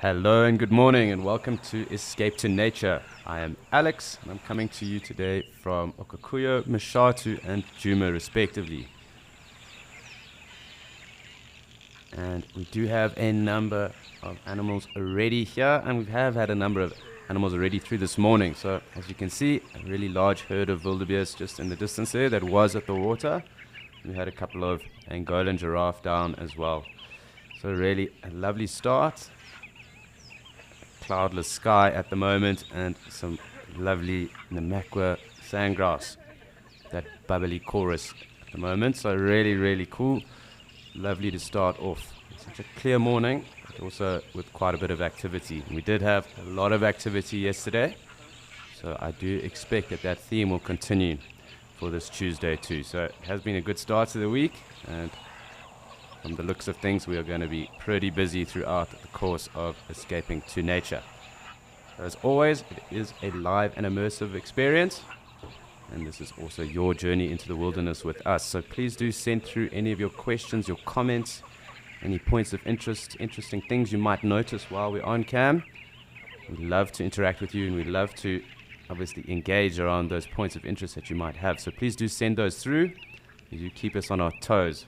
Hello and good morning and welcome to Escape to Nature. I am Alex and I'm coming to you today from Okakuyo, Mashatu and Djuma respectively. And we do have a number of animals already here, and we have had a number of animals already through this morning. So as you can see, a really large herd of wildebeest just in the distance there that was at the water. We had a couple of Angolan giraffe down as well. So really a lovely start. Cloudless sky at the moment and some lovely Namakwa sandgrass, that bubbly chorus at the moment. So really cool. Lovely to start off. Such a clear morning, but also with quite a bit of activity. We did have a lot of activity yesterday, so I do expect that theme will continue for this Tuesday too. So it has been a good start to the week, and from the looks of things, we are going to be pretty busy throughout the course of Escaping to Nature. As always, it is a live and immersive experience, and this is also your journey into the wilderness with us. So please do send through any of your questions, your comments, any points of interest, interesting things you might notice while we're on cam. We'd love to interact with you, and we'd love to obviously engage around those points of interest that you might have. So please do send those through. You keep us on our toes.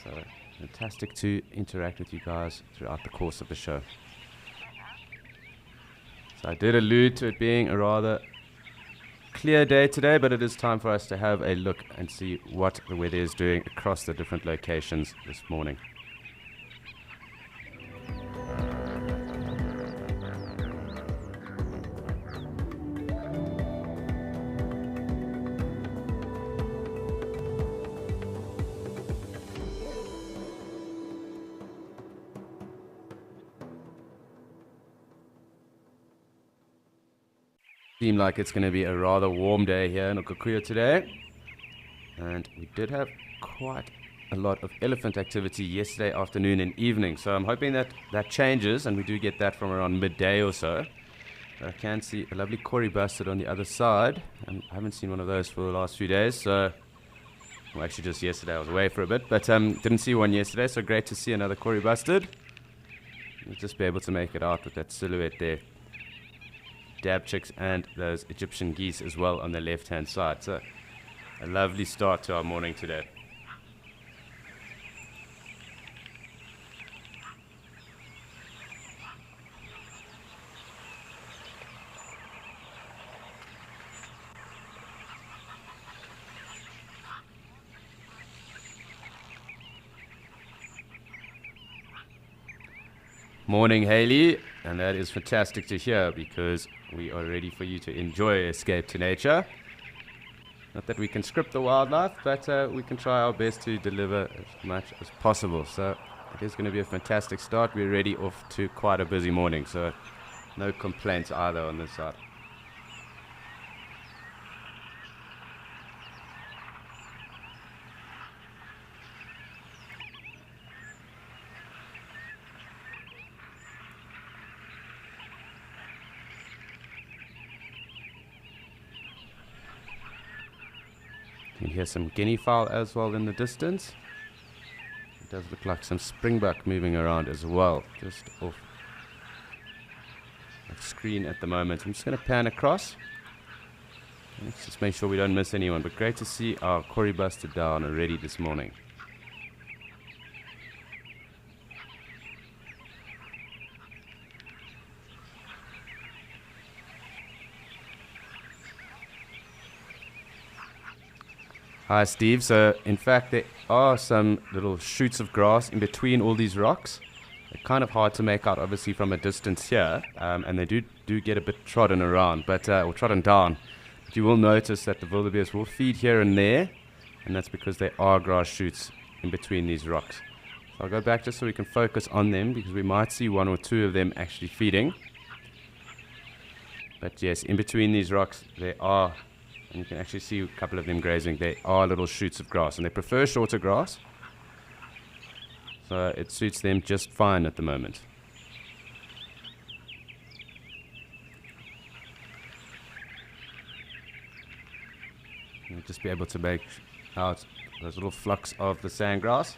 So fantastic to interact with you guys throughout the course of the show. So I did allude to it being a rather clear day today, but it is time for us to have a look and see what the weather is doing across the different locations this morning. Seems like it's going to be a rather warm day here in Okakuyo today, and we did have quite a lot of elephant activity yesterday afternoon and evening, so I'm hoping that changes and we do get that from around midday or so. I can see a lovely Kori bustard on the other side, and I haven't seen one of those for the last few days, so well, actually just yesterday. I was away for a bit, but didn't see one yesterday, so great to see another Kori bustard. You'll just be able to make it out with that silhouette there. Dab chicks and those Egyptian geese as well on the left hand side. So a lovely start to our morning today. Morning, Haley, and that is fantastic to hear because we are ready for you to enjoy Escape to Nature. Not that we can script the wildlife, but we can try our best to deliver as much as possible. So it is going to be a fantastic start. We're ready off to quite a busy morning, so no complaints either on this side. You can hear some guinea fowl as well in the distance. It does look like some springbuck moving around as well, just off the screen at the moment. I'm just going to pan across. Let's just make sure we don't miss anyone. But great to see our Kori bustard down already this morning. Hi, Steve. So, in fact, there are some little shoots of grass in between all these rocks. They're kind of hard to make out, obviously, from a distance here, and they do get a bit trodden around, or trodden down. But you will notice that the wildebeest will feed here and there, and that's because there are grass shoots in between these rocks. So I'll go back just so we can focus on them, because we might see one or two of them actually feeding. But yes, in between these rocks, there are. And you can actually see a couple of them grazing. They are little shoots of grass, and they prefer shorter grass. So it suits them just fine at the moment. You'll just be able to make out those little flocks of the sandgrass.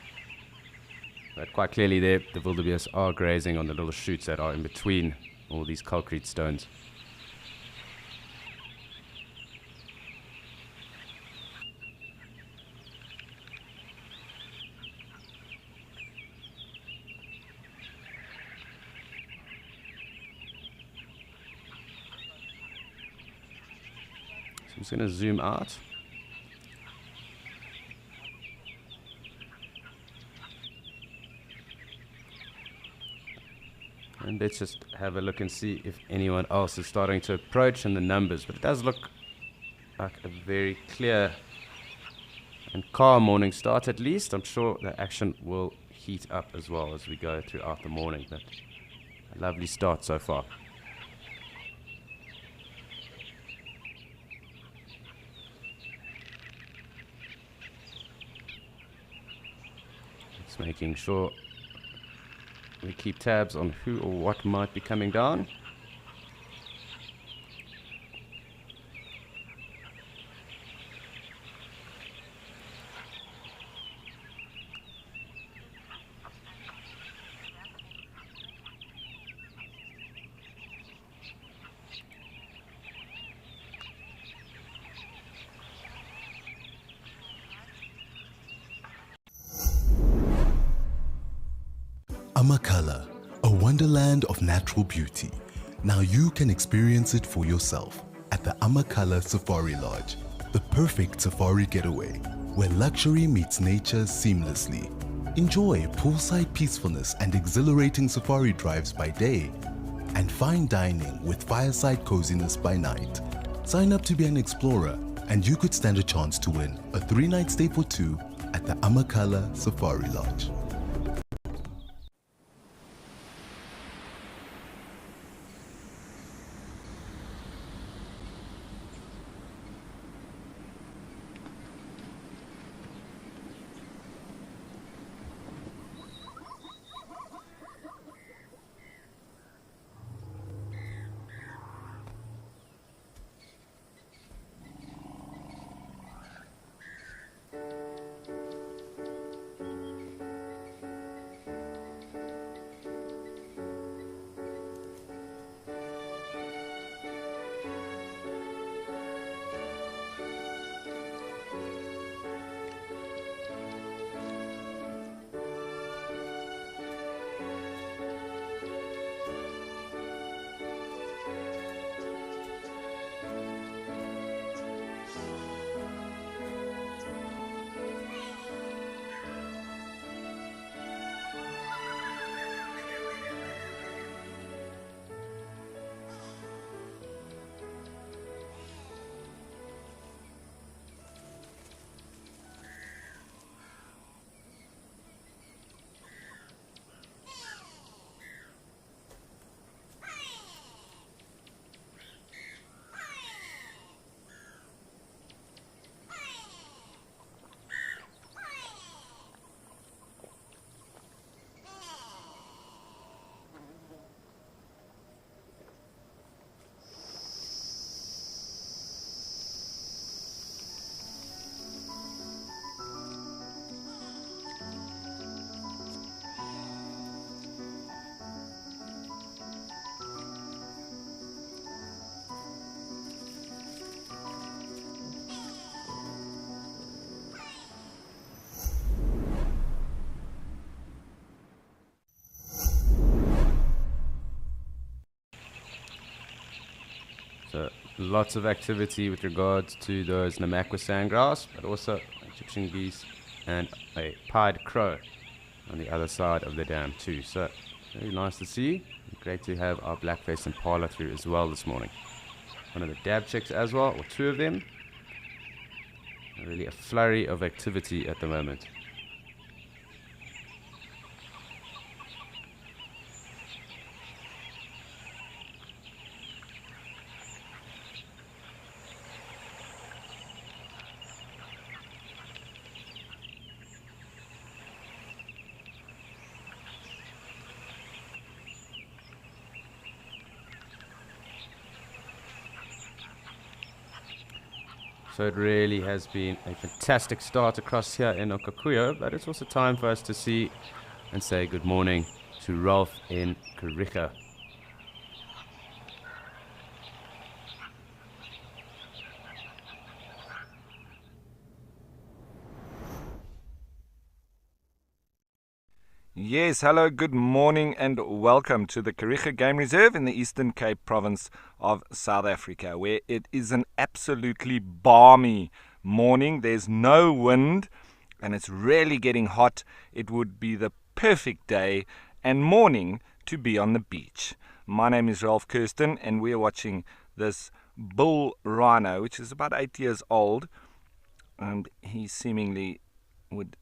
But quite clearly there, the wildebeest are grazing on the little shoots that are in between all these concrete stones. So I'm just going to zoom out. And let's just have a look and see if anyone else is starting to approach and the numbers. But it does look like a very clear and calm morning start at least. I'm sure the action will heat up as well as we go throughout the morning. But a lovely start so far. Just making sure we keep tabs on who or what might be coming down. Amakhala, a wonderland of natural beauty. Now you can experience it for yourself at the Amakhala Safari Lodge, the perfect safari getaway where luxury meets nature seamlessly. Enjoy poolside peacefulness and exhilarating safari drives by day and fine dining with fireside coziness by night. Sign up to be an explorer and you could stand a chance to win a 3-night stay for 2 at the Amakhala Safari Lodge. So lots of activity with regards to those Namakwa sandgrass, but also Egyptian geese and a pied crow on the other side of the dam too. So very nice to see. Great to have our black-faced impala through as well this morning. One of the dab chicks as well, or 2 of them. Really a flurry of activity at the moment. So it really has been a fantastic start across here in Okakuyo, but it's also time for us to see and say good morning to Ralph in Kariega. Yes, hello, good morning and welcome to the Kariega Game Reserve in the Eastern Cape province of South Africa, where it is an absolutely balmy morning. There's no wind and it's really getting hot. It would be the perfect day and morning to be on the beach. My name is Ralph Kirsten and we're watching this bull rhino, which is about 8 years old, and he seemingly would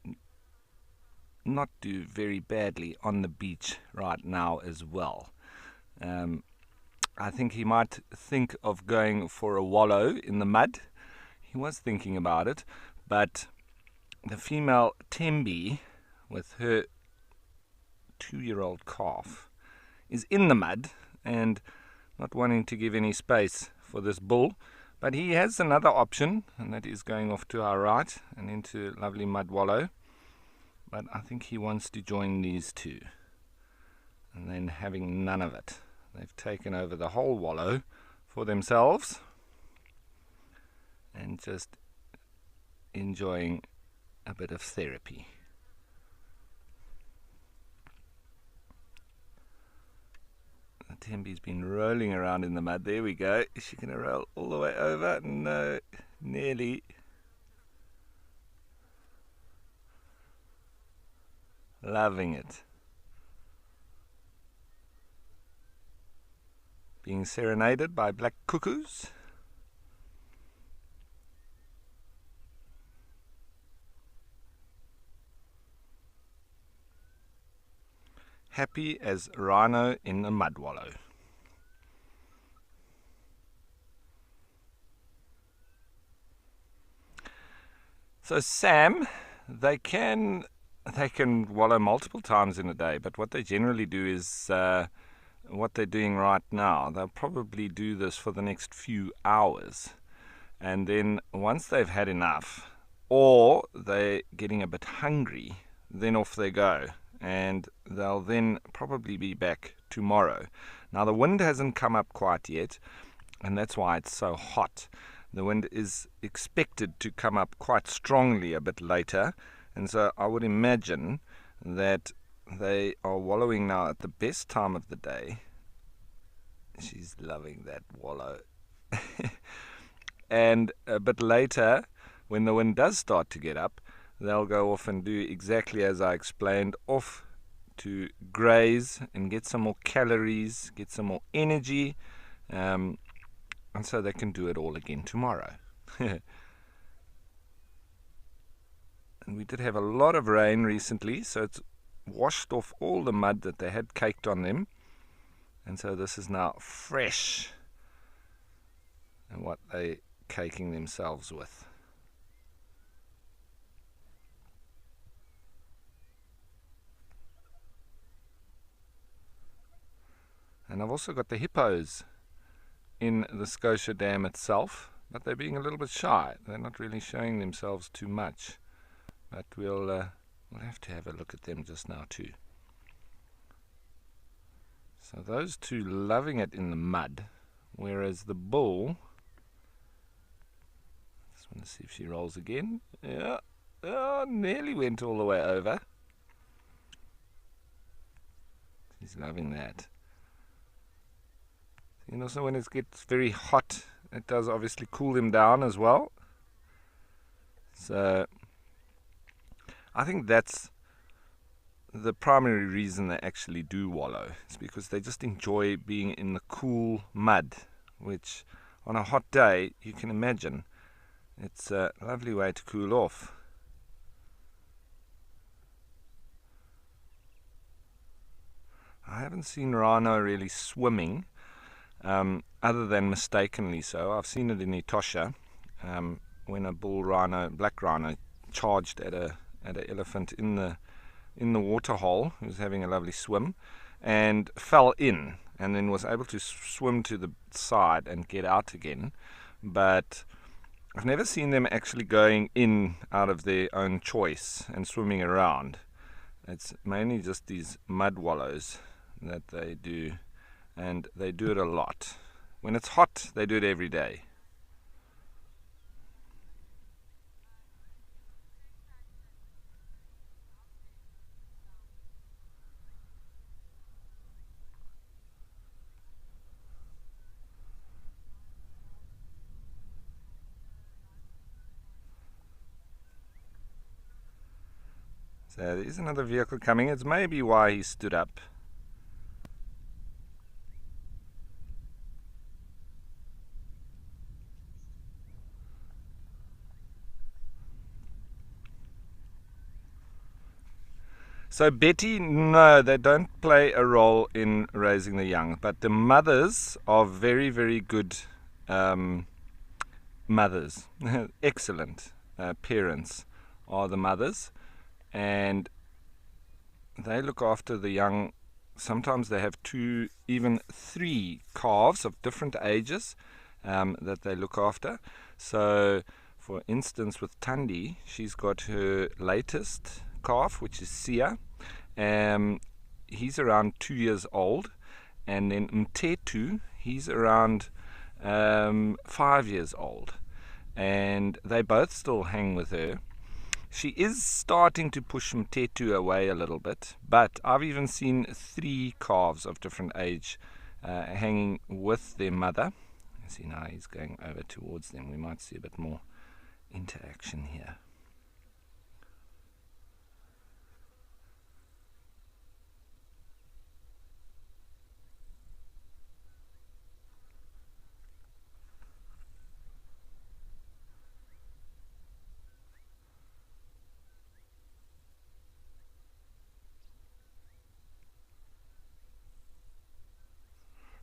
not do very badly on the beach right now as well. I think he might think of going for a wallow in the mud. He was thinking about it, but the female Tembi with her 2-year-old calf is in the mud and not wanting to give any space for this bull. But he has another option, and that is going off to our right and into lovely mud wallow. But I think he wants to join these two and then having none of it. They've taken over the whole wallow for themselves and just enjoying a bit of therapy. The Tembi's been rolling around in the mud. There we go. Is she going to roll all the way over? No, nearly. Loving it. Being serenaded by black cuckoos. Happy as rhino in a mud wallow. So Sam, they can wallow multiple times in a day, but what they generally do is what they're doing right now. They'll probably do this for the next few hours, and then once they've had enough or they're getting a bit hungry, then off they go, and they'll then probably be back tomorrow. Now the wind hasn't come up quite yet, and that's why it's so hot. The wind is expected to come up quite strongly a bit later, and so I would imagine that they are wallowing now at the best time of the day. She's loving that wallow. And a bit later, when the wind does start to get up, they'll go off and do exactly as I explained, off to graze and get some more calories, get some more energy, and so they can do it all again tomorrow. And we did have a lot of rain recently, so it's washed off all the mud that they had caked on them, and so this is now fresh and what they're caking themselves with. And I've also got the hippos in the Scotia Dam itself, but they're being a little bit shy. They're not really showing themselves too much, but we'll have to have a look at them just now too. So those two loving it in the mud, whereas the bull, just want to see if she rolls again. Yeah, oh, nearly went all the way over. She's loving that. And also when it gets very hot, it does obviously cool them down as well. So I think that's the primary reason they actually do wallow. It's because they just enjoy being in the cool mud, which on a hot day, you can imagine, it's a lovely way to cool off. I haven't seen rhino really swimming, other than mistakenly so. I've seen it in Etosha, when a bull rhino, black rhino, charged at an elephant in the water hole. He was having a lovely swim and fell in, and then was able to swim to the side and get out again. But I've never seen them actually going in out of their own choice and swimming around. It's mainly just these mud wallows that they do, and they do it a lot. When it's hot, they do it every day. So there is another vehicle coming. It's maybe why he stood up. So Betty, no, they don't play a role in raising the young, but the mothers are very, very good mothers. Excellent parents are the mothers, and they look after the young. Sometimes they have 2, even 3 calves of different ages that they look after. So, for instance, with Tandi, she's got her latest calf, which is Sia. He's around 2 years old. And then Mtetu, he's around 5 years old. And they both still hang with her. She is starting to push Mtetu away a little bit, but I've even seen 3 calves of different age hanging with their mother. You see now he's going over towards them. We might see a bit more interaction here.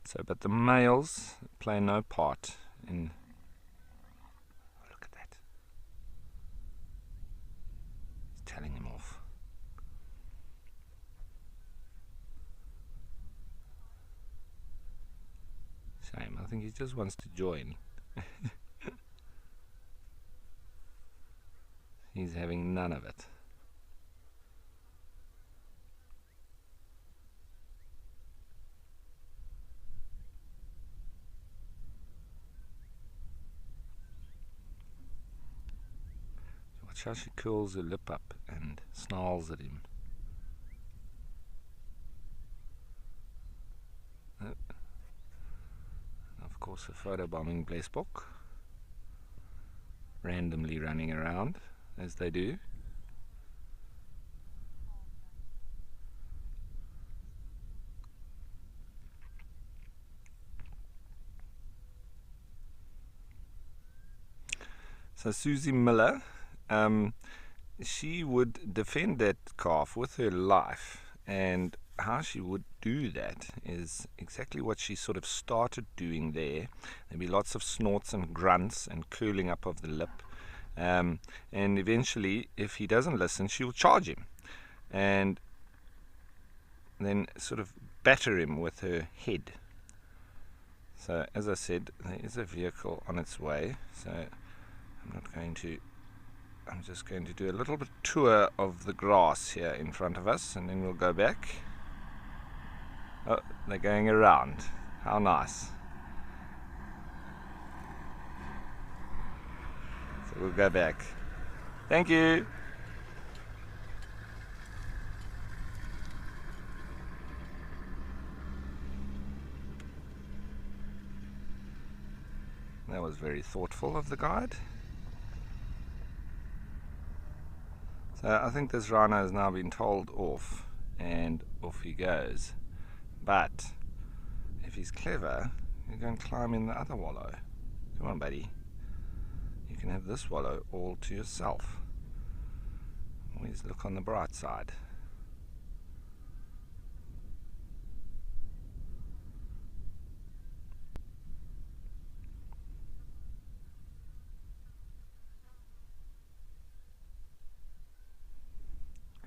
So, but the males play no part in. Oh, look at that. He's telling him off. Shame. I think he just wants to join. He's having none of it. Watch how she curls her lip up and snarls at him. Of course, a photobombing Blesbok, randomly running around as they do. So Susie Miller, she would defend that calf with her life, and how she would do that is exactly what she sort of started doing there. There'd be lots of snorts and grunts and curling up of the lip, and eventually, if he doesn't listen, she'll charge him and then sort of batter him with her head. So as I said, there is a vehicle on its way, so I'm just going to do a little bit tour of the grass here in front of us, and then we'll go back. Oh, they're going around. How nice. So we'll go back. Thank you. That was very thoughtful of the guide. So I think this rhino has now been told off, and off he goes. But if he's clever, he'll go and climb in the other wallow. Come on, buddy. You can have this wallow all to yourself. Always look on the bright side.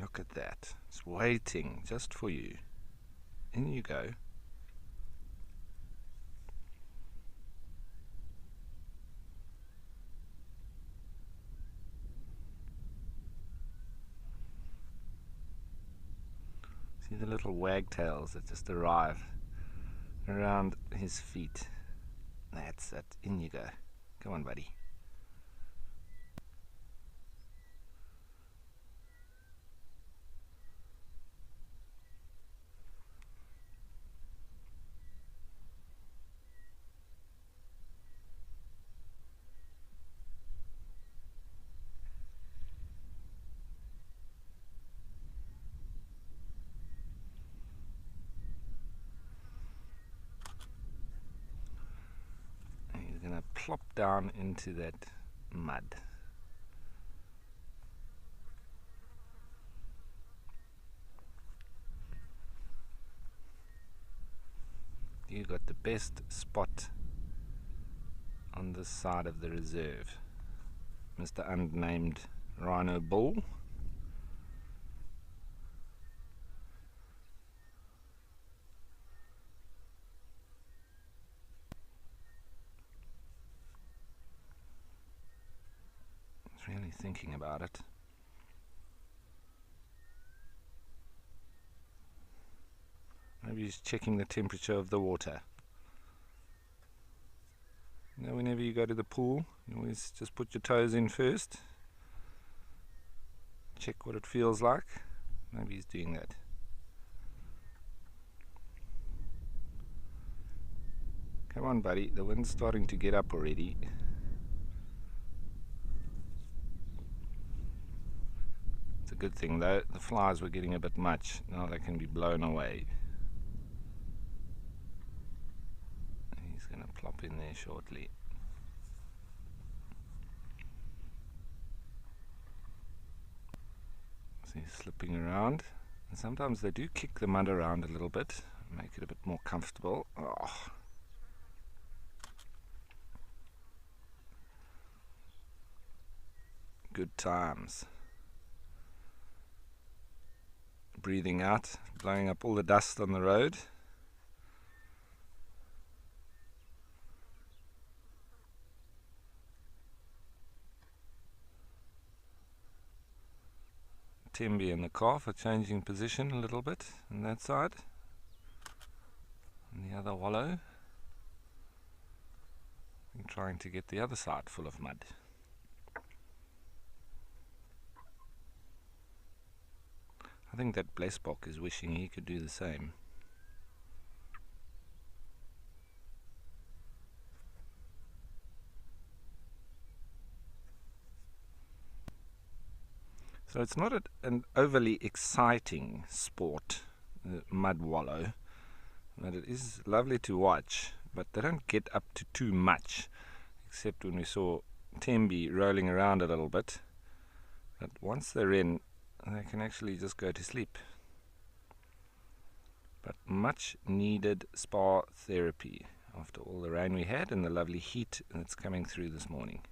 Look at that. It's waiting just for you. In you go. See the little wagtails that just arrive around his feet. That's it. In you go. Come on, buddy. He's going to plop down into that mud. You got the best spot on this side of the reserve, Mr. Unnamed Rhino Bull. He's really thinking about it. Maybe he's checking the temperature of the water. You know, whenever you go to the pool, you always just put your toes in first. Check what it feels like. Maybe he's doing that. Come on, buddy. The wind's starting to get up already. It's a good thing though. The flies were getting a bit much. Now they can be blown away. He's going to plop in there shortly. So he's slipping around. And sometimes they do kick the mud around a little bit, make it a bit more comfortable. Oh. Good times. Breathing out, blowing up all the dust on the road. Tembi and the calf are changing position a little bit on that side. And the other wallow. And trying to get the other side full of mud. I think that Blesbok is wishing he could do the same. So it's not an overly exciting sport, the mud wallow, but it is lovely to watch, but they don't get up to too much, except when we saw Tembi rolling around a little bit. But once they're in, they can actually just go to sleep. But much needed spa therapy after all the rain we had and the lovely heat that's coming through this morning.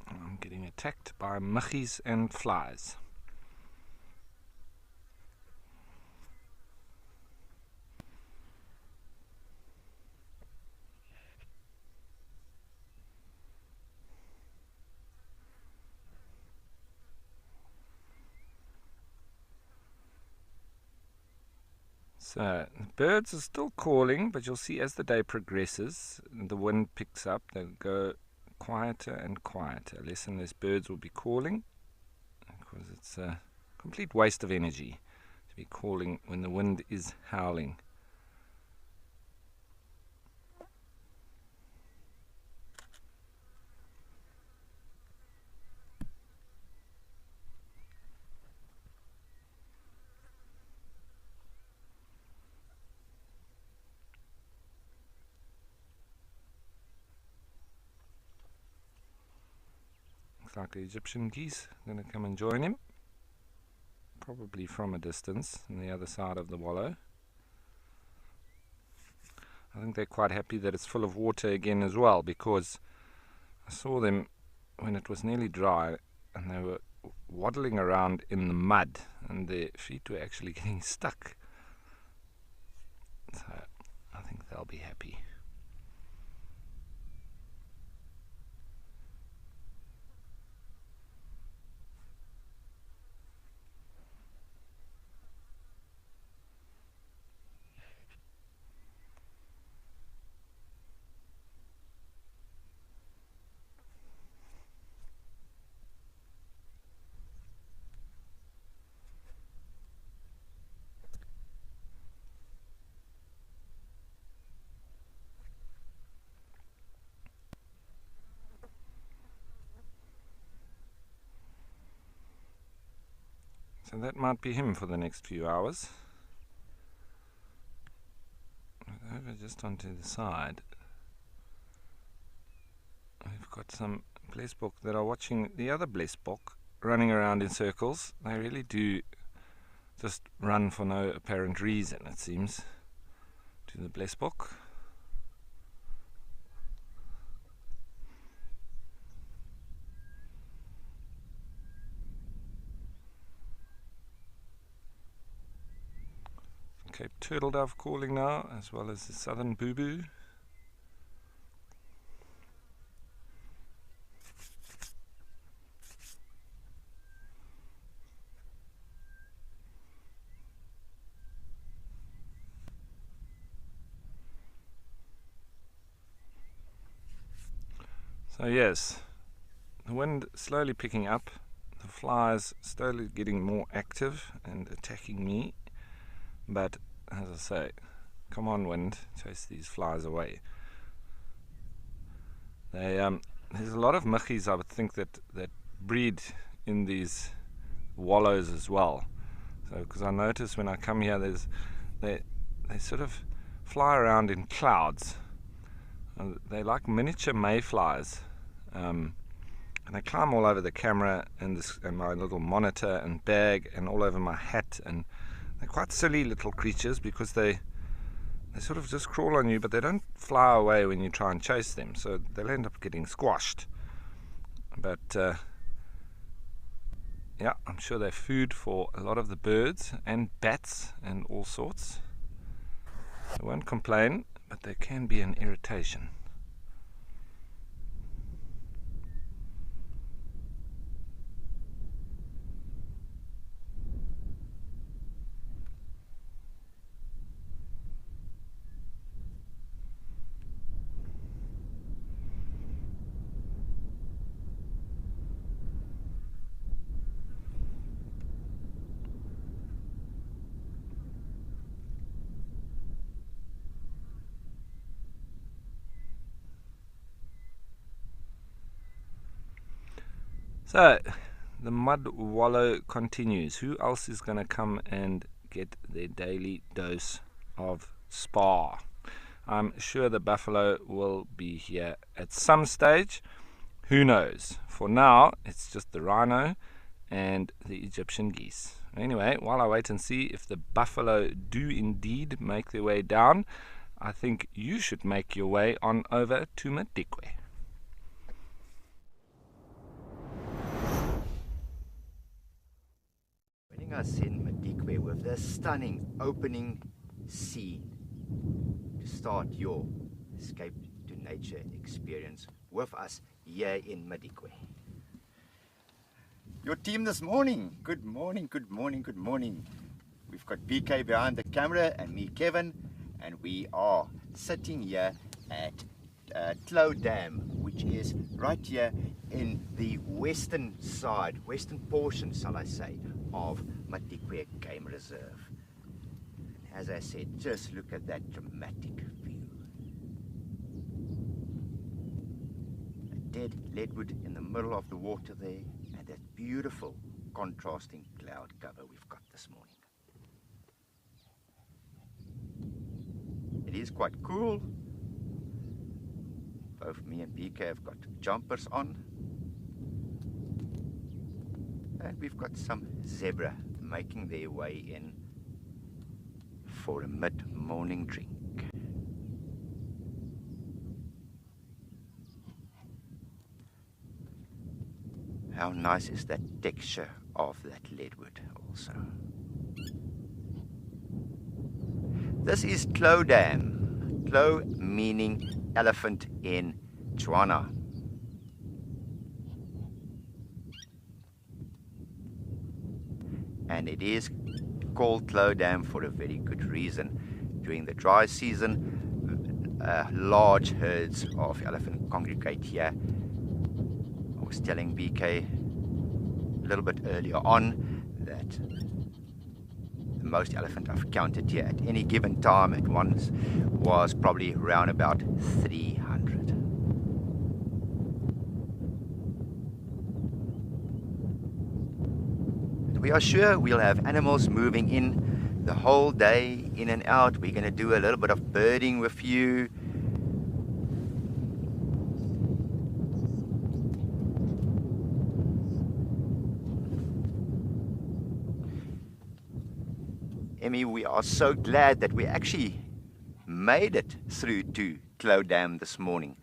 I'm getting attacked by muggies and flies. So, the birds are still calling, but you'll see as the day progresses, the wind picks up, they'll go quieter and quieter. Less and less birds will be calling, because it's a complete waste of energy to be calling when the wind is howling. Looks like the Egyptian geese are going to come and join him, probably from a distance on the other side of the wallow. I think they're quite happy that it's full of water again as well, because I saw them when it was nearly dry and they were waddling around in the mud, and their feet were actually getting stuck. So I think they'll be happy. So that might be him for the next few hours. Over just onto the side, we've got some blesbok that are watching the other blesbok running around in circles. They really do just run for no apparent reason, it seems, to the blesbok. Cape turtle dove calling now, as well as the southern boo-boo. So yes, the wind slowly picking up, the flies slowly getting more active and attacking me, but as I say, come on wind, chase these flies away. There's a lot of muggies, I would think, that breed in these wallows as well. So because I notice when I come here, they sort of fly around in clouds. They're like miniature mayflies, and they climb all over the camera and my little monitor and bag and all over my hat, and they're quite silly little creatures because they sort of just crawl on you, but they don't fly away when you try and chase them, so they'll end up getting squashed. But yeah, I'm sure they're food for a lot of the birds and bats and all sorts. They won't complain, but they can be an irritation. So, the mud wallow continues. Who else is going to come and get their daily dose of spa? I'm sure the buffalo will be here at some stage. Who knows? For now, it's just the rhino and the Egyptian geese. Anyway, while I wait and see if the buffalo do indeed make their way down, I think you should make your way on over to Madikwe. Joining us in Madikwe with this stunning opening scene to start your escape to nature experience with us here in Madikwe. Your team this morning. Good morning, good morning, good morning. We've got BK behind the camera and me, Kevin, and we are sitting here at Tlo Dam, which is right here in the western portion, shall I say, of Madikwe Game Reserve. As I said, just look at that dramatic view. A dead leadwood in the middle of the water there, and that beautiful contrasting cloud cover we've got this morning. It is quite cool. Both me and BK have got jumpers on. And we've got some zebra making their way in for a mid-morning drink. how nice is that texture of that leadwood also. This is Tlo Dam. Tlo meaning elephant in Tswana. And it is called Tlo Dam for a very good reason. During the dry season, large herds of elephant congregate here. I was telling BK a little bit earlier on that the most elephant I've counted here at any given time at once was probably around about 300. We are sure we'll have animals moving in the whole day, in and out. We're going to do a little bit of birding with you. Emmy, we are so glad that we actually made it through to Tlo Dam this morning.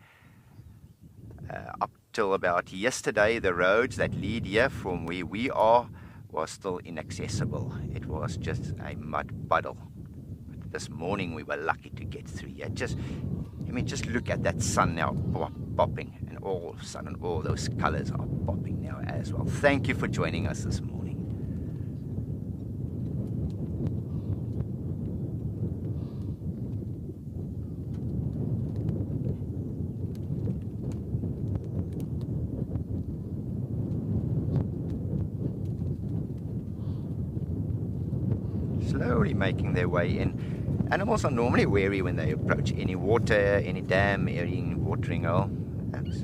Up till about yesterday, the roads that lead here from where we are was still inaccessible. It was just a mud puddle. But this morning we were lucky to get through here. Just look at that sun now popping, and all of a sudden all those colors are popping now as well. Thank you for joining us this morning. Slowly making their way in. Animals are normally wary when they approach any water, any dam, any watering hole. As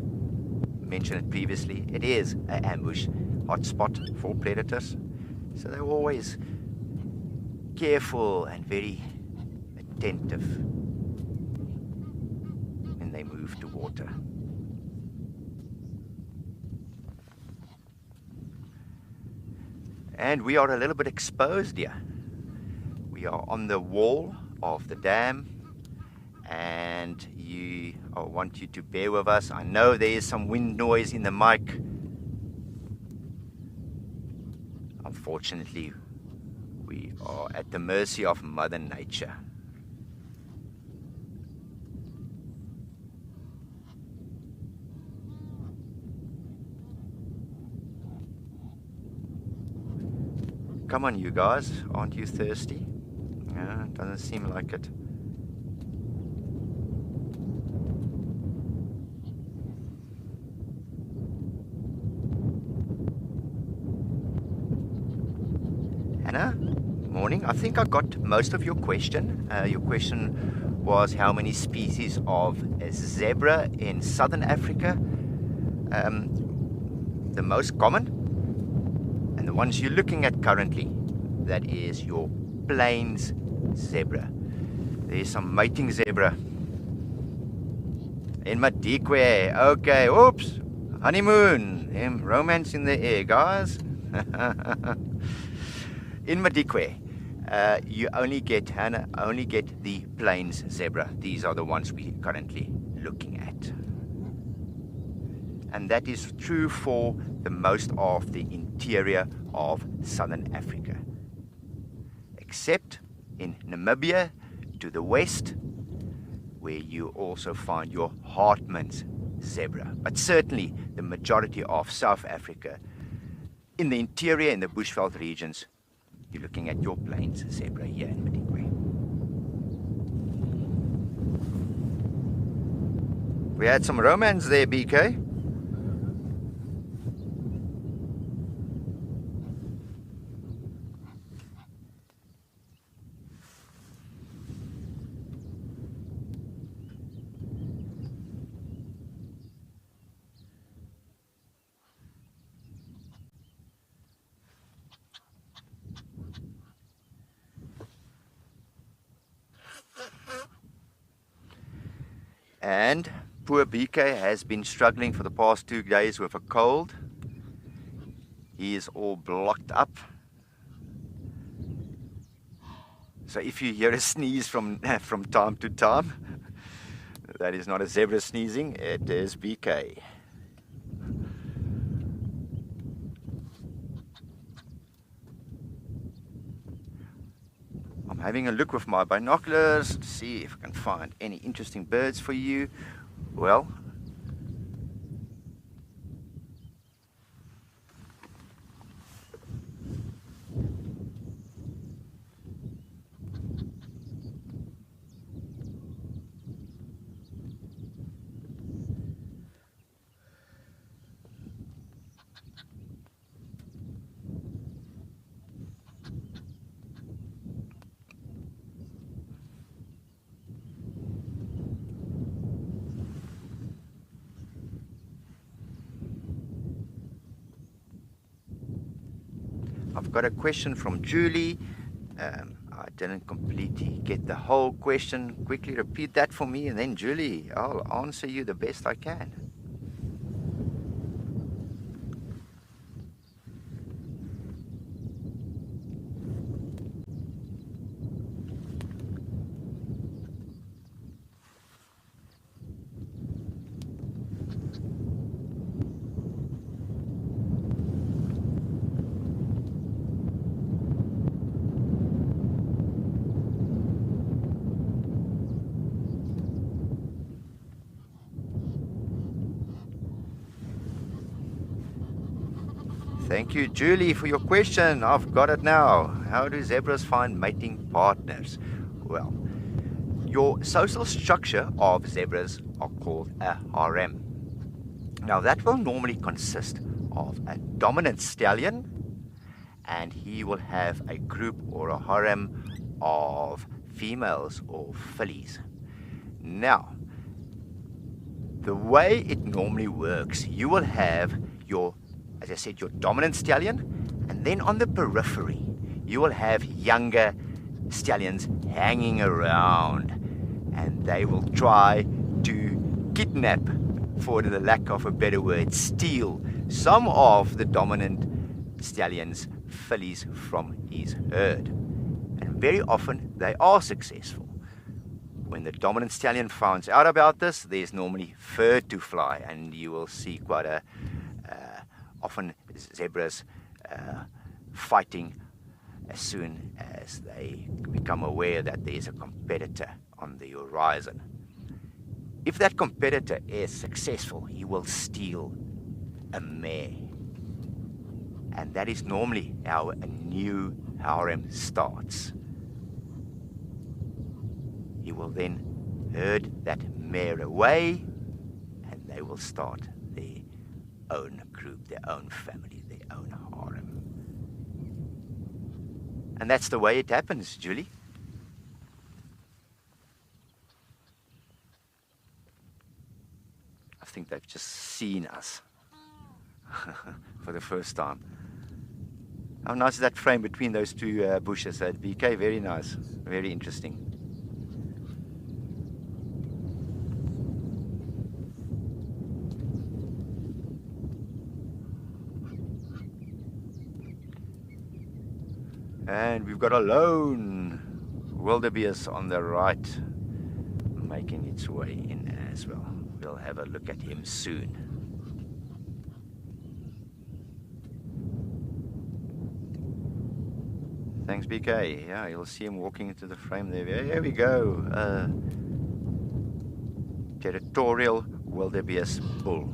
mentioned it previously, it is an ambush hotspot for predators. So they're always careful and very attentive when they move to water. And we are a little bit exposed here. We are on the wall of the dam, and I want you to bear with us. I know there is some wind noise in the mic. Unfortunately, we are at the mercy of Mother Nature. Come on, you guys, aren't you thirsty? Yeah, doesn't seem like it. Anna, morning. I think I got most of your question. Your question was how many species of zebra in southern Africa. The most common, and the ones you're looking at currently, that is your plains zebra. There's some mating zebra in Madikwe. Okay, oops, honeymoon, romance in the air, guys. In Madikwe, you only get the plains zebra. These are the ones we're currently looking at, and that is true for the most of the interior of southern Africa, except in Namibia to the west, where you also find your Hartmann's zebra. But certainly the majority of South Africa, in the interior, in the bushveld regions, you're looking at your plains zebra here in Madikwe. We had some romance there, BK. And poor BK has been struggling for the past 2 days with a cold. He is all blocked up. So if you hear a sneeze from time to time, that is not a zebra sneezing, it is BK. having a look with my binoculars to see if I can find any interesting birds for you. Well, I've got a question from Julie. I didn't completely get the whole question. Quickly repeat that for me, and then Julie, I'll answer you the best I can. Thank you, Julie, for your question. I've got it now. How do zebras find mating partners? Well, your social structure of zebras are called a harem. Now, that will normally consist of a dominant stallion, and he will have a group or a harem of females or fillies. Now, the way it normally works, you will have your, as I said, your dominant stallion, and then on the periphery, you will have younger stallions hanging around, and they will try to kidnap, for the lack of a better word, steal some of the dominant stallion's fillies from his herd. And very often they are successful. When the dominant stallion finds out about this, there's normally fur to fly, and you will see quite a often zebras fighting as soon as they become aware that there's a competitor on the horizon. If that competitor is successful, he will steal a mare. And that is normally how a new harem starts. He will then herd that mare away, and they will start their own group, their own family, their own harem. And that's the way it happens, Julie. I think they've just seen us for the first time. How nice is that frame between those two bushes at BK? Very nice, very interesting. And we've got a lone wildebeest on the right, making its way in as well. We'll have a look at him soon. Thanks, BK. Yeah, you'll see him walking into the frame there. Here we go. Territorial wildebeest bull.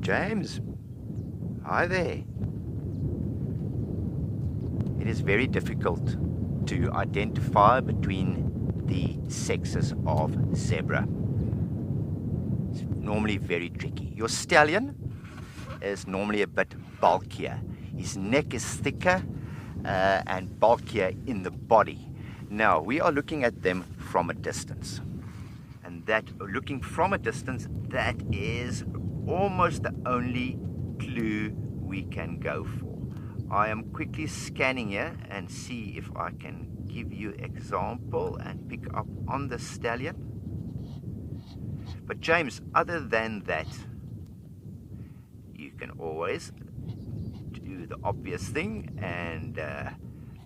James, hi there. It is very difficult to identify between the sexes of zebra. It's normally very tricky. Your stallion is normally a bit bulkier. His neck is thicker and bulkier in the body. Now, we are looking at them from a distance. And that, looking from a distance, that is almost the only clue clue we can go for. I am quickly scanning here and see if I can give you example and pick up on the stallion. But James, other than that, you can always do the obvious thing and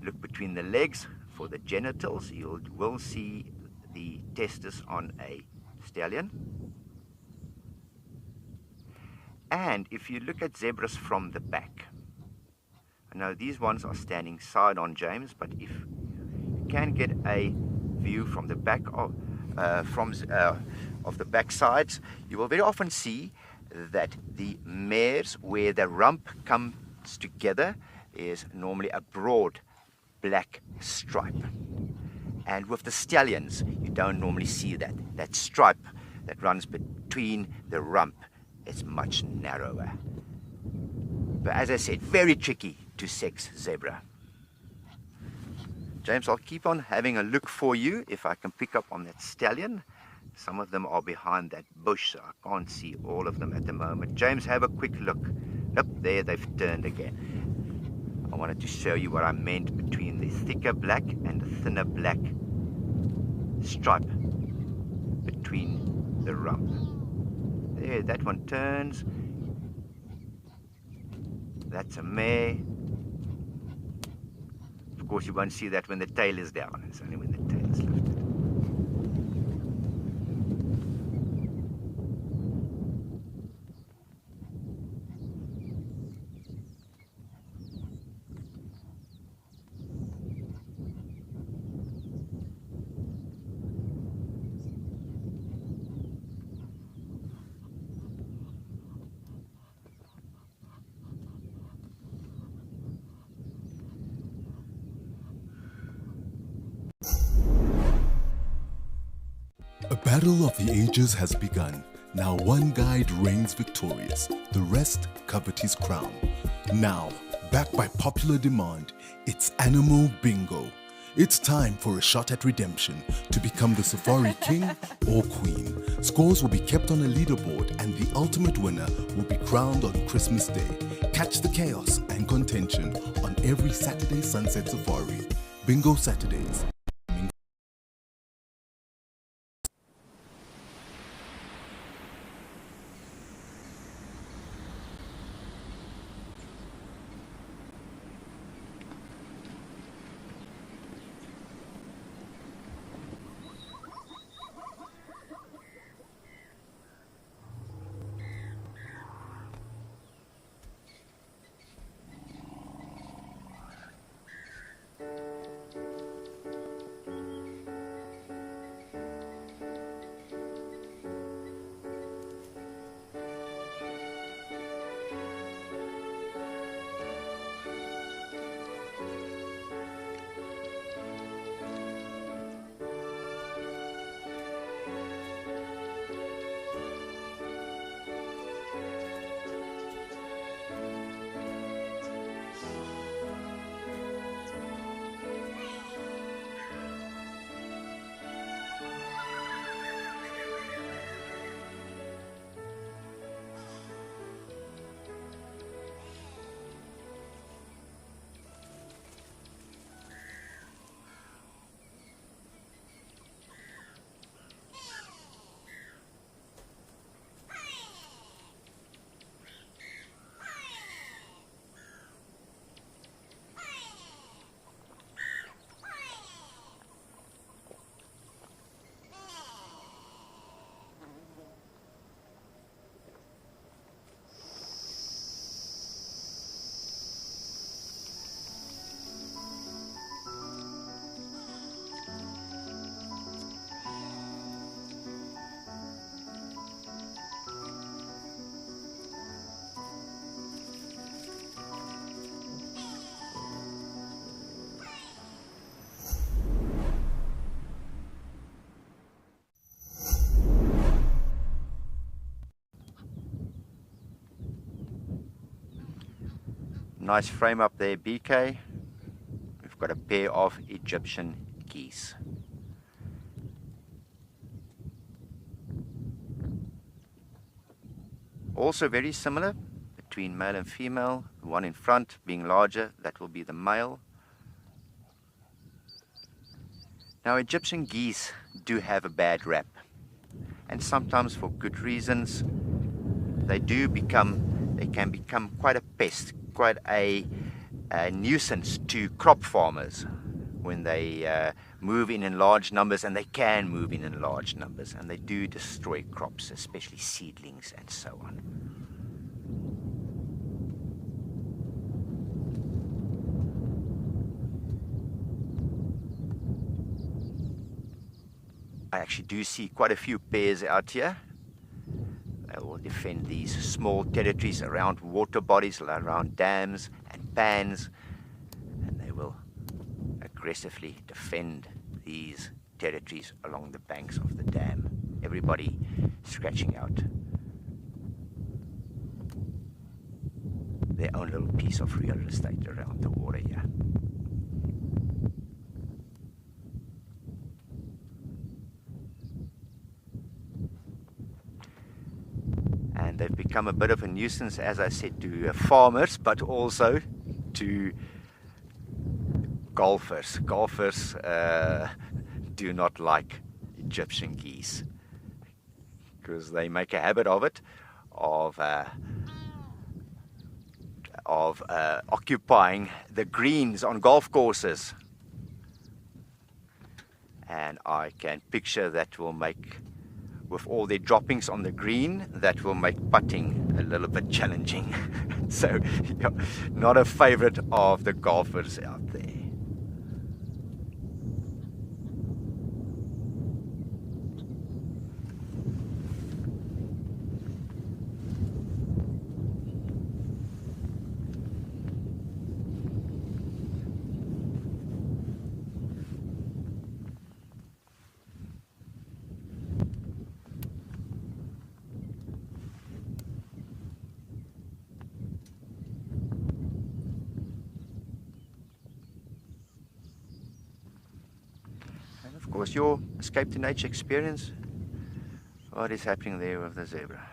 look between the legs for the genitals. You will see the testis on a stallion. And if you look at zebras from the back, I know these ones are standing side on, James, but if you can get a view from the back of the back sides, you will very often see that the mares, where the rump comes together, is normally a broad black stripe. And with the stallions, you don't normally see that stripe that runs between the rump. It's much narrower. But as I said, very tricky to sex zebra. James, I'll keep on having a look for you if I can pick up on that stallion. Some of them are behind that bush, so I can't see all of them at the moment. James, have a quick look. Up there, they've turned again. I wanted to show you what I meant between the thicker black and the thinner black stripe between the rump. There, that one turns. That's a mare. Of course, you won't see that when the tail is down. It's only when the tail is lifted. A battle of the ages has begun. Now one guide reigns victorious. The rest covet his crown. Now, backed by popular demand, it's Animal Bingo. It's time for a shot at redemption to become the safari king or queen. Scores will be kept on a leaderboard and the ultimate winner will be crowned on Christmas Day. Catch the chaos and contention on every Saturday Sunset Safari. Bingo Saturdays. Nice frame up there, BK. We've got a pair of Egyptian geese. Also very similar between male and female. The one in front being larger, that will be the male. Now, Egyptian geese do have a bad rap, and sometimes for good reasons. They can become quite a pest, quite a nuisance to crop farmers when they move in large numbers, and they can move in large numbers, and they do destroy crops, especially seedlings and so on. I actually do see quite a few pairs out here. They will defend these small territories around water bodies, around dams and pans, and they will aggressively defend these territories along the banks of the dam. Everybody scratching out their own little piece of real estate around the water here. And they've become a bit of a nuisance, as I said, to farmers, but also to golfers. Golfers do not like Egyptian geese because they make a habit of it, of occupying the greens on golf courses. And I can picture that will make, with all their droppings on the green, that will make putting a little bit challenging. So, yeah, not a favorite of the golfers out there. Of course, your escape to nature experience. What is happening there with the zebra?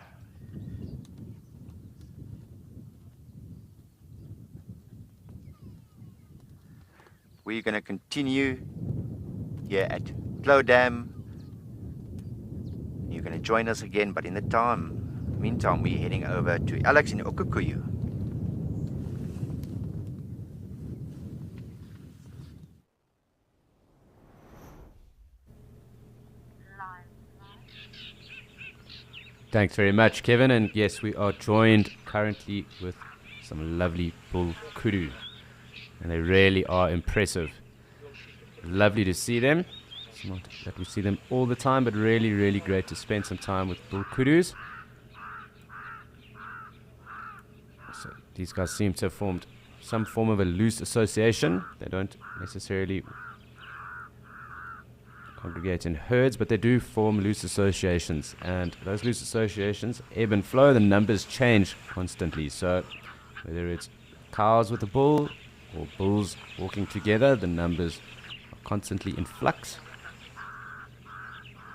We're going to continue here at Tlo Dam. You're going to join us again, but in the meantime, we're heading over to Alex in Okukuyu. Thanks very much, Kevin. And yes, we are joined currently with some lovely bull kudu, and they really are impressive. Lovely to see them. It's not that we see them all the time, but really, really great to spend some time with bull kudus. So these guys seem to have formed some form of a loose association. They don't necessarily congregate in herds, but they do form loose associations, and those loose associations ebb and flow. The numbers change constantly, so whether it's cows with a bull or bulls walking together, the numbers are constantly in flux.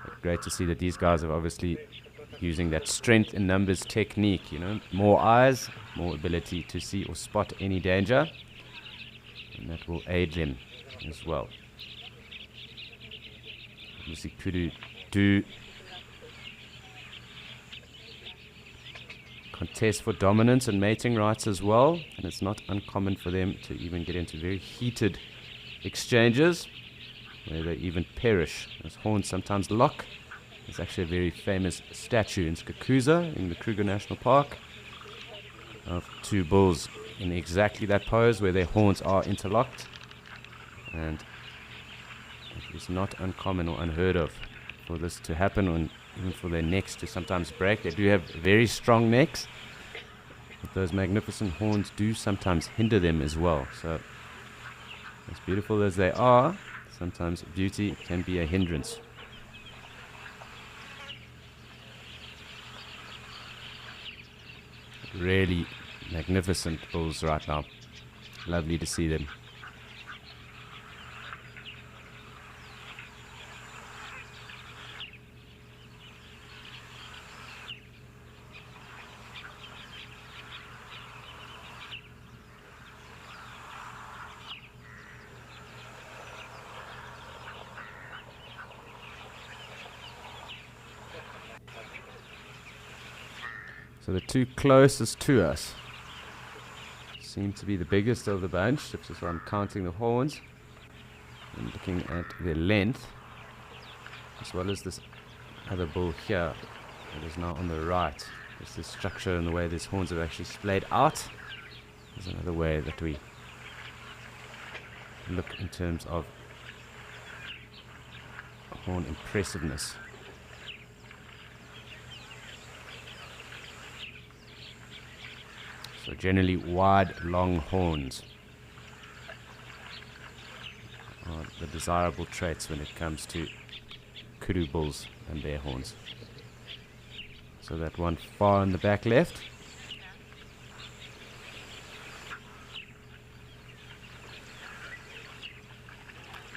But great to see that these guys are obviously using that strength in numbers technique, more eyes, more ability to see or spot any danger, and that will aid them as well. Obviously, kudu do contest for dominance and mating rights as well, and it's not uncommon for them to even get into very heated exchanges where they even perish. Those horns sometimes lock. There's actually a very famous statue in Skakuza in the Kruger National Park of two bulls in exactly that pose where their horns are interlocked, and it's not uncommon or unheard of for this to happen, and even for their necks to sometimes break. They do have very strong necks, but those magnificent horns do sometimes hinder them as well. So, as beautiful as they are, sometimes beauty can be a hindrance. Really magnificent bulls right now. Lovely to see them. So the two closest to us seem to be the biggest of the bunch, if I'm counting the horns and looking at their length, as well as this other bull here that is now on the right. There's this structure and the way these horns have actually splayed out. There's another way that we look in terms of horn impressiveness. So generally wide, long horns are the desirable traits when it comes to kudu bulls and their horns. So that one far in the back left.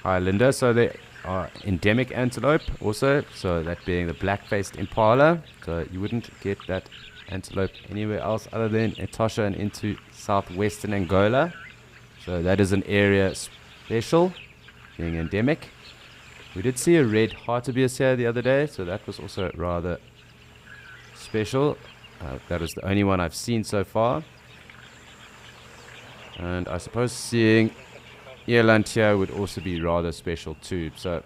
Hi Linda, so they are endemic antelope also, so that being the black-faced impala, so you wouldn't get that antelope anywhere else other than Etosha and into southwestern Angola. So that is an area special, being endemic. We did see a red hartebeest here the other day, so that was also rather special. That is the only one I've seen so far. And I suppose seeing eland here would also be rather special too. So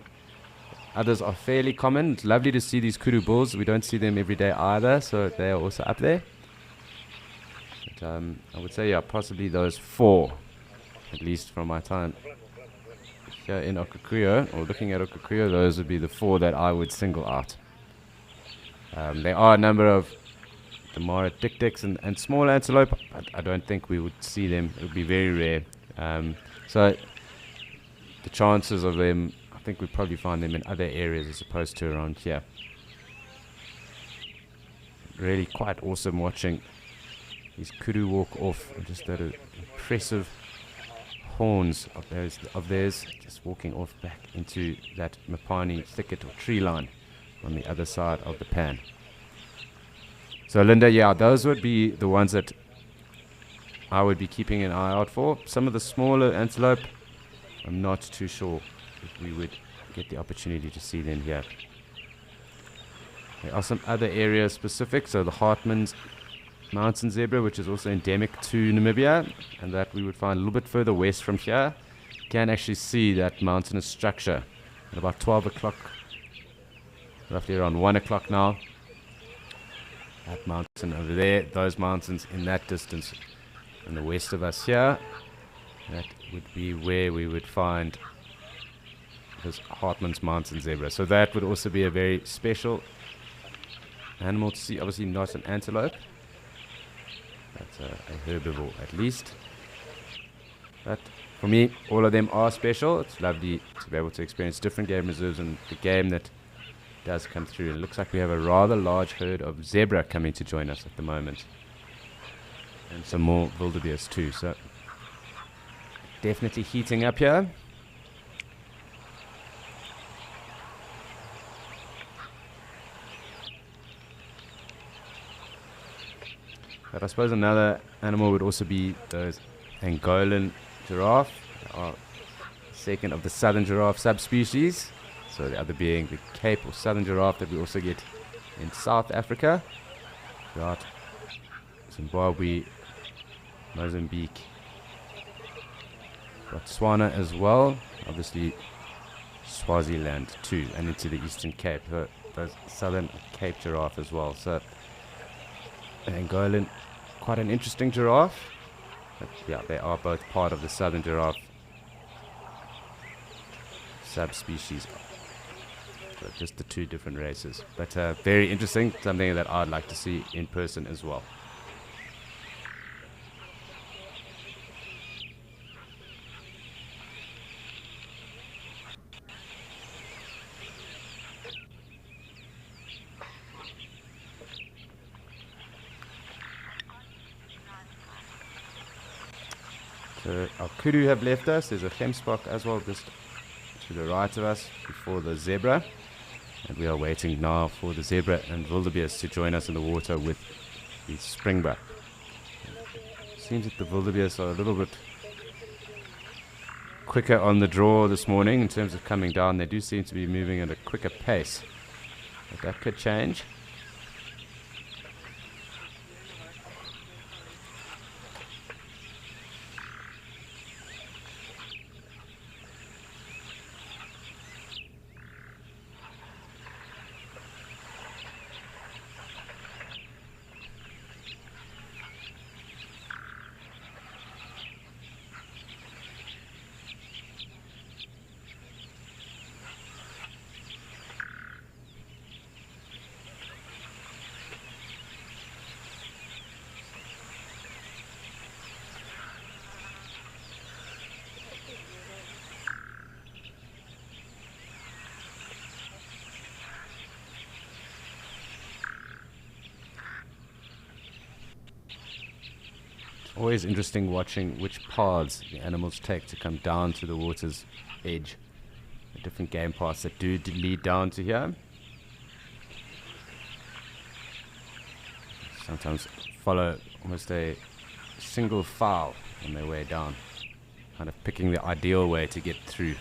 others are fairly common. It's lovely to see these kudu bulls. We don't see them every day either, so they are also up there. But I would say, yeah, possibly those four, at least from my time here in Okaukuejo, or looking at Okaukuejo, those would be the four that I would single out. There are a number of the Mara tic-tics and small antelope, but I don't think we would see them. It would be very rare. So the chances of them, I think we'd probably find them in other areas as opposed to around here. Really quite awesome watching these kudu walk off, and just that impressive horns of theirs just walking off back into that Mapani thicket or tree line on the other side of the pan. So Linda, yeah, those would be the ones that I would be keeping an eye out for. Some of the smaller antelope, I'm not too sure if we would get the opportunity to see them here. There are some other area specific, so the Hartmann's mountain zebra, which is also endemic to Namibia, and that we would find a little bit further west from here. You can actually see that mountainous structure at about 12 o'clock, roughly around 1 o'clock now. That mountain over there, those mountains in that distance in the west of us here, that would be where we would find this Hartmann's mountain zebra. So that would also be a very special animal to see. Obviously not an antelope, but a herbivore at least. But for me, all of them are special. It's lovely to be able to experience different game reserves and the game that does come through. It looks like we have a rather large herd of zebra coming to join us at the moment, and some more wildebeest too. So definitely heating up here. But I suppose another animal would also be those Angolan giraffe, second of the southern giraffe subspecies. So the other being the Cape or southern giraffe that we also get in South Africa, throughout Zimbabwe, Mozambique, Botswana as well, obviously Swaziland too, and into the Eastern Cape, so those southern Cape giraffe as well. So Angolan, quite an interesting giraffe, but yeah, they are both part of the southern giraffe subspecies. So just the two different races, but very interesting, something that I'd like to see in person as well. So our kudu have left us. There's a gemsbok as well just to the right of us before the zebra, and we are waiting now for the zebra and wildebeest to join us in the water with the springbuck. Seems that the wildebeest are a little bit quicker on the draw this morning in terms of coming down. They do seem to be moving at a quicker pace, but that could change. always interesting watching which paths the animals take to come down to the water's edge. The different game paths that do lead down to here. Sometimes follow almost a single file on their way down, kind of picking the ideal way to get through.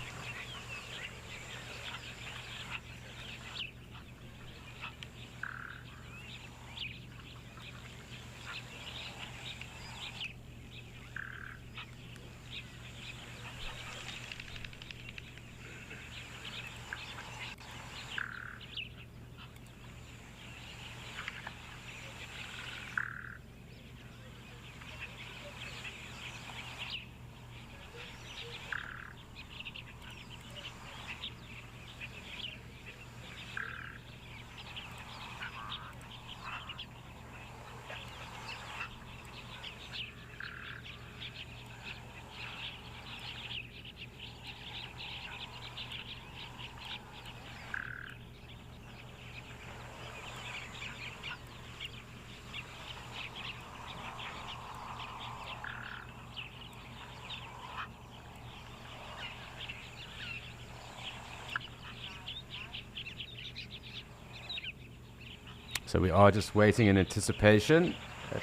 So we are just waiting in anticipation. It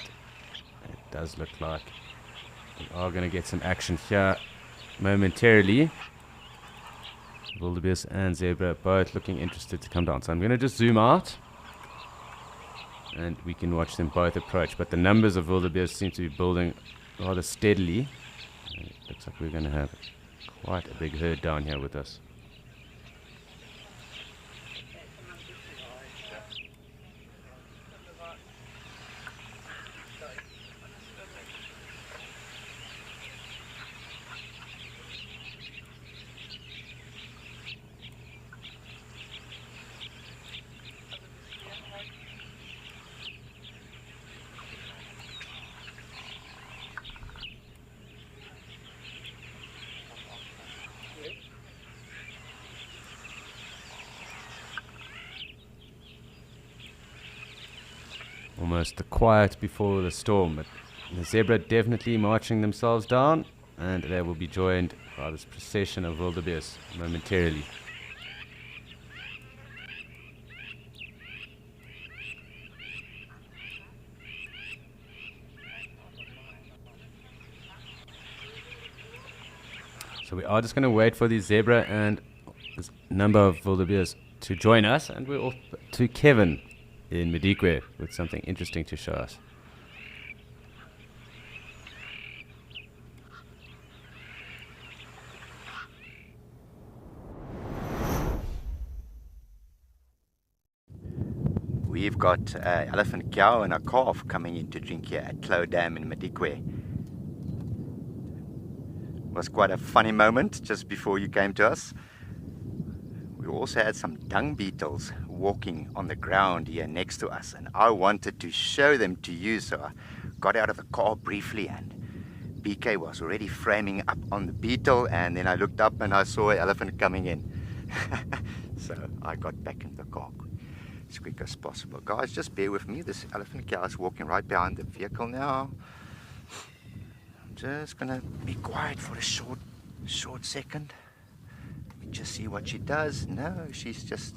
does look like we are going to get some action here momentarily. Wildebeest and zebra both looking interested to come down. So I'm going to just zoom out and we can watch them both approach. But the numbers of wildebeest seem to be building rather steadily. And it looks like we're going to have quite a big herd down here with us. Almost the quiet before the storm, but the zebra definitely marching themselves down, and they will be joined by this procession of wildebeest momentarily. So we are just going to wait for the zebra and this number of wildebeest to join us, and we're off to Kevin in Madikwe with something interesting to show us. We've got an elephant cow and a calf coming in to drink here at Clow Dam in Madikwe. It was quite a funny moment just before you came to us. We also had some dung beetles walking on the ground here next to us, and I wanted to show them to you, so I got out of the car briefly, and BK was already framing up on the beetle, and then I looked up and I saw an elephant coming in. So I got back in the car as quick as possible. Guys, just bear with me. This elephant cow is walking right behind the vehicle now. I'm just gonna be quiet for a short second. Just see what she does. No, she's just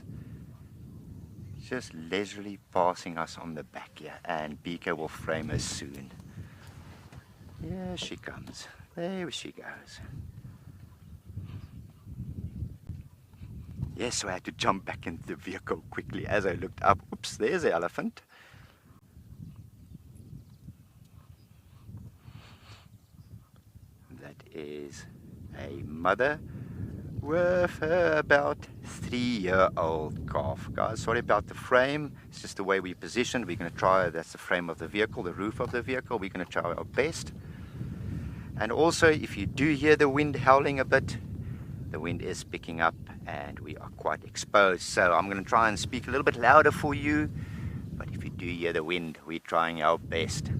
leisurely passing us on the back here, and BK will frame her soon. Here she comes. There she goes. Yes, so I had to jump back into the vehicle quickly as I looked up. Oops, there's the elephant. That is a mother with her about 3-year-old calf. Guys, sorry about the frame. It's just the way we positioned. We're going to try, that's the frame of the vehicle, the roof of the vehicle. We're going to try our best. And also, if you do hear the wind howling a bit, the wind is picking up and we are quite exposed. So I'm going to try and speak a little bit louder for you. But if you do hear the wind, we're trying our best.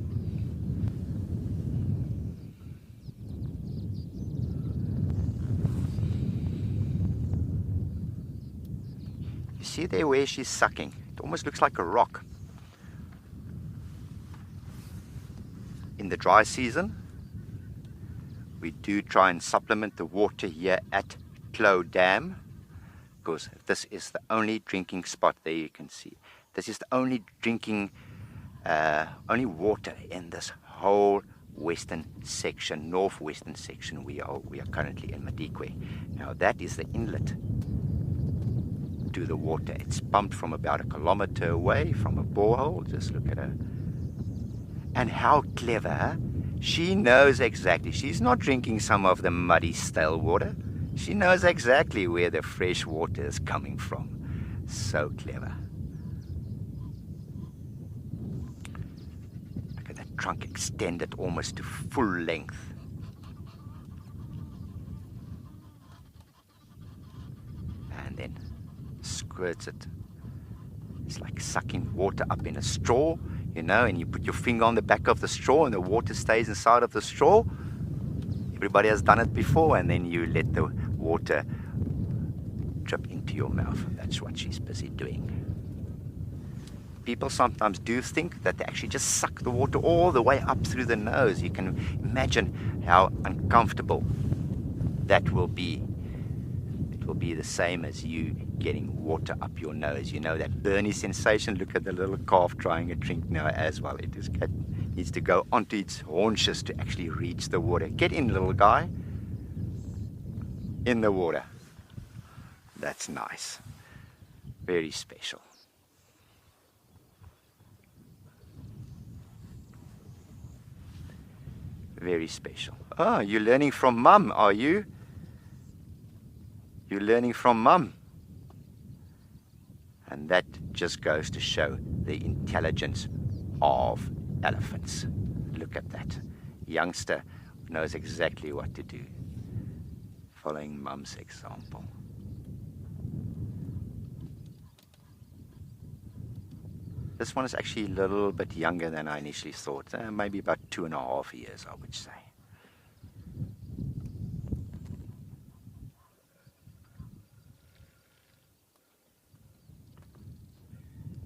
See there where she's sucking? It almost looks like a rock. in the dry season, we do try and supplement the water here at Clo Dam, because this is the only drinking spot there you can see. This is the only only water in this whole western section, northwestern section we are currently in Madikwe. Now that is the inlet to the water. It's pumped from about 1 kilometer away from a borehole. Just look at her. And how clever. She knows exactly. She's not drinking some of the muddy, stale water. She knows exactly where the fresh water is coming from. So clever. Look at that trunk extended almost to full length. And then squirts it. It's like sucking water up in a straw, you know, and you put your finger on the back of the straw and the water stays inside of the straw. Everybody has done it before, and then you let the water drip into your mouth. That's what she's busy doing. People sometimes do think that they actually just suck the water all the way up through the nose. You can imagine how uncomfortable that will be. It will be the same as you getting water up your nose. You know that burny sensation? Look at the little calf trying a drink now as well. It needs to go onto its haunches to actually reach the water. Get in, little guy. In the water. That's nice. Very special. Very special. Oh, you're learning from Mum, are you? You're learning from Mum. And that just goes to show the intelligence of elephants. Look at that. Youngster knows exactly what to do, following Mum's example. This one is actually a little bit younger than I initially thought. Maybe about 2.5 years, I would say.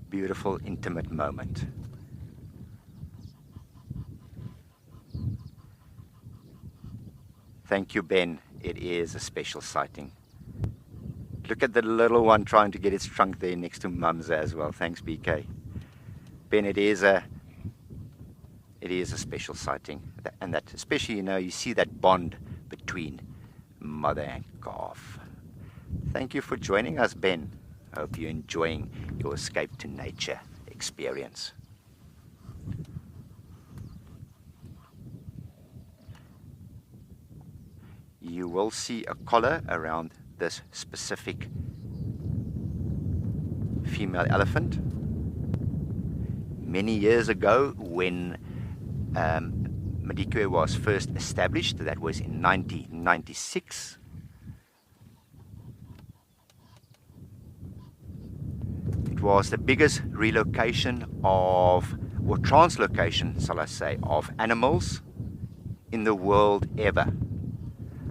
Beautiful, intimate moment. Thank you, Ben. It is a special sighting. Look at the little one trying to get its trunk there next to Mum's as well. Thanks, BK. Ben, it is a special sighting. And that, especially, you know, you see that bond between mother and calf. Thank you for joining us, Ben. I hope you're enjoying your escape to nature experience. You will see a collar around this specific female elephant. Many years ago, when Madikwe was first established, that was in 1996, it was the biggest relocation or translocation, shall I say, of animals in the world ever.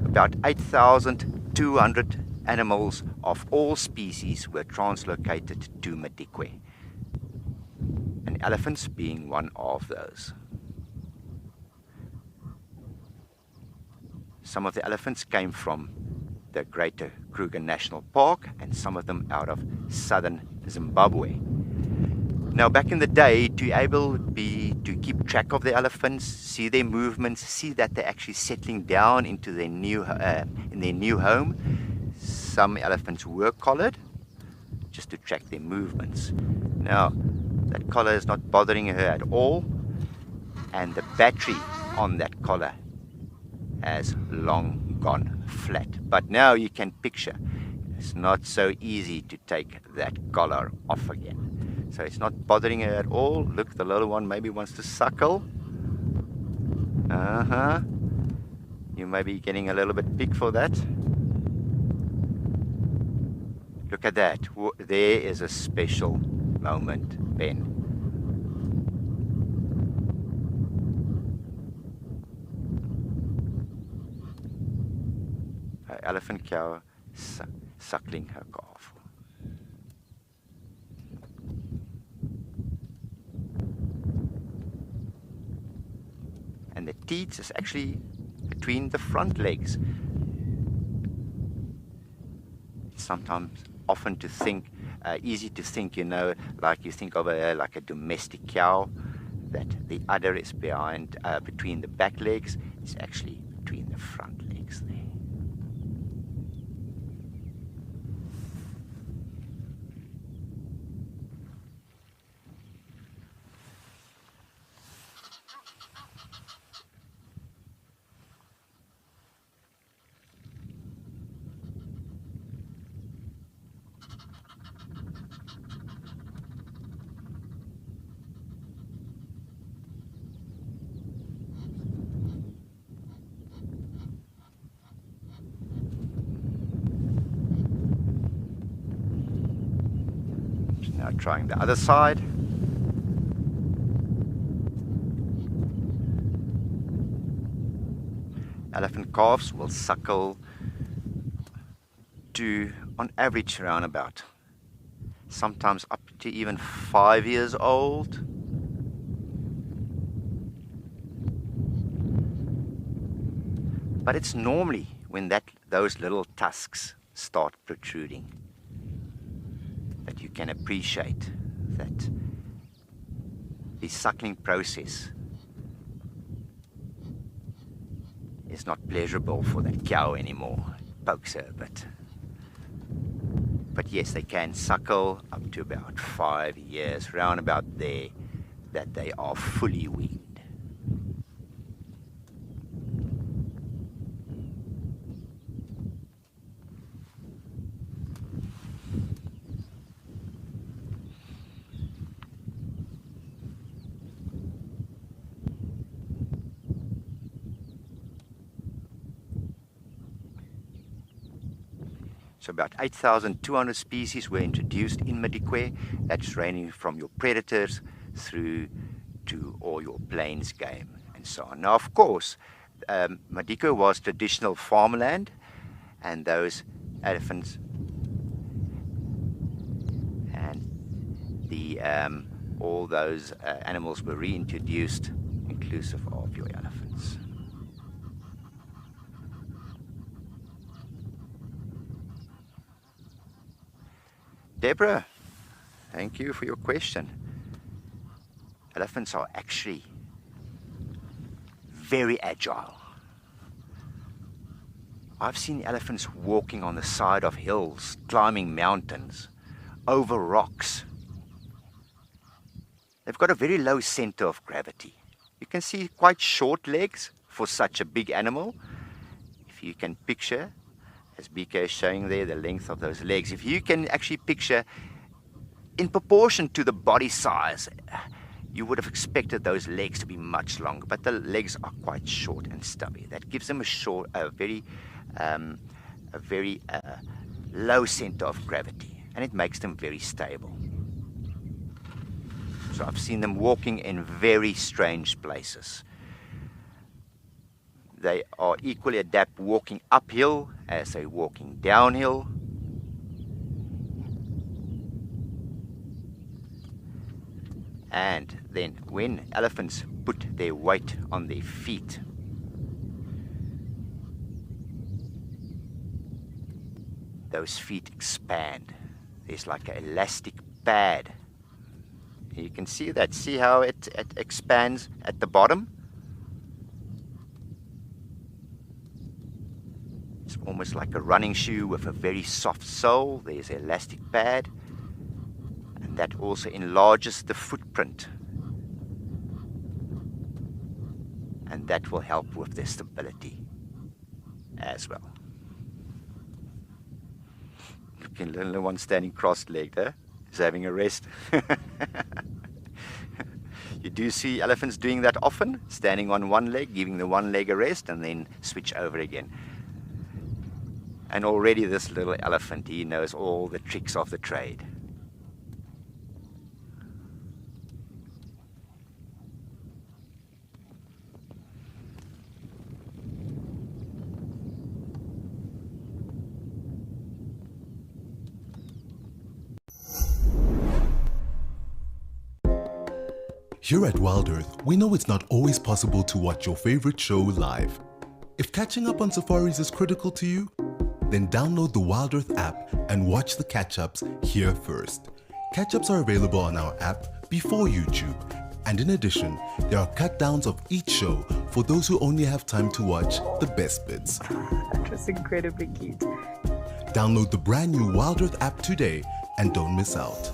About 8,200 animals of all species were translocated to Madikwe, and elephants being one of those. Some of the elephants came from the Greater Kruger National Park, and some of them out of southern Zimbabwe. Now, back in the day, to keep track of the elephants, see their movements, see that they're actually settling down into their new home, some elephants were collared just to track their movements. Now, that collar is not bothering her at all, and the battery on that collar has long gone flat. But now you can picture it's not so easy to take that collar off again. So it's not bothering her at all. Look, the little one maybe wants to suckle. You may be getting a little bit big for that. Look at that. There is a special moment, Ben. An elephant cow suckling her calf. teats is actually between the front legs. Sometimes often to think, easy to think, like you think of like a domestic cow, that the udder is behind, between the back legs. It's actually between the front legs there. Now trying the other side. Elephant calves will suckle to, on average, around about, sometimes up to even 5 years old. But it's normally when those little tusks start protruding that you can appreciate that the suckling process is not pleasurable for that cow anymore. It pokes her a bit. But yes, they can suckle up to about 5 years, round about there, that they are fully weaned. So about 8,200 species were introduced in Madikwe. That's ranging from your predators through to all your plains game and so on. Now, of course, Madikwe was traditional farmland, and those elephants and all those animals were reintroduced, inclusive of your elephants. Deborah, thank you for your question. Elephants are actually very agile. I've seen elephants walking on the side of hills, climbing mountains, over rocks. They've got a very low center of gravity. You can see quite short legs for such a big animal. If you can picture, as BK is showing there, the length of those legs. If you can actually picture, in proportion to the body size, you would have expected those legs to be much longer, but the legs are quite short and stubby. That gives them a very low center of gravity, and it makes them very stable. So I've seen them walking in very strange places. They are equally adept walking uphill as they walking downhill. And then when elephants put their weight on their feet, those feet expand. There's like an elastic pad. You can see that. See how it expands at the bottom? It's almost like a running shoe with a very soft sole. There's an elastic pad, and that also enlarges the footprint, and that will help with their stability as well. Looking at the little one standing cross-legged, eh? He's having a rest. You do see elephants doing that often, standing on one leg, giving the one leg a rest, and then switch over again. And already this little elephant, he knows all the tricks of the trade. Here at Wild Earth, we know it's not always possible to watch your favorite show live. If catching up on safaris is critical to you, then download the Wild Earth app and watch the catch-ups here first. Catch-ups are available on our app before YouTube, and in addition, there are cut-downs of each show for those who only have time to watch the best bits. That was incredibly cute. Download the brand new Wild Earth app today and don't miss out.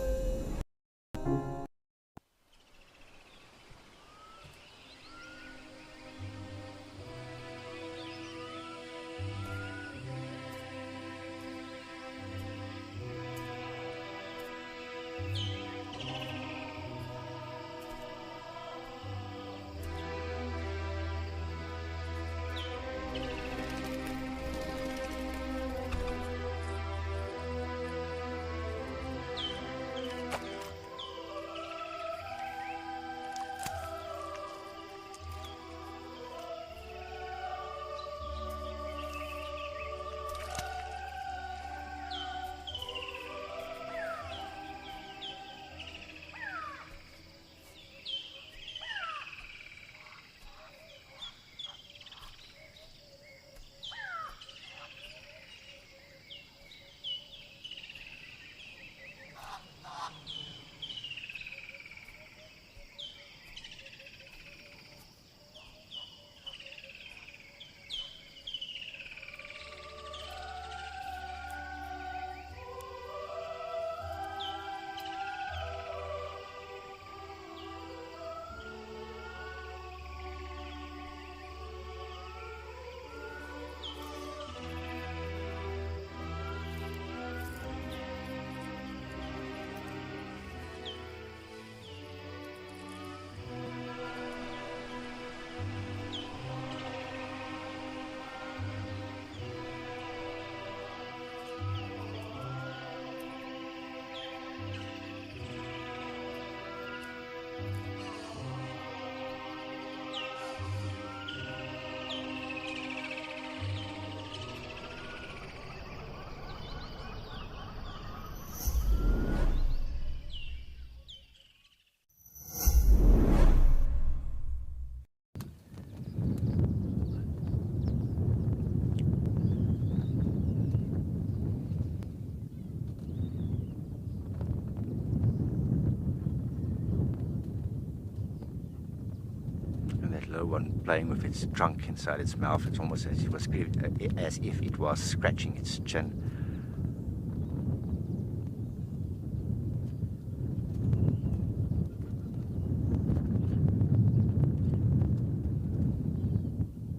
One playing with its trunk inside its mouth. It's almost as if it was scratching its chin.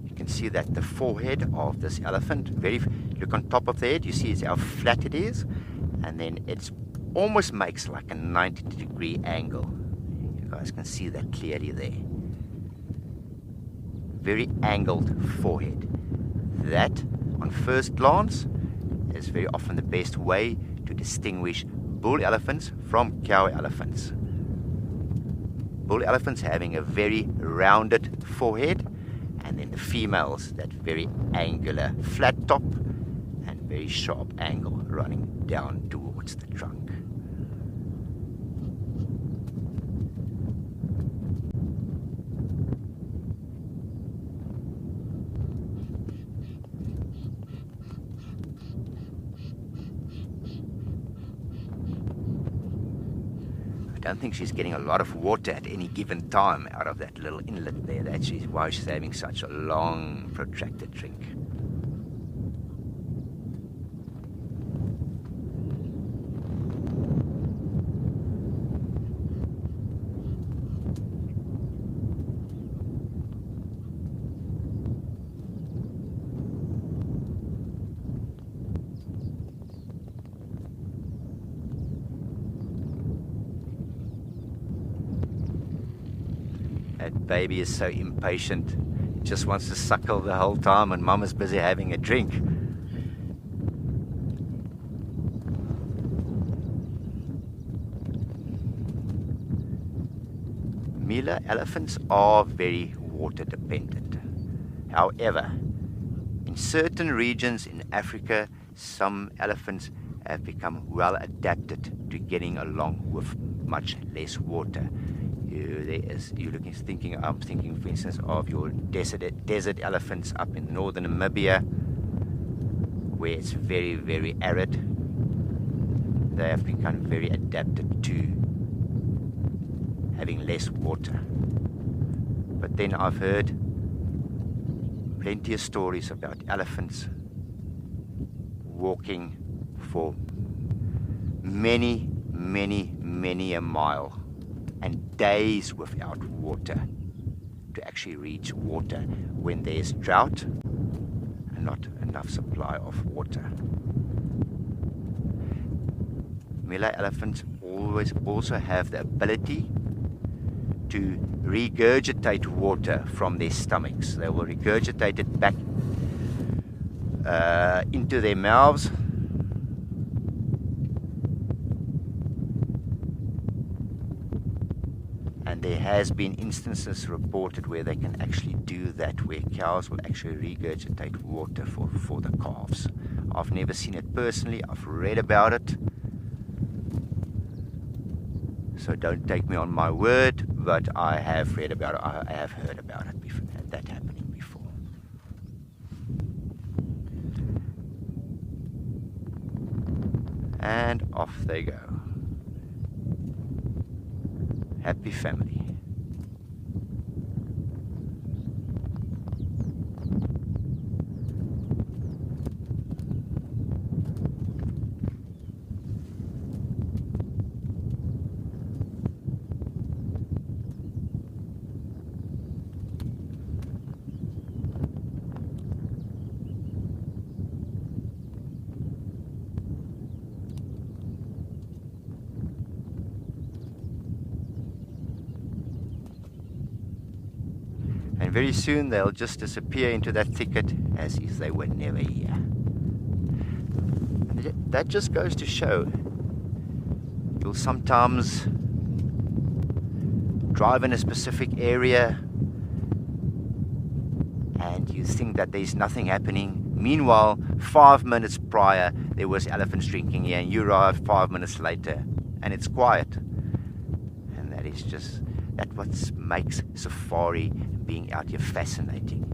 You can see that the forehead of this elephant, look on top of the head, you see how flat it is, and then it almost makes like a 90-degree angle. You guys can see that clearly there. Very angled forehead. That, on first glance, is very often the best way to distinguish bull elephants from cow elephants. Bull elephants having a very rounded forehead, and then the females that very angular flat top and very sharp angle running down towards the trunk. I don't think she's getting a lot of water at any given time out of that little inlet there. That's why she's having such a long, protracted drink. That baby is so impatient. He just wants to suckle the whole time and Mama's busy having a drink. Mila elephants are very water dependent. However, in certain regions in Africa, some elephants have become well adapted to getting along with much less water. I'm thinking, for instance, of your desert elephants up in northern Namibia, where it's very, very arid. They have become very adapted to having less water. But then I've heard plenty of stories about elephants walking for many, many, many a mile and days without water to actually reach water when there's drought and not enough supply of water. Male elephants also have the ability to regurgitate water from their stomachs. They will regurgitate it back into their mouths. And there has been instances reported where they can actually do that, where cows will actually regurgitate water for the calves. I've never seen it personally, I've read about it. So don't take me on my word, but I have read about it, I have heard about it before, that happening before. And off they go. Happy family. And very soon they'll just disappear into that thicket as if they were never here. And that just goes to show, you'll sometimes drive in a specific area and you think that there's nothing happening. Meanwhile, 5 minutes prior there was elephants drinking here, and you arrive 5 minutes later and it's quiet. And that is just what makes safari being out here fascinating.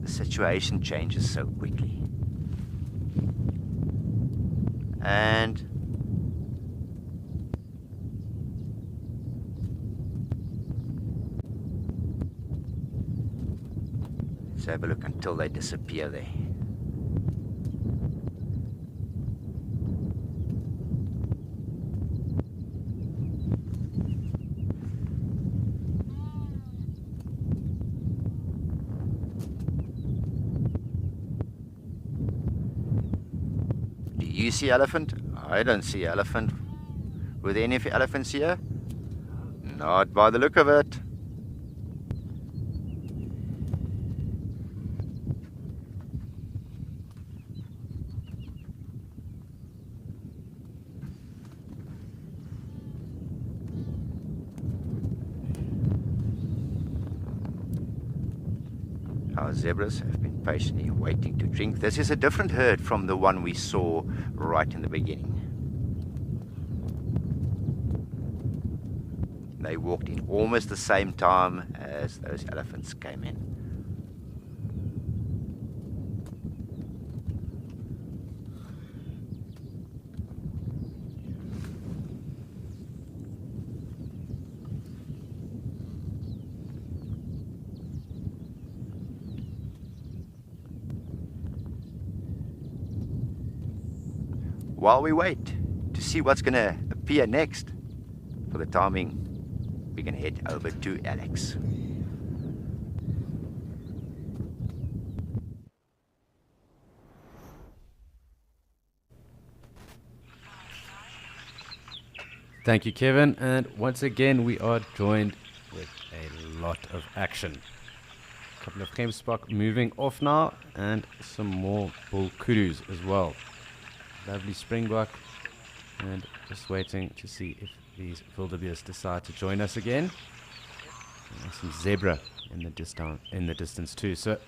The situation changes so quickly. And let's have a look until they disappear there. Do you see elephant? I don't see elephant. Were there any elephants here? Not by the look of it. Our zebras have been patiently waiting to drink. This is a different herd from the one we saw right in the beginning. They walked in almost the same time as those elephants came in. While we wait to see what's going to appear next, for the timing, we can head over to Alex. Thank you, Kevin. And once again, we are joined with a lot of action. A couple of Gemsbok moving off now, and some more bull kudus as well. Lovely springbok, and just waiting to see if these wildebeest decide to join us again. And some zebra in the distance too. So it's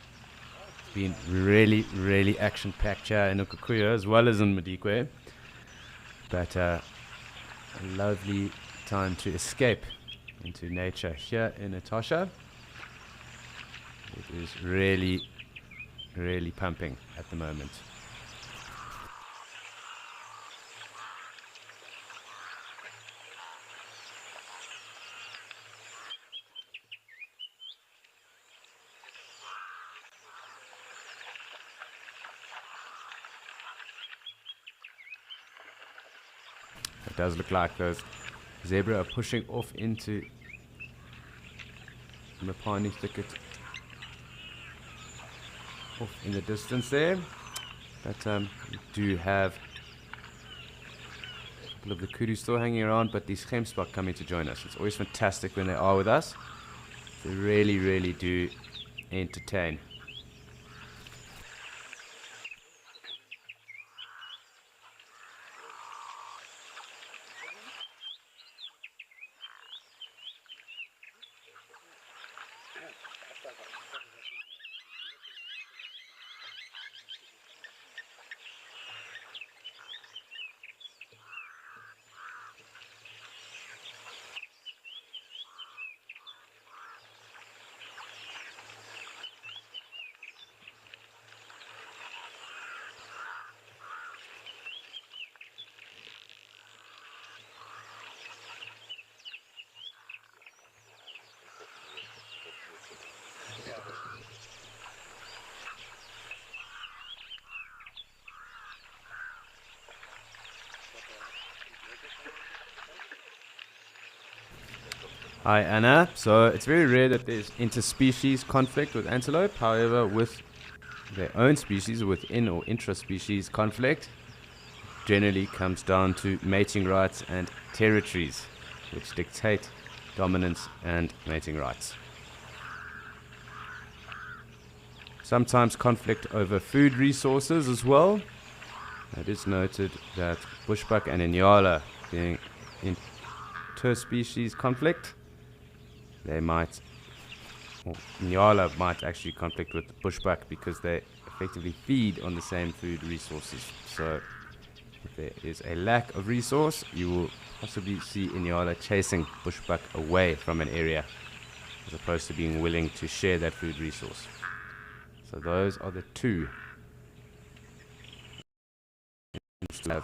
been really, really action-packed here in Ukukuya as well as in Madikwe. But a lovely time to escape into nature here in Etosha. It is really, really pumping at the moment. It does look like those zebra are pushing off into the piney thicket off in the distance there. But we do have a couple of the kudu still hanging around, but these gemsbok coming to join us. It's always fantastic when they are with us. They really, really do entertain. Hi Anna. So it's very rare that there's interspecies conflict with antelope. However, with their own species, within or intraspecies conflict, generally comes down to mating rights and territories, which dictate dominance and mating rights. Sometimes conflict over food resources as well. It is noted that bushbuck and inyala being interspecies conflict, they might, or inyala might actually conflict with bushbuck because they effectively feed on the same food resources. So if there is a lack of resource, you will possibly see inyala chasing bushbuck away from an area as opposed to being willing to share that food resource. So those are the two which have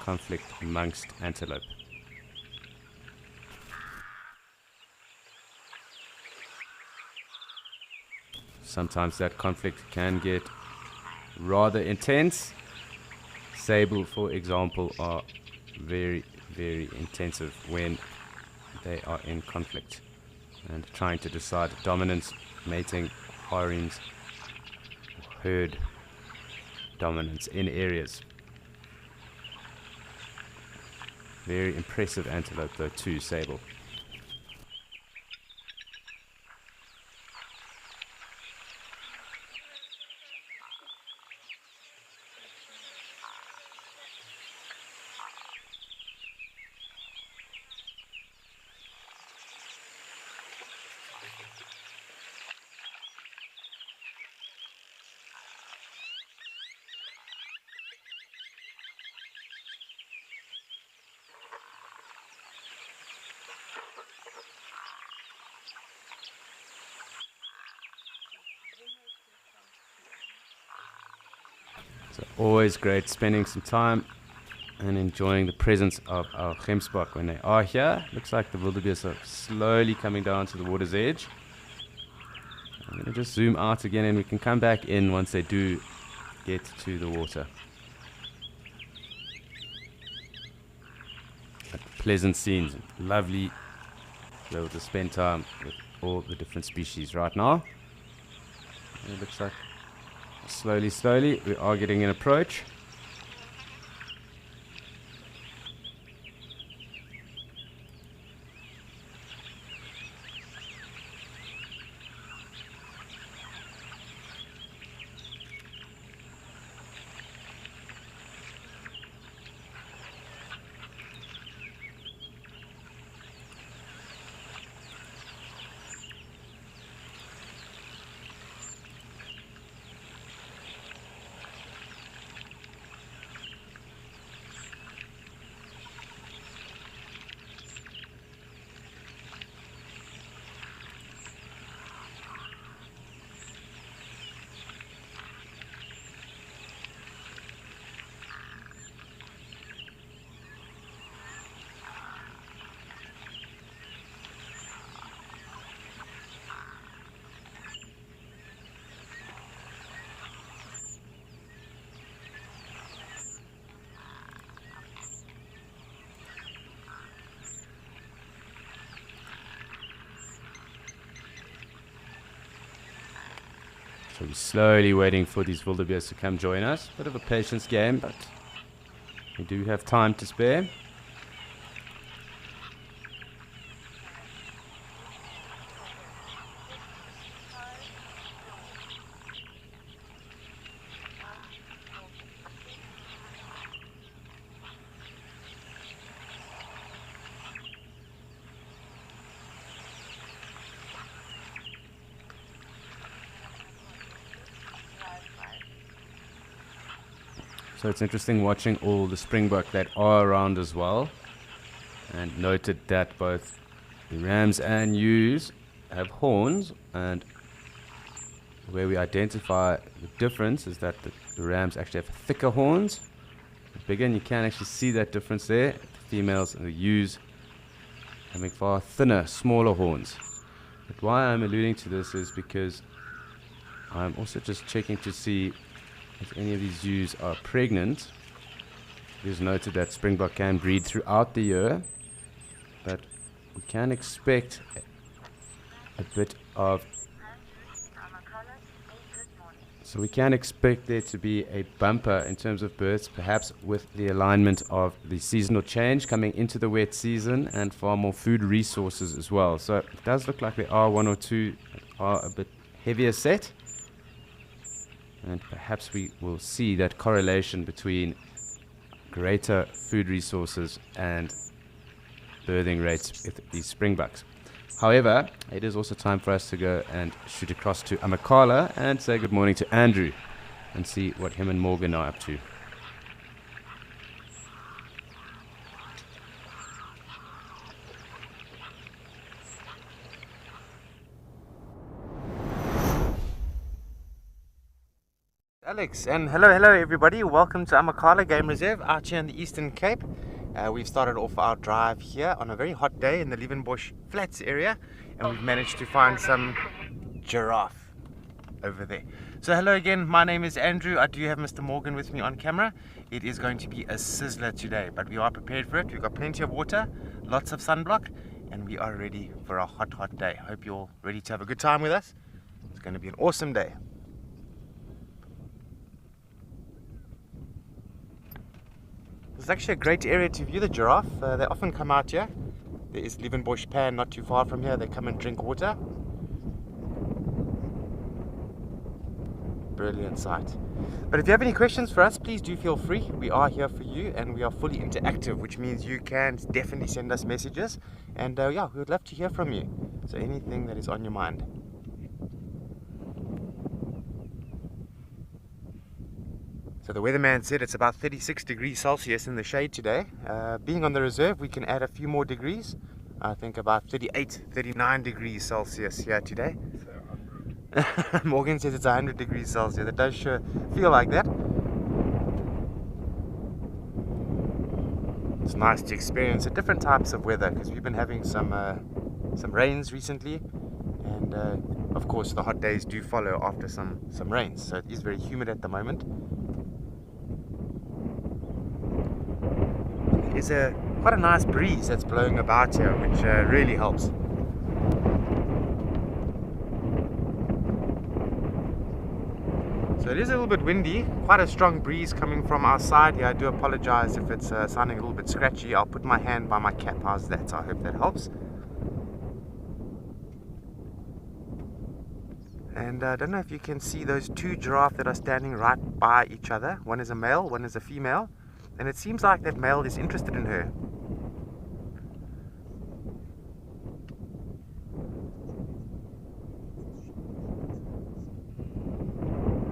conflict amongst antelope. Sometimes that conflict can get rather intense. Sable, for example, are very, very intensive when they are in conflict and trying to decide dominance, mating, harems, herd dominance in areas. Very impressive antelope though too, sable. So always great spending some time and enjoying the presence of our gemsbok when they are here. Looks like the wildebeest are slowly coming down to the water's edge. I'm going to just zoom out again and we can come back in once they do get to the water. But pleasant scenes, lovely to be able to spend time with all the different species right now. And it looks like slowly, we are getting an approach. So we're slowly waiting for these wildebeest to come join us. Bit of a patience game, but we do have time to spare. So it's interesting watching all the springbok that are around as well. And noted that both the rams and ewes have horns, and where we identify the difference is that the rams actually have thicker horns, bigger, and you can actually see that difference there. The females and the ewes having far thinner, smaller horns. But why I'm alluding to this is because I'm also just checking to see if any of these ewes are pregnant. It is noted that springbok can breed throughout the year, but we can expect a bit of... So we can expect there to be a bumper in terms of births, perhaps with the alignment of the seasonal change coming into the wet season and far more food resources as well. So it does look like there are one or two that are a bit heavier set. And perhaps we will see that correlation between greater food resources and birthing rates with these springbucks. However, it is also time for us to go and shoot across to Amakhala and say good morning to Andrew and see what him and Morgan are up to. Alex, and hello everybody, welcome to Amakhala Game Reserve out here in the Eastern Cape. We've started off our drive here on a very hot day in the Liebenbosch Flats area, and we've managed to find some giraffe over there. So hello again, my name is Andrew. I do have Mr. Morgan with me on camera. It is going to be a sizzler today, but we are prepared for it. We've got plenty of water, lots of sunblock, and we are ready for a hot day. Hope you're all ready to have a good time with us. It's going to be an awesome day. This is actually a great area to view the giraffe. They often come out here. There is Liebenbosch Pan not too far from here. They come and drink water. Brilliant sight. But if you have any questions for us, please do feel free. We are here for you, and we are fully interactive, which means you can definitely send us messages. And yeah, we would love to hear from you. So anything that is on your mind. So the weatherman said it's about 36 degrees Celsius in the shade today. Being on the reserve, we can add a few more degrees. I think about 38, 39 degrees Celsius here today. Morgan says it's 100 degrees Celsius. It does sure feel like that. It's nice to experience the different types of weather, because we've been having some rains recently, and of course the hot days do follow after some rains. So it is very humid at the moment. There's quite a nice breeze that's blowing about here, which really helps. So it is a little bit windy, quite a strong breeze coming from our side here. I do apologize if it's sounding a little bit scratchy. I'll put my hand by my cap. How's that? So I hope that helps. And I don't know if you can see those two giraffes that are standing right by each other. One is a male, one is a female. And it seems like that male is interested in her.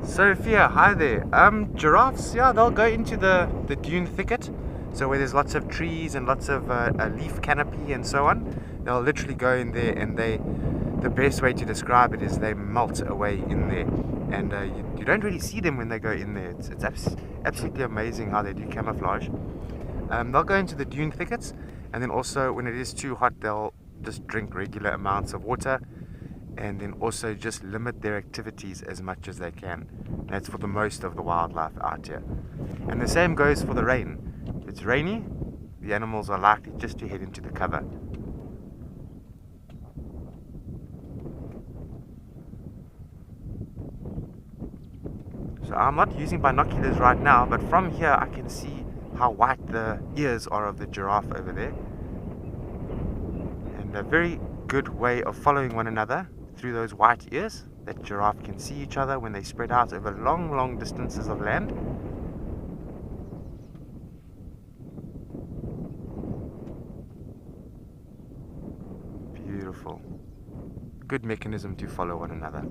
Sophia, hi there. Giraffes, yeah, they'll go into the dune thicket. So where there's lots of trees and lots of a leaf canopy and so on. They'll literally go in there, and the best way to describe it is they melt away in there. And you don't really see them when they go in there. It's absolutely amazing how they do camouflage. They'll go into the dune thickets, and then also when it is too hot, they'll just drink regular amounts of water, and then also just limit their activities as much as they can. That's for the most of the wildlife out here. And the same goes for the rain. If it's rainy, the animals are likely just to head into the cover. So I'm not using binoculars right now, but from here I can see how white the ears are of the giraffe over there. And a very good way of following one another through those white ears. That giraffe can see each other when they spread out over long distances of land. Beautiful. Good mechanism to follow one another.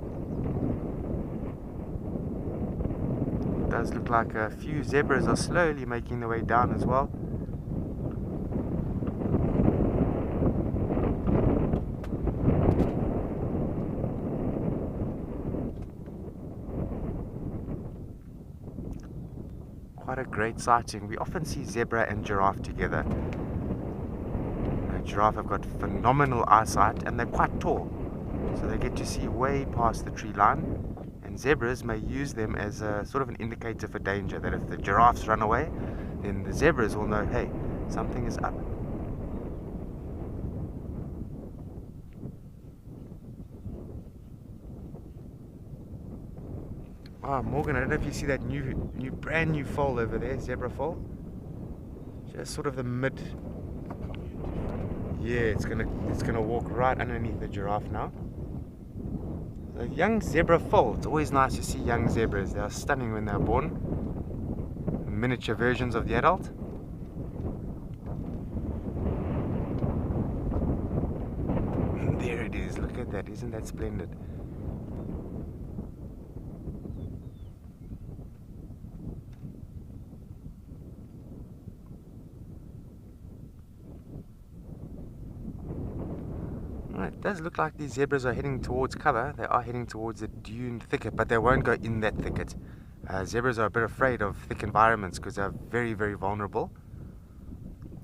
It does look like a few zebras are slowly making their way down as well. Quite a great sighting. We often see zebra and giraffe together. Giraffe have got phenomenal eyesight and they're quite tall, so they get to see way past the tree line, and zebras may use them as a sort of an indicator for danger, that if the giraffes run away, then the zebras will know, hey, something is up. Ah, Morgan, I don't know if you see that brand new foal over there, zebra foal. Just sort of the mid. Yeah, it's gonna walk right underneath the giraffe now. The young zebra foal. It's always nice to see young zebras. They are stunning when they're born. Miniature versions of the adult. There it is. Look at that. Isn't that splendid? It does look like these zebras are heading towards cover. They are heading towards the dune thicket, but they won't go in that thicket. Zebras are a bit afraid of thick environments because they're very vulnerable.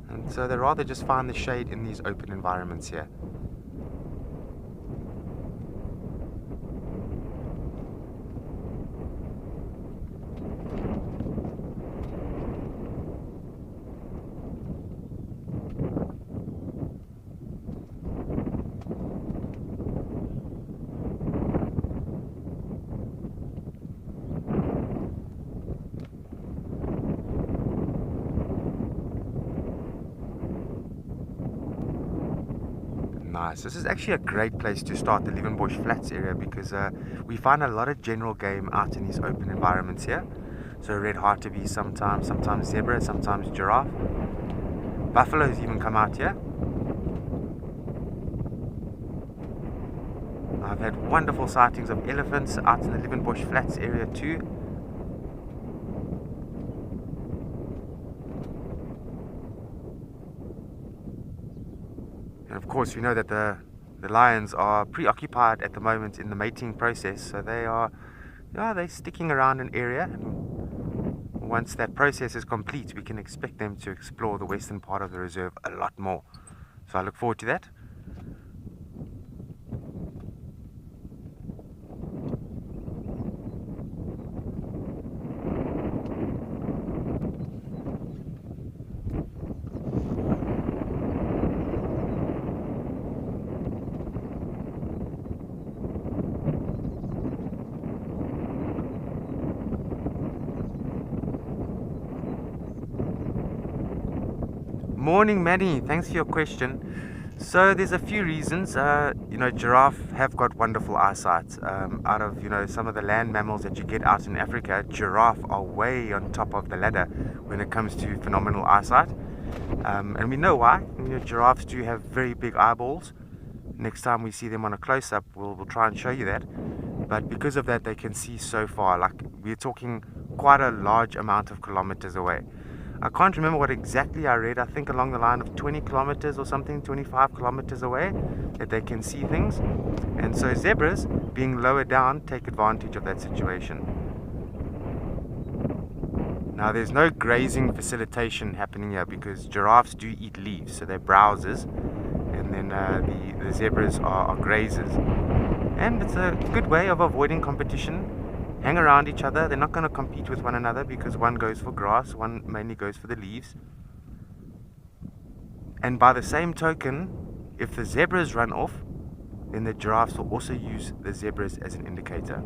And so they rather just find the shade in these open environments here. Nice. This is actually a great place to start the Liebenbosch Flats area because we find a lot of general game out in these open environments here. So red hartebeest sometimes zebra, sometimes giraffe. Buffaloes even come out here. I've had wonderful sightings of elephants out in the Liebenbosch Flats area too. And of course we know that the lions are preoccupied at the moment in the mating process, so they're sticking around an area, and once that process is complete we can expect them to explore the western part of the reserve a lot more. So I look forward to that. Morning Maddie, thanks for your question. So there's a few reasons. Giraffe have got wonderful eyesight. Out of some of the land mammals that you get out in Africa, giraffe are way on top of the ladder when it comes to phenomenal eyesight. And we know why. Giraffes do have very big eyeballs. Next time we see them on a close-up, we'll try and show you that. But because of that, they can see so far. Like, we're talking quite a large amount of kilometers away. I can't remember what exactly I read. I think along the line of 20 kilometers or something, 25 kilometers away, that they can see things. And so zebras, being lower down, take advantage of that situation. Now there's no grazing facilitation happening here because giraffes do eat leaves, so they're browsers, and then the zebras are grazers. And it's a good way of avoiding competition. Hang around each other. They're not going to compete with one another because one goes for grass, one mainly goes for the leaves. And by the same token, if the zebras run off, then the giraffes will also use the zebras as an indicator.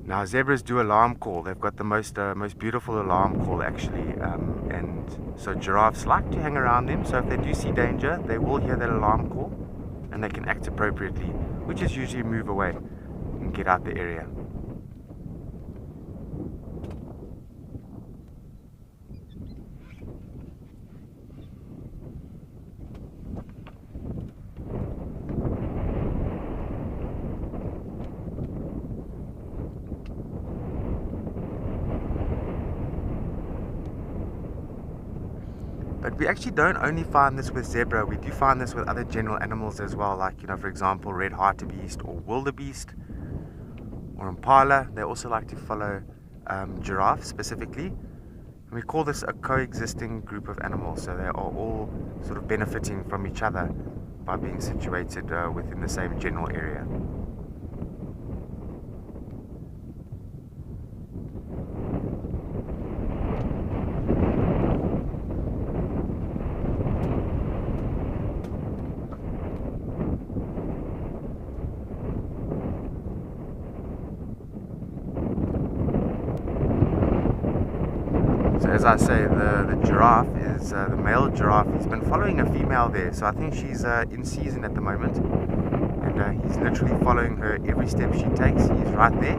Now zebras do alarm call. They've got the most beautiful alarm call actually, and so giraffes like to hang around them. So if they do see danger, they will hear that alarm call, and they can act appropriately, which is usually move away and get out the area. But we actually don't only find this with zebra, we do find this with other general animals as well, like, for example, red hartebeest or wildebeest or impala. They also like to follow giraffe specifically. And we call this a coexisting group of animals, so they are all sort of benefiting from each other by being situated within the same general area. So as I say, the giraffe is, the male giraffe, he's been following a female there, so I think she's in season at the moment, and he's literally following her every step she takes. He's right there.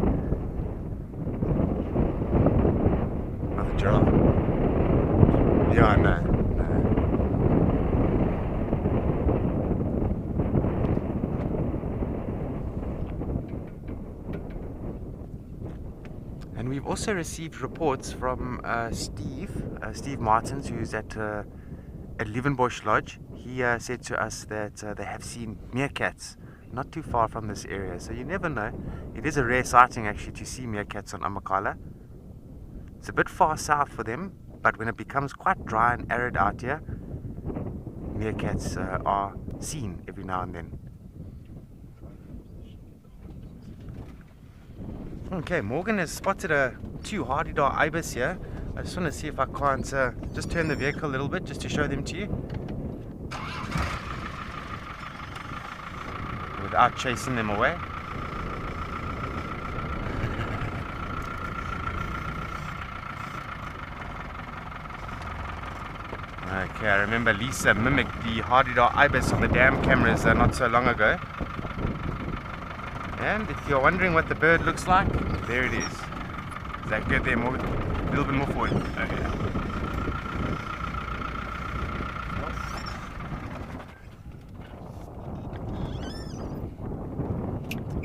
Oh, the giraffe. Yeah, I know. And we've also received reports from Steve Martins, who's at Lievenbosch Lodge. He said to us that they have seen meerkats not too far from this area. So you never know. It is a rare sighting actually to see meerkats on Amakhala. It's a bit far south for them, but when it becomes quite dry and arid out here, meerkats are seen every now and then. Okay, Morgan has spotted two Haardie-Dar ibis here. I just want to see if I can't just turn the vehicle a little bit just to show them to you without chasing them away. Okay, I remember Lisa mimicked the Haardie-Dar ibis on the dam cameras not so long ago. And if you're wondering what the bird looks like, there it is. Is that good there, Morgan? A little bit more forward.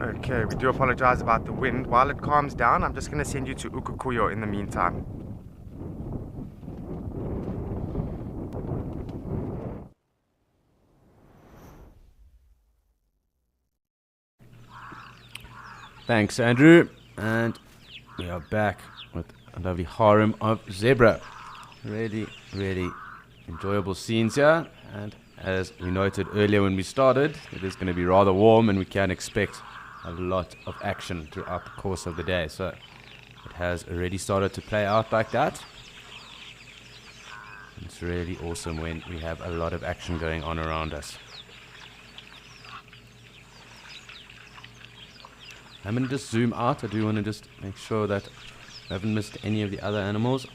Okay, we do apologize about the wind. While it calms down, I'm just going to send you to Ukukuyo in the meantime. Thanks, Andrew. And we are back with a lovely harem of zebra. Really, really enjoyable scenes here. And as we noted earlier when we started, it is going to be rather warm and we can expect a lot of action throughout the course of the day. So it has already started to play out like that. It's really awesome when we have a lot of action going on around us. I'm going to just zoom out. I do want to just make sure that I haven't missed any of the other animals.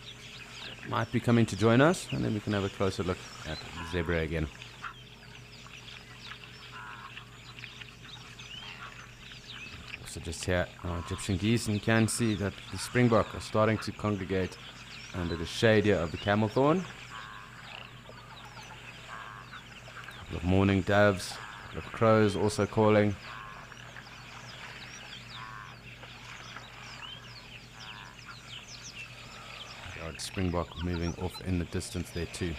Might be coming to join us, and then we can have a closer look at the zebra again. Also just here, our Egyptian geese, and you can see that the springbok are starting to congregate under the shade here of the camel thorn. A couple of mourning doves, a couple of crows also calling. Springbok moving off in the distance there too.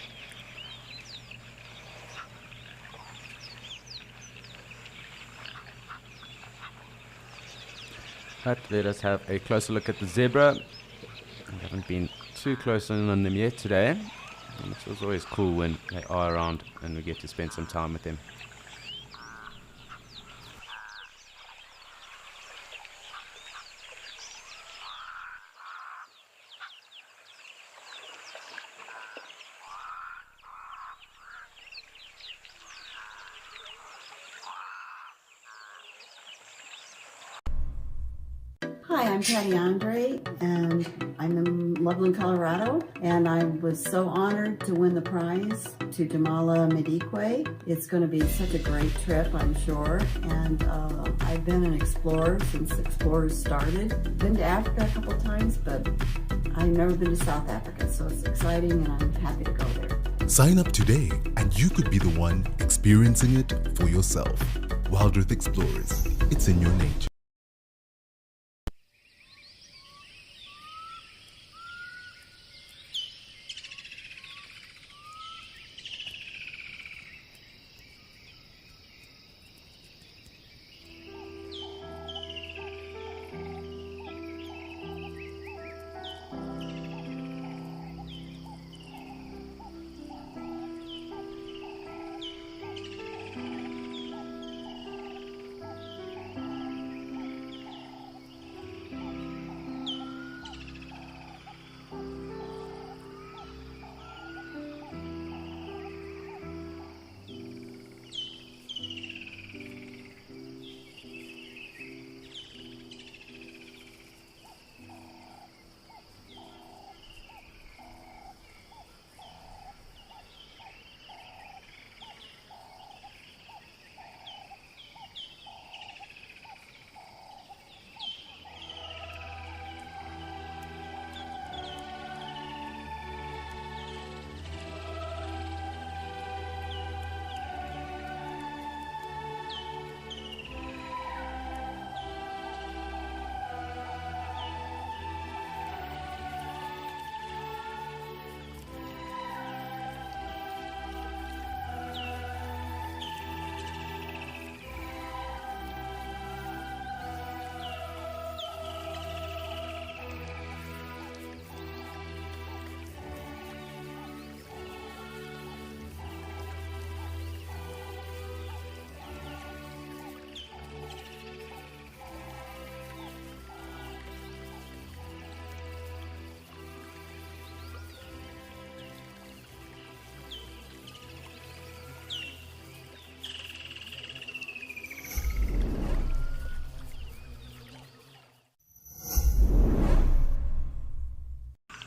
But let us have a closer look at the zebra. We haven't been too close on them yet today, and it's always cool when they are around and we get to spend some time with them. Hi, I'm Patty Andre, and I'm in Loveland, Colorado, and I was so honored to win the prize to Jamala Medikwe. It's going to be such a great trip, I'm sure, and I've been an explorer since explorers started. Been to Africa a couple times, but I've never been to South Africa, so it's exciting, and I'm happy to go there. Sign up today and you could be the one experiencing it for yourself. Wildrith Explorers, it's in your nature.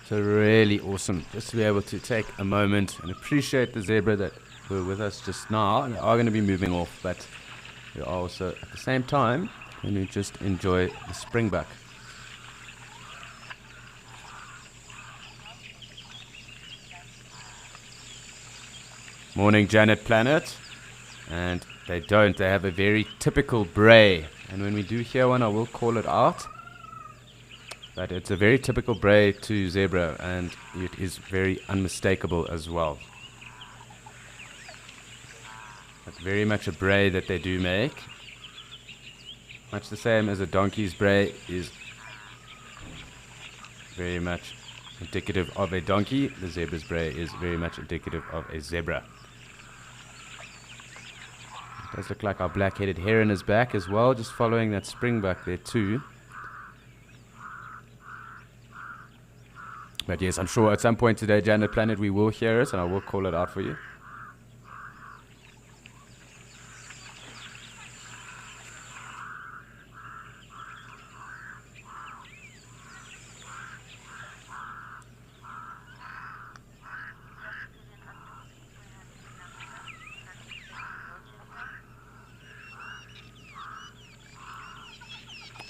So really awesome just to be able to take a moment and appreciate the zebra that were with us just now. They are going to be moving off, but we are also at the same time going to just enjoy the springbuck. Morning, Janet Planet. And they have a very typical bray. And when we do hear one, I will call it out. But it's a very typical bray to zebra, and it is very unmistakable as well. But very much a bray that they do make. Much the same as a donkey's bray is very much indicative of a donkey. The zebra's bray is very much indicative of a zebra. It does look like our black-headed heron is back as well, just following that springbuck there too. But yes, I'm sure at some point today, Janet Planet, we will hear it, and I will call it out for you.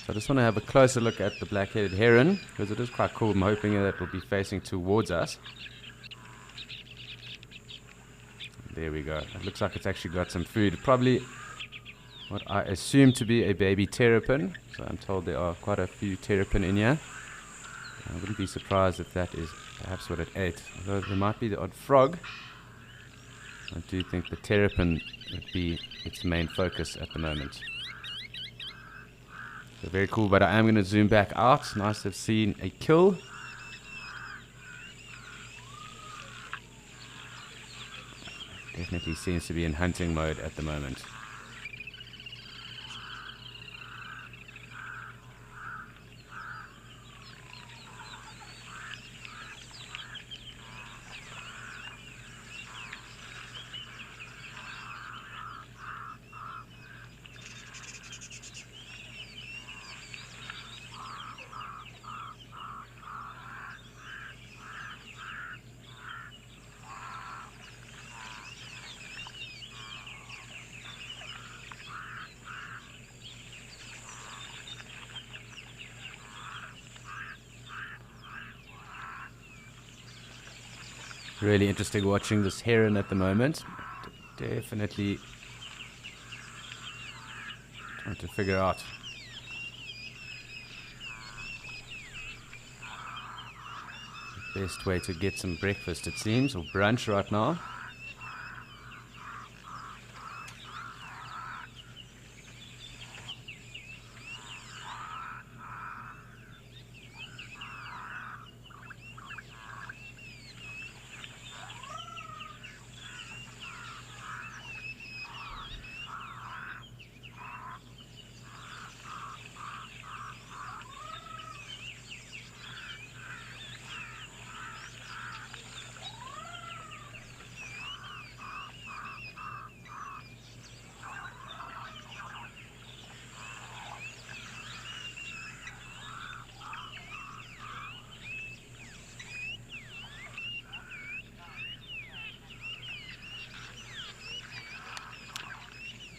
So I just want to have a closer look at the black-headed heron, because it is quite cool. I'm hoping that it will be facing towards us. There we go. It looks like it's actually got some food. Probably what I assume to be a baby terrapin. So I'm told there are quite a few terrapin in here. I wouldn't be surprised if that is perhaps what it ate. Although there might be the odd frog. I do think the terrapin would be its main focus at the moment. So very cool, but I am going to zoom back out. Nice to have seen a kill. Definitely seems to be in hunting mode at the moment. Really interesting watching this heron at the moment. Definitely trying to figure out the best way to get some breakfast, it seems, or brunch right now.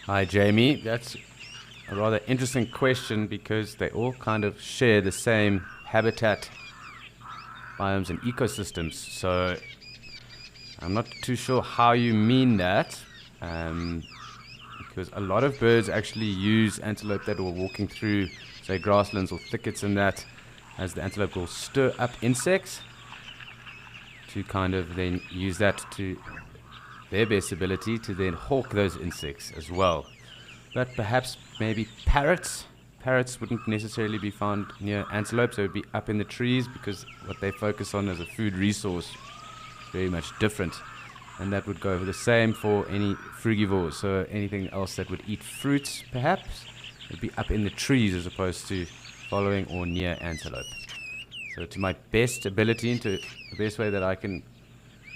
Hi, Jamie. That's a rather interesting question because they all kind of share the same habitat, biomes, and ecosystems. So I'm not too sure how you mean that, because a lot of birds actually use antelope that were walking through, say, grasslands or thickets and that, as the antelope will stir up insects to kind of then use that to their best ability to then hawk those insects as well. But perhaps maybe parrots. Parrots wouldn't necessarily be found near antelopes. They would be up in the trees because what they focus on as a food resource is very much different. And that would go the same for any frugivores. So anything else that would eat fruits, perhaps, would be up in the trees as opposed to following or near antelope. So to my best ability, and to the best way that I can,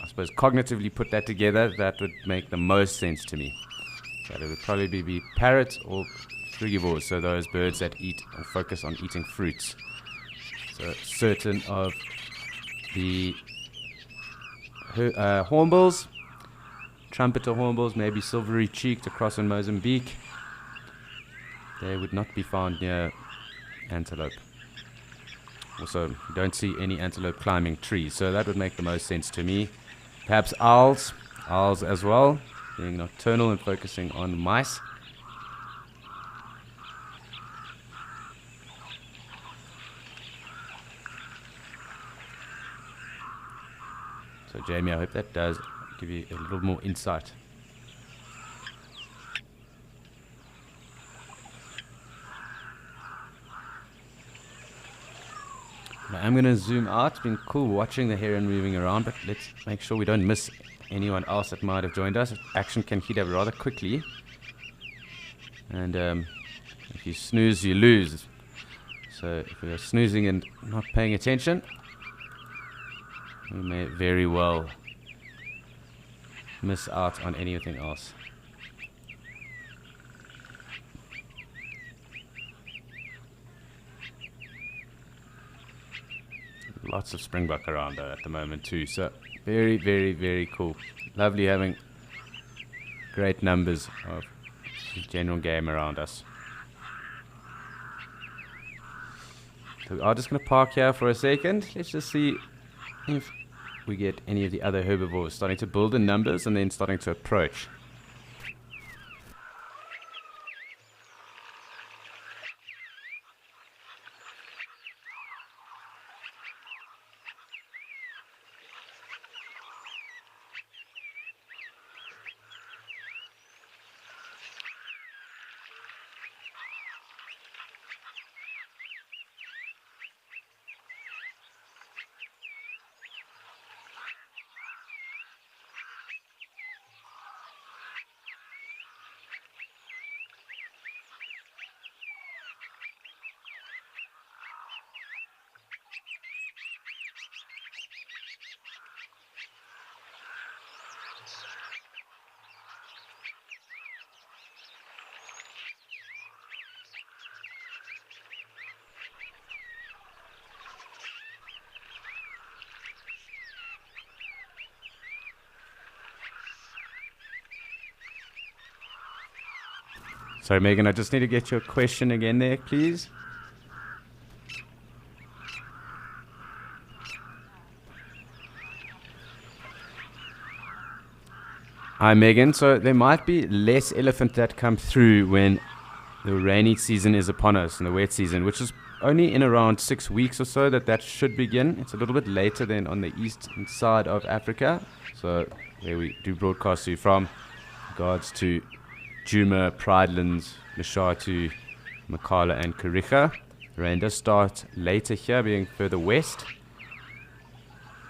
I suppose, cognitively put that together, that would make the most sense to me. That it would probably be parrots or frugivores, so those birds that eat or focus on eating fruits. So certain of the hornbills, trumpeter hornbills, maybe silvery-cheeked across in Mozambique, they would not be found near antelope. Also, you don't see any antelope climbing trees, so that would make the most sense to me. Perhaps owls as well, being nocturnal and focusing on mice. So Jamie, I hope that does give you a little more insight. I'm going to zoom out. It's been cool watching the heron moving around, but let's make sure we don't miss anyone else that might have joined us. Action can heat up rather quickly. And if you snooze, you lose. So if we are snoozing and not paying attention, we may very well miss out on anything else. Lots of springbok around though at the moment too, so very, very, very cool. Lovely having great numbers of general game around us. So we are just going to park here for a second. Let's just see if we get any of the other herbivores starting to build in numbers and then starting to approach. Sorry, Megan, I just need to get your question again there, please. Hi, Megan. So there might be less elephant that come through when the rainy season is upon us and the wet season, which is only in around 6 weeks or so that should begin. It's a little bit later than on the eastern side of Africa. So where we do broadcast to you from, regards to Djuma, Pridelands, Mashatu, Makala and Kariga. Rain does start later here, being further west.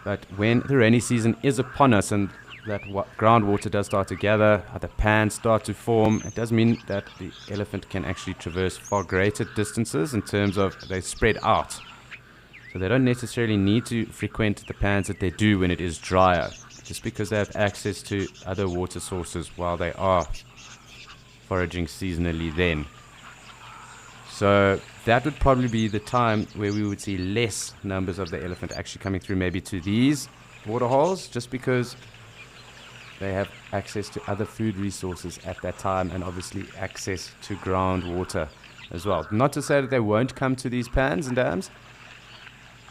But when the rainy season is upon us and that groundwater does start to gather, the pans start to form, it does mean that the elephant can actually traverse far greater distances in terms of they spread out. So they don't necessarily need to frequent the pans that they do when it is drier, just because they have access to other water sources while they are foraging seasonally then. So that would probably be the time where we would see less numbers of the elephant actually coming through maybe to these waterholes, just because they have access to other food resources at that time and obviously access to groundwater as well. Not to say that they won't come to these pans and dams,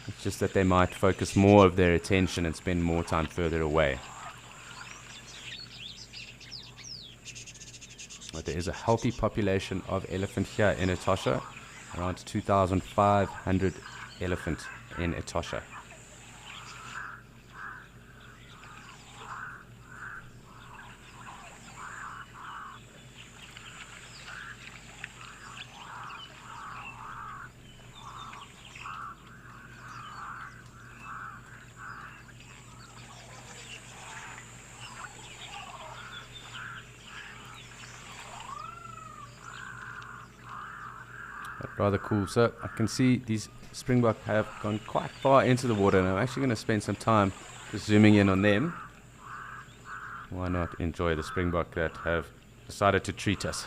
it's just that they might focus more of their attention and spend more time further away. But there is a healthy population of elephant here in Etosha, around 2,500 elephant in Etosha. Rather cool. So I can see these springbok have gone quite far into the water, and I'm actually going to spend some time just zooming in on them. Why not enjoy the springbok that have decided to treat us?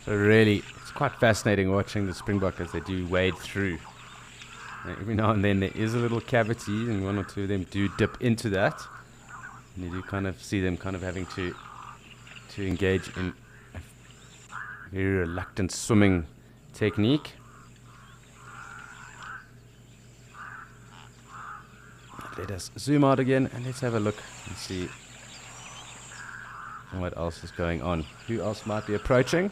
So really, it's quite fascinating watching the springbok as they do wade through. Every now and then there is a little cavity, and one or two of them do dip into that. And you do kind of see them kind of having to engage in a very reluctant swimming technique. Let us zoom out again and let's have a look and see what else is going on. Who else might be approaching?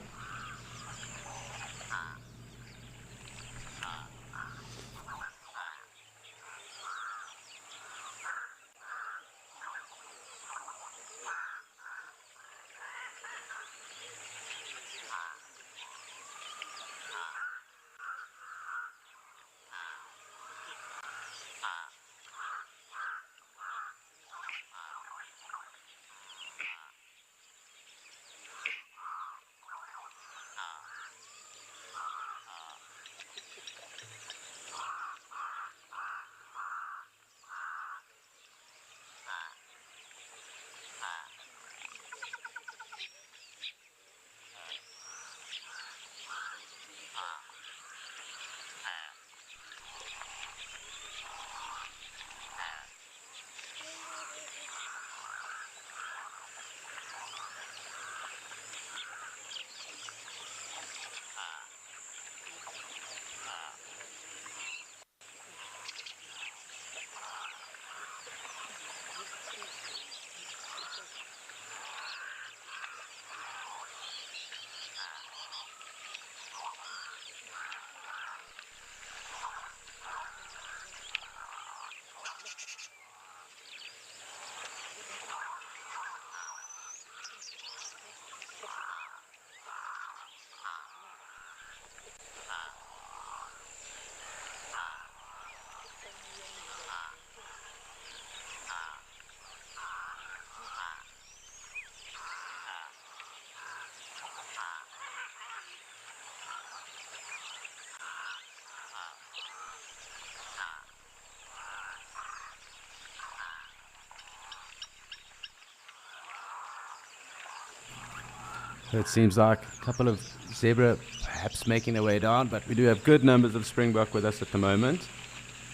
So it seems like a couple of zebra perhaps making their way down, but we do have good numbers of springbok with us at the moment.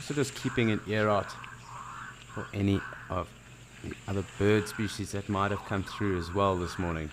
So just keeping an ear out for any of the other bird species that might have come through as well this morning.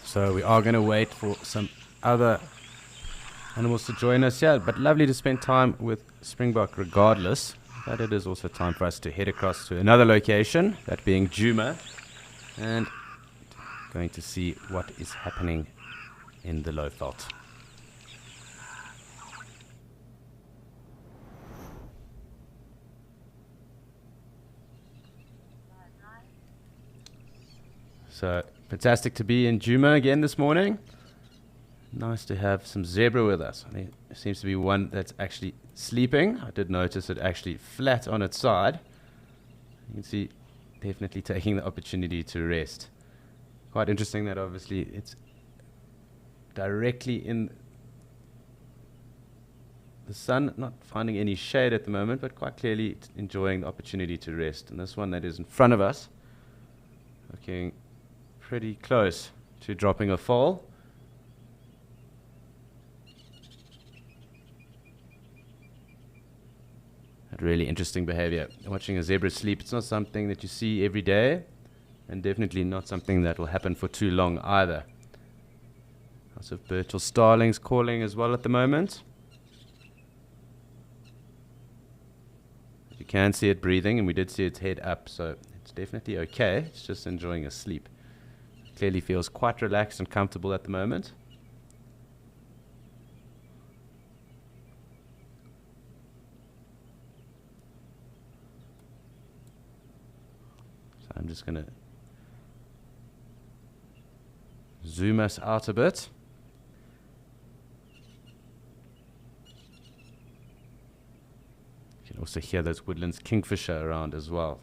So we are going to wait for some other animals to join us here, but lovely to spend time with springbok regardless. But it is also time for us to head across to another location, that being Djuma, and going to see what is happening in the Lowveld. So fantastic to be in Djuma again this morning. Nice to have some zebra with us. There seems to be one that's actually sleeping. I did notice it actually flat on its side. You can see definitely taking the opportunity to rest. Quite interesting that obviously it's directly in the sun, not finding any shade at the moment, but quite clearly enjoying the opportunity to rest. And this one that is in front of us, looking pretty close to dropping a foal. Really interesting behavior. Watching a zebra sleep, it's not something that you see every day, and definitely not something that will happen for too long either. Lots of Birchall starlings calling as well at the moment. You can see it breathing, and we did see its head up, so it's definitely okay. It's just enjoying a sleep. Clearly feels quite relaxed and comfortable at the moment. I'm just going to zoom us out a bit. You can also hear those woodlands kingfisher around as well.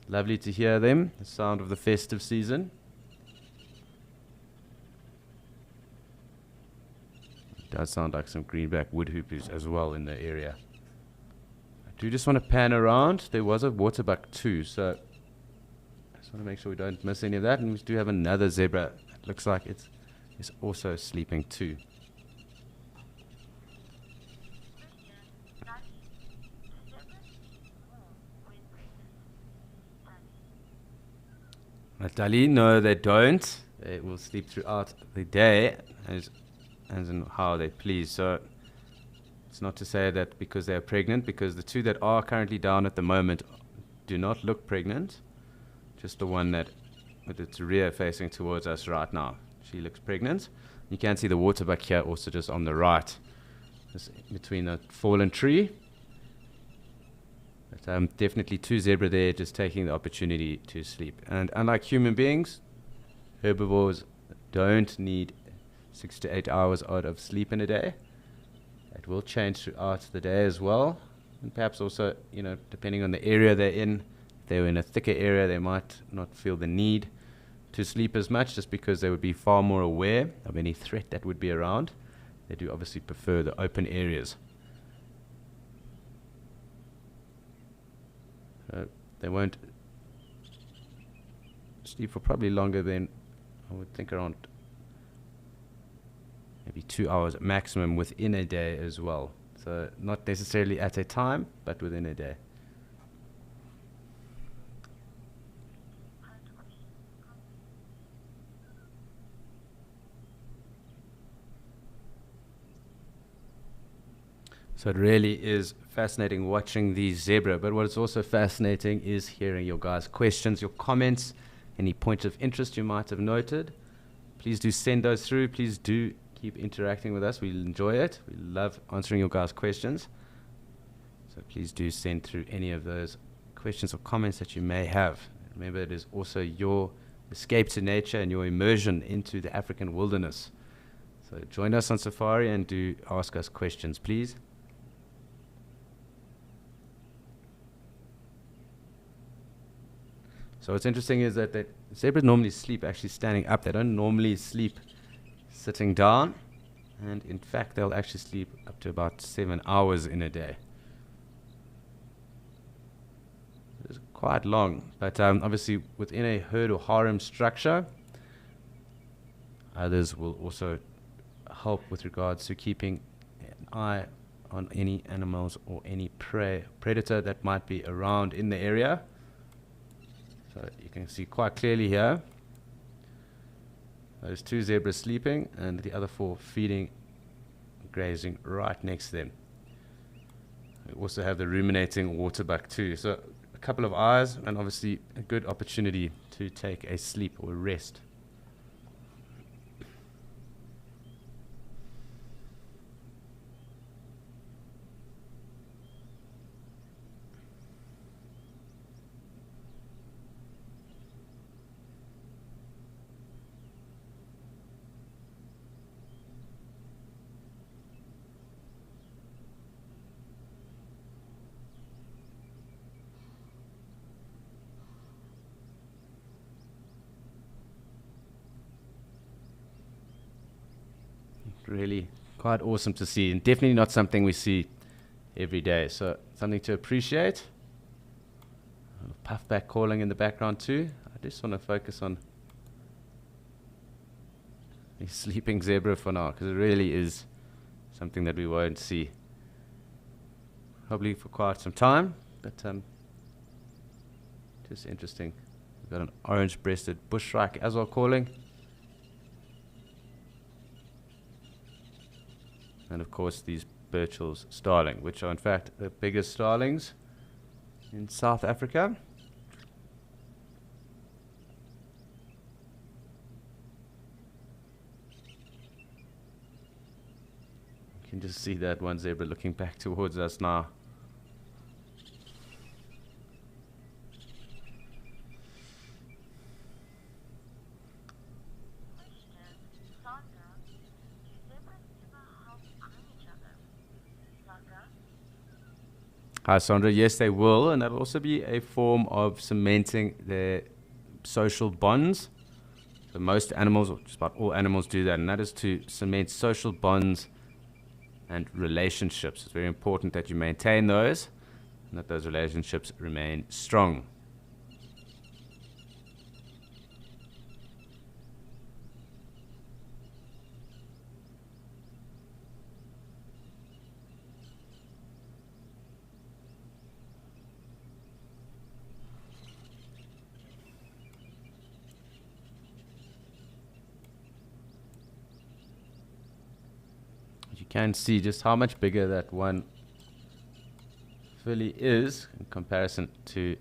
Lovely to hear them, the sound of the festive season. It does sound like some greenback woodhoopers as well in the area. I do just want to pan around. There was a waterbuck too, so I want to make sure we don't miss any of that. And we do have another zebra. It looks like it's also sleeping too. Dali, no, they don't. They will sleep throughout the day as in how they please. So it's not to say that because they are pregnant, because the two that are currently down at the moment do not look pregnant. Just the one that with its rear facing towards us right now. She looks pregnant. You can see the waterbuck here also just on the right, just between the fallen tree. But definitely two zebra there just taking the opportunity to sleep. And unlike human beings, herbivores don't need 6 to 8 hours out of sleep in a day. It will change throughout the day as well. And perhaps also, depending on the area they're in, if they were in a thicker area, they might not feel the need to sleep as much, just because they would be far more aware of any threat that would be around. They do obviously prefer the open areas. They won't sleep for probably longer than, I would think, around maybe 2 hours maximum within a day as well. So not necessarily at a time, but within a day. So it really is fascinating watching the zebra, but what is also fascinating is hearing your guys' questions, your comments, any point of interest you might have noted. Please do send those through. Please do keep interacting with us. We enjoy it. We love answering your guys' questions. So please do send through any of those questions or comments that you may have. Remember, it is also your escape to nature and your immersion into the African wilderness. So join us on safari and do ask us questions, please. So what's interesting is that zebras normally sleep actually standing up. They don't normally sleep sitting down. And in fact, they'll actually sleep up to about 7 hours in a day. It's quite long. But obviously, within a herd or harem structure, others will also help with regards to keeping an eye on any animals or any predator that might be around in the area. So you can see quite clearly here, those 2 zebras sleeping and the other 4 feeding, grazing right next to them. We also have the ruminating waterbuck too. So a couple of eyes and obviously a good opportunity to take a sleep or a rest. Really quite awesome to see, and definitely not something we see every day, so something to appreciate. Puffback calling in the background too. I just want to focus on the sleeping zebra for now, because it really is something that we won't see probably for quite some time, but just interesting. We've got an orange-breasted bushshrike as well calling. And of course these Burchell's starling, which are in fact the biggest starlings in South Africa. You can just see that one zebra looking back towards us now. Hi Sandra, yes they will, and that'll also be a form of cementing their social bonds. So most animals, or just about all animals, do that, and that is to cement social bonds and relationships. It's very important that you maintain those and that those relationships remain strong. You can see just how much bigger that one filly is in comparison to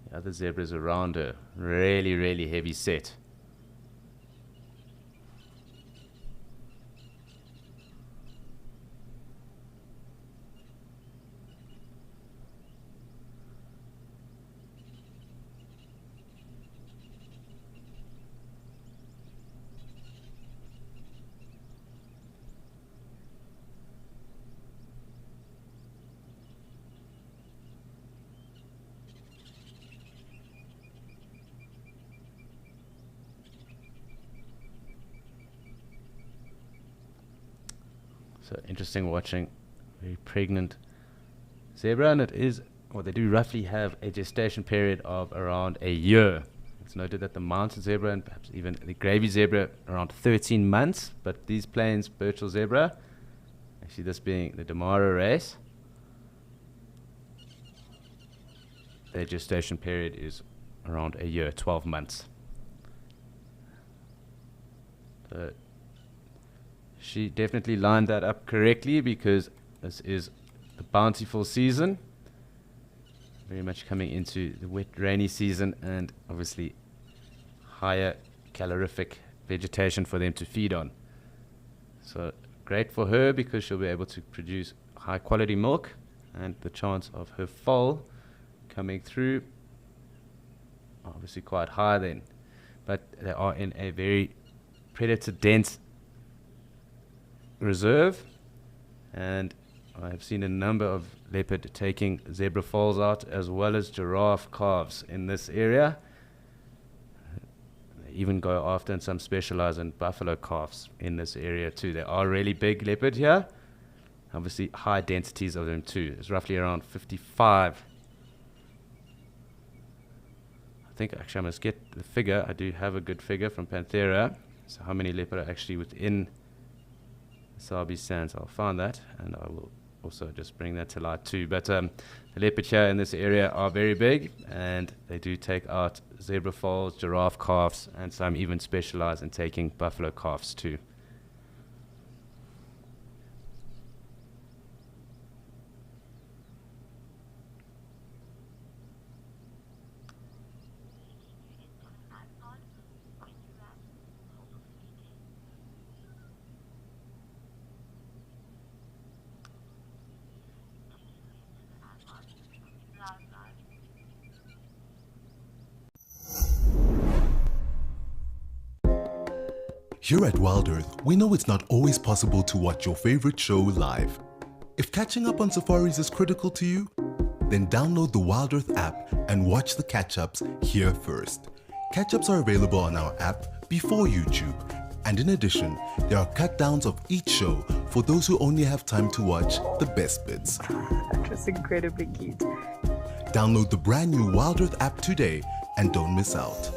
the other zebras around her. Really, really heavy set. So interesting watching very pregnant zebra, and it is, well, they do roughly have a gestation period of around a year. It's noted that the mountain zebra and perhaps even the gravy zebra around 13 months, but these plains Birchall zebra, actually this being the Damara race, their gestation period is around a year, 12 months. So she definitely lined that up correctly, because this is the bountiful season, very much coming into the wet rainy season, and obviously higher calorific vegetation for them to feed on. So great for her, because she'll be able to produce high quality milk, and the chance of her foal coming through obviously quite high then. But they are in a very predator dense reserve, and I have seen a number of leopard taking zebra foals out, as well as giraffe calves in this area. They even go after, and some specialize in buffalo calves in this area too. They are really big leopard here, obviously high densities of them too. There's roughly around 55. I think actually I must get the figure. I do have a good figure from Panthera, so how many leopard are actually within Sabi Sands. I'll find that, and I will also just bring that to light too. But the leopard here in this area are very big, and they do take out zebra foals, giraffe calves, and some even specialize in taking buffalo calves too. Here at Wild Earth, we know it's not always possible to watch your favorite show live. If catching up on safaris is critical to you, then download the Wild Earth app and watch the catch-ups here first. Catch-ups are available on our app before YouTube, and in addition, there are cut-downs of each show for those who only have time to watch the best bits. That was incredibly cute. Download the brand new Wild Earth app today and don't miss out.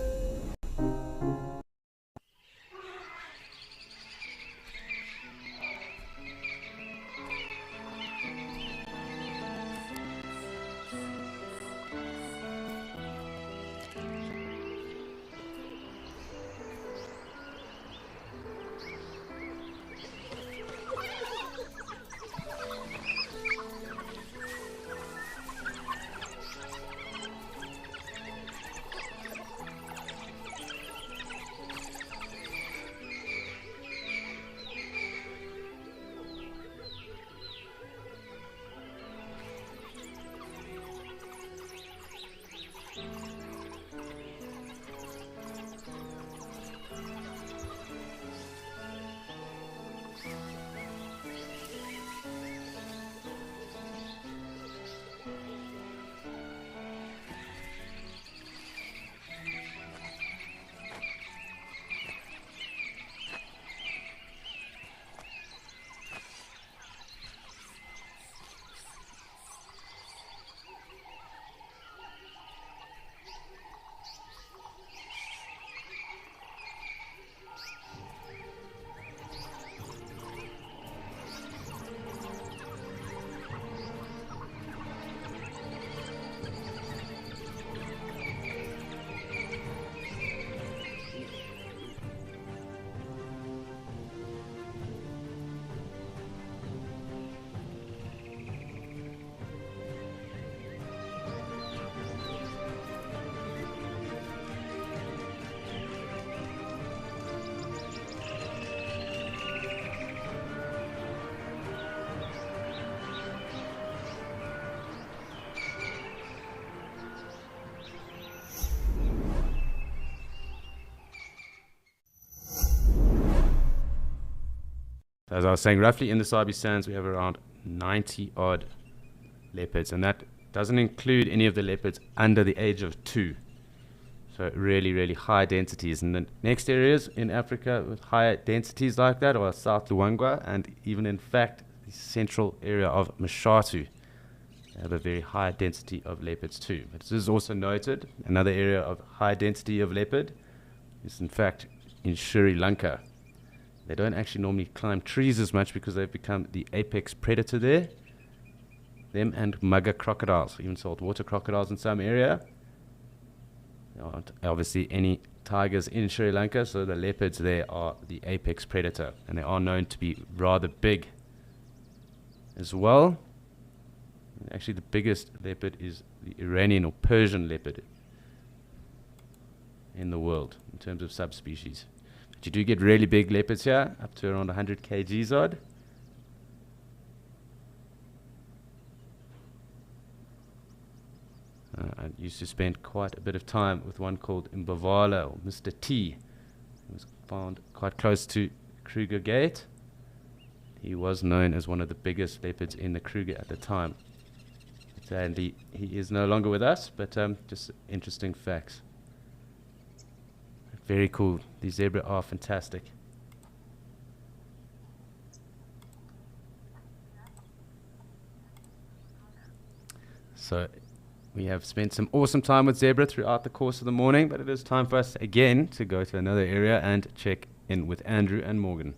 As I was saying, roughly in the Sabi Sands we have around 90 odd leopards, and that doesn't include any of the leopards under the age of 2. So really, really high densities. And the next areas in Africa with higher densities like that are South Luangwa and even in fact the central area of Mashatu. They have a very high density of leopards too. But this is also noted, another area of high density of leopard is in fact in Sri Lanka. They don't actually normally climb trees as much because they've become the apex predator there. Them and mugger crocodiles, even saltwater crocodiles in some area. There aren't obviously any tigers in Sri Lanka, so the leopards there are the apex predator, and they are known to be rather big as well. Actually, the biggest leopard is the Iranian or Persian leopard in the world in terms of subspecies. But you do get really big leopards here, up to around 100 kgs odd. I used to spend quite a bit of time with one called Mbavala, or Mr. T. He was found quite close to Kruger Gate. He was known as one of the biggest leopards in the Kruger at the time. And he is no longer with us, but just interesting facts. Very cool. These zebra are fantastic. So we have spent some awesome time with zebra throughout the course of the morning, but it is time for us again to go to another area and check in with Andrew and Morgan.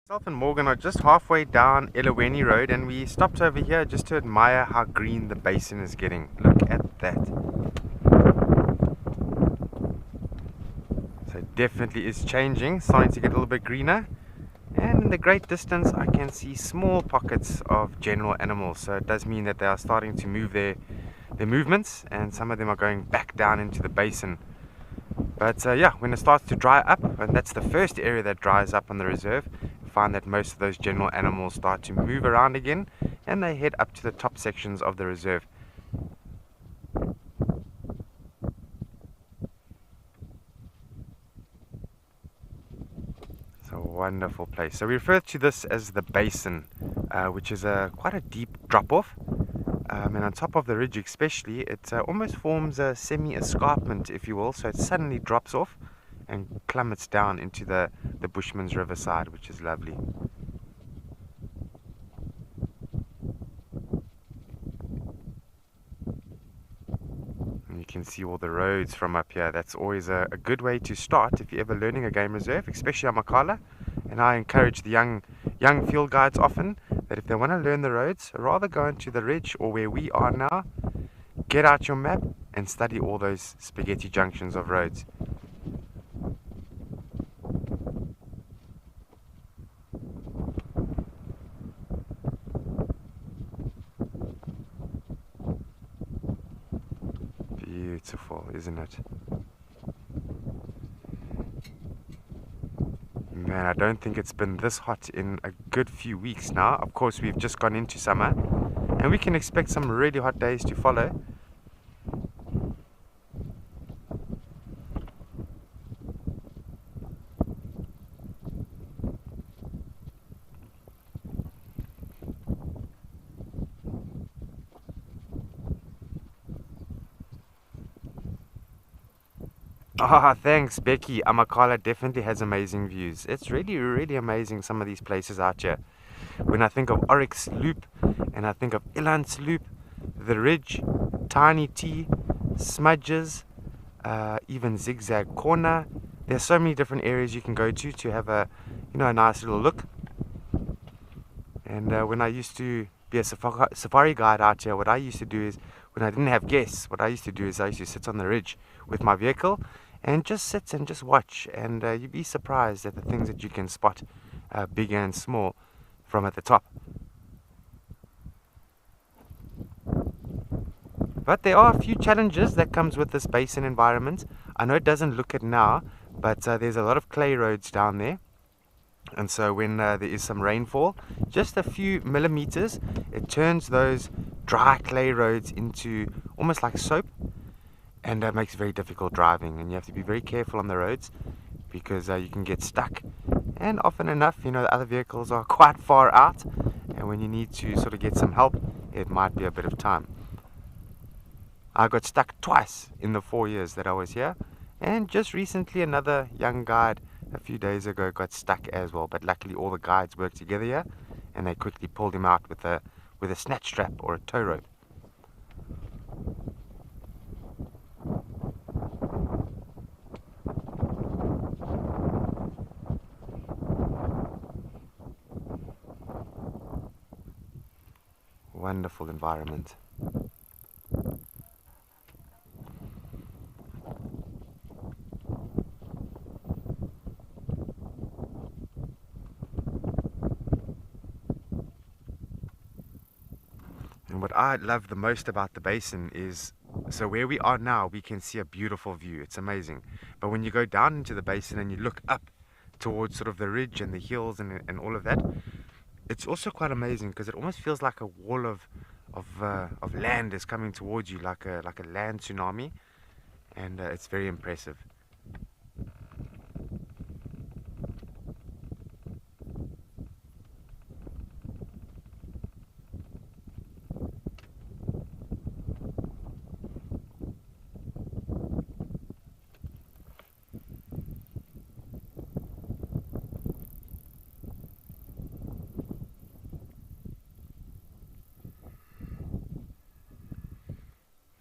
Myself and Morgan are just halfway down Eloweni Road, and we stopped over here just to admire how green the basin is getting. Look at that. So it definitely is changing, starting to get a little bit greener. And in the great distance I can see small pockets of general animals, so it does mean that they are starting to move their movements, and some of them are going back down into the basin. But yeah, when it starts to dry up, and that's the first area that dries up on the reserve, find that most of those general animals start to move around again, and they head up to the top sections of the reserve. It's a wonderful place. So we refer to this as the basin, which is quite a deep drop off, and on top of the ridge especially, it almost forms a semi-escarpment, if you will, so it suddenly drops off and plummets down into the Bushman's Riverside, which is lovely. And you can see all the roads from up here. That's always a good way to start if you're ever learning a game reserve, especially on Amakhala. And I encourage the young field guides often that if they want to learn the roads, rather go into the ridge or where we are now, get out your map and study all those spaghetti junctions of roads. Beautiful, isn't it? Man, I don't think it's been this hot in a good few weeks now. Of course, we've just gone into summer, and we can expect some really hot days to follow. Ah, thanks, Becky. Amakhala definitely has amazing views. It's really, really amazing, some of these places out here. When I think of Oryx Loop, and I think of Ilan's Loop, the Ridge, Tiny T, Smudges, even Zigzag Corner. There's so many different areas you can go to have a, a nice little look. And when I used to be a safari guide out here, what I used to do is, when I didn't have guests, what I used to do is I used to sit on the ridge with my vehicle and just sit and just watch, and you'd be surprised at the things that you can spot, big and small, from at the top. But there are a few challenges that comes with this basin environment. I know it doesn't look it now, but there's a lot of clay roads down there, and so when there is some rainfall, just a few millimeters, it turns those dry clay roads into almost like soap, and makes it very difficult driving, and you have to be very careful on the roads because you can get stuck, and often enough, you know, the other vehicles are quite far out, and when you need to sort of get some help, it might be a bit of time. I got stuck twice in the 4 years that I was here, and just recently another young guide a few days ago got stuck as well, but luckily all the guides worked together here and they quickly pulled him out with a snatch strap or a tow rope. Wonderful environment. And what I love the most about the basin is, so where we are now, we can see a beautiful view. It's amazing. But when you go down into the basin and you look up towards sort of the ridge and the hills and all of that, it's also quite amazing because it almost feels like a wall of land is coming towards you, like a land tsunami, and it's very impressive.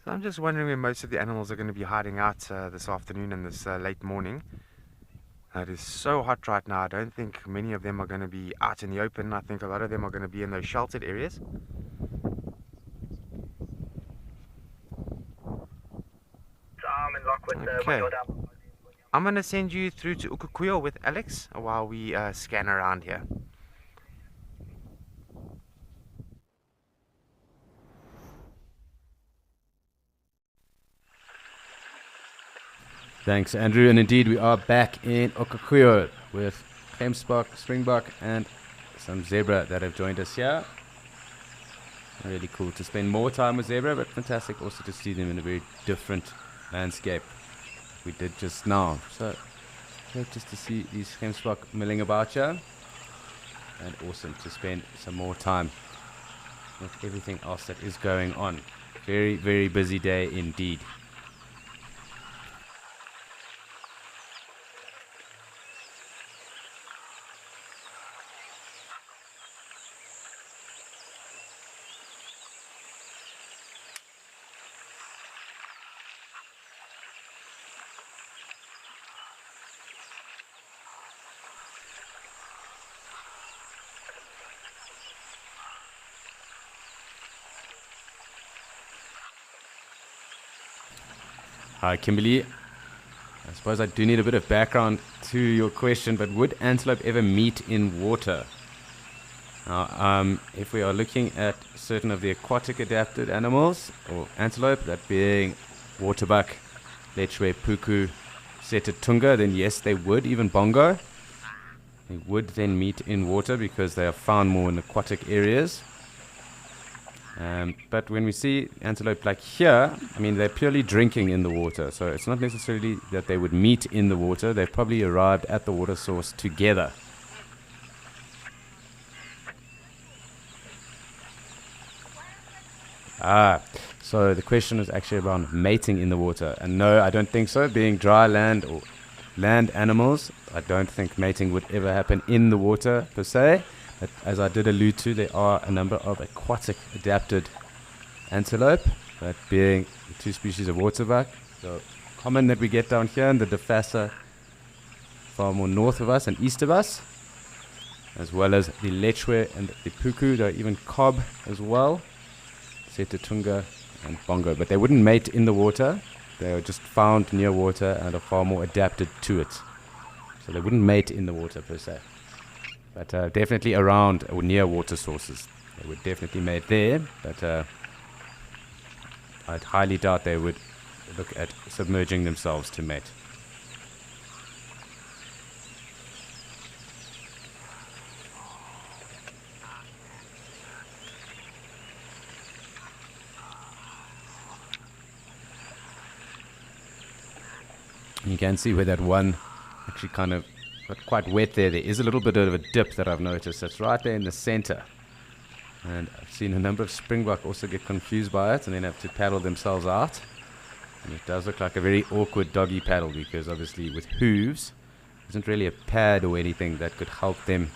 So I'm just wondering where most of the animals are going to be hiding out this afternoon and this late morning. It is so hot right now. I don't think many of them are going to be out in the open. I think a lot of them are going to be in those sheltered areas. Okay. I'm going to send you through to Ukukuyo with Alex while we scan around here. Thanks, Andrew. And indeed, we are back in Okukuyo with Gemsbok, Springbok, and some zebra that have joined us here. Really cool to spend more time with zebra, but fantastic also to see them in a very different landscape we did just now. So great just to see these Gemsbok milling about here, and awesome to spend some more time with everything else that is going on. Very, very busy day indeed. Hi, Kimberly. I suppose I do need a bit of background to your question, but would antelope ever meet in water? Now, if we are looking at certain of the aquatic adapted animals, or antelope, that being waterbuck, lechwe, puku, setutunga, then yes, they would, even bongo. They would then meet in water because they are found more in aquatic areas. But when we see antelope like here, I mean, they're purely drinking in the water. So it's not necessarily that they would meet in the water. They've probably arrived at the water source together. So the question is actually around mating in the water. And no, I don't think so. Being dry land or land animals, I don't think mating would ever happen in the water per se. But as I did allude to, there are a number of aquatic adapted antelope, that being the two species of waterbuck, the common that we get down here in the Defasa, far more north of us and east of us, as well as the lechwe and the puku. There are even cob as well, setutunga and bongo, but they wouldn't mate in the water. They are just found near water and are far more adapted to it. So they wouldn't mate in the water per se. But definitely around or near water sources. They would definitely mate there, but I'd highly doubt they would look at submerging themselves to mate. You can see where that one actually kind of got quite wet there. There is a little bit of a dip that I've noticed. It's right there in the center. And I've seen a number of springbok also get confused by it and then have to paddle themselves out. And it does look like a very awkward doggy paddle because obviously with hooves, there isn't really a pad or anything that could help them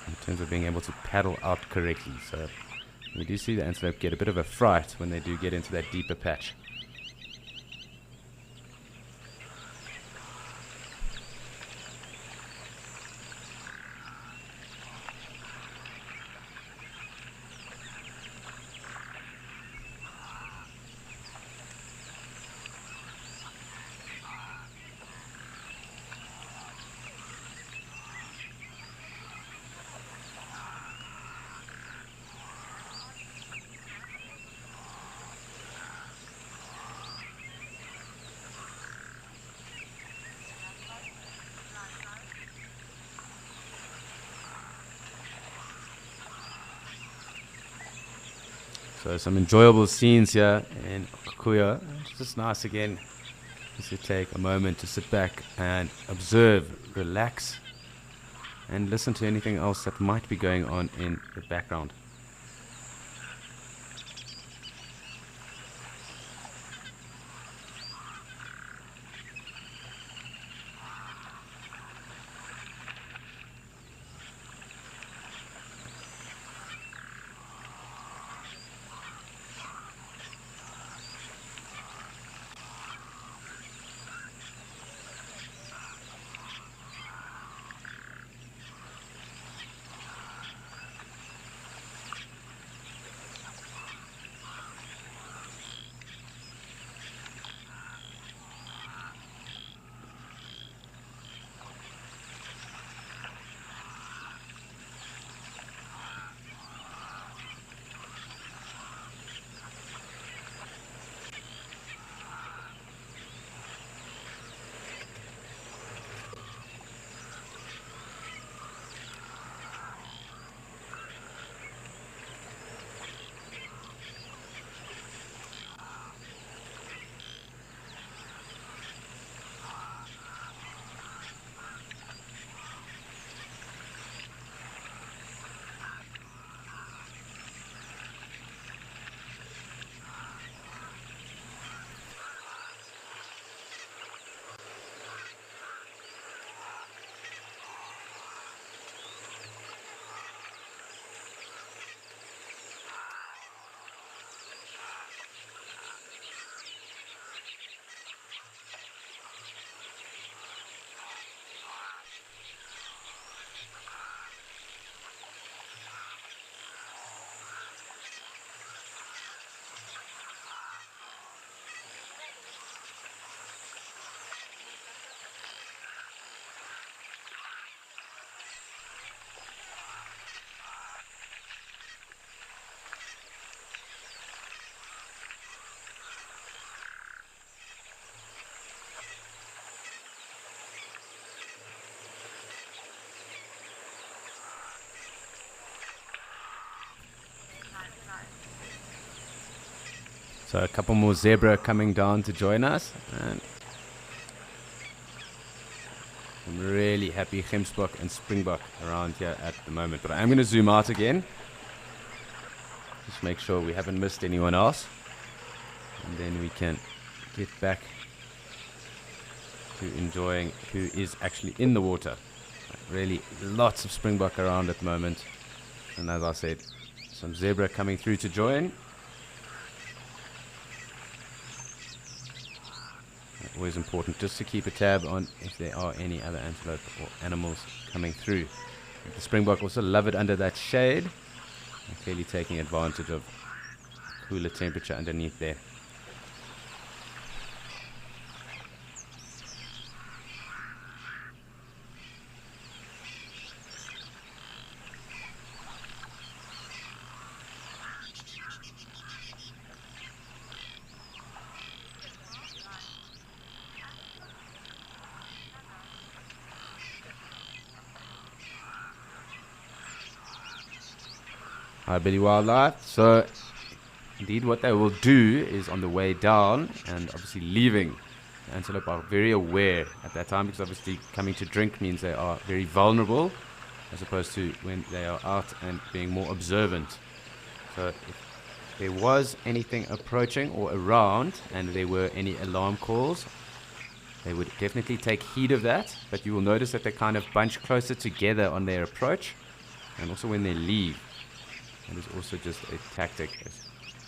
in terms of being able to paddle out correctly. So we do see the antelope get a bit of a fright when they do get into that deeper patch. So some enjoyable scenes here in Kikuyu. It's just nice again just to take a moment to sit back and observe, relax, and listen to anything else that might be going on in the background. So a couple more zebra coming down to join us, and some really happy gemsbok and springbok around here at the moment. But I'm going to zoom out again, just make sure we haven't missed anyone else, and then we can get back to enjoying who is actually in the water. Really lots of springbok around at the moment, and as I said, some zebra coming through to join. Always important just to keep a tab on if there are any other antelope or animals coming through. The springbok also love it under that shade, and clearly taking advantage of cooler temperature underneath there. Hi Billy Wildlife. So indeed what they will do is on the way down and obviously leaving antelope are very aware at that time, because obviously coming to drink means they are very vulnerable, as opposed to when they are out and being more observant. So if there was anything approaching or around and there were any alarm calls, they would definitely take heed of that, but you will notice that they kind of bunch closer together on their approach, and also when they leave. That is also just a tactic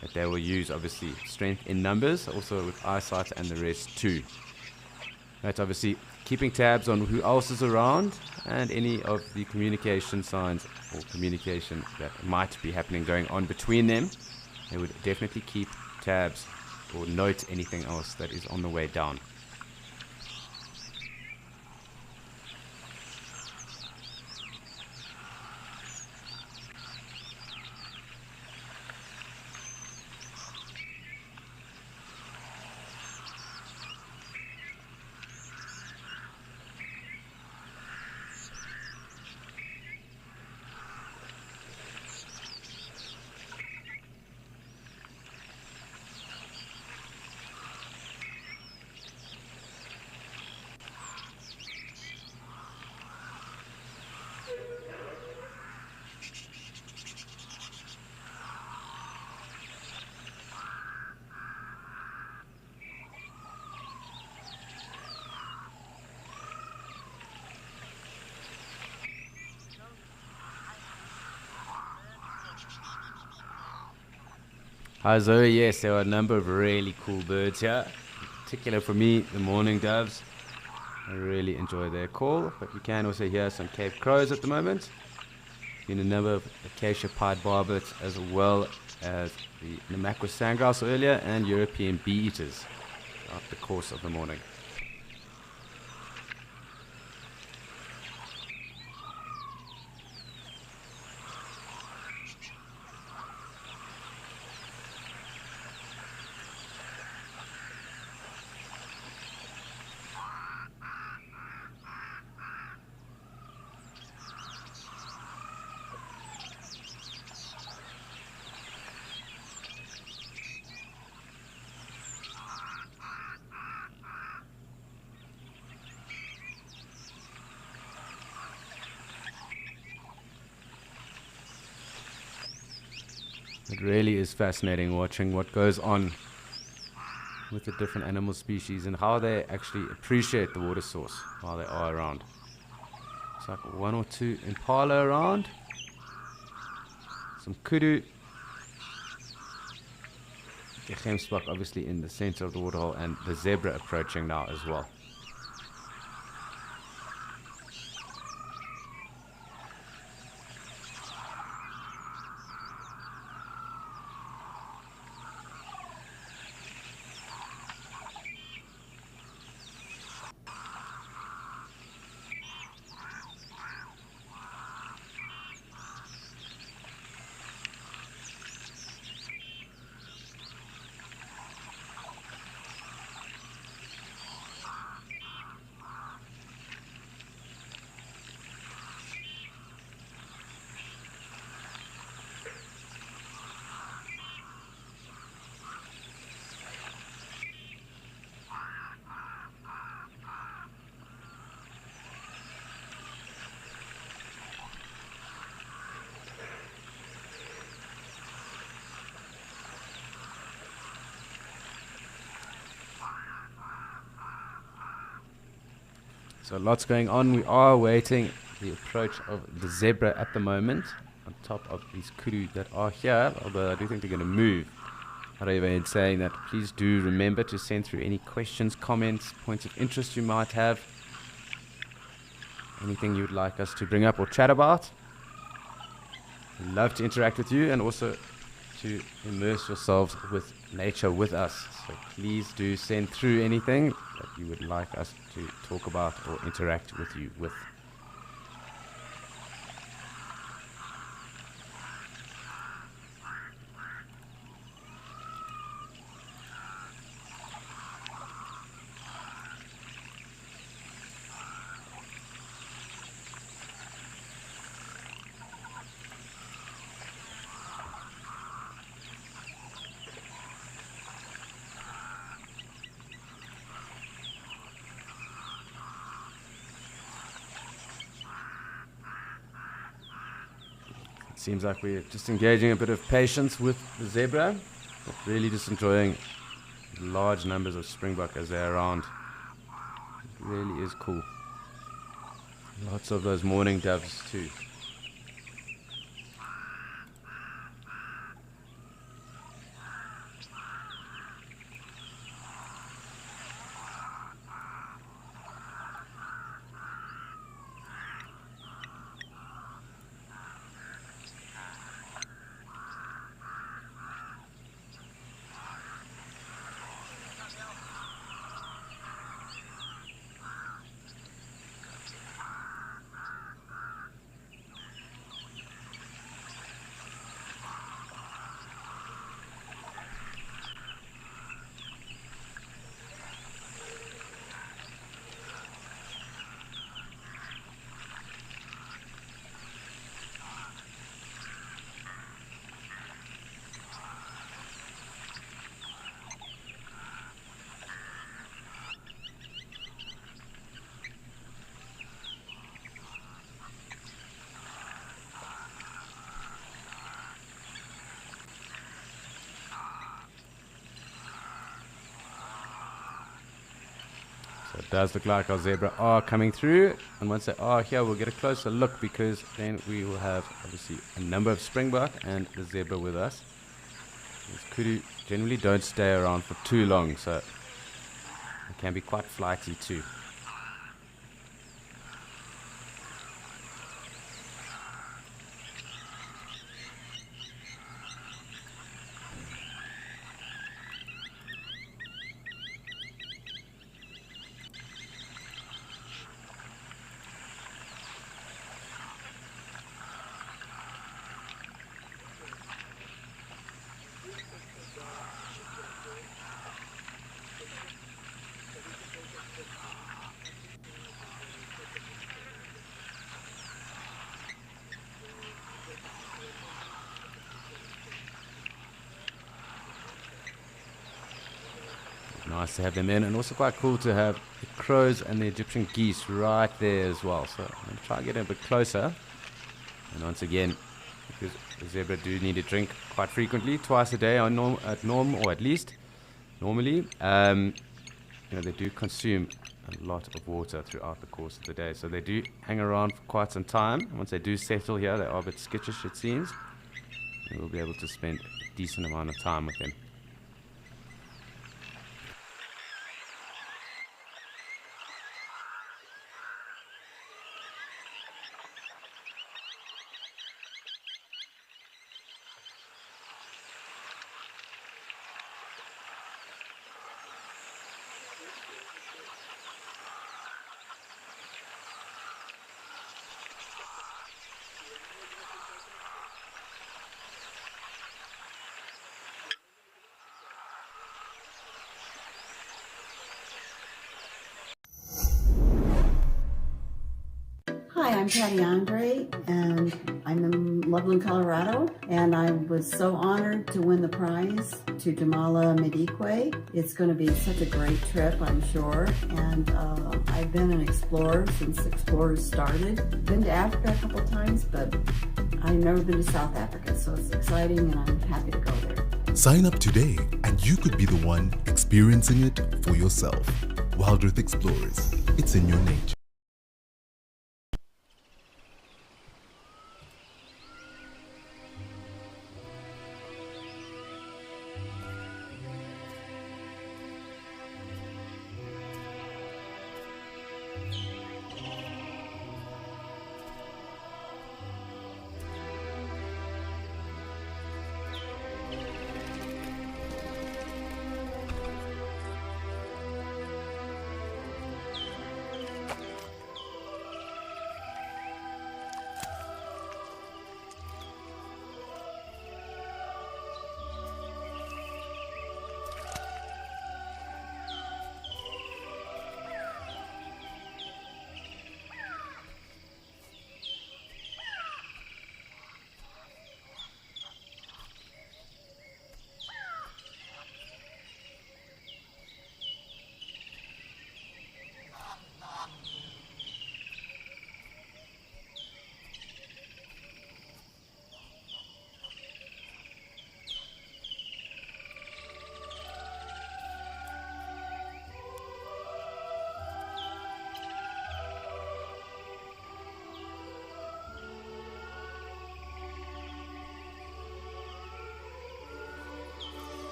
that they will use, obviously strength in numbers, also with eyesight and the rest too. That's obviously keeping tabs on who else is around and any of the communication signs or communication that might be happening going on between them. They would definitely keep tabs or note anything else that is on the way down. Hi Zoe, yes, there are a number of really cool birds here. In particular for me, the mourning doves. I really enjoy their call, but you can also hear some Cape crows at the moment. Been a number of acacia pied barbets, as well as the Namakwa sandgrouse earlier, and European bee-eaters throughout the course of the morning. It really is fascinating watching what goes on with the different animal species and how they actually appreciate the water source while they are around. It's like one or two impala around, some kudu, the gemsbok obviously in the center of the waterhole, and the zebra approaching now as well. So lots going on. We are awaiting the approach of the zebra at the moment on top of these kudu that are here, although I do think they're going to move. However, in saying that, please do remember to send through any questions, comments, points of interest you might have, anything you'd like us to bring up or chat about. We'd love to interact with you and also to immerse yourselves with nature with us. So please do send through anything that you would like us to talk about or interact with you with. seems like we're just engaging a bit of patience with the zebra, but really just enjoying large numbers of springbok as they're around. It really is cool. Lots of those mourning doves too. So it does look like our zebra are coming through, and once they are here we'll get a closer look, because then we will have obviously a number of springbok and the zebra with us. These kudu generally don't stay around for too long, so they can be quite flighty too. Nice to have them in, and also quite cool to have the crows and the Egyptian geese right there as well. So I'm going to try and get a bit closer. And once again, because the zebra do need a drink quite frequently, twice a day or at least normally, they do consume a lot of water throughout the course of the day. So they do hang around for quite some time. Once they do settle here, they are a bit skittish, it seems. And we'll be able to spend a decent amount of time with them. Hi, I'm Patty Andre, and I'm in Loveland, Colorado, and I was so honored to win the prize to Jamala Madikwe. It's going to be such a great trip, I'm sure, and I've been an explorer since explorers started. Been to Africa a couple times, but I've never been to South Africa, so it's exciting, and I'm happy to go there. Sign up today and you could be the one experiencing it for yourself. Wildrith Explorers, it's in your nature.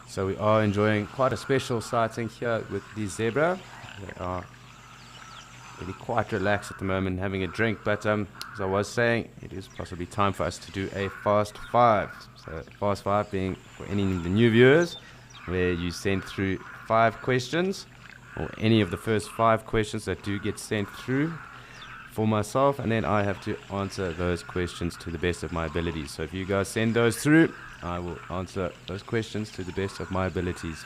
So we are enjoying quite a special sighting here with the zebra. They are really quite relaxed at the moment, having a drink. But as I was saying, it is possibly time for us to do a fast five. So fast five being, for any of the new viewers, where you send through 5 questions, or any of the first 5 questions that do get sent through for myself, and then I have to answer those questions to the best of my abilities. So if you guys send those through, I will answer those questions to the best of my abilities.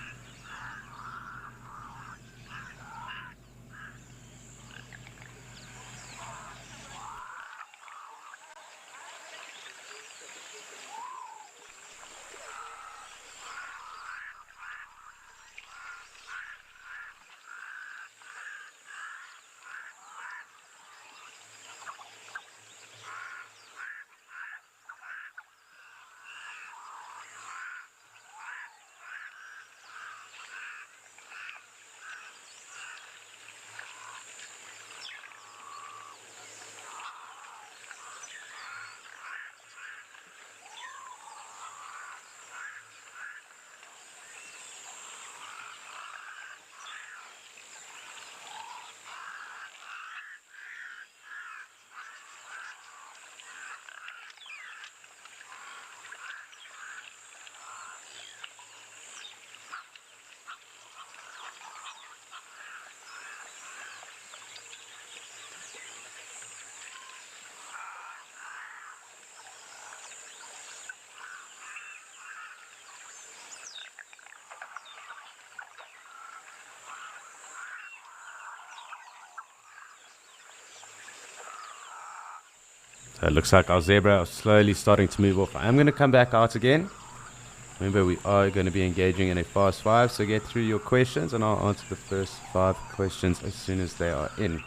So it looks like our zebra are slowly starting to move off. I'm going to come back out again. Remember, we are going to be engaging in a fast five, so get through your questions and I'll answer the first 5 questions as soon as they are in.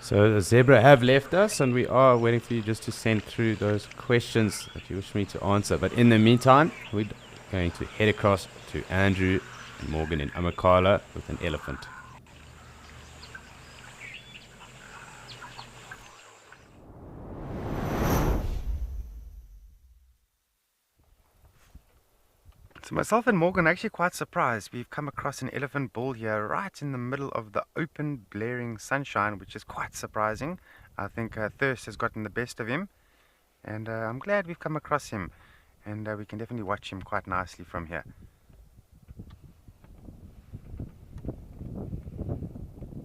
So the zebra have left us, and we are waiting for you just to send through those questions that you wish me to answer. But in the meantime, we're going to head across to Andrew and Morgan in Amakhala with an elephant. So myself and Morgan are actually quite surprised. We've come across an elephant bull here right in the middle of the open, blaring sunshine, which is quite surprising. I think thirst has gotten the best of him, and I'm glad we've come across him, and we can definitely watch him quite nicely from here.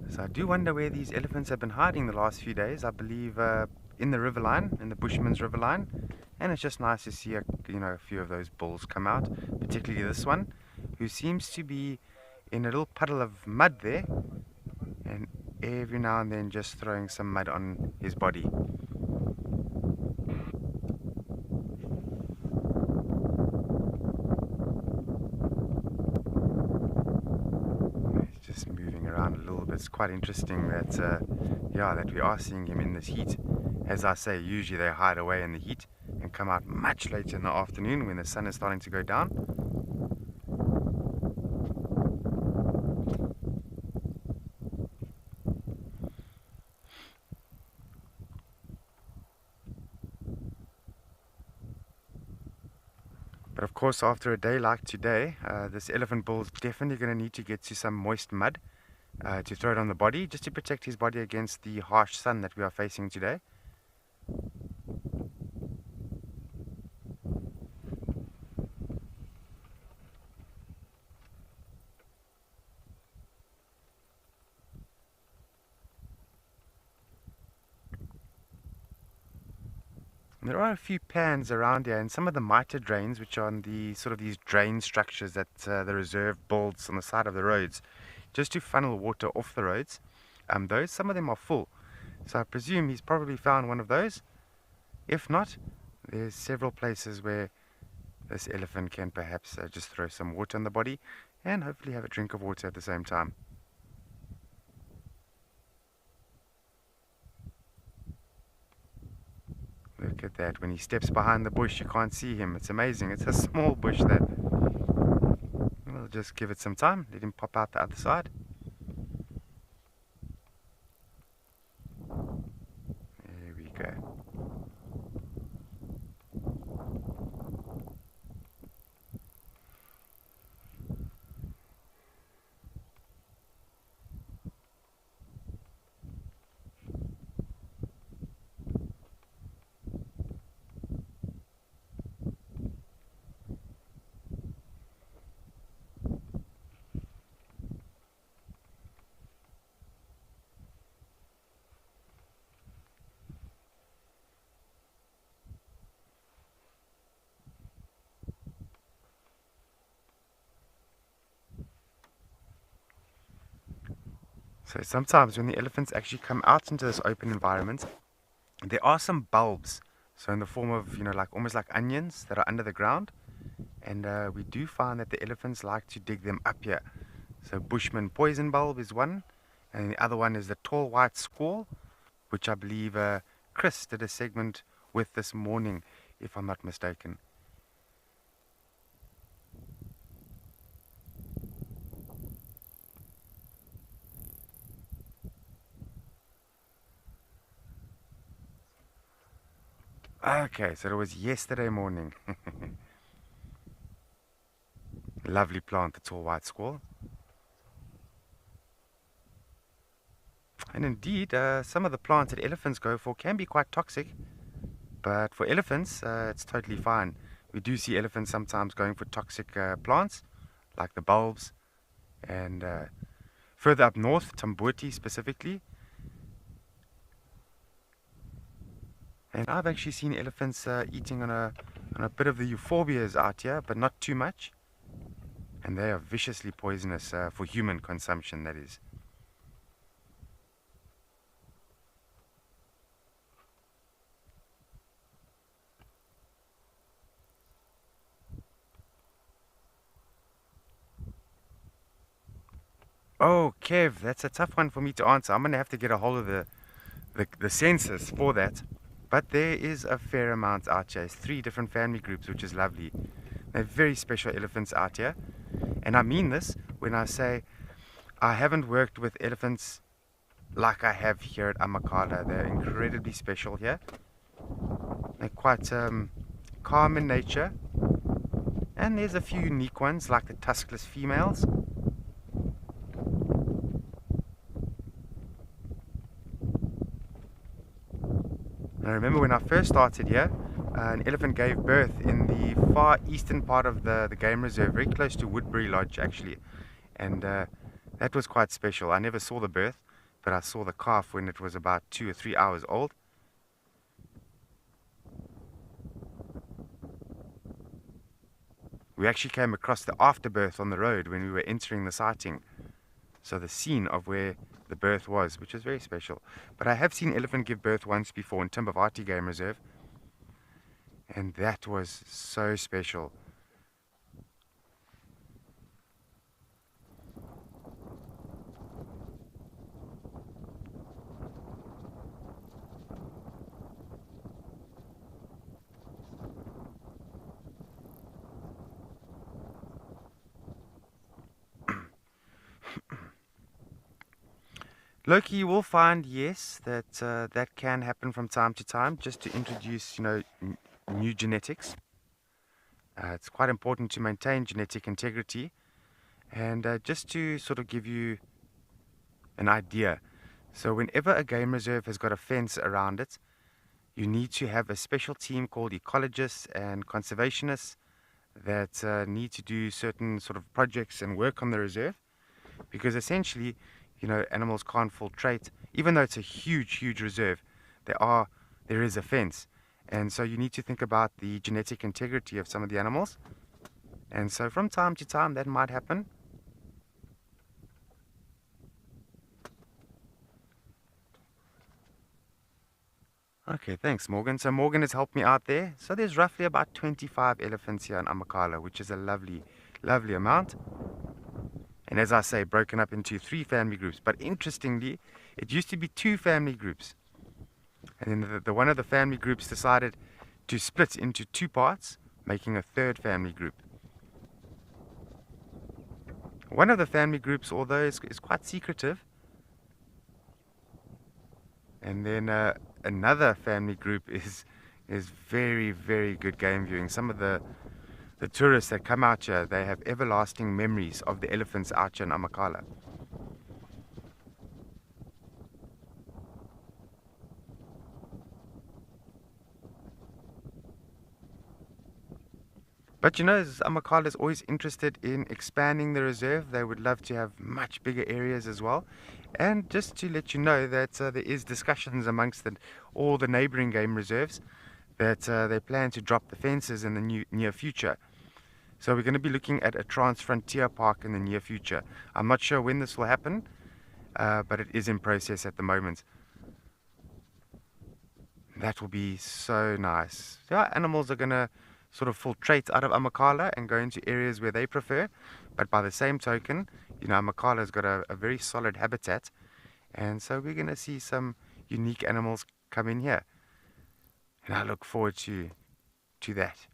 So I do wonder where these elephants have been hiding the last few days. I believe in the riverline, in the Bushman's riverline. And it's just nice to see a few of those bulls come out, particularly this one, who seems to be in a little puddle of mud there, and every now and then just throwing some mud on his body. He's just moving around a little bit. It's quite interesting that that we are seeing him in this heat. As I say, usually they hide away in the heat and come out much later in the afternoon when the sun is starting to go down. But of course, after a day like today, this elephant bull is definitely going to need to get to some moist mud to throw it on the body, just to protect his body against the harsh sun that we are facing today. There are a few pans around here, and some of the mitre drains, which are on the sort of these drain structures that the reserve builds on the side of the roads, just to funnel water off the roads. Some of them are full, so I presume he's probably found one of those. If not, there's several places where this elephant can perhaps just throw some water on the body and hopefully have a drink of water at the same time. Look at that. When he steps behind the bush, you can't see him. It's amazing. It's a small bush that... We'll just give it some time. Let him pop out the other side. There we go. So sometimes when the elephants actually come out into this open environment, there are some bulbs, so in the form of, like almost like onions that are under the ground, and we do find that the elephants like to dig them up here. So Bushman poison bulb is one, and the other one is the tall white squall, which I believe Chris did a segment with this morning, if I'm not mistaken. Okay, so it was yesterday morning. Lovely plant, the tall white squall. And indeed, some of the plants that elephants go for can be quite toxic. But for elephants, it's totally fine. We do see elephants sometimes going for toxic plants, like the bulbs. And further up north, Tambuti specifically. And I've actually seen elephants eating on a bit of the euphorbias out here, but not too much. And they are viciously poisonous for human consumption, that is. Oh, Kev, that's a tough one for me to answer. I'm going to have to get a hold of the census for that. But there is a fair amount out here. It's 3 different family groups, which is lovely. They're very special elephants out here. And I mean this when I say I haven't worked with elephants like I have here at Amakhala. They're incredibly special here. They're quite calm in nature. And there's a few unique ones like the tuskless females. I remember when I first started here, an elephant gave birth in the far eastern part of the game reserve, very close to Woodbury Lodge actually, and that was quite special. I never saw the birth, but I saw the calf when it was about 2 or 3 hours old. We actually came across the afterbirth on the road when we were entering the sighting, so the scene of where the birth was, which was very special. But I have seen elephant give birth once before in Timbavati Game Reserve, and that was so special. Loki, you will find, yes, that that can happen from time to time, just to introduce, new genetics. It's quite important to maintain genetic integrity. And just to sort of give you an idea, so whenever a game reserve has got a fence around it, you need to have a special team called ecologists and conservationists that need to do certain sort of projects and work on the reserve, because essentially, animals can't filtrate. Even though it's a huge reserve, there is a fence, and so you need to think about the genetic integrity of some of the animals. And so from time to time that might happen. Okay, thanks, Morgan. So Morgan has helped me out there. So there's roughly about 25 elephants here in Amakhala, which is a lovely amount. And as I say, broken up into 3 family groups. But interestingly, it used to be 2 family groups. And then the one of the family groups decided to split into 2 parts, making a 3rd family group. One of the family groups, although is quite secretive. And then another family group is very good game viewing. Some of the tourists that come out here, they have everlasting memories of the elephants out here in Amakhala. But Amakhala is always interested in expanding the reserve. They would love to have much bigger areas as well. And just to let you know that there is discussions amongst all the neighboring game reserves that they plan to drop the fences in the near future. So we're going to be looking at a Trans-Frontier Park in the near future. I'm not sure when this will happen, but it is in process at the moment. That will be so nice. Yeah, animals are going to sort of filtrate out of Amakhala and go into areas where they prefer. But by the same token, Amakhala has got a very solid habitat. And so we're going to see some unique animals come in here. And I look forward to that.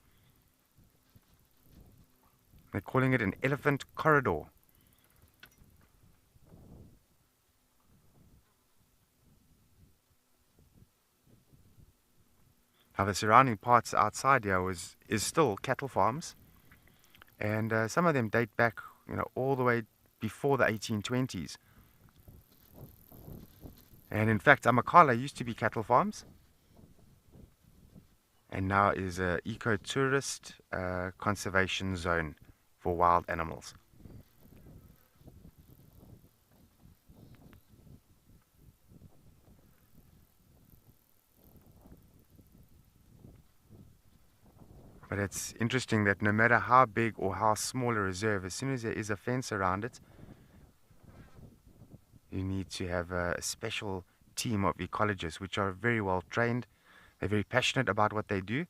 They're calling it an elephant corridor. Now the surrounding parts outside here is still cattle farms, and some of them date back, all the way before the 1820s. And in fact, Amakhala used to be cattle farms, and now is an eco-tourist conservation zone for wild animals. But it's interesting that no matter how big or how small a reserve, as soon as there is a fence around it, you need to have a special team of ecologists which are very well trained. They're very passionate about what they do.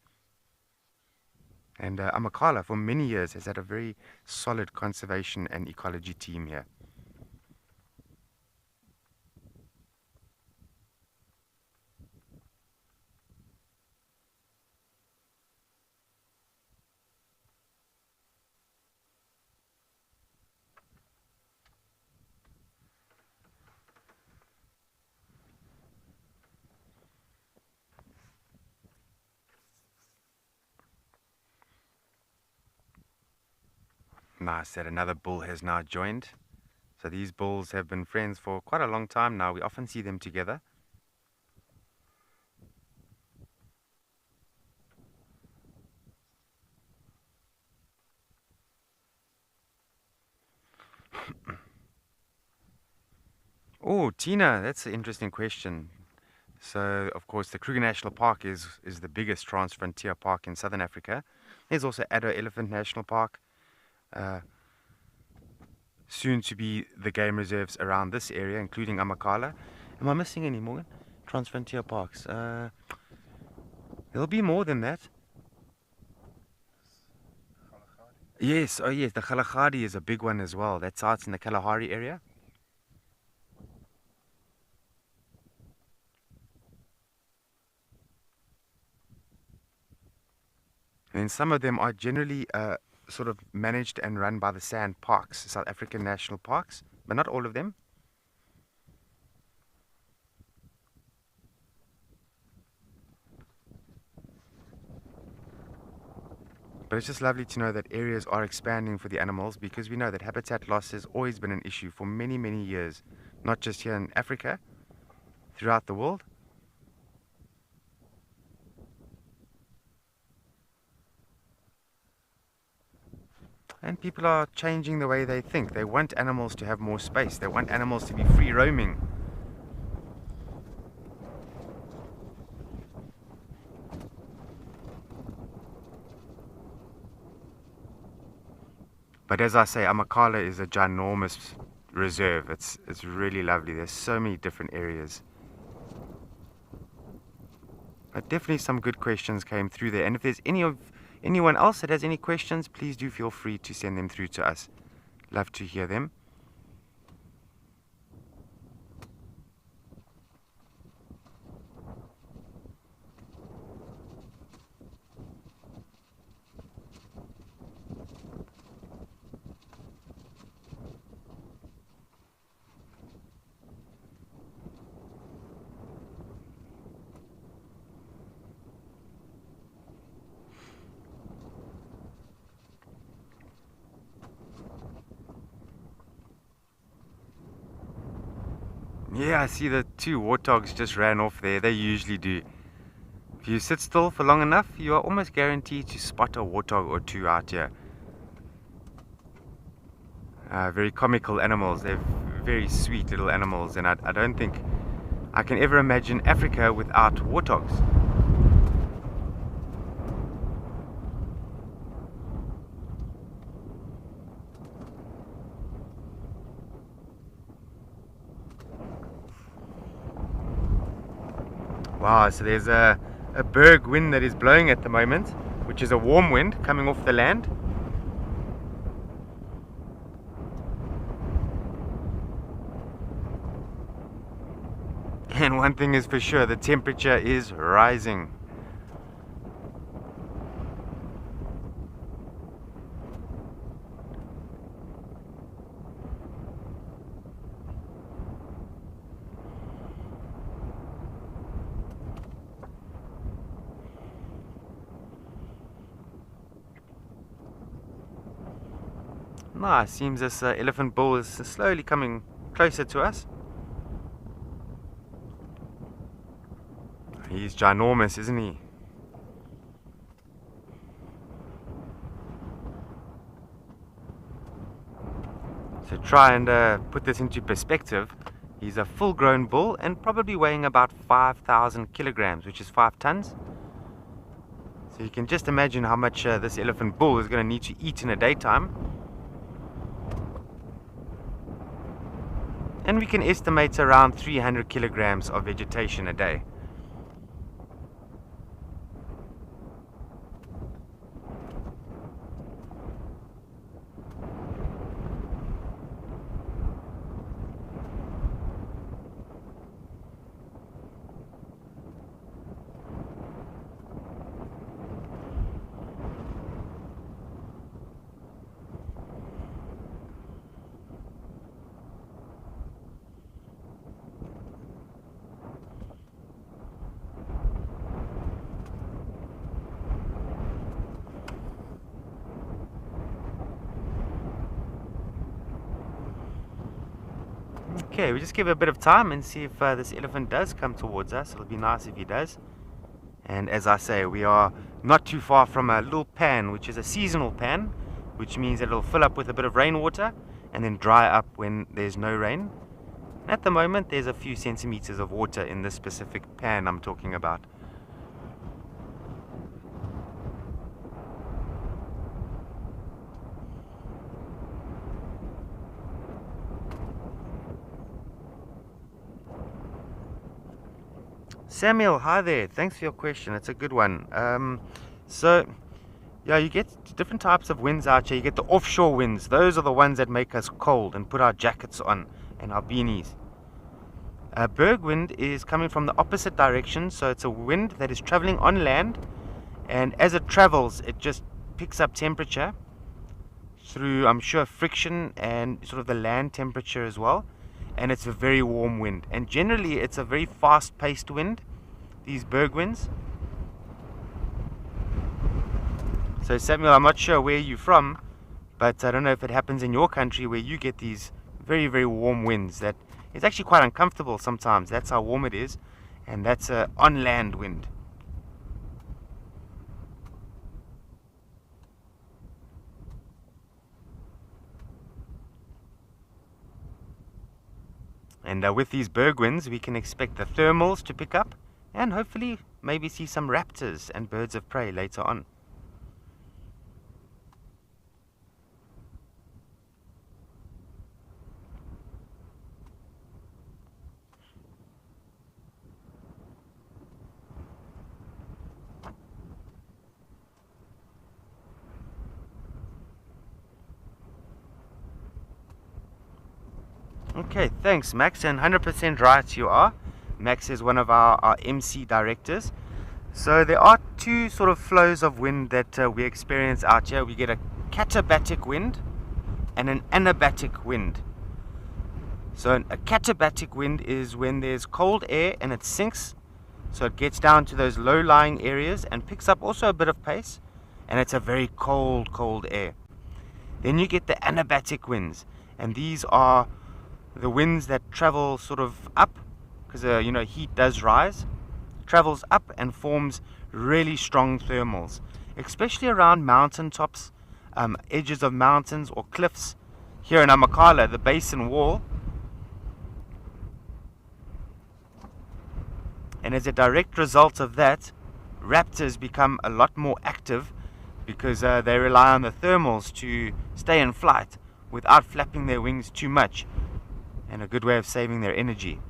And Amakhala for many years has had a very solid conservation and ecology team here. Nice that another bull has now joined. So these bulls have been friends for quite a long time now. We often see them together. Oh, Tina, that's an interesting question. So, of course, the Kruger National Park is the biggest trans-frontier park in southern Africa. There's also Addo Elephant National Park. Soon to be the game reserves around this area, including Amakhala. Am I missing any, Morgan? Trans-frontier parks. There'll be more than that. Yes, oh yes, the Kalahari is a big one as well. That's out in the Kalahari area. And some of them are generally sort of managed and run by the SAN parks, South African national parks, but not all of them. But it's just lovely to know that areas are expanding for the animals, because we know that habitat loss has always been an issue for many, many years, not just here in Africa, throughout the world. And people are changing the way they think. They want animals to have more space. They want animals to be free roaming. But as I say, Amakhala is a ginormous reserve. It's really lovely. There's so many different areas. But definitely some good questions came through there. And if there's anyone else that has any questions, please do feel free to send them through to us. Love to hear them. Yeah, I see the two warthogs just ran off there. They usually do. If you sit still for long enough, you are almost guaranteed to spot a warthog or two out here. Very comical animals. They're very sweet little animals, and I don't think I can ever imagine Africa without warthogs. Wow, so there's a berg wind that is blowing at the moment, which is a warm wind coming off the land. And one thing is for sure, the temperature is rising. Ah, it seems this elephant bull is slowly coming closer to us. He's ginormous, isn't he? To try and put this into perspective, he's a full-grown bull and probably weighing about 5,000 kilograms, which is 5 tons. So you can just imagine how much this elephant bull is going to need to eat in a daytime. And we can estimate around 300 kilograms of vegetation a day. Okay, we just give it a bit of time and see if this elephant does come towards us. It'll be nice if he does. And as I say, we are not too far from a little pan, which is a seasonal pan, which means that it'll fill up with a bit of rainwater and then dry up when there's no rain. And at the moment, there's a few centimeters of water in this specific pan I'm talking about. Samuel, hi there. Thanks for your question. It's a good one. So, yeah, you get different types of winds out here. You get the offshore winds. Those are the ones that make us cold and put our jackets on and our beanies. Berg wind is coming from the opposite direction. So it's a wind that is traveling on land. And as it travels, it just picks up temperature through, I'm sure, friction and sort of the land temperature as well. And it's a very warm wind. And generally, it's a very fast-paced wind, these berg winds. So Samuel, I'm not sure where you're from, but I don't know if it happens in your country where you get these very, very warm winds that it's actually quite uncomfortable sometimes. That's how warm it is, and that's a on-land wind. And with these berg winds, we can expect the thermals to pick up and hopefully maybe see some raptors and birds of prey later on. Okay, thanks Max, and 100% right you are. Max is one of our MC directors. So there are two sort of flows of wind that we experience out here. We get a katabatic wind and an anabatic wind. So a katabatic wind is when there's cold air and it sinks, so it gets down to those low-lying areas and picks up also a bit of pace, and it's a very cold air. Then you get the anabatic winds, and these are the winds that travel sort of up, because heat does rise, travels up and forms really strong thermals, especially around mountain tops, edges of mountains or cliffs. Here in Amakhala, the basin wall. And as a direct result of that, raptors become a lot more active because they rely on the thermals to stay in flight without flapping their wings too much, and a good way of saving their energy.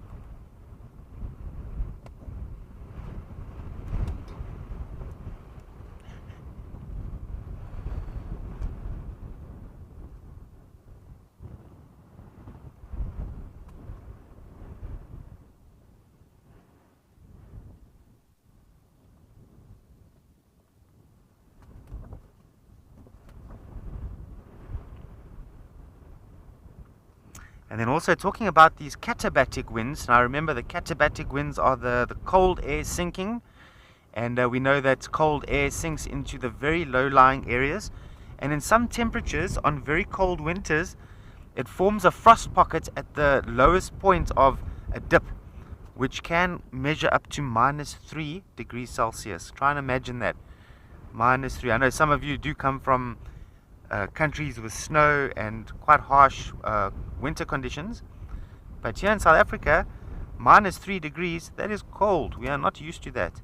And then also talking about these katabatic winds. Now remember, the katabatic winds are the cold air sinking, and we know that cold air sinks into the very low-lying areas, and in some temperatures on very cold winters it forms a frost pocket at the lowest point of a dip, which can measure up to -3 degrees Celsius. Try and imagine that, -3. I know some of you do come from countries with snow and quite harsh winter conditions, but here in South Africa, -3 degrees, that is cold. We are not used to that.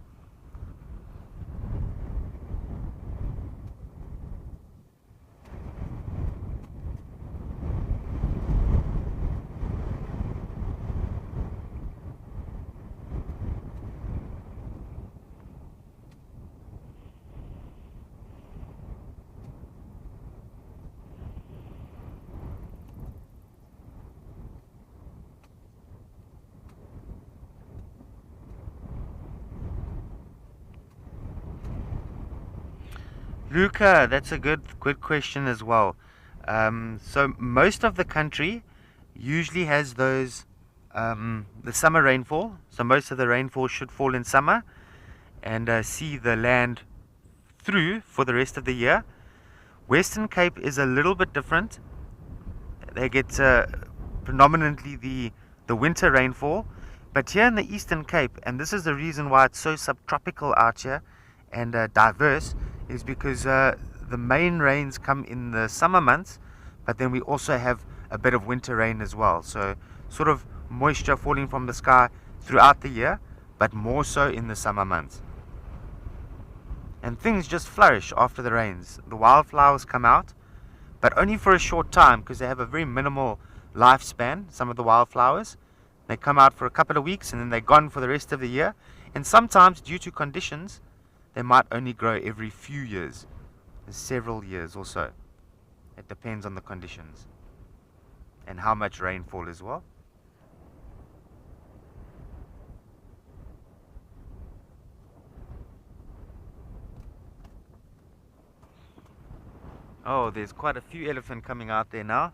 Luca, that's a good question as well. So most of the country usually has those the summer rainfall. So most of the rainfall should fall in summer and see the land through for the rest of the year. Western Cape is a little bit different. They get predominantly the winter rainfall, but here in the Eastern Cape, and this is the reason why it's so subtropical out here and diverse, is because the main rains come in the summer months, but then we also have a bit of winter rain as well. So sort of moisture falling from the sky throughout the year, but more so in the summer months. And things just flourish after the rains. The wildflowers come out, but only for a short time because they have a very minimal lifespan, some of the wildflowers. They come out for a couple of weeks and then they're gone for the rest of the year. And sometimes, due to conditions, they might only grow every few years, several years or so. It depends on the conditions and how much rainfall as well. Oh, there's quite a few elephant coming out there now.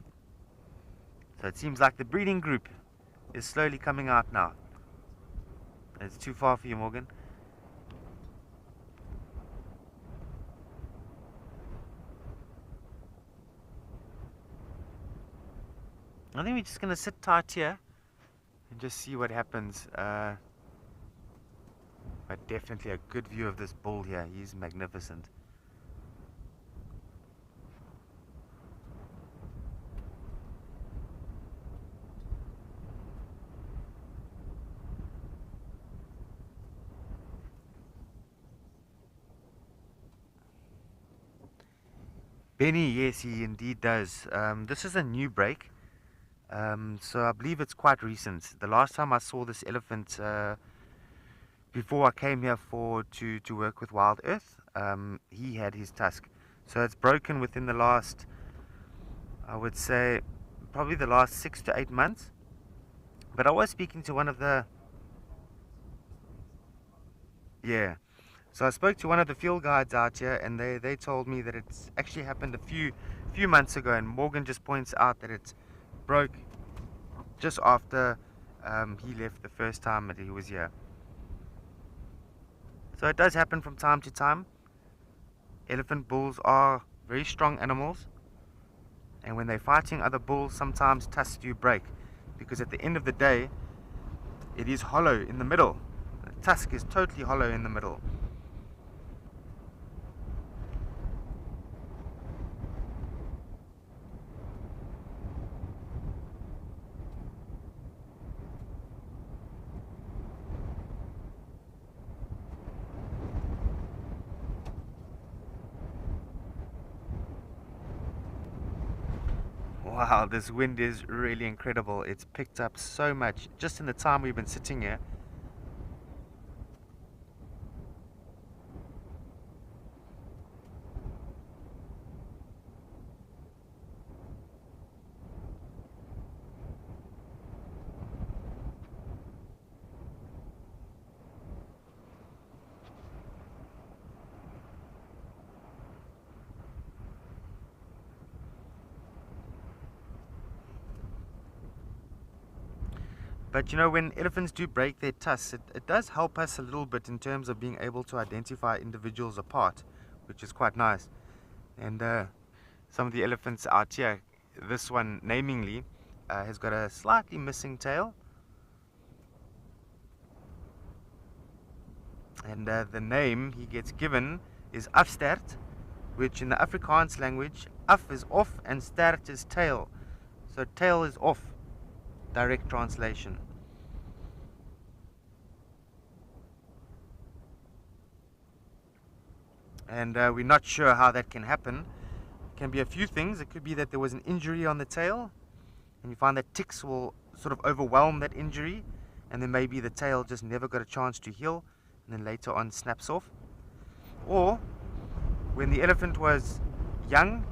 So it seems like the breeding group is slowly coming out now. It's too far for you, Morgan. I think we're just going to sit tight here and just see what happens. But definitely a good view of this bull here. He's magnificent. Benny, yes, he indeed does. This is a new break. So I believe it's quite recent. The last time I saw this elephant, before I came here to work with Wild Earth, he had his tusk. So it's broken within the last, I would say, probably the last 6 to 8 months. But I was speaking to one of the, yeah. So I spoke to one of the field guides out here, and they told me that it's actually happened a few months ago. And Morgan just points out that it broke just after he left the first time that he was here. So it does happen from time to time. Elephant bulls are very strong animals, and when they're fighting other bulls, sometimes tusks do break, because at the end of the day, it is hollow in the middle. The tusk is totally hollow in the middle. Wow, this wind is really incredible. It's picked up so much just in the time we've been sitting here. But you know, when elephants do break their tusks, it does help us a little bit in terms of being able to identify individuals apart, which is quite nice. And some of the elephants out here, this one namingly, has got a slightly missing tail. And the name he gets given is Afstert, which in the Afrikaans language, Af is off and Stert is tail. So tail is off. Direct translation. And we're not sure how that can happen. It can be a few things. It could be that there was an injury on the tail, and you find that ticks will sort of overwhelm that injury, and then maybe the tail just never got a chance to heal, and then later on snaps off. Or when the elephant was young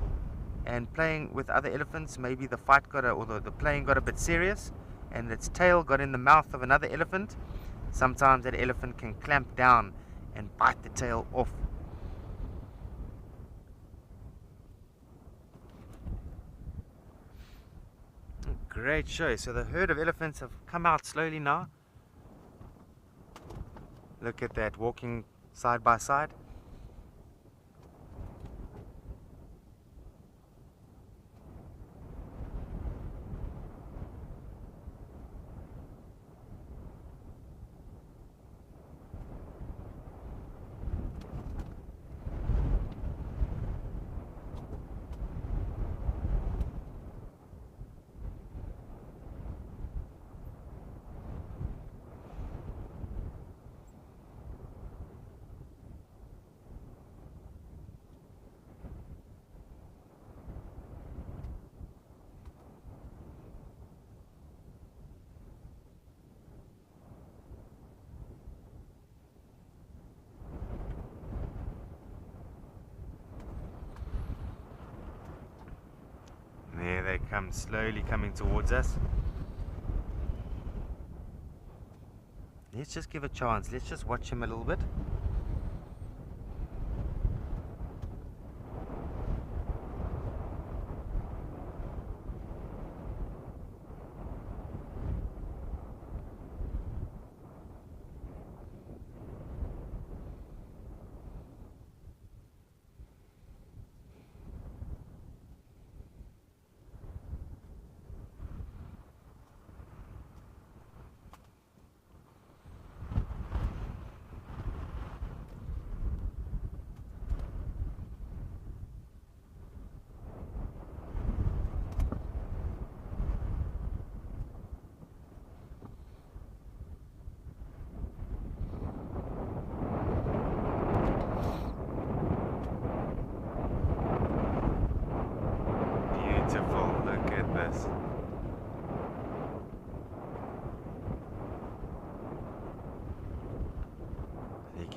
and playing with other elephants, maybe the fight or the playing got a bit serious, and its tail got in the mouth of another elephant. Sometimes that elephant can clamp down and bite the tail off. Great show. So the herd of elephants have come out slowly now. Look at that, walking side by side. There they come, slowly coming towards us. Let's just give a chance. Let's just watch him a little bit.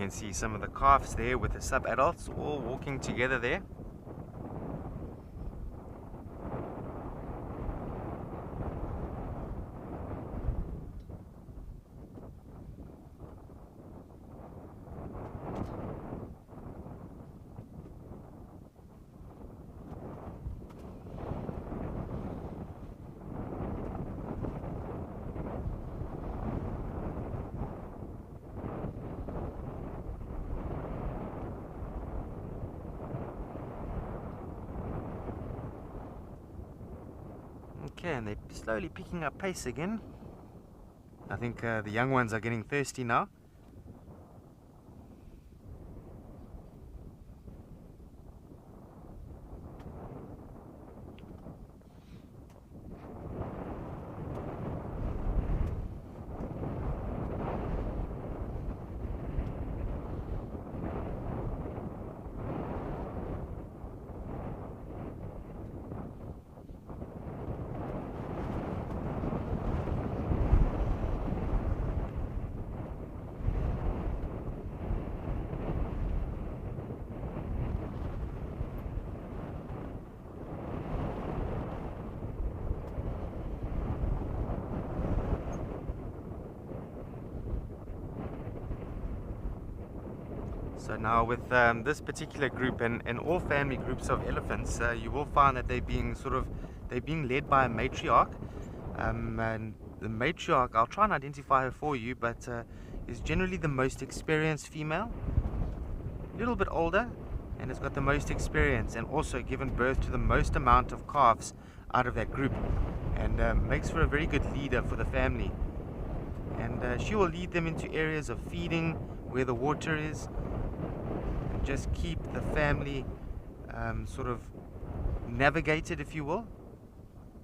can see some of the calves there with the sub-adults all walking together there. Okay, and they're slowly picking up pace again. I think the young ones are getting thirsty now. So now with this particular group and all family groups of elephants, you will find that they're being led by a matriarch. And the matriarch, I'll try and identify her for you, but is generally the most experienced female, a little bit older, and has got the most experience, and also given birth to the most amount of calves out of that group, and makes for a very good leader for the family. And she will lead them into areas of feeding where the water is, and just keep the family sort of navigated, if you will.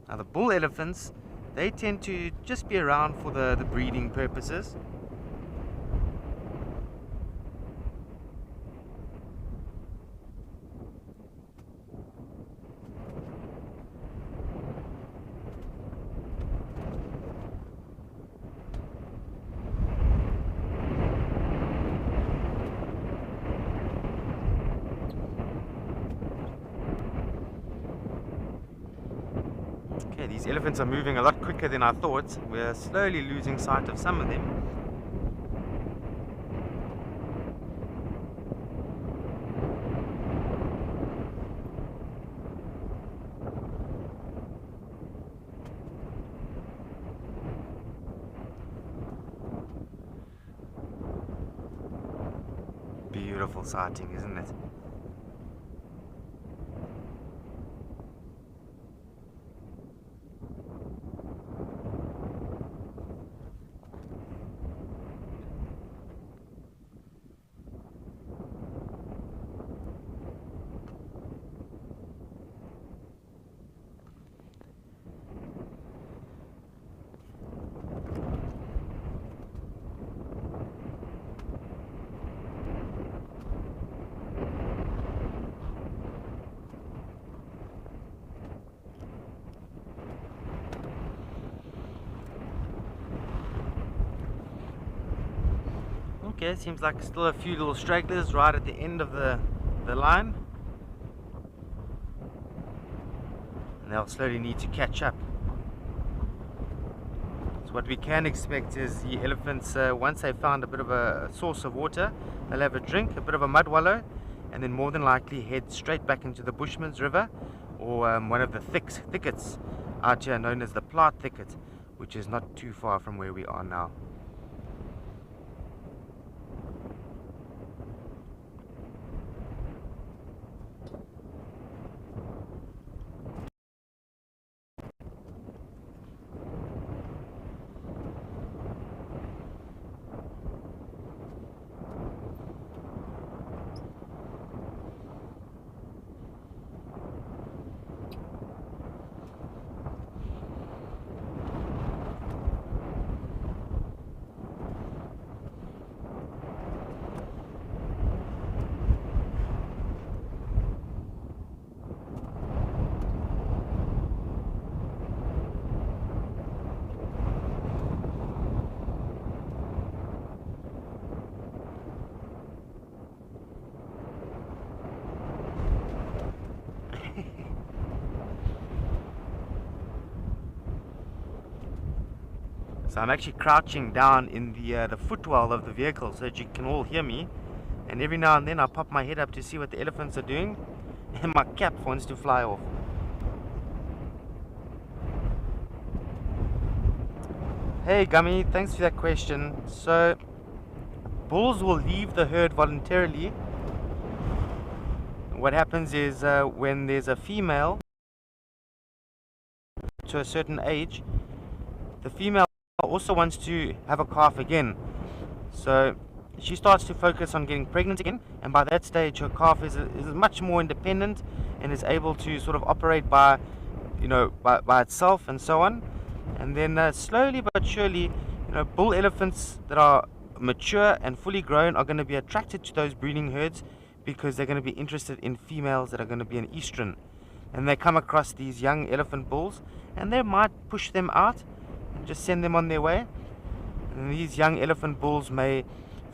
Now the bull elephants, they tend to just be around for the breeding purposes. Okay, these elephants are moving a lot quicker than I thought. We're slowly losing sight of some of them. Beautiful sighting, isn't it? Okay, seems like still a few little stragglers right at the end of the line. And they'll slowly need to catch up. So what we can expect is the elephants, once they've found a bit of a source of water, they'll have a drink, a bit of a mud wallow, and then more than likely head straight back into the Bushman's River, or one of the thickets out here known as the Plaat Thicket, which is not too far from where we are now. So I'm actually crouching down in the footwell of the vehicle so that you can all hear me. And every now and then I pop my head up to see what the elephants are doing, and my cap wants to fly off. Hey Gummy, thanks for that question. So bulls will leave the herd voluntarily. What happens is when there's a female to a certain age, the female also wants to have a calf again. So she starts to focus on getting pregnant again, and by that stage her calf is much more independent and is able to sort of operate by itself and so on. And then slowly but surely, bull elephants that are mature and fully grown are going to be attracted to those breeding herds because they're going to be interested in females that are going to be an estrus. And they come across these young elephant bulls and they might push them out and just send them on their way. And these young elephant bulls may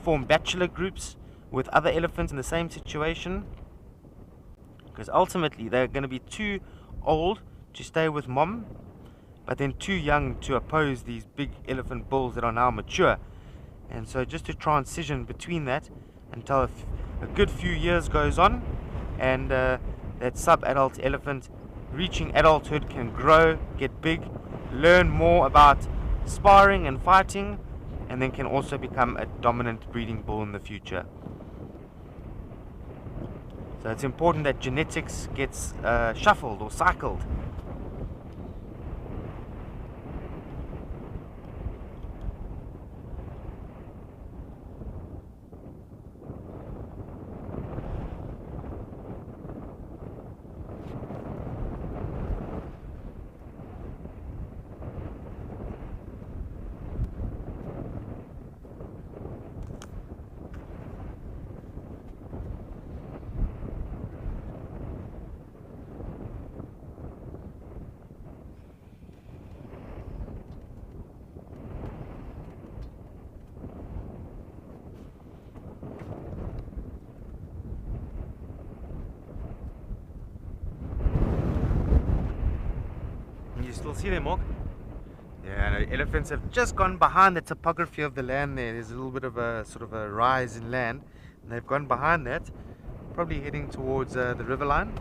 form bachelor groups with other elephants in the same situation, because ultimately they're going to be too old to stay with mom, but then too young to oppose these big elephant bulls that are now mature. And so just to transition between that until a good few years goes on, and that sub-adult elephant reaching adulthood can grow, get big, learn more about sparring and fighting, and then can also become a dominant breeding bull in the future. So it's important that genetics gets shuffled or cycled. You still see them, Mark? Yeah, the elephants have just gone behind the topography of the land there. There's a little bit of a sort of a rise in land, and they've gone behind that, probably heading towards the river line.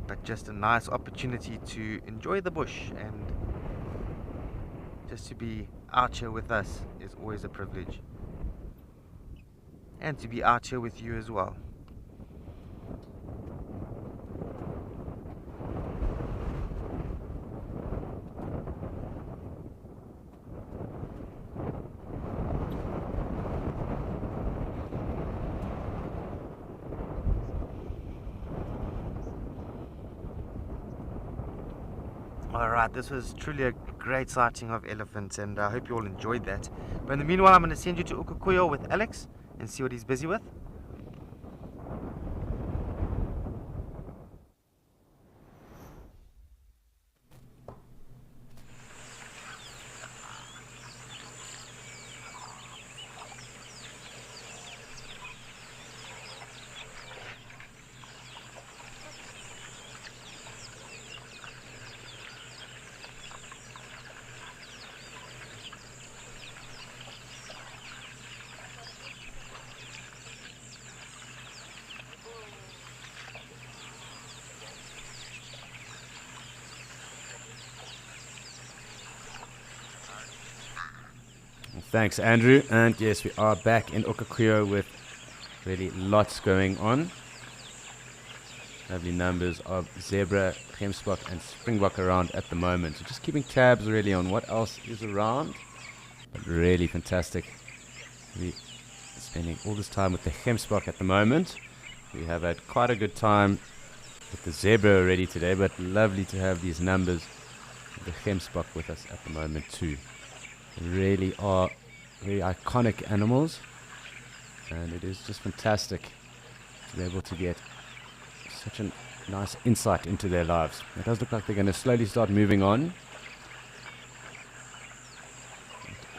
But just a nice opportunity to enjoy the bush, and just to be out here with us is always a privilege. And to be out here with you as well. Alright, this was truly a great sighting of elephants, and I hope you all enjoyed that. But in the meanwhile, I'm going to send you to Ukukuyo with Alex and see what he's busy with. Thanks, Andrew. And yes, we are back in Ukukuyo with really lots going on. Lovely numbers of zebra, gemsbok and springbok around at the moment. So just keeping tabs really on what else is around. But really fantastic. We're spending all this time with the gemsbok at the moment. We have had quite a good time with the zebra already today, but lovely to have these numbers of the gemsbok with us at the moment too. They really are very iconic animals, and it is just fantastic to be able to get such a nice insight into their lives. It does look like they're going to slowly start moving on.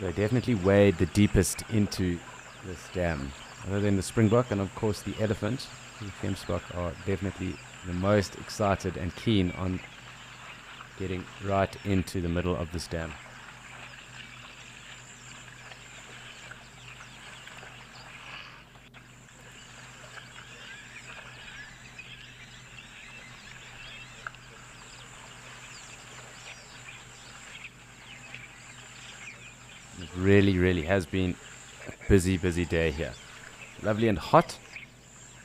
They definitely wade the deepest into this dam. Other than the springbok and of course the elephant, the gemsbok are definitely the most excited and keen on getting right into the middle of this dam. It really has been a busy day here. Lovely and hot.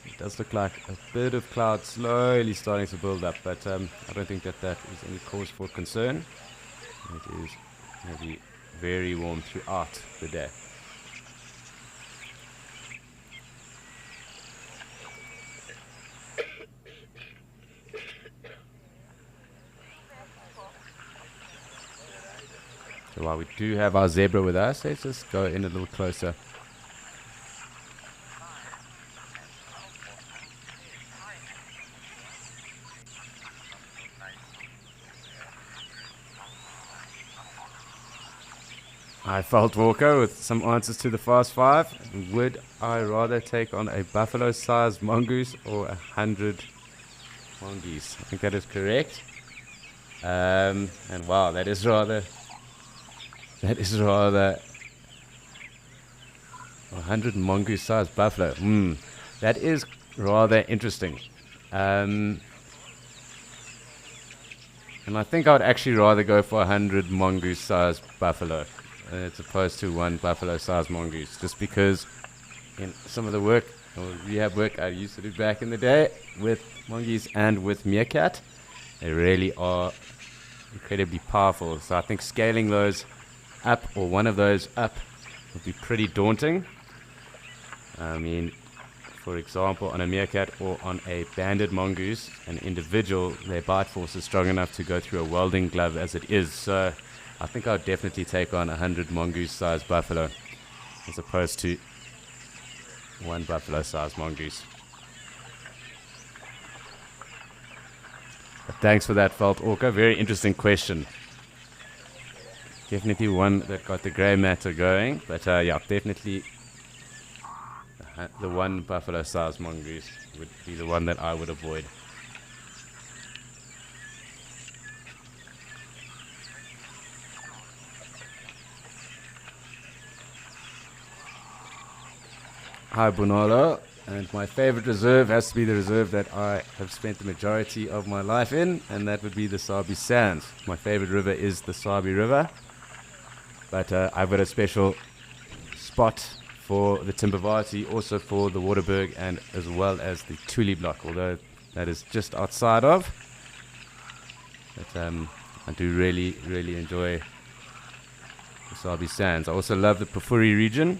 It does look like a bit of cloud slowly starting to build up, but I don't think that is any cause for concern. It is going to be very warm throughout the day. So while we do have our zebra with us, let's just go in a little closer. Hi, Felt Walker with some answers to the Fast Five. Would I rather take on a buffalo-sized mongoose or 100 mongoose? I think that is correct. And wow, that is rather 100 mongoose-sized buffalo. That is rather interesting. And I think I would actually rather go for 100 mongoose-sized buffalo as opposed to one buffalo-sized mongoose, just because in some of the work or rehab work I used to do back in the day with mongoose and with meerkat, they really are incredibly powerful. So I think scaling those up, or one of those up, would be pretty daunting. I mean, for example, on a meerkat or on a banded mongoose, an individual, their bite force is strong enough to go through a welding glove as it is. So I think I would definitely take on 100 mongoose-sized buffalo as opposed to one buffalo-sized mongoose. But thanks for that, Felt Orca. Very interesting question. Definitely one that got the grey matter going. But yeah, definitely the one buffalo-sized mongoose would be the one that I would avoid. Hi, Bonolo. And my favorite reserve has to be the reserve that I have spent the majority of my life in, and that would be the Sabi Sands. My favorite river is the Sabi River, but I've got a special spot for the Timbavati, also for the Waterberg, and as well as the Tuli block, although that is just outside of. But I do really enjoy the Sabi Sands. I also love the Pafuri region.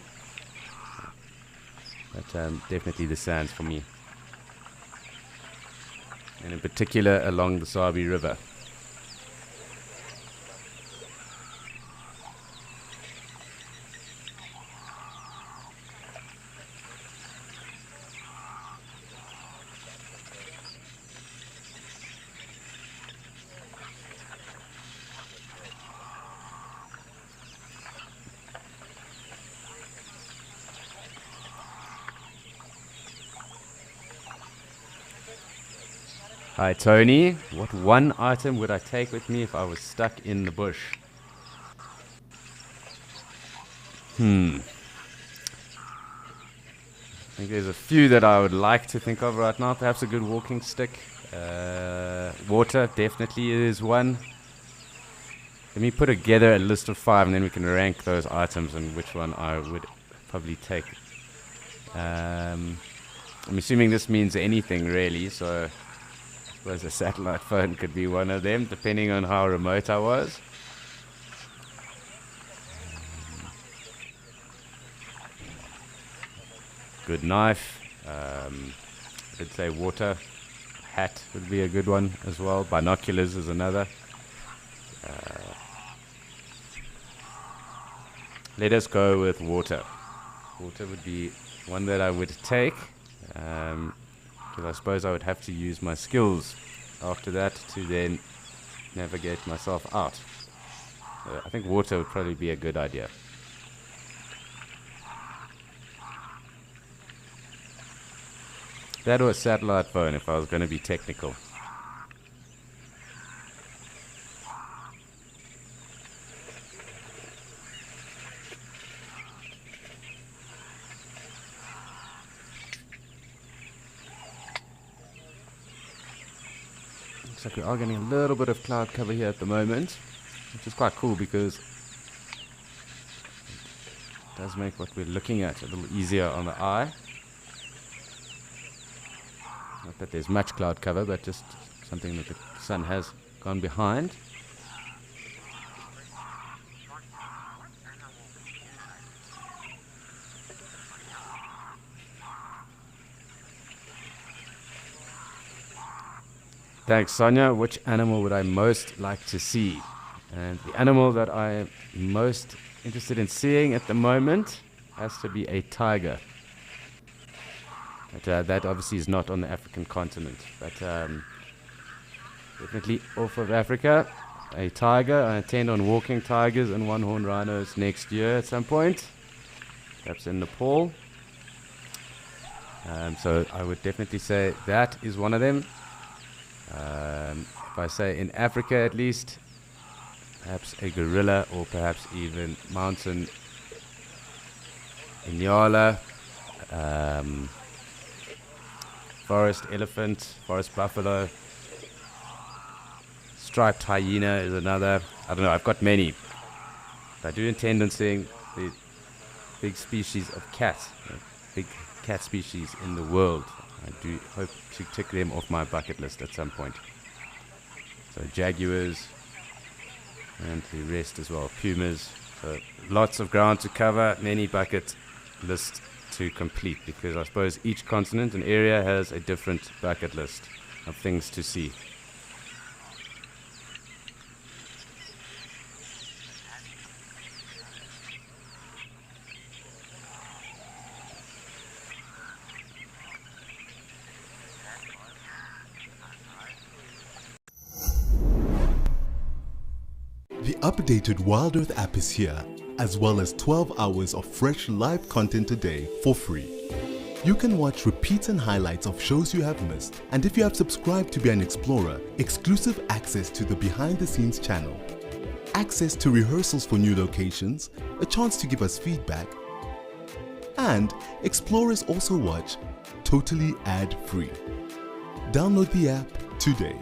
But definitely the sands for me, and in particular along the Sabi River. Hi Tony, what one item would I take with me if I was stuck in the bush? I think there's a few that I would like to think of right now. Perhaps a good walking stick. Water definitely is one. Let me put together a list of 5 and then we can rank those items and which one I would probably take. I'm assuming this means anything really, so I suppose a satellite phone could be one of them, depending on how remote I was. Good knife. I'd say water. Hat would be a good one as well. Binoculars is another. Let us go with water. Water would be one that I would take. Because I suppose I would have to use my skills after that to then navigate myself out. So I think water would probably be a good idea. That or a satellite phone if I was going to be technical. Looks like we are getting a little bit of cloud cover here at the moment, which is quite cool because it does make what we're looking at a little easier on the eye. Not that there's much cloud cover, but just something that the sun has gone behind. Thanks, Sonia. Which animal would I most like to see? And the animal that I am most interested in seeing at the moment has to be a tiger. But that obviously is not on the African continent. But definitely off of Africa, a tiger. I intend on walking tigers and one-horned rhinos next year at some point, perhaps in Nepal. So I would definitely say that is one of them. If I say in Africa at least, perhaps a gorilla or perhaps even mountain inyala, forest elephant, forest buffalo, striped hyena is another. I don't know, I've got many. But I do intend on seeing the big species of cat, big cat species in the world. I do hope to tick them off my bucket list at some point. So jaguars and the rest as well, pumas. So lots of ground to cover, many bucket lists to complete, because I suppose each continent and area has a different bucket list of things to see. The updated Wild Earth app is here, as well as 12 hours of fresh live content a day for free. You can watch repeats and highlights of shows you have missed, and if you have subscribed to be an explorer, exclusive access to the behind the scenes channel, access to rehearsals for new locations, a chance to give us feedback, and explorers also watch totally ad-free. Download the app today.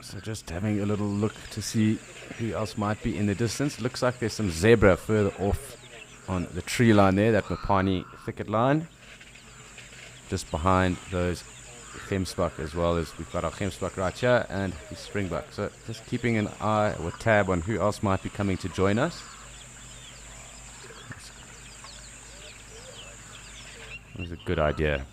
So just having a little look to see who else might be in the distance. Looks like there's some zebra further off on the tree line there, that Mopani thicket line, just behind those gemsbok as well as we've got our gemsbok right here and the springbok. So just keeping an eye or tab on who else might be coming to join us. That's a good idea.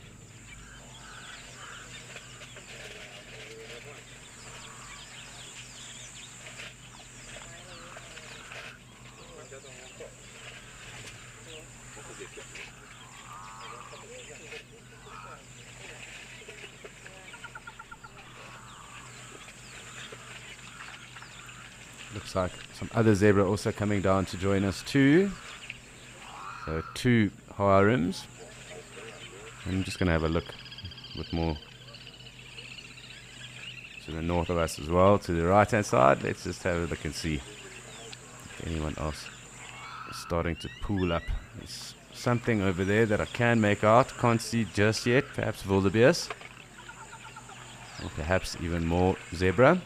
Looks like some other zebra also coming down to join us too. So 2 harems. I'm just going to have a look a bit more to the north of us as well, to the right hand side. Let's just have a look and see if anyone else is starting to pool up. There's something over there that I can make out, can't see just yet. Perhaps wildebeest, or perhaps even more zebra.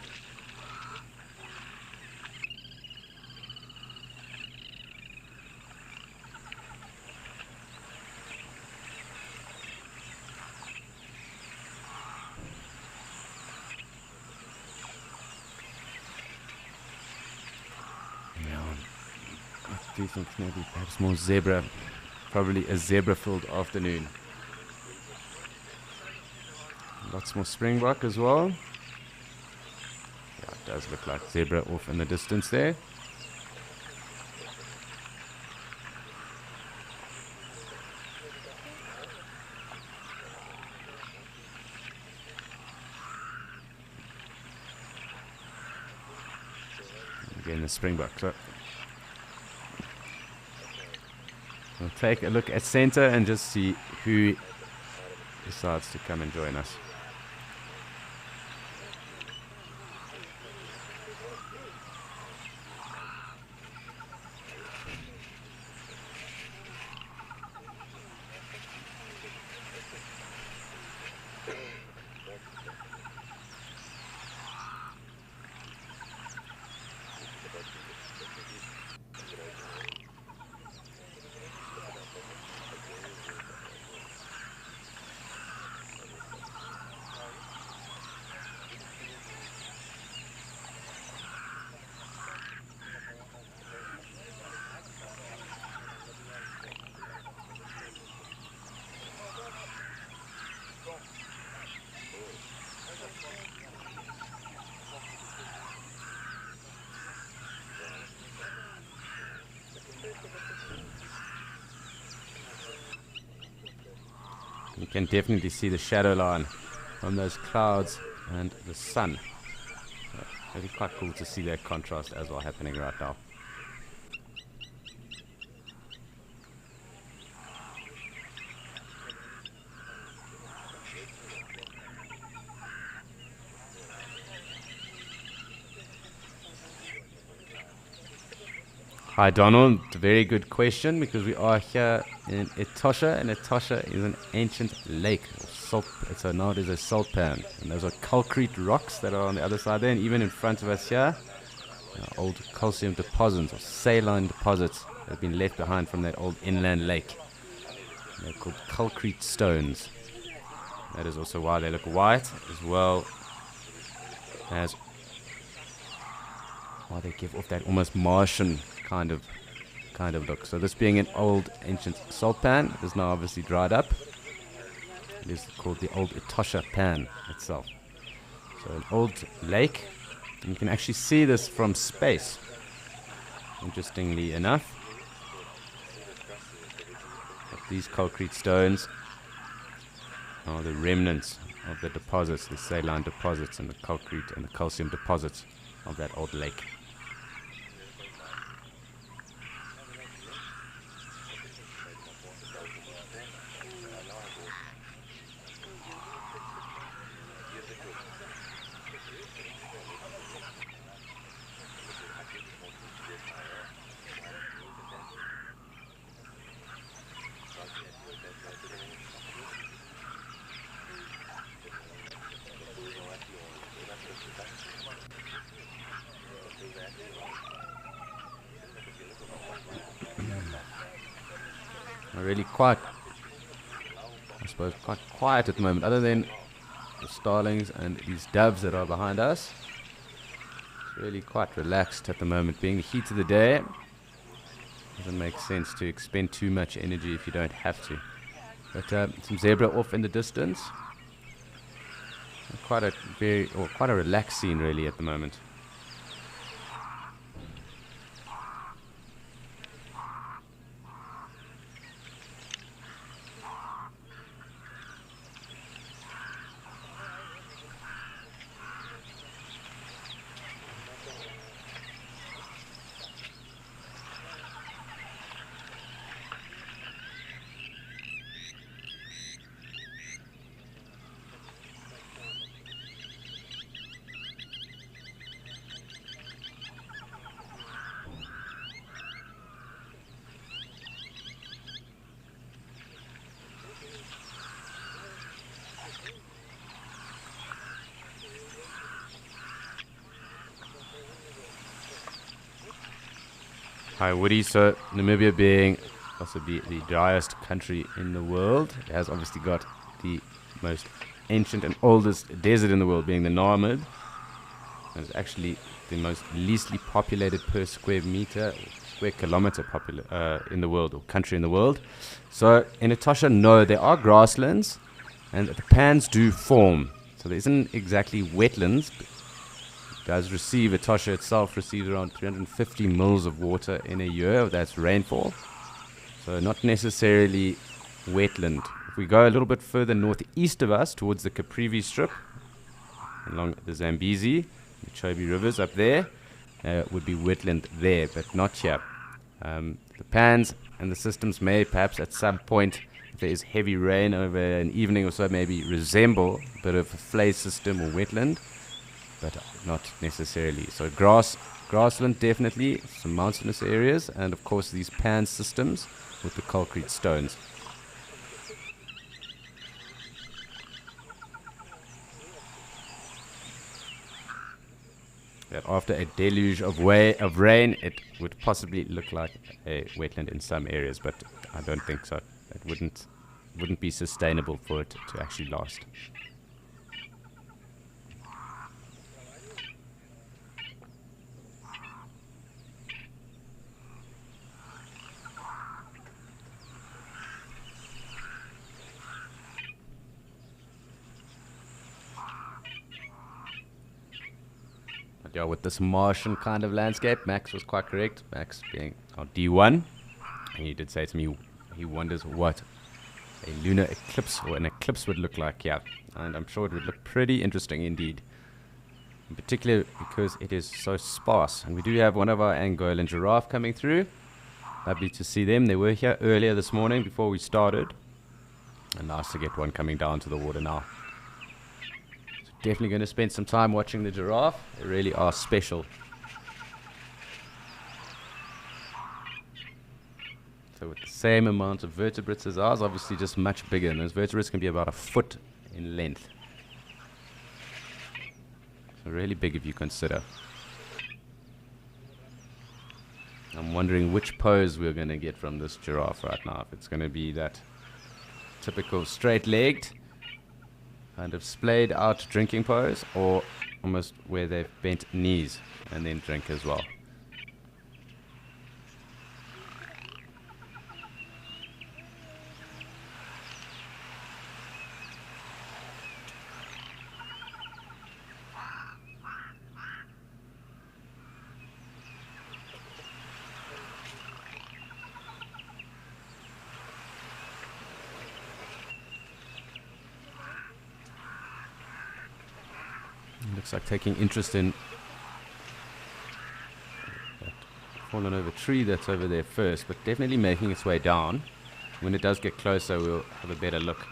I do think maybe perhaps more zebra, probably a zebra-filled afternoon. Lots more springbok as well. Yeah, it does look like zebra off in the distance there. Again, the springbok. So we'll take a look at center and just see who decides to come and join us. You can definitely see the shadow line from those clouds and the sun. So really quite cool to see that contrast as well happening right now. Hi Donald, very good question, because we are here in Etosha, and Etosha is an ancient lake. So now it is a salt pan, and those are calcrete rocks that are on the other side there, and even in front of us here, old calcium deposits or saline deposits that have been left behind from that old inland lake. They're called calcrete stones. That is also why they look white, as well as why they give off that almost Martian kind of look. So this being an old ancient salt pan, it is now obviously dried up. It is called the old Etosha pan itself. So an old lake, and you can actually see this from space, interestingly enough. But these concrete stones are the remnants of the deposits, the saline deposits and the concrete and the calcium deposits of that old lake. Really quite, I suppose, quite quiet at the moment, other than the starlings and these doves that are behind us. It's really quite relaxed at the moment, being the heat of the day. Doesn't make sense to expend too much energy if you don't have to. But some zebra off in the distance. Quite a relaxed scene really at the moment. Hi Woody, so Namibia being possibly the driest country in the world, it has obviously got the most ancient and oldest desert in the world, being the Namib. And it's actually the most leastly populated per square kilometer in the world, or country in the world. So in Etosha, no, there are grasslands and the pans do form. So there isn't exactly wetlands. Etosha itself receives around 350 mils of water in a year. That's rainfall. So not necessarily wetland. If we go a little bit further northeast of us towards the Caprivi Strip, along the Zambezi, the Chobe rivers up there, would be wetland there, but not here. The pans and the systems may perhaps at some point, if there is heavy rain over an evening or so, maybe resemble a bit of a flay system or wetland, but not necessarily. So grassland definitely, some mountainous areas, and of course these pan systems with the concrete stones. That after a deluge of rain, it would possibly look like a wetland in some areas, but I don't think so. It wouldn't be sustainable for it to actually last. Yeah, with this Martian kind of landscape, Max was quite correct. Max being our D1, and he did say to me he wonders what a lunar eclipse or an eclipse would look like. Yeah, and I'm sure it would look pretty interesting indeed, in particular because it is so sparse. And we do have one of our Angolan giraffe coming through. Lovely to see them. They were here earlier this morning before we started, and nice to get one coming down to the water now. Definitely going to spend some time watching the giraffe. They really are special. So with the same amount of vertebrates as ours, obviously just much bigger. And those vertebrates can be about a foot in length. So really big if you consider. I'm wondering which pose we're going to get from this giraffe right now. If it's going to be that typical straight-legged, kind of splayed out drinking pose, or almost where they've bent knees and then drink as well. Looks like taking interest in that fallen over tree that's over there first, but definitely making its way down. When it does get closer, we'll have a better look.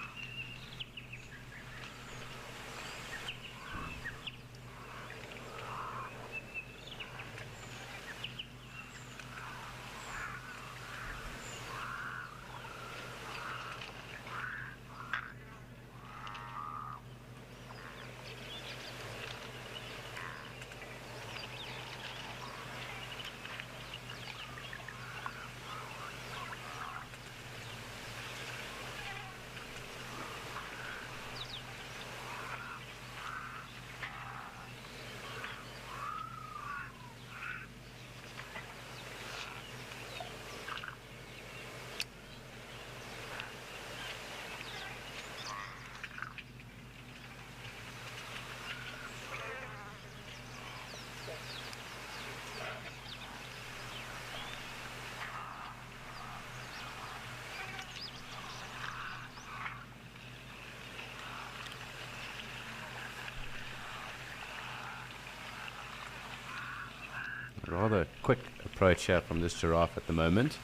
rather quick approach here from this giraffe at the moment.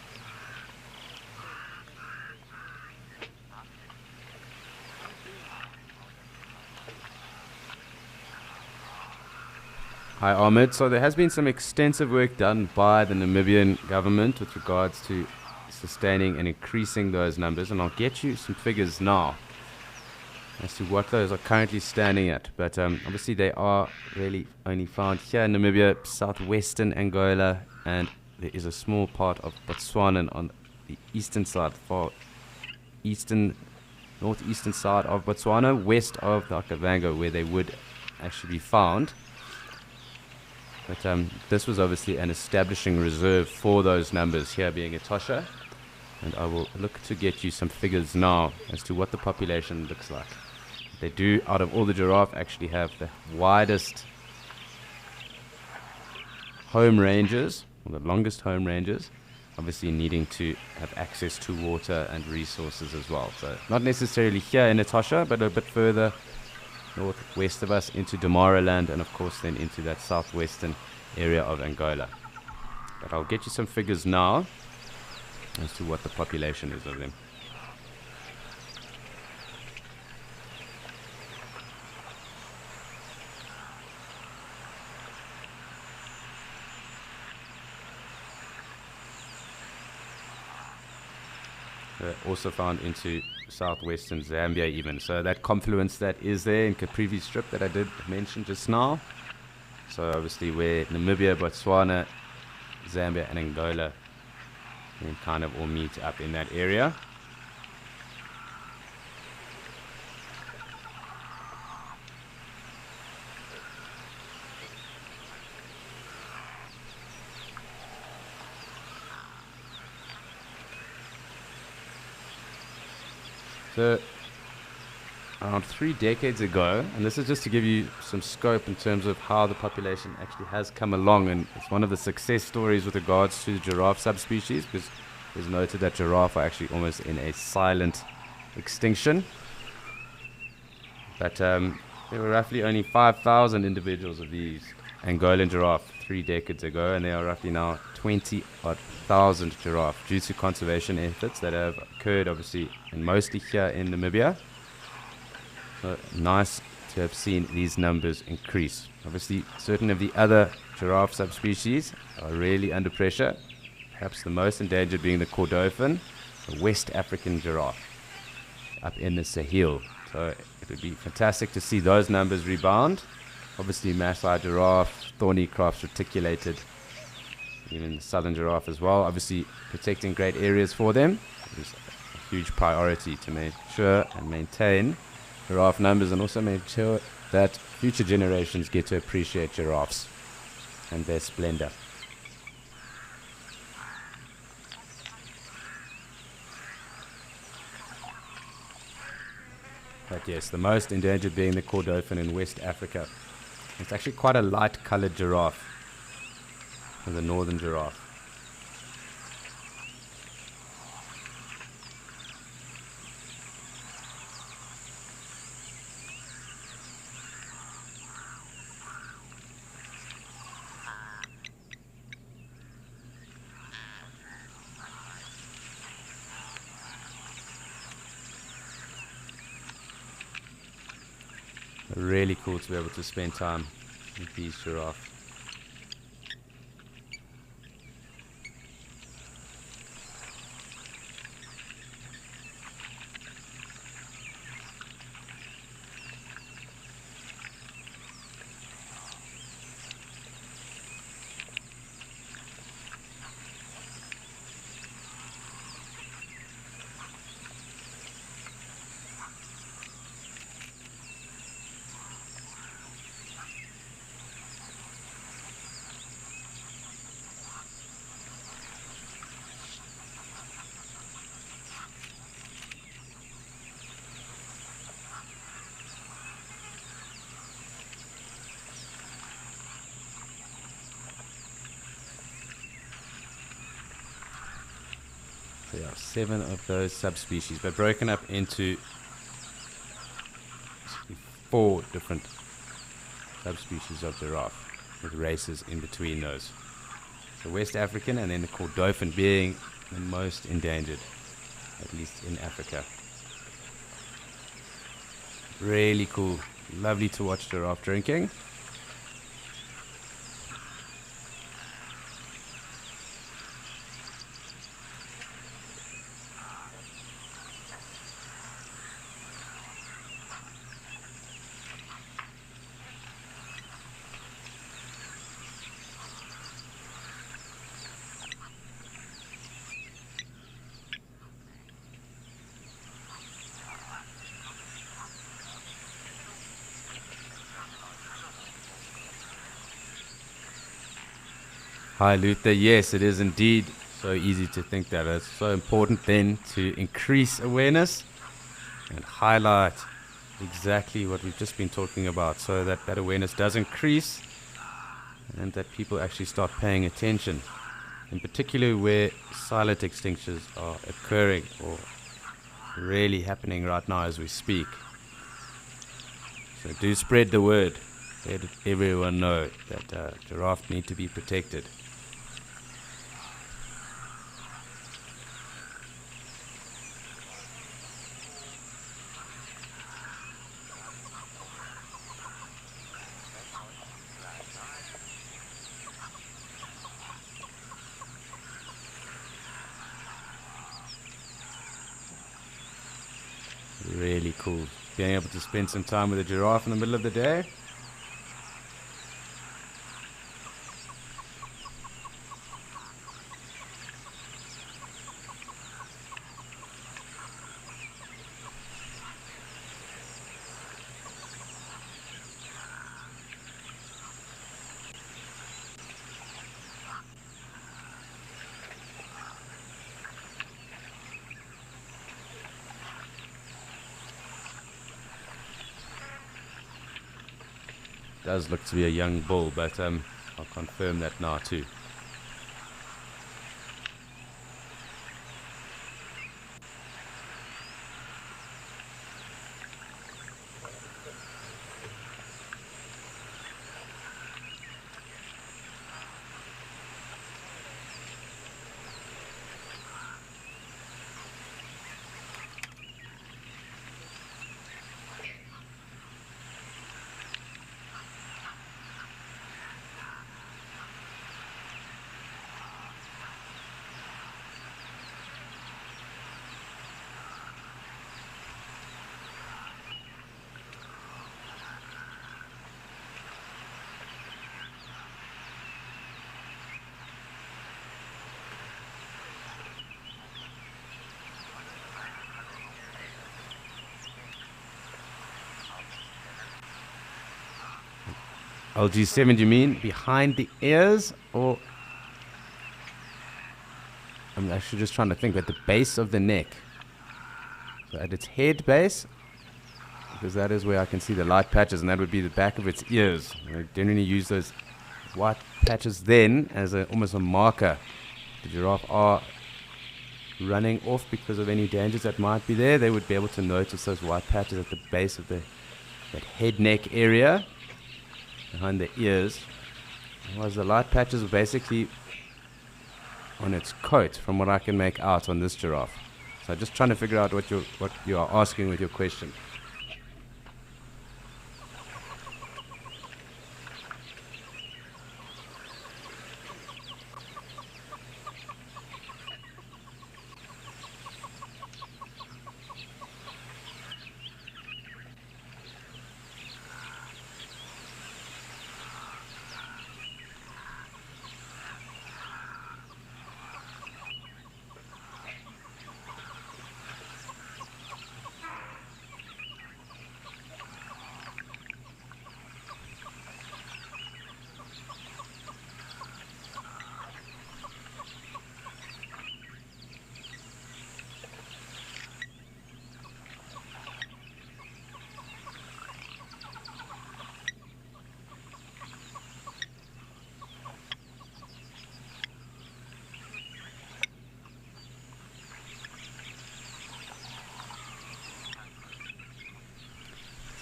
Hi Ahmed, so there has been some extensive work done by the Namibian government with regards to sustaining and increasing those numbers, and I'll get you some figures now as to what those are currently standing at. But obviously they are really only found here in Namibia, southwestern Angola, and there is a small part of Botswana on the eastern side, far eastern, northeastern side of Botswana, west of the Okavango, where they would actually be found. But this was obviously an establishing reserve for those numbers, here being Etosha. And I will look to get you some figures now as to what the population looks like. They do, out of all the giraffe, actually have the widest home ranges, or the longest home ranges, obviously needing to have access to water and resources as well. So not necessarily here in Etosha, but a bit further northwest of us into Damaraland, and of course then into that southwestern area of Angola. But I'll get you some figures now as to what the population is of them. They're also found into southwestern Zambia even. So that confluence that is there in Caprivi Strip that I did mention just now. So obviously where Namibia, Botswana, Zambia and Angola and kind of all meet up in that area. So around 3 decades ago, and this is just to give you some scope in terms of how the population actually has come along, and it's one of the success stories with regards to the giraffe subspecies, because it's noted that giraffe are actually almost in a silent extinction. But there were roughly only 5,000 individuals of these Angolan giraffe 3 decades ago, and there are roughly now 20,000 giraffe due to conservation efforts that have occurred obviously and mostly here in Namibia. So nice to have seen these numbers increase. Obviously certain of the other giraffe subspecies are really under pressure, perhaps the most endangered being the Kordofan, the West African giraffe up in the Sahel. So it would be fantastic to see those numbers rebound. Obviously Maasai giraffe, thorny crafts reticulated, even the southern giraffe as well. Obviously protecting great areas for them is a huge priority to make sure and maintain giraffe numbers, and also make sure that future generations get to appreciate giraffes and their splendor. But yes, the most endangered being the Kordofan in West Africa. It's actually quite a light colored giraffe, the northern giraffe. Really cool to be able to spend time with these giraffes. There are 7 of those subspecies, but broken up into 4 different subspecies of giraffe, with races in between those. So West African, and then the Kordofan being the most endangered, at least in Africa. Really cool. Lovely to watch giraffe drinking. Hi Luther, yes, it is indeed so easy to think that. It's so important then to increase awareness and highlight exactly what we've just been talking about, so that that awareness does increase and that people actually start paying attention, in particular where silent extinctions are occurring or really happening right now as we speak. So do spread the word. Let everyone know that giraffe need to be protected. Really cool. Being able to spend some time with a giraffe in the middle of the day. Does look to be a young bull, but I'll confirm that now too. LG7, you mean behind the ears, or I'm actually just trying to think at the base of the neck, so at its head base, because that is where I can see the light patches, and that would be the back of its ears. I generally use those white patches then as almost a marker. The giraffe are running off because of any dangers that might be there. They would be able to notice those white patches at the base of that head neck area behind the ears. Whereas the light patches are basically on its coat, from what I can make out on this giraffe. So just trying to figure out what you are asking with your question.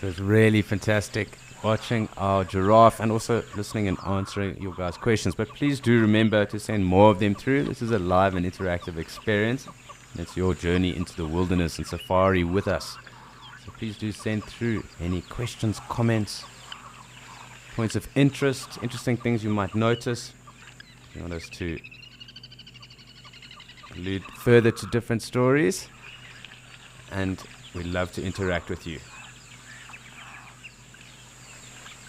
So it's really fantastic watching our giraffe and also listening and answering your guys' questions. But please do remember to send more of them through. This is a live and interactive experience. And it's your journey into the wilderness and safari with us. So please do send through any questions, comments, points of interest, interesting things you might notice. If you want us to allude further to different stories. And we'd love to interact with you.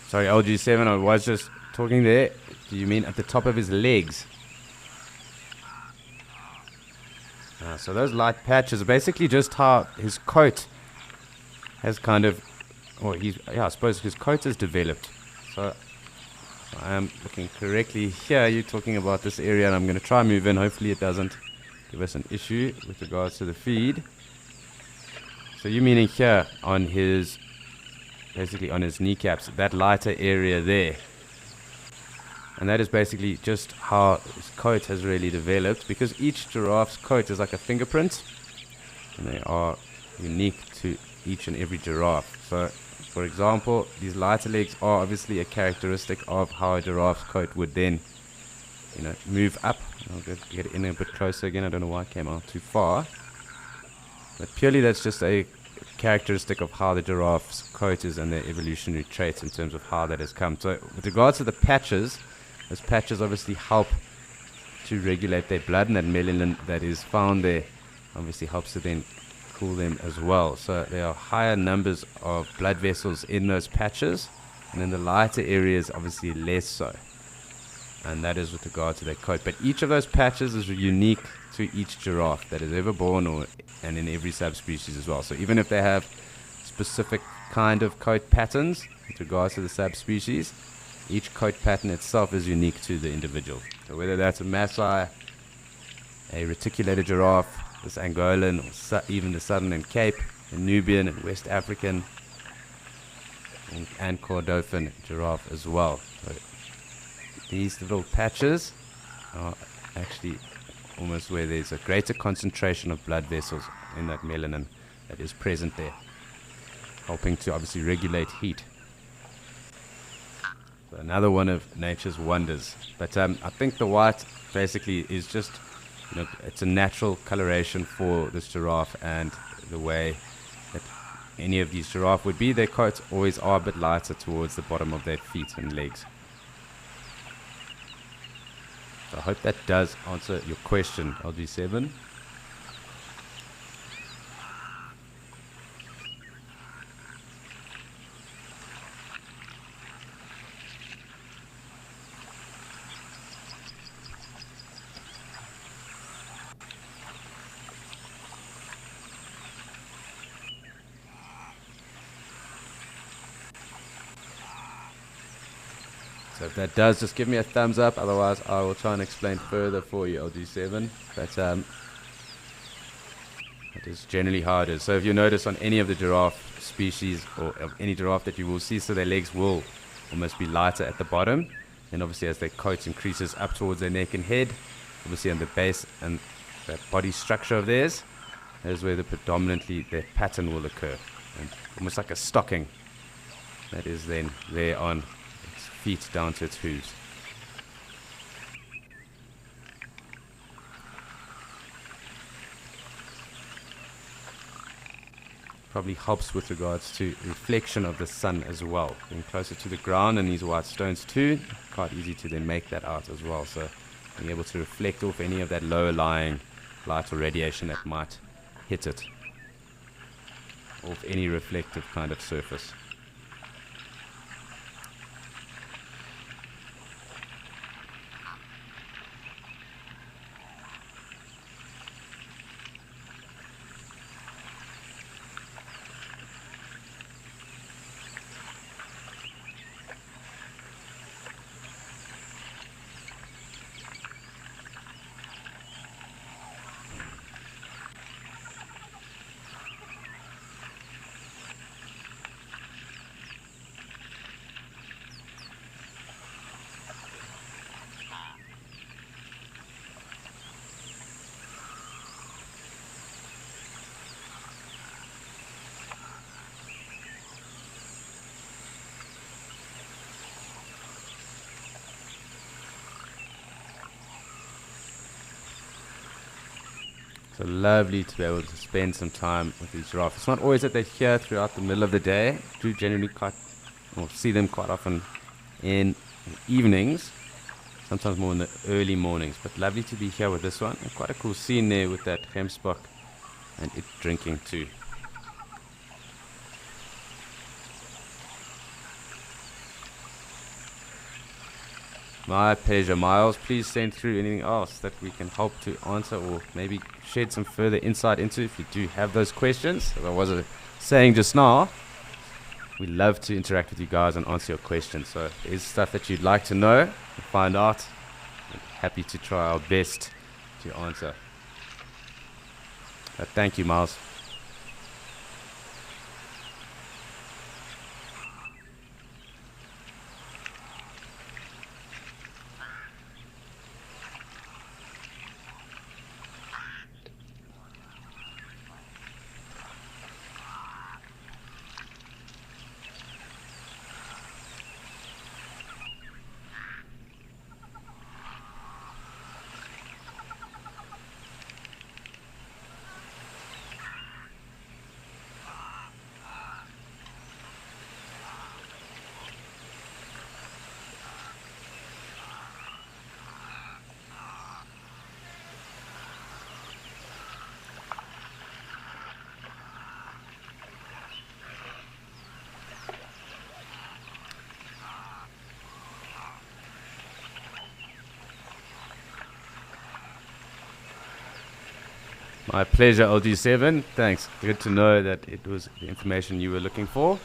Sorry, LG7, I was just talking there. Do you mean at the top of his legs? So those light patches are basically just how his coat has kind of, I suppose his coat has developed. So I am looking correctly here. You're talking about this area, and I'm going to try and move in. Hopefully it doesn't give us an issue with regards to the feed. So you're meaning here on his, basically on his kneecaps, that lighter area there. And that is basically just how his coat has really developed, because each giraffe's coat is like a fingerprint, and they are unique to each and every giraffe. So, for example, these lighter legs are obviously a characteristic of how a giraffe's coat would then, move up. I'll get in a bit closer again. I don't know why I came out too far. But purely that's just a characteristic of how the giraffe's coat is and their evolutionary traits in terms of how that has come. So with regards to the patches, those patches obviously help to regulate their blood, and that melanin that is found there obviously helps to then cool them as well. So there are higher numbers of blood vessels in those patches, and in the lighter areas obviously less so. And that is with regard to their coat. But each of those patches is unique to each giraffe that is ever born, and in every subspecies as well. So even if they have specific kind of coat patterns with regards to the subspecies, each coat pattern itself is unique to the individual. So whether that's a Maasai, a reticulated giraffe, this Angolan, or even the Southern and Cape, the Nubian and West African, and Kordofan giraffe as well. So these little patches are actually almost where there's a greater concentration of blood vessels in that melanin that is present there, helping to obviously regulate heat. So another one of nature's wonders. But I think the white basically is just, it's a natural coloration for this giraffe, and the way that any of these giraffe would be, their coats always are a bit lighter towards the bottom of their feet and legs. So I hope that does answer your question, LG7. So if that does, just give me a thumbs up. Otherwise, I will try and explain further for you, LG7. But it is generally how it is. So if you notice on any of the giraffe species, or of any giraffe that you will see, so their legs will almost be lighter at the bottom. And obviously as their coat increases up towards their neck and head, obviously on the base and that body structure of theirs, that is where predominantly their pattern will occur. And almost like a stocking that is then there on feet down to its hooves. Probably helps with regards to reflection of the sun as well. Being closer to the ground and these white stones too, quite easy to then make that out as well. So being able to reflect off any of that lower lying light or radiation that might hit it, off any reflective kind of surface. So lovely to be able to spend some time with these giraffes. It's not always that they're here throughout the middle of the day. I do generally see them quite often in the evenings, sometimes more in the early mornings. But lovely to be here with this one. And quite a cool scene there with that gemsbok and it drinking too. My pleasure, Miles. Please send through anything else that we can help to answer or maybe shed some further insight into if you do have those questions. As I was saying just now, we love to interact with you guys and answer your questions. So if there's stuff that you'd like to know and find out, we're happy to try our best to answer. But thank you, Miles. My pleasure, LG7. Thanks. Good to know that it was the information you were looking for.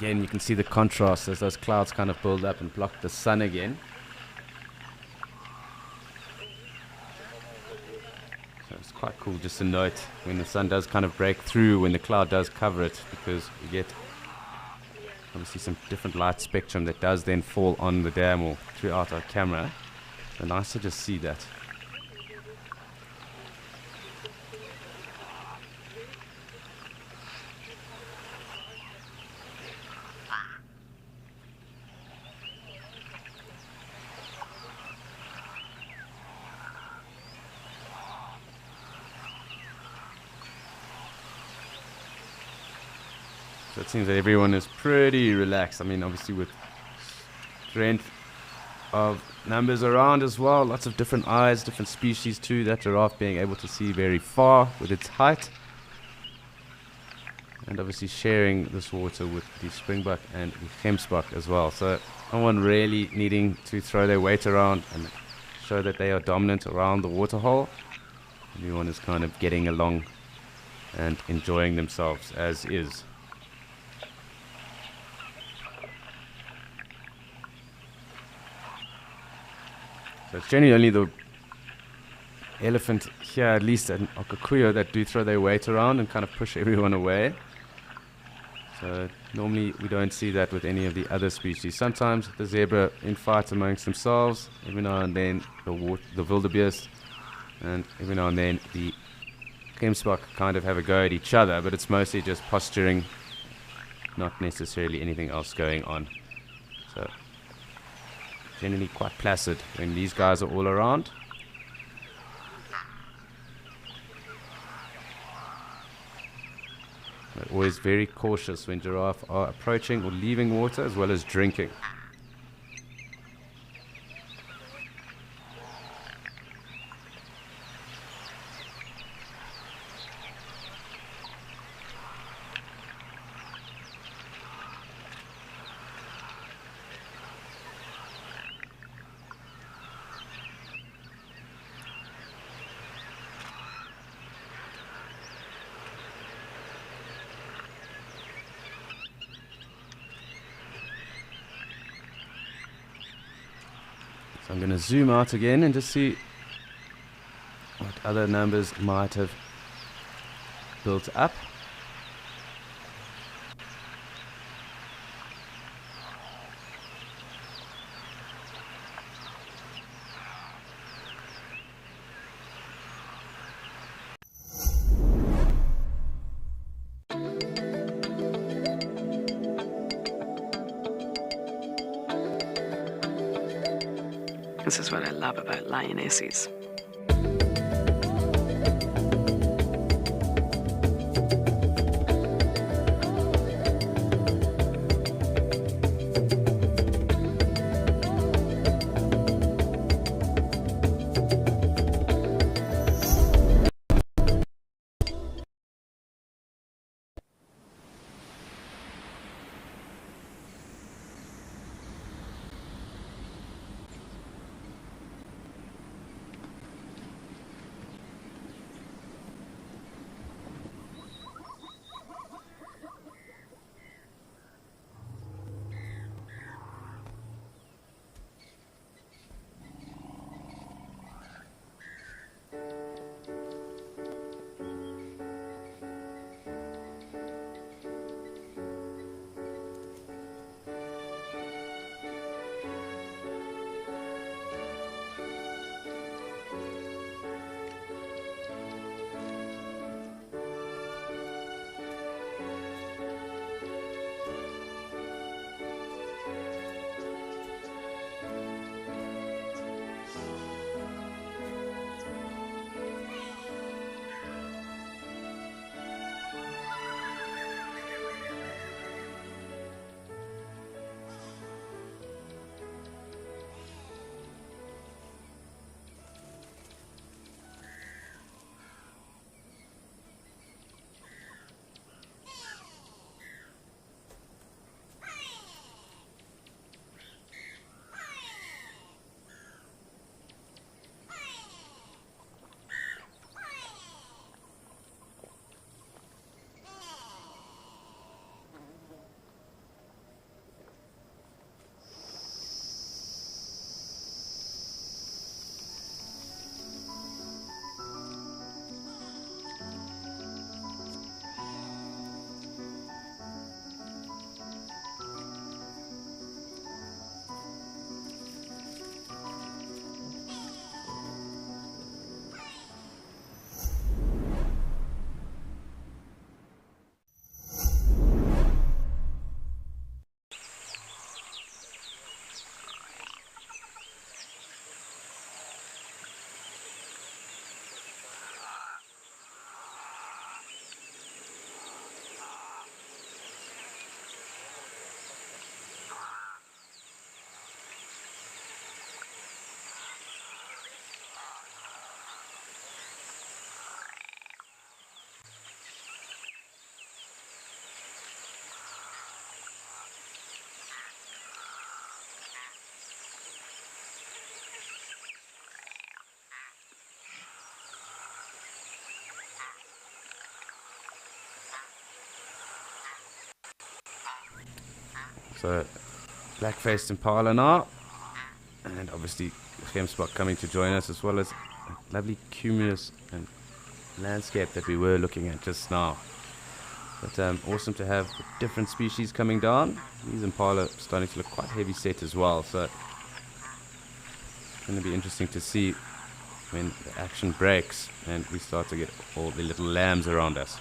Again, you can see the contrast as those clouds kind of build up and block the sun again. So it's quite cool just to note when the sun does kind of break through, when the cloud does cover it, because you get obviously some different light spectrum that does then fall on the dam or throughout our camera. So nice to just see that. So it seems that everyone is pretty relaxed. I mean, obviously with strength of numbers around as well, lots of different eyes, different species too, that giraffe being able to see very far with its height. And obviously sharing this water with the springbok and the gemsbok as well. So no one really needing to throw their weight around and show that they are dominant around the waterhole. Everyone is kind of getting along and enjoying themselves as is. So it's generally only the elephant here, at least in Okakuyo, that do throw their weight around and kind of push everyone away. So normally we don't see that with any of the other species. Sometimes the zebra in fights amongst themselves, every now and then the wildebeest, and every now and then the gemsbok kind of have a go at each other, but it's mostly just posturing, not necessarily anything else going on. So generally quite placid when these guys are all around. But always very cautious when giraffe are approaching or leaving water as well as drinking. So I'm going to zoom out again and just see what other numbers might have built up. This is what I love about lionesses. So, black-faced impala now, and obviously Gemsbok coming to join us, as well as a lovely cumulus and landscape that we were looking at just now. But awesome to have different species coming down. These impala starting to look quite heavy set as well, so it's going to be interesting to see when the action breaks and we start to get all the little lambs around us.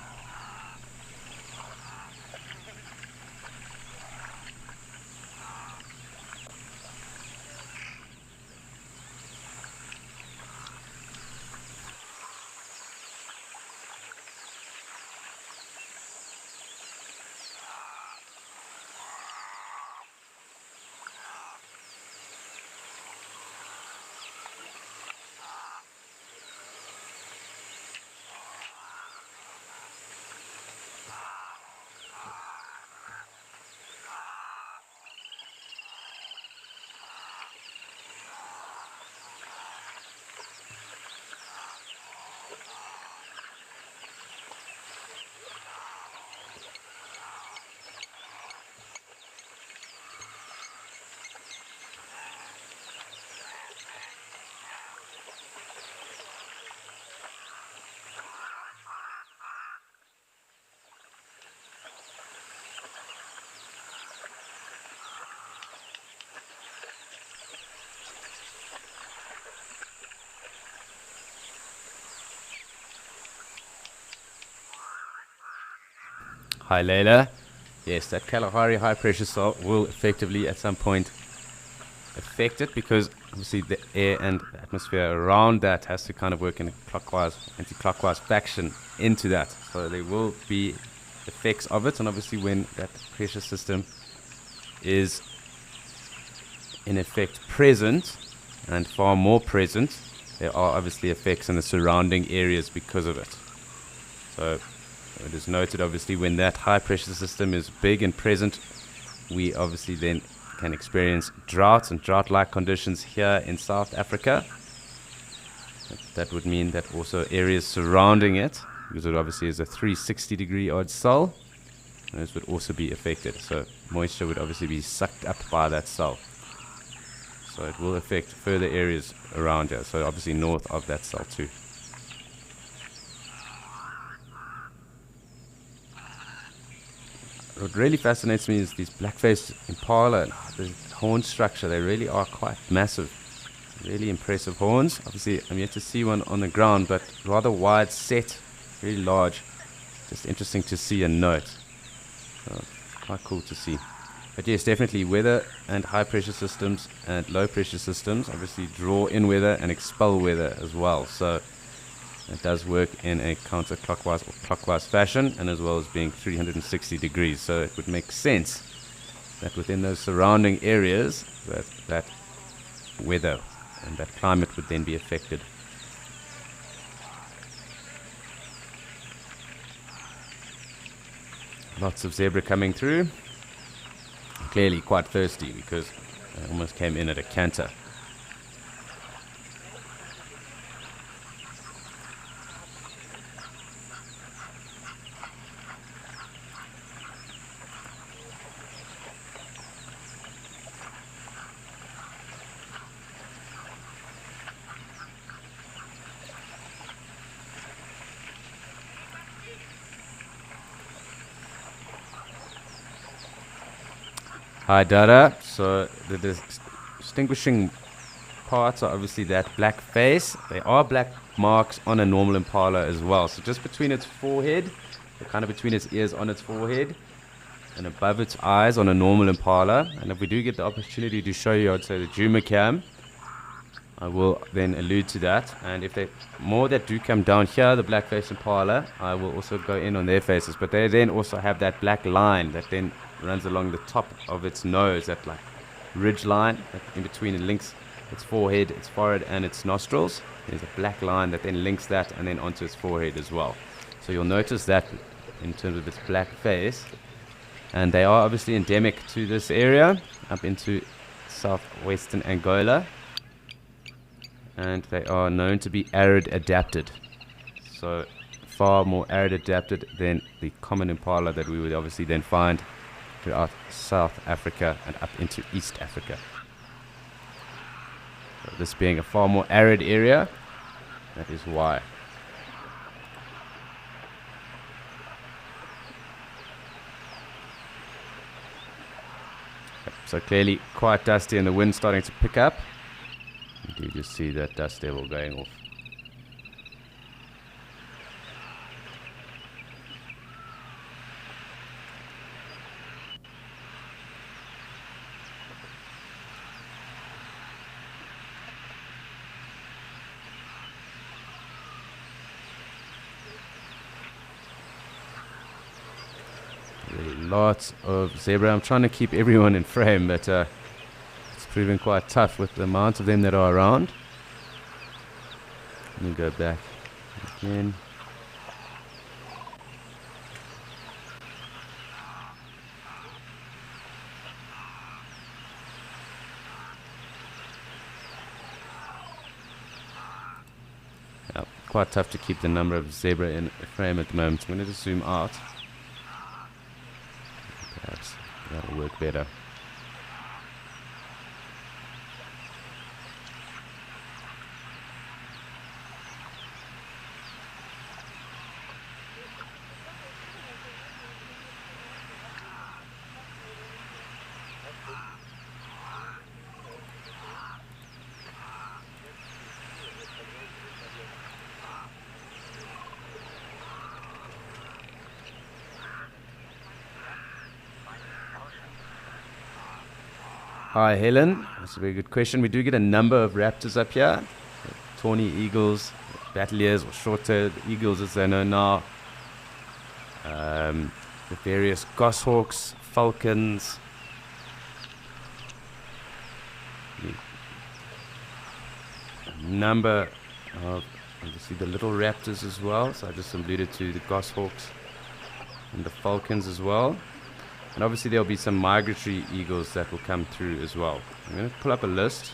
Hi Layla. Yes, that Kalahari high pressure salt will effectively at some point affect it, because obviously the air and atmosphere around that has to kind of work in a clockwise, anti-clockwise fashion into that. So there will be effects of it, and obviously when that pressure system is in effect present, and far more present, there are obviously effects in the surrounding areas because of it. So it is noted, obviously, when that high pressure system is big and present, we obviously then can experience droughts and drought-like conditions here in South Africa. That would mean that also areas surrounding it, because it obviously is a 360-degree odd cell, those would also be affected. So moisture would obviously be sucked up by that cell. So it will affect further areas around here, so obviously north of that cell too. What really fascinates me is these black-faced impala, the horn structure. They really are quite massive, really impressive horns. Obviously I'm yet to see one on the ground, but rather wide set, really large. Just interesting to see and note. Quite cool to see. But yes, definitely weather and high pressure systems and low pressure systems obviously draw in weather and expel weather as well. So it does work in a counterclockwise or clockwise fashion, and as well as being 360 degrees. So it would make sense that within those surrounding areas that weather and that climate would then be affected. Lots of zebra coming through. Clearly quite thirsty, because they almost came in at a canter. Hi Dada. So the distinguishing parts are obviously that black face. There are black marks on a normal impala as well. So just between its forehead, kind of between its ears on its forehead, and above its eyes on a normal impala. And if we do get the opportunity to show you, I'd say the Juma cam, I will then allude to that. And if they more that do come down here, the black face impala, I will also go in on their faces. But they then also have that black line that then runs along the top of its nose, that like ridge line that in between it links its forehead, its forehead and its nostrils. There's a black line that then links that and then onto its forehead as well. So you'll notice that in terms of its black face. And they are obviously endemic to this area, up into southwestern Angola. And they are known to be arid adapted. So far more arid adapted than the common impala that we would obviously then find throughout South Africa and up into East Africa. So this being a far more arid area, that is why. So clearly quite dusty and the wind starting to pick up. You do just see that dust devil going off. Lots of zebra. I'm trying to keep everyone in frame, but it's proving quite tough with the amount of them that are around. Let me go back again. Yeah, quite tough to keep the number of zebra in frame at the moment. I'm going to just zoom out. Perhaps that'll work better. Hi Helen, That's a very good question. We do get a number of raptors up here. Tawny eagles, battaliers or short-tailed eagles as they're known now. The various goshawks, falcons. A number of, obviously, the little raptors as well. So I just alluded to the goshawks and the falcons as well. And obviously there'll be some migratory eagles that will come through as well. I'm going to pull up a list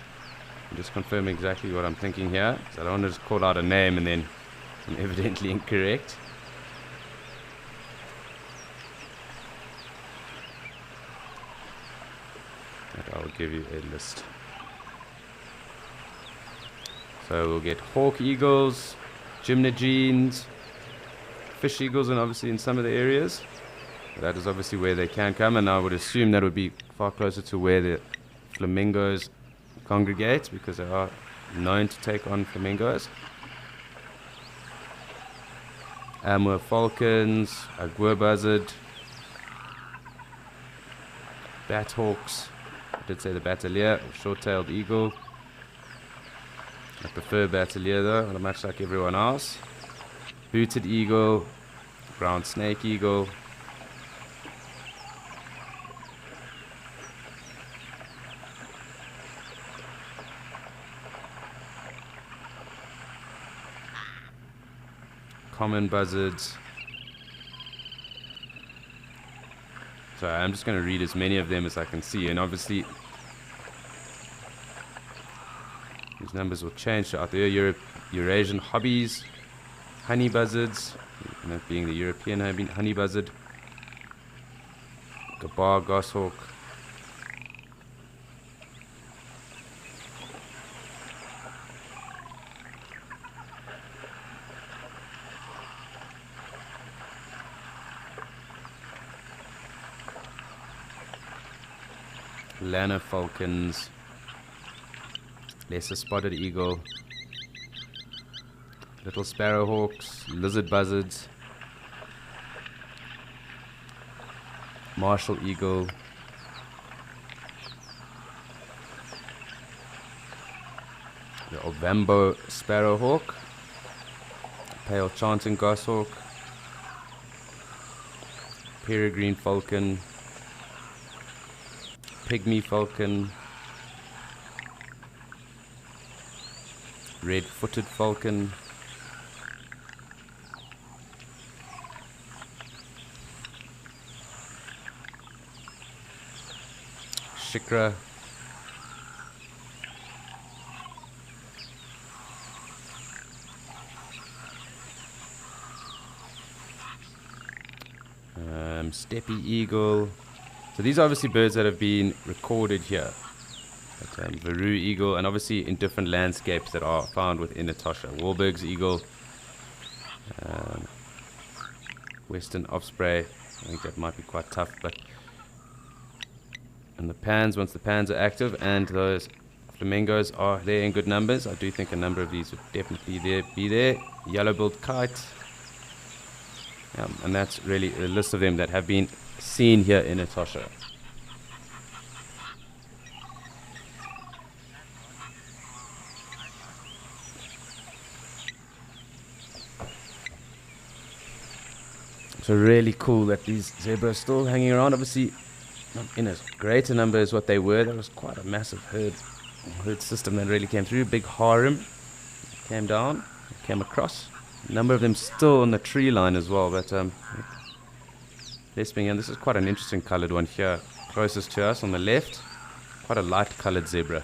and just confirm exactly what I'm thinking here. So I don't want to just call out a name and then I'm evidently incorrect. But I'll give you a list. So we'll get hawk eagles, gymnogenes, fish eagles, and obviously in some of the areas. That is obviously where they can come, and I would assume that would be far closer to where the flamingos congregate, because they are known to take on flamingos. Amur falcons, agur buzzard, bat hawks. I did say the batalier, or short-tailed eagle. I prefer batalier though, much like everyone else. Booted eagle, ground snake eagle. Common buzzards. So I'm just going to read as many of them as I can see, and obviously these numbers will change throughout the year. Eurasian hobbies, honey buzzards, that being the European honey buzzard, gabar goshawk, Lanner falcons, lesser spotted eagle, little sparrowhawks, lizard buzzards, martial eagle, the Ovambo sparrowhawk, pale chanting goshawk, peregrine falcon, pygmy falcon, red-footed falcon, shikra, steppe eagle. So these are obviously birds that have been recorded here. But, Veru eagle, and obviously in different landscapes that are found within Etosha. Wahlberg's eagle, western osprey. I think that might be quite tough, but and the pans, once the pans are active and those flamingos are there in good numbers, I do think a number of these would definitely be there. Yellow-billed kite, and that's really a list of them that have been seen here in Etosha. So really cool that these zebras are still hanging around. Obviously not in as great a number as what they were. There was quite a massive herd system that really came through. Big harem came down, came across. A number of them still on the tree line as well, but Lesbing, and this is quite an interesting coloured one here, closest to us on the left. Quite a light coloured zebra.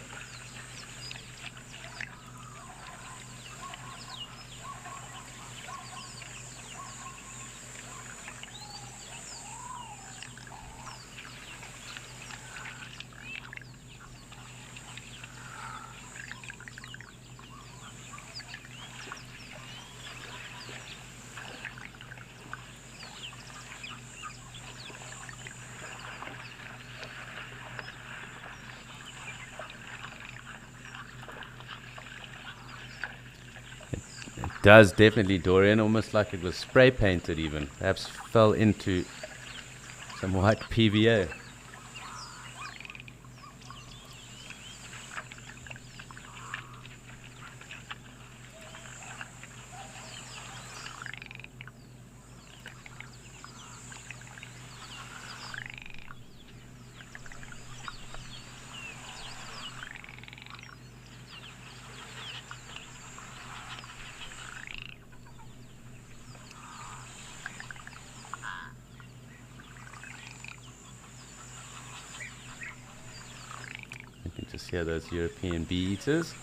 Does definitely, Dorian, almost like it was spray painted even. Perhaps fell into some white PVA. hear those European bee eaters.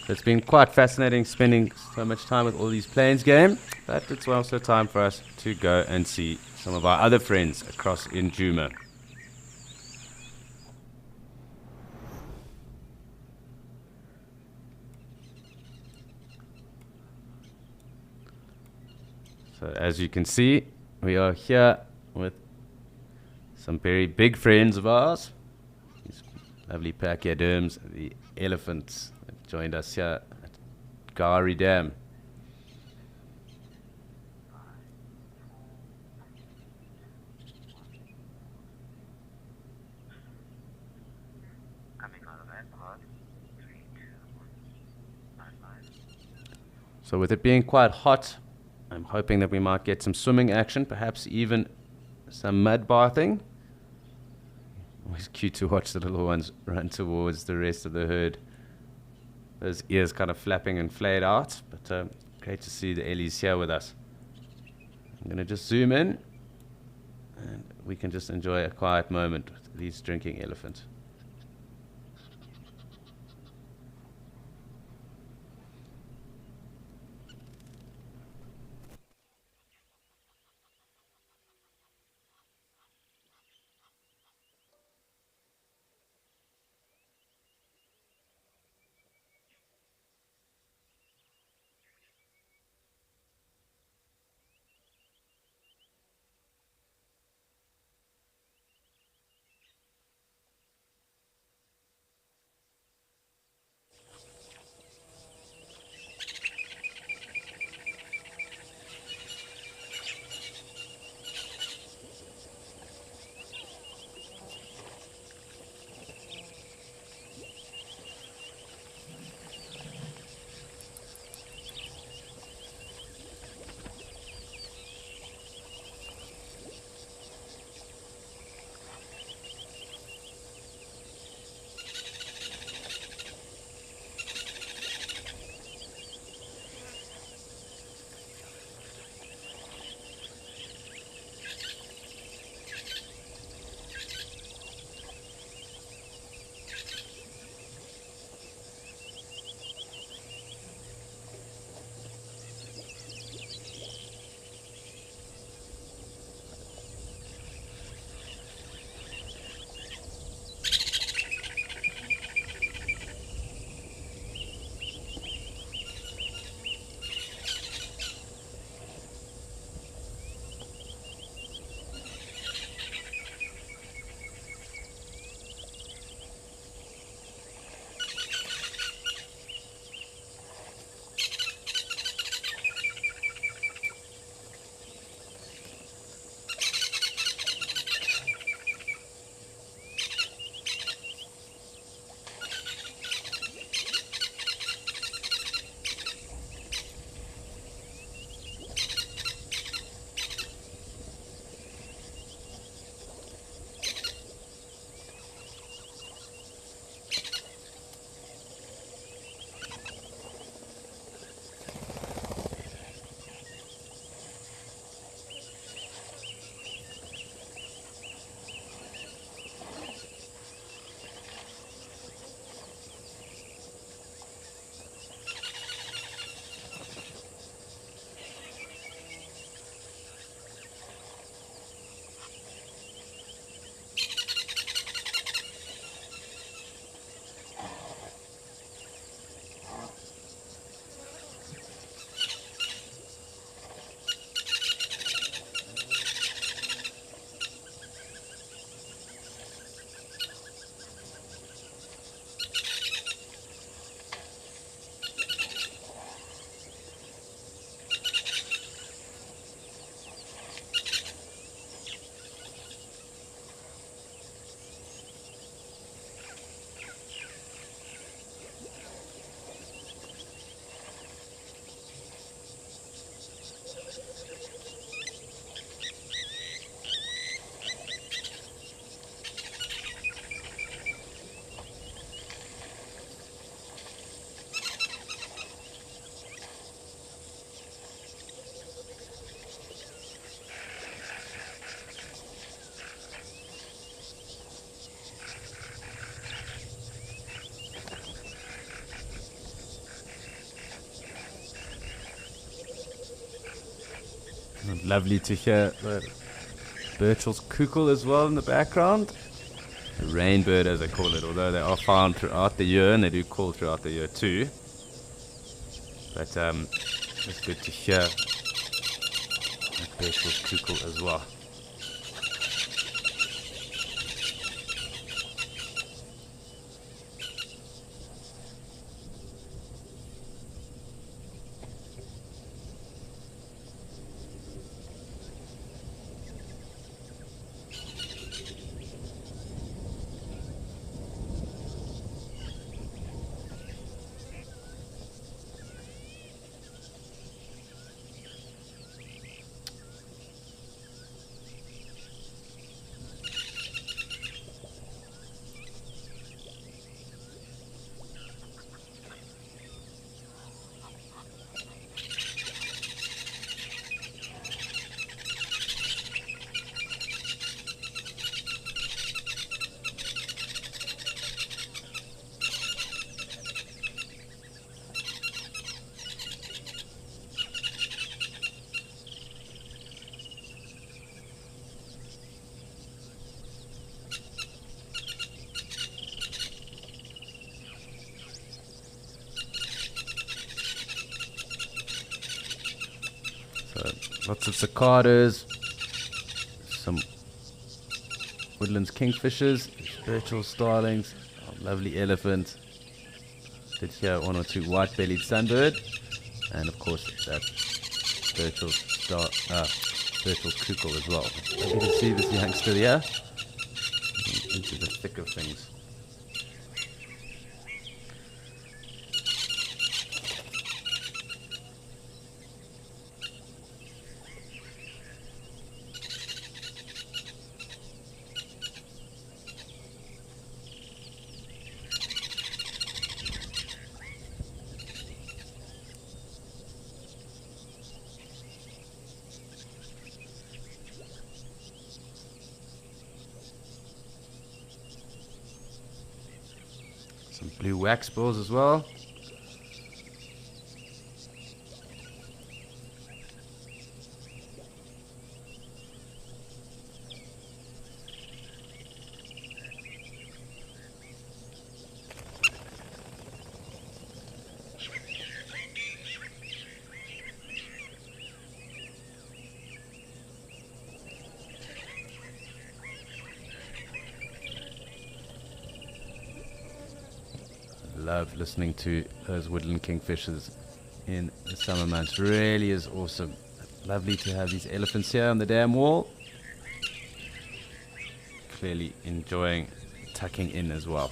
It's been quite fascinating spending so much time with all these plains game, but it's also time for us to go and see some of our other friends across in Djuma. So as you can see, we are here with some very big friends of ours. These lovely pachyderms, the elephants that joined us here at Gari Dam. So with it being quite hot, I'm hoping that we might get some swimming action, perhaps even some mud bathing. Always cute to watch the little ones run towards the rest of the herd. Those ears kind of flapping and flayed out, but great to see the Ellies here with us. I'm going to just zoom in, and we can just enjoy a quiet moment with these drinking elephants. Lovely to hear the Birchel's cuckoo as well in the background. The rainbird, as they call it, although they are found throughout the year, and they do call throughout the year too. But it's good to hear the Birchel's cuckoo as well. Lots of cicadas, some woodlands kingfishers, Birchall starlings, a lovely elephant. Did hear one or two white-bellied sunbird, and of course that Birchall's cuckoo as well. You can see this youngster here into the thick of things. Some blue wax balls as well. Love listening to those woodland kingfishers in the summer months. Really is awesome. Lovely to have these elephants here on the dam wall. Clearly enjoying tucking in as well.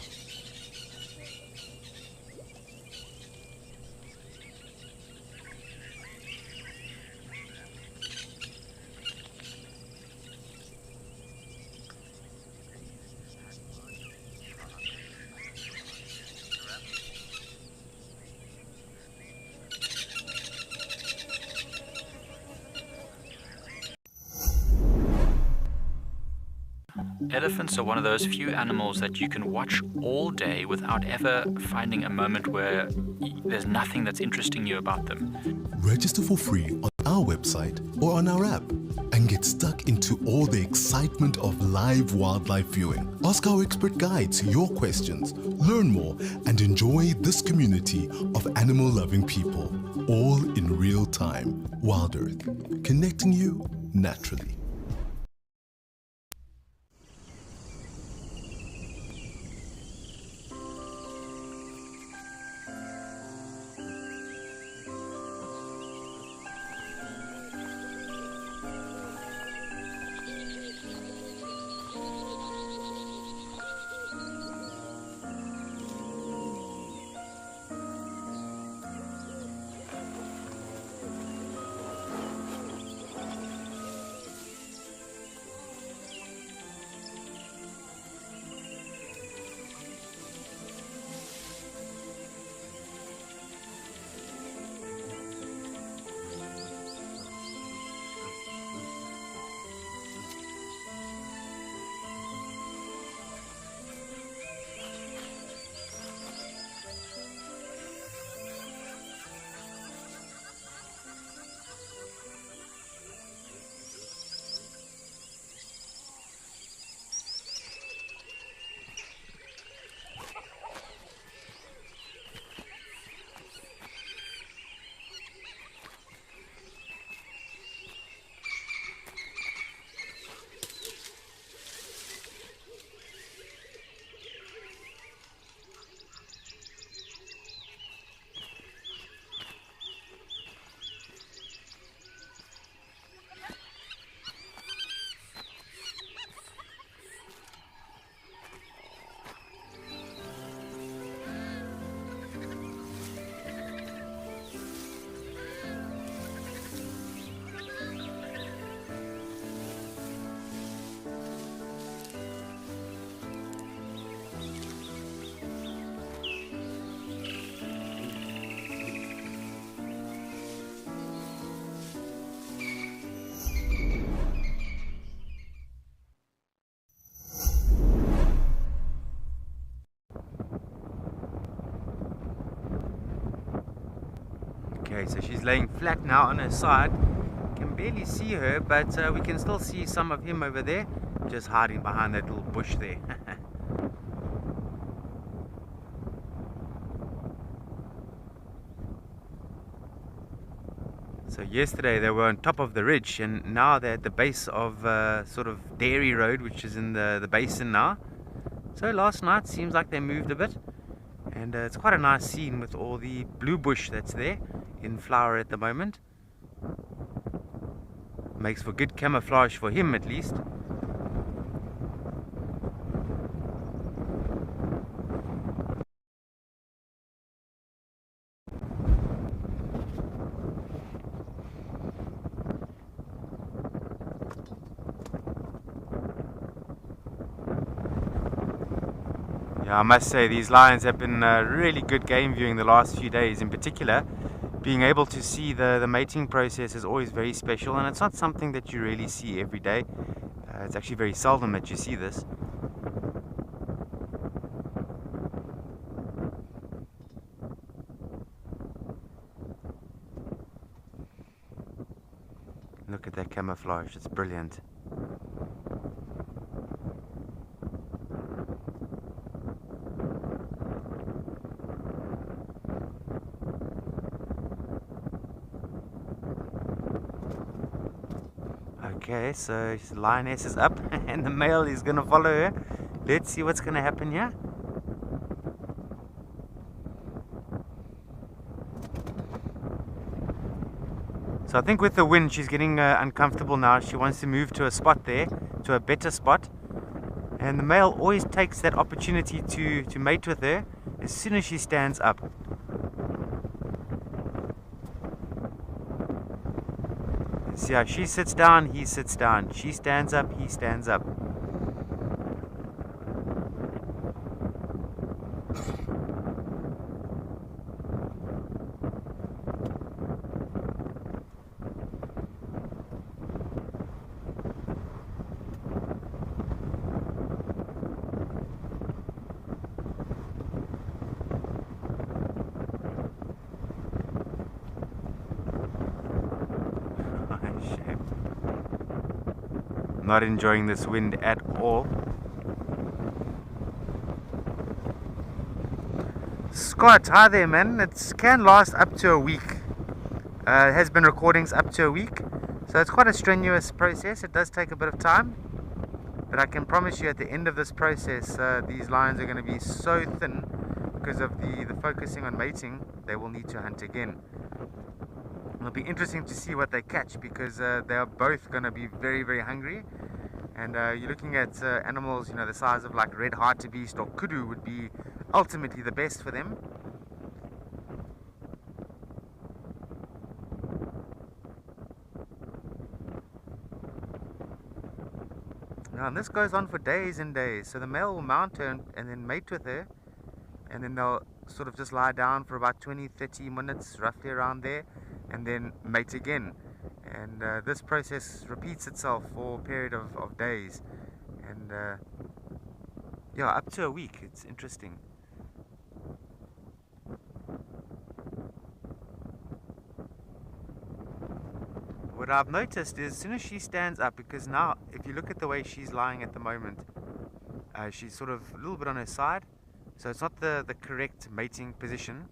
Elephants are one of those few animals that you can watch all day without ever finding a moment where there's nothing that's interesting you about them. Register for free on our website or on our app and get stuck into all the excitement of live wildlife viewing. Ask our expert guides your questions, learn more, and enjoy this community of animal-loving people, all in real time. Wild Earth, connecting you naturally. Okay, so she's laying flat now on her side. Can barely see her, but we can still see some of him over there, just hiding behind that little bush there. So yesterday they were on top of the ridge, and now they're at the base of sort of Dairy Road, which is in the basin now. So last night seems like they moved a bit, and it's quite a nice scene with all the blue bush that's there in flower at the moment. Makes for good camouflage for him at least. Yeah, I must say these lions have been really good game viewing the last few days. In particular, being able to see the mating process is always very special, and it's not something that you really see every day. It's actually very seldom that you see this. Look at that camouflage, it's brilliant. Okay, so the lioness is up and the male is going to follow her. Let's see what's going to happen here. So I think with the wind she's getting uncomfortable now. She wants to move to a spot there, to a better spot. And the male always takes that opportunity to mate with her as soon as she stands up. See how she sits down, he sits down. She stands up, he stands up. Not enjoying this wind at all. Scott, hi there man. It can last up to a week. It has been recordings up to a week. So it's quite a strenuous process. It does take a bit of time. But I can promise you at the end of this process, these lions are going to be so thin because of the focusing on mating, they will need to hunt again. It'll be interesting to see what they catch because they are both going to be very, very hungry. And you're looking at animals, you know, the size of like red hartebeest or kudu would be ultimately the best for them. Now, and this goes on for days and days. So the male will mount her and then mate with her, and then they'll sort of just lie down for about 20-30 minutes, roughly around there, and then mate again. And this process repeats itself for a period of days, and yeah, up to a week. It's interesting. What I've noticed is as soon as she stands up, because now if you look at the way she's lying at the moment, she's sort of a little bit on her side, so it's not the correct mating position.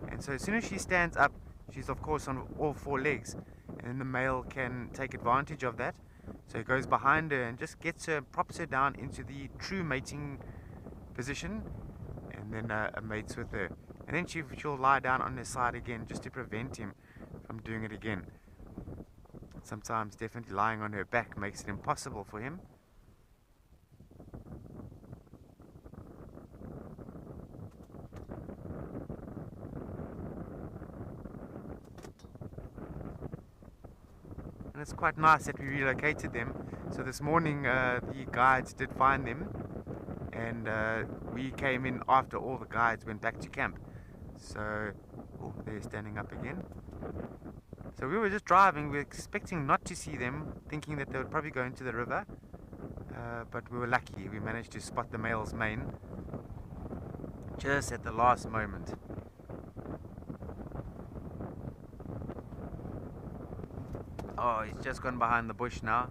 And so as soon as she stands up, she's of course on all four legs, and then the male can take advantage of that. So he goes behind her and just gets her, props her down into the true mating position, and then mates with her. And then she'll lie down on her side again just to prevent him from doing it again. Sometimes definitely lying on her back makes it impossible for him. And it's quite nice that we relocated them. So this morning the guides did find them, and we came in after all the guides went back to camp. So, oh, they're standing up again. So we were just driving, we were expecting not to see them, thinking that they would probably go into the river, but we were lucky. We managed to spot the male's mane just at the last moment. Oh, he's just gone behind the bush now.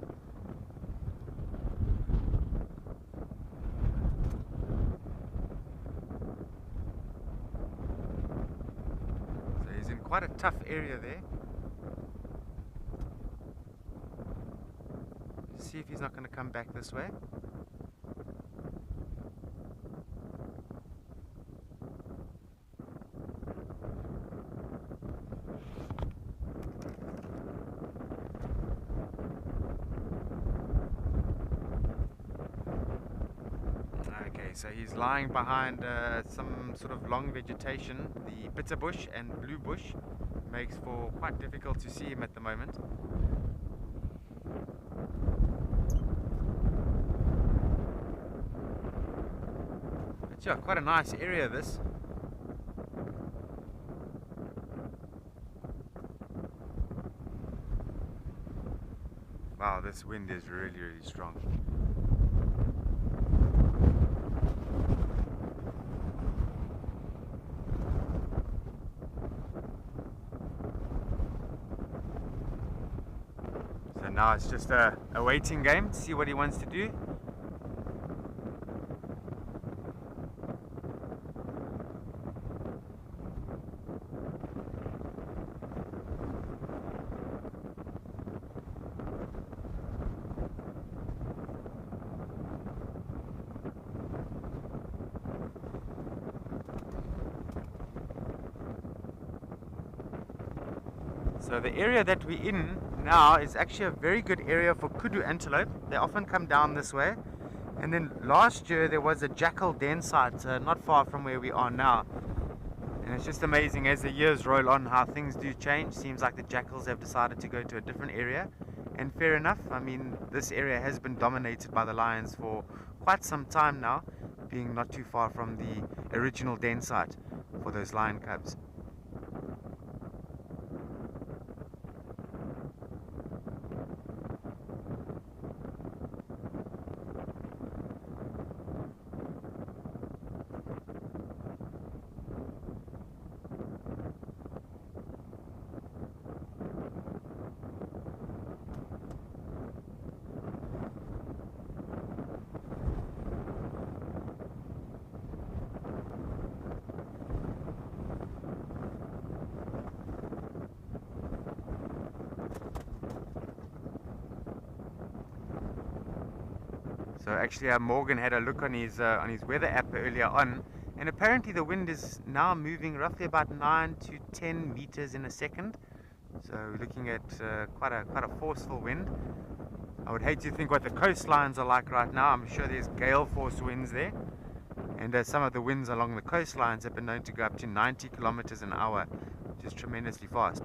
So he's in quite a tough area there. See if he's not going to come back this way. Okay, so he's lying behind some sort of long vegetation. The bitter bush and blue bush makes for quite difficult to see him at the moment. But yeah, quite a nice area this. Wow, this wind is really, really strong. So now it's just a waiting game to see what he wants to do. So the area that we're in now is actually a very good area for kudu antelope. They often come down this way. And then last year there was a jackal den site not far from where we are now. And it's just amazing as the years roll on how things do change. Seems like the jackals have decided to go to a different area. And fair enough, I mean, this area has been dominated by the lions for quite some time now, being not too far from the original den site for those lion cubs. So actually Morgan had a look on his weather app earlier on, and apparently the wind is now moving roughly about 9 to 10 meters in a second. So we're looking at quite a forceful wind. I would hate to think what the coastlines are like right now. I'm sure there's gale force winds there, and some of the winds along the coastlines have been known to go up to 90 kilometers an hour, which is tremendously fast.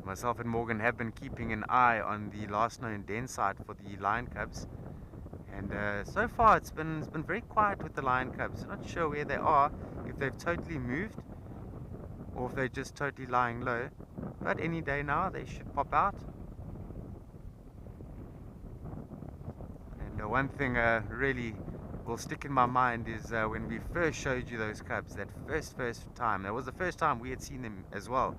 Myself and Morgan have been keeping an eye on the last known den site for the lion cubs, and so far it's been very quiet with the lion cubs. Not sure where they are, if they've totally moved or if they're just totally lying low, but any day now they should pop out. And one thing really will stick in my mind is when we first showed you those cubs, that first time. That was the first time we had seen them as well.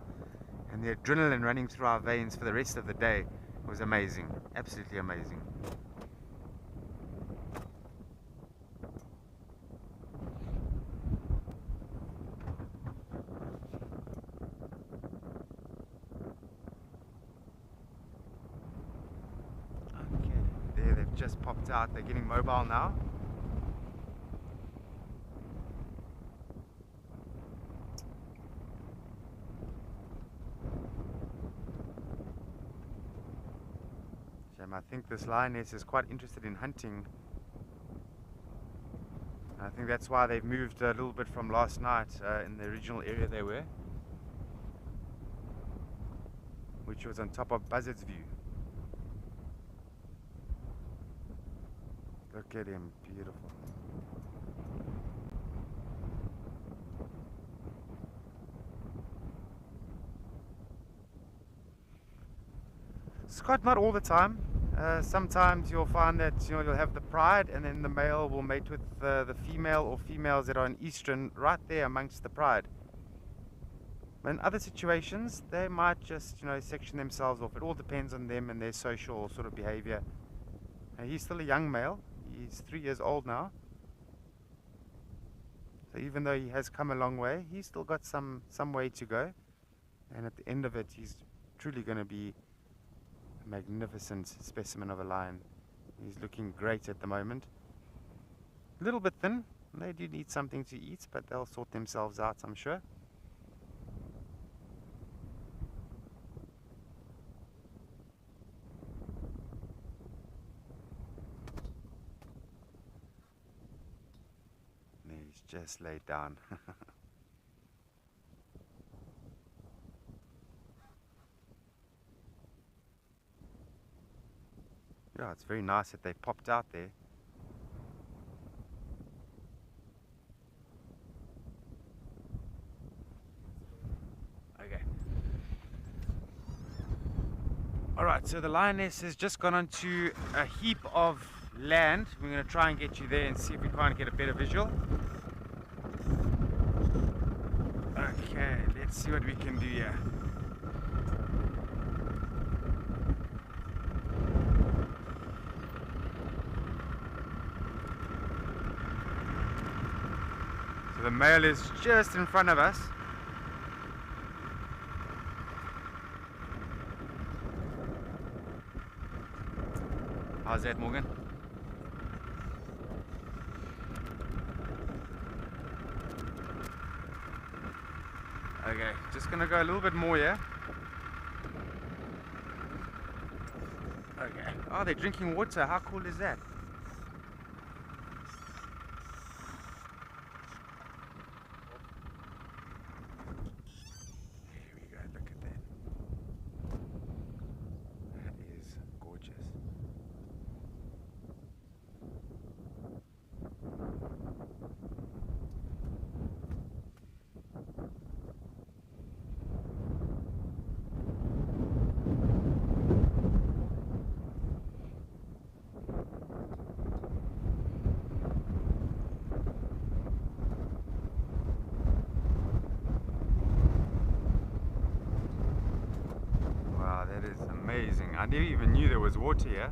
And the adrenaline running through our veins for the rest of the day was amazing, absolutely amazing. Okay, there they've just popped out, they're getting mobile now. I think this lioness is quite interested in hunting. I think that's why they've moved a little bit from last night in the original area they were, which was on top of Buzzard's View. Look at him, beautiful. Scott, not all the time. Sometimes you'll find that you'll have the pride, and then the male will mate with the female or females that are in eastern right there amongst the pride. In other situations, they might just section themselves off. It all depends on them and their social sort of behavior. He's still a young male. He's 3 years old now. So even though he has come a long way, he's still got some way to go. And at the end of it, he's truly going to be a magnificent specimen of a lion. He's looking great at the moment. A little bit thin. They do need something to eat, but they'll sort themselves out, I'm sure. He's just laid down. Yeah, it's very nice that they popped out there. Okay. Alright, so the lioness has just gone onto a heap of land. We're going to try and get you there and see if we can't get a better visual. Okay, let's see what we can do here. So the male is just in front of us. How's that, Morgan? Okay, just gonna go a little bit more here. Okay. Oh, they're drinking water. How cool is that? There we go. Look at that. That is gorgeous. Wow, that is amazing. I never even knew there was water here.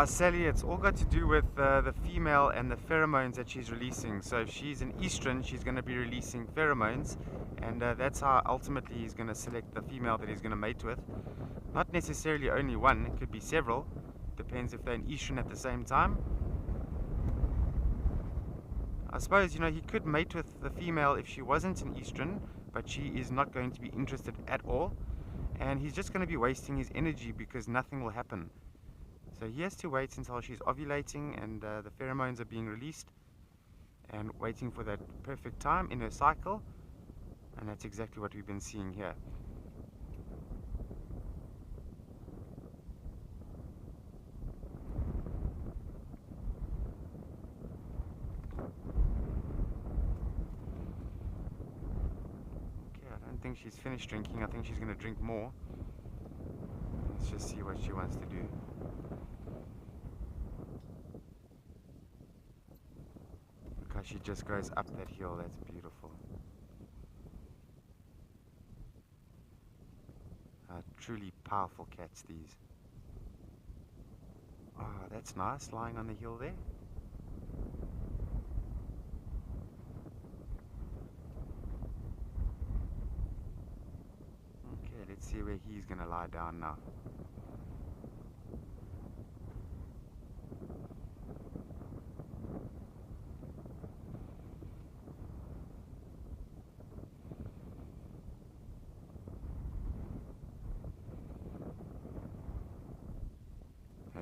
Sally, it's all got to do with the female and the pheromones that she's releasing. So if she's an estrus, she's going to be releasing pheromones, and that's how ultimately he's going to select the female that he's going to mate with. Not necessarily only one, it could be several. Depends if they're an estrus at the same time. I suppose, he could mate with the female if she wasn't an estrus, but she is not going to be interested at all. And he's just going to be wasting his energy because nothing will happen. So he has to wait until she's ovulating and the pheromones are being released, and waiting for that perfect time in her cycle, and that's exactly what we've been seeing here. Okay, I don't think she's finished drinking. I think she's going to drink more. Let's just see what she wants to do. Look how she just goes up that hill. That's beautiful. Truly powerful cats, these. Oh, that's nice, lying on the hill there. Okay, let's see where he's gonna lie down now.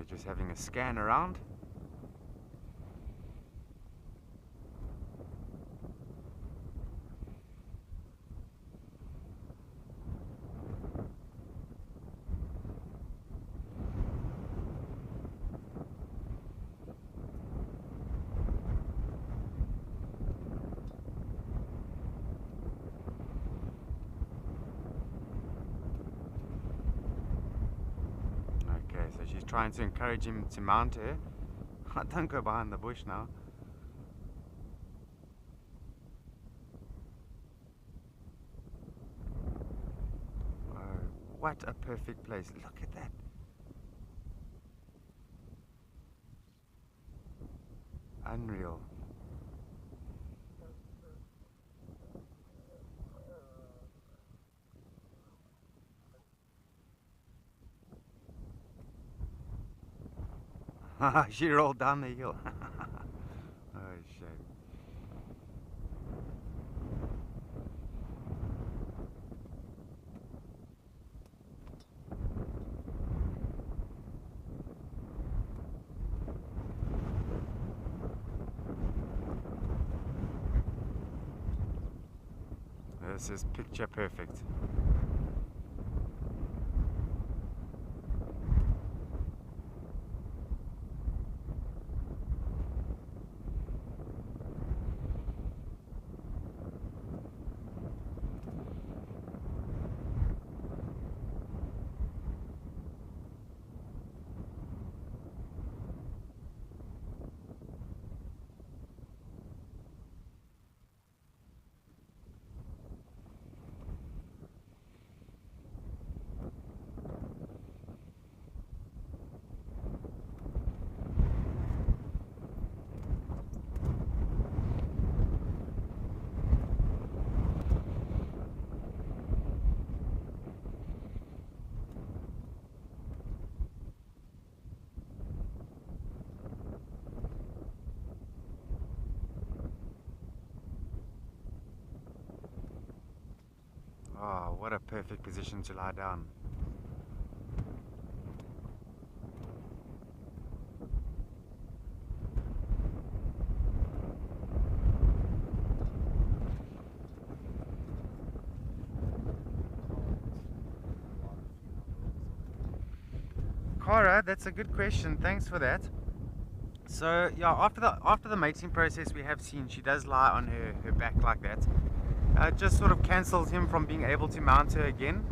Just having a scan around. So she's trying to encourage him to mount her. Don't go behind the bush now. Oh, what a perfect place. Look at that. Unreal. She rolled down the hill. Oh, shame. This is picture perfect. Oh, what a perfect position to lie down. Cara, that's a good question. Thanks for that. So yeah, after the mating process, we have seen she does lie on her back like that. Just sort of cancels him from being able to mount her again.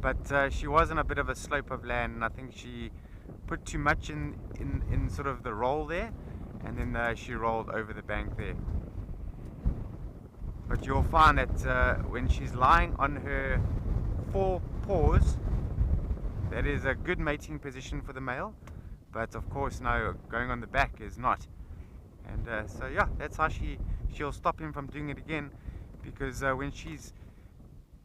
But she was in a bit of a slope of land, and I think she put too much in sort of the roll there, and then she rolled over the bank there. But you'll find that when she's lying on her four paws, that is a good mating position for the male. But of course, no, going on the back is not. And so yeah, that's how she'll stop him from doing it again, because when she's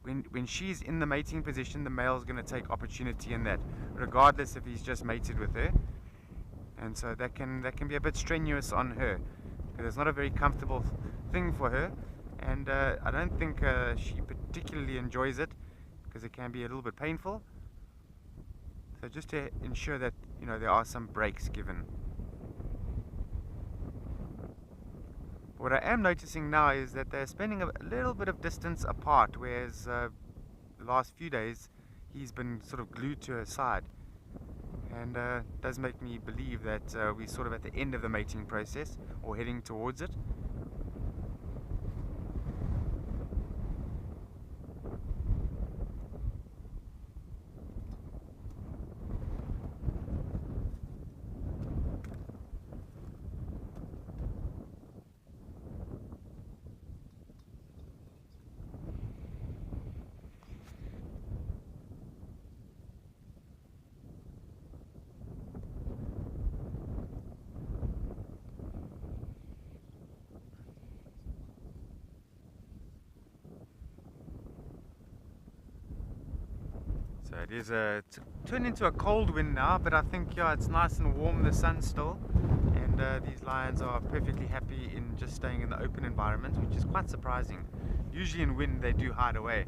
in the mating position, the male's going to take opportunity in that, regardless if he's just mated with her. And so that can be a bit strenuous on her, because it's not a very comfortable thing for her, and I don't think she particularly enjoys it, because it can be a little bit painful. So just to ensure that, you know, there are some breaks given. What I am noticing now is that they're spending a little bit of distance apart, whereas the last few days he's been sort of glued to her side. And does make me believe that we're sort of at the end of the mating process, or heading towards it. So it is it's turned into a cold wind now, but I think yeah, it's nice and warm, the sun still, and these lions are perfectly happy in just staying in the open environment, which is quite surprising. Usually in wind they do hide away.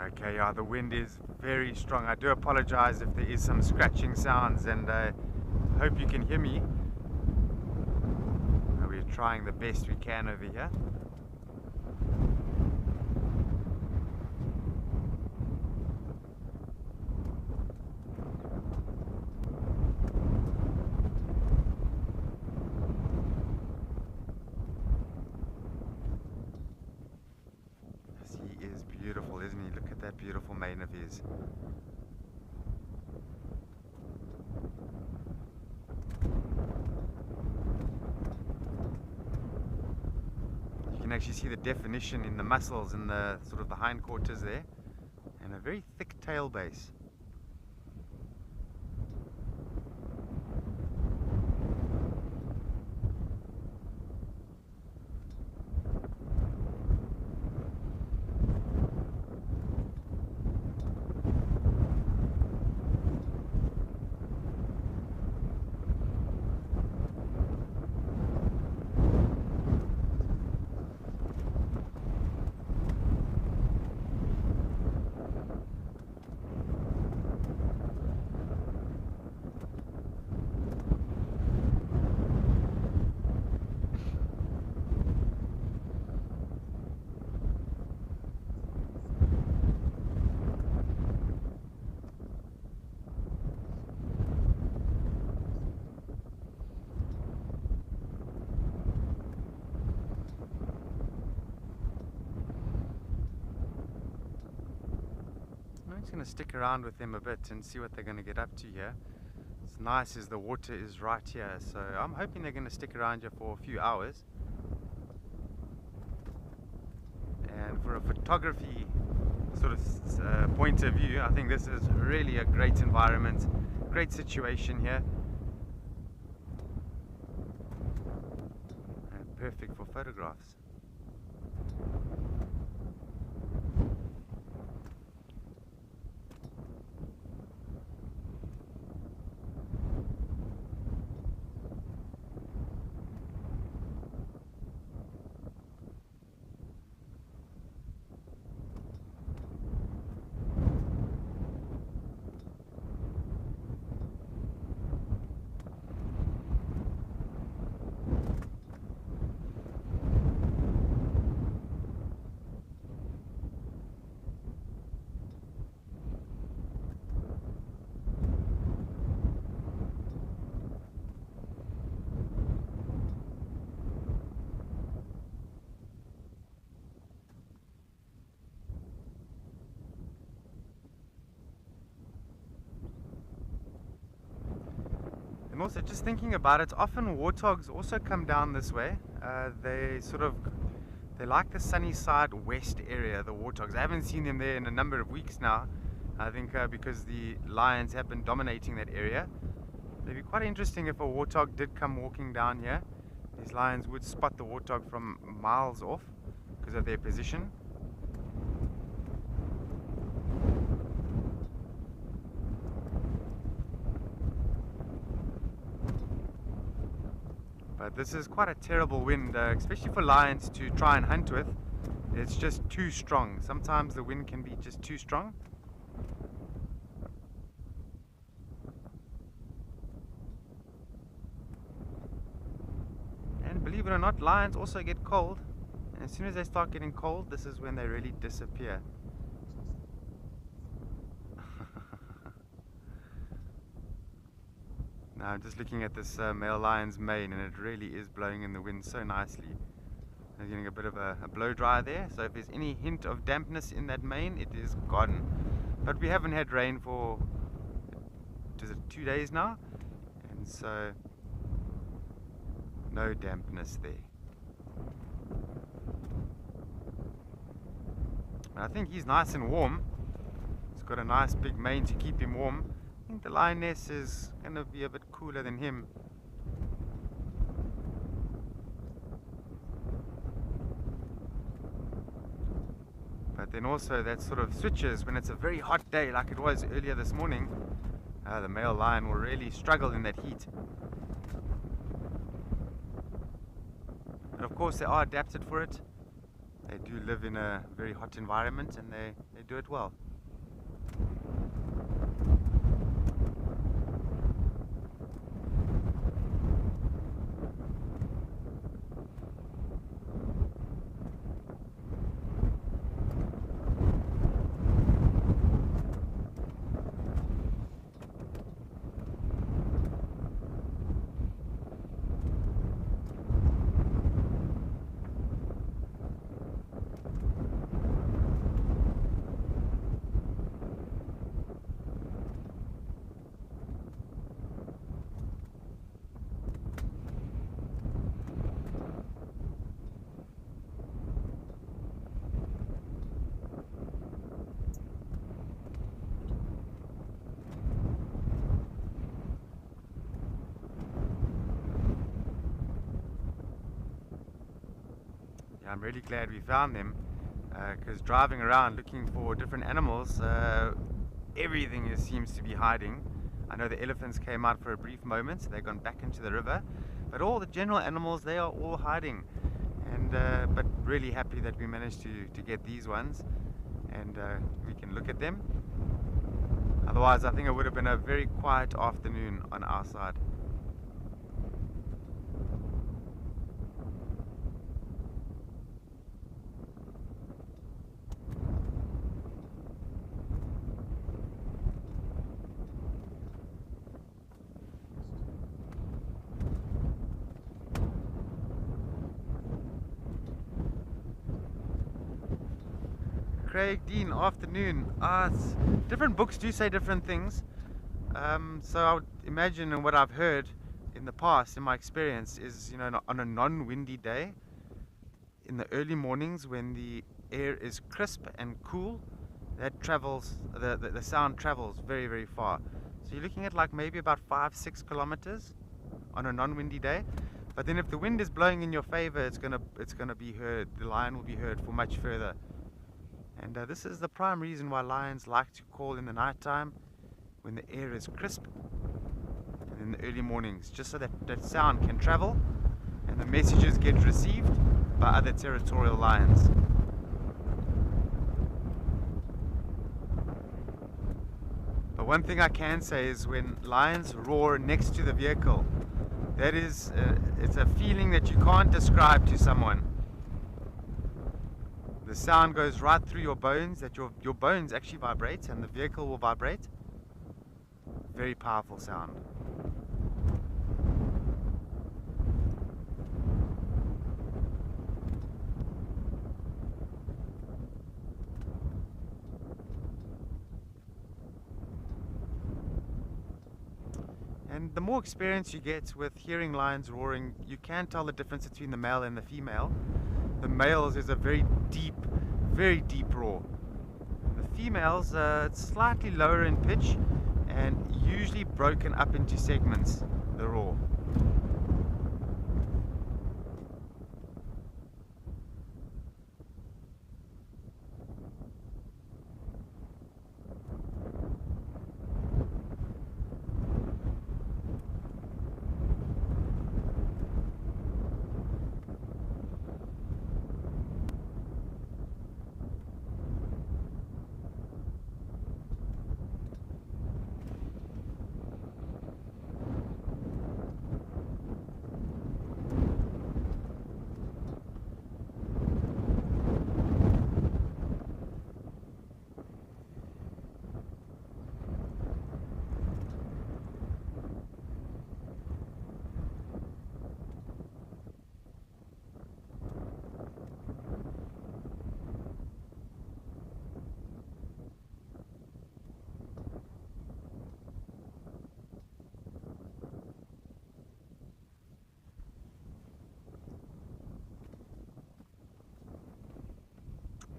Okay, yeah, the wind is very strong. I do apologize if there is some scratching sounds, and I hope you can hear me. We're trying the best we can over here. He is beautiful, isn't he? Look at that beautiful mane of his. You can actually see the definition in the muscles in the sort of the hindquarters there, and a very thick tail base. I'm just going to stick around with them a bit and see what they're going to get up to here. It's nice as the water is right here, so I'm hoping they're going to stick around here for a few hours. And for a photography sort of point of view, I think this is really a great environment, great situation here, and perfect for photographs. And also, just thinking about it, often warthogs also come down this way. They like the sunny side west area, the warthogs. I haven't seen them there in a number of weeks now. I think because the lions have been dominating that area. It'd be quite interesting if a warthog did come walking down here. These lions would spot the warthog from miles off because of their position. But this is quite a terrible wind, especially for lions to try and hunt with. It's just too strong. Sometimes the wind can be just too strong. And believe it or not, lions also get cold. And as soon as they start getting cold, this is when they really disappear. Now I'm just looking at this male lion's mane, and it really is blowing in the wind so nicely. They're getting a bit of a blow dry there, so if there's any hint of dampness in that mane, it is gone. But we haven't had rain for, is it 2 days now? And so no dampness there. And I think he's nice and warm. He's got a nice big mane to keep him warm. I think the lioness is going to be a bit cooler than him. But then also that sort of switches when it's a very hot day like it was earlier this morning. The male lion will really struggle in that heat. But of course they are adapted for it. They do live in a very hot environment and they do it well. I'm really glad we found them, because driving around looking for different animals, everything seems to be hiding. I know the elephants came out for a brief moment, so they've gone back into the river, but all the general animals, they are all hiding. And but really happy that we managed to get these ones, and we can look at them. Otherwise I think it would have been a very quiet afternoon on our side. Craig Dean, afternoon. Different books do say different things. So I would imagine, and what I've heard in the past, in my experience, is, you know, on a non-windy day, in the early mornings when the air is crisp and cool, that travels, the sound travels very, very far. So you're looking at like maybe about 5-6 kilometers on a non-windy day. But then if the wind is blowing in your favor, it's gonna be heard. The lion will be heard for much further. And this is the prime reason why lions like to call in the night time when the air is crisp, and in the early mornings, just so that sound can travel and the messages get received by other territorial lions. But one thing I can say is when lions roar next to the vehicle, that is, it's a feeling that you can't describe to someone. The sound goes right through your bones, that your bones actually vibrate and the vehicle will vibrate. Very powerful sound. And the more experience you get with hearing lions roaring, you can tell the difference between the male and the female. The males is a very deep roar. The females, it's slightly lower in pitch and usually broken up into segments, the roar.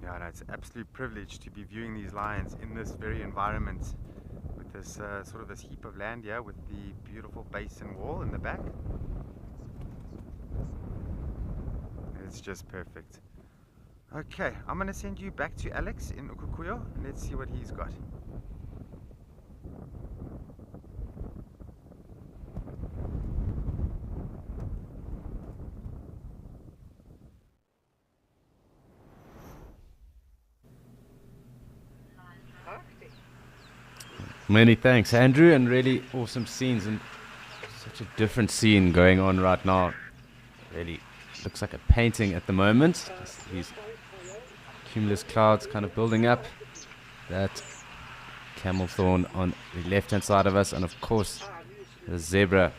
Yeah, no, it's an absolute privilege to be viewing these lions in this very environment, with this sort of this heap of land here with the beautiful basin wall in the back. It's just perfect. Okay, I'm going to send you back to Alex in Ukukuyo and let's see what he's got. Many thanks, Andrew, and really awesome scenes, and such a different scene going on right now. Really looks like a painting at the moment. Just these cumulus clouds kind of building up. That camel thorn on the left-hand side of us, and of course the zebra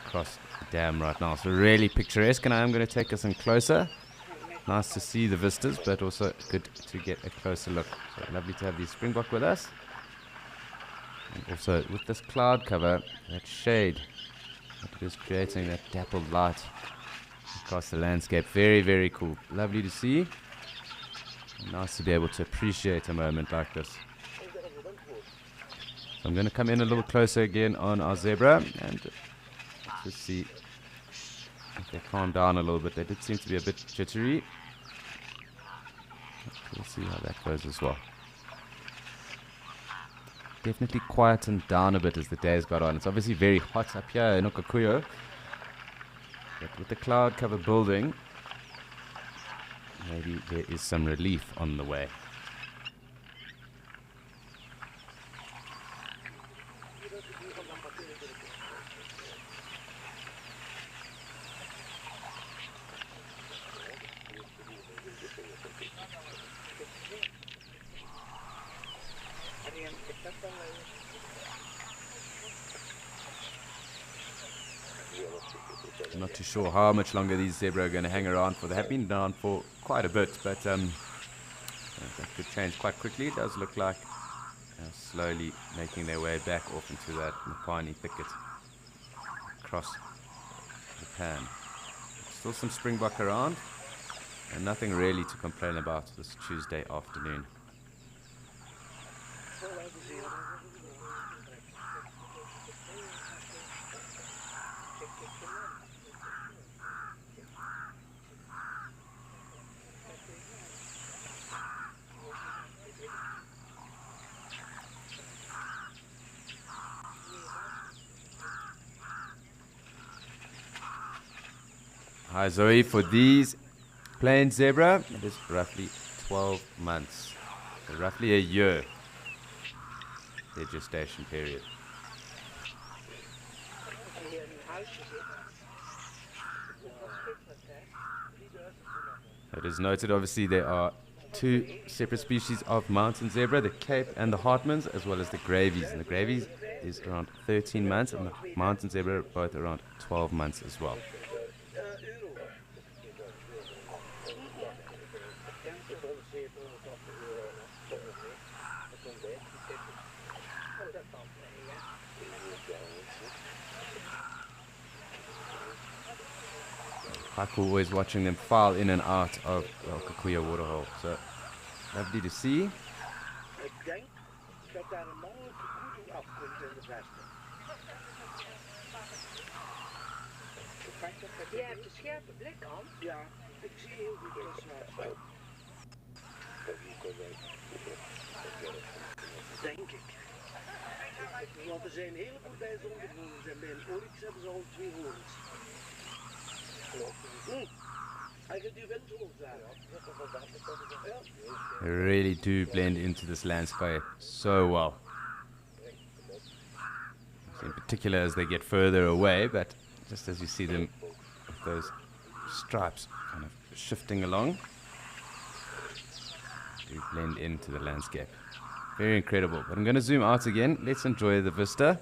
across the dam right now. So really picturesque, and I am going to take us in closer. Nice to see the vistas, but also good to get a closer look. So lovely to have the springbok with us. And also with this cloud cover, that shade that it is creating, that dappled light across the landscape. Very, very cool. Lovely to see. And nice to be able to appreciate a moment like this. So I'm going to come in a little closer again on our zebra and just see if they calm down a little bit. They did seem to be a bit jittery. We'll see how that goes as well. Definitely quietened down a bit as the days got on. It's obviously very hot up here in Ukukuyo, but with the cloud cover building, maybe there is some relief on the way. I'm not too sure how much longer these zebra are going to hang around for. They have been down for quite a bit, but that could change quite quickly. It does look like they're slowly making their way back off into that Mopani thicket across the pan. Still some springbok around, and nothing really to complain about this Tuesday afternoon. Hi Zoe, for these plain zebra, it is roughly 12 months, so roughly a year, their gestation period. It is noted, obviously, there are two separate species of mountain zebra, the Cape and the Hartmans, as well as the Gravies. And the Gravies is around 13 months, and the mountain zebra are both around 12 months as well. Quite cool always watching them file in and out of the Ukukuyo waterhole. So lovely to see. Je hebt de scherpe blik aan. Ja, ik zie heel goed dat ze denk ik. Want er zijn een heleboel bij zonder horens en bij een oryx hebben ze al 2 horens. They really do blend into this landscape so well. In particular as they get further away, but just as you see them with those stripes kind of shifting along, do blend into the landscape. Very incredible. But I'm going to zoom out again. Let's enjoy the vista.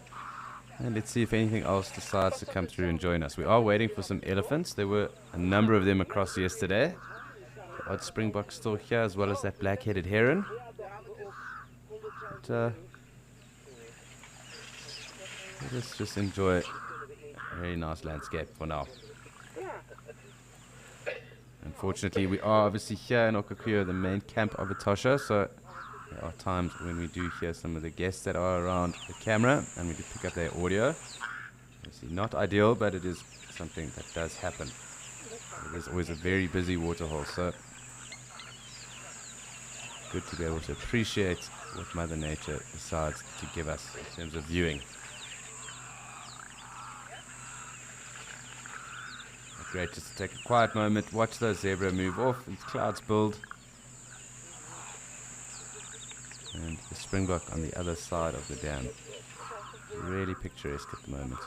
And let's see if anything else decides to come through and join us. We are waiting for some elephants. There were a number of them across yesterday. The odd springbok still here, as well as that black-headed heron. But, let's just enjoy a very nice landscape for now. Unfortunately, we are obviously here in Okaukuo, the main camp of Etosha, so there are times when we do hear some of the guests that are around the camera, and we do pick up their audio. Obviously not ideal, but it is something that does happen. It is always a very busy waterhole, so good to be able to appreciate what Mother Nature decides to give us in terms of viewing. Great just to take a quiet moment, watch those zebra move off, these clouds build, and the springbok on the other side of the dam. Really picturesque at the moment.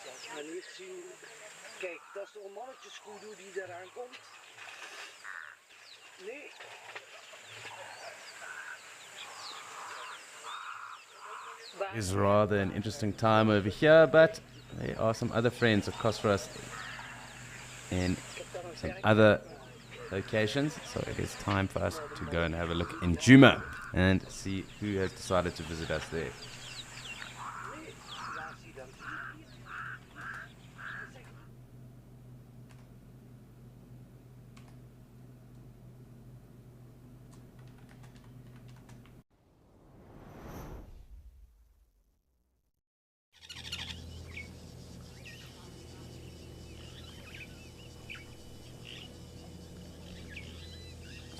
Als we niet zien, kijk, dat is de mannetjesgoedoe die eraan komt. Nee. It's rather an interesting time over here, but there are some other friends of Cosphorus in some other locations, so it is time for us to go and have a look in Djuma and see who has decided to visit us there.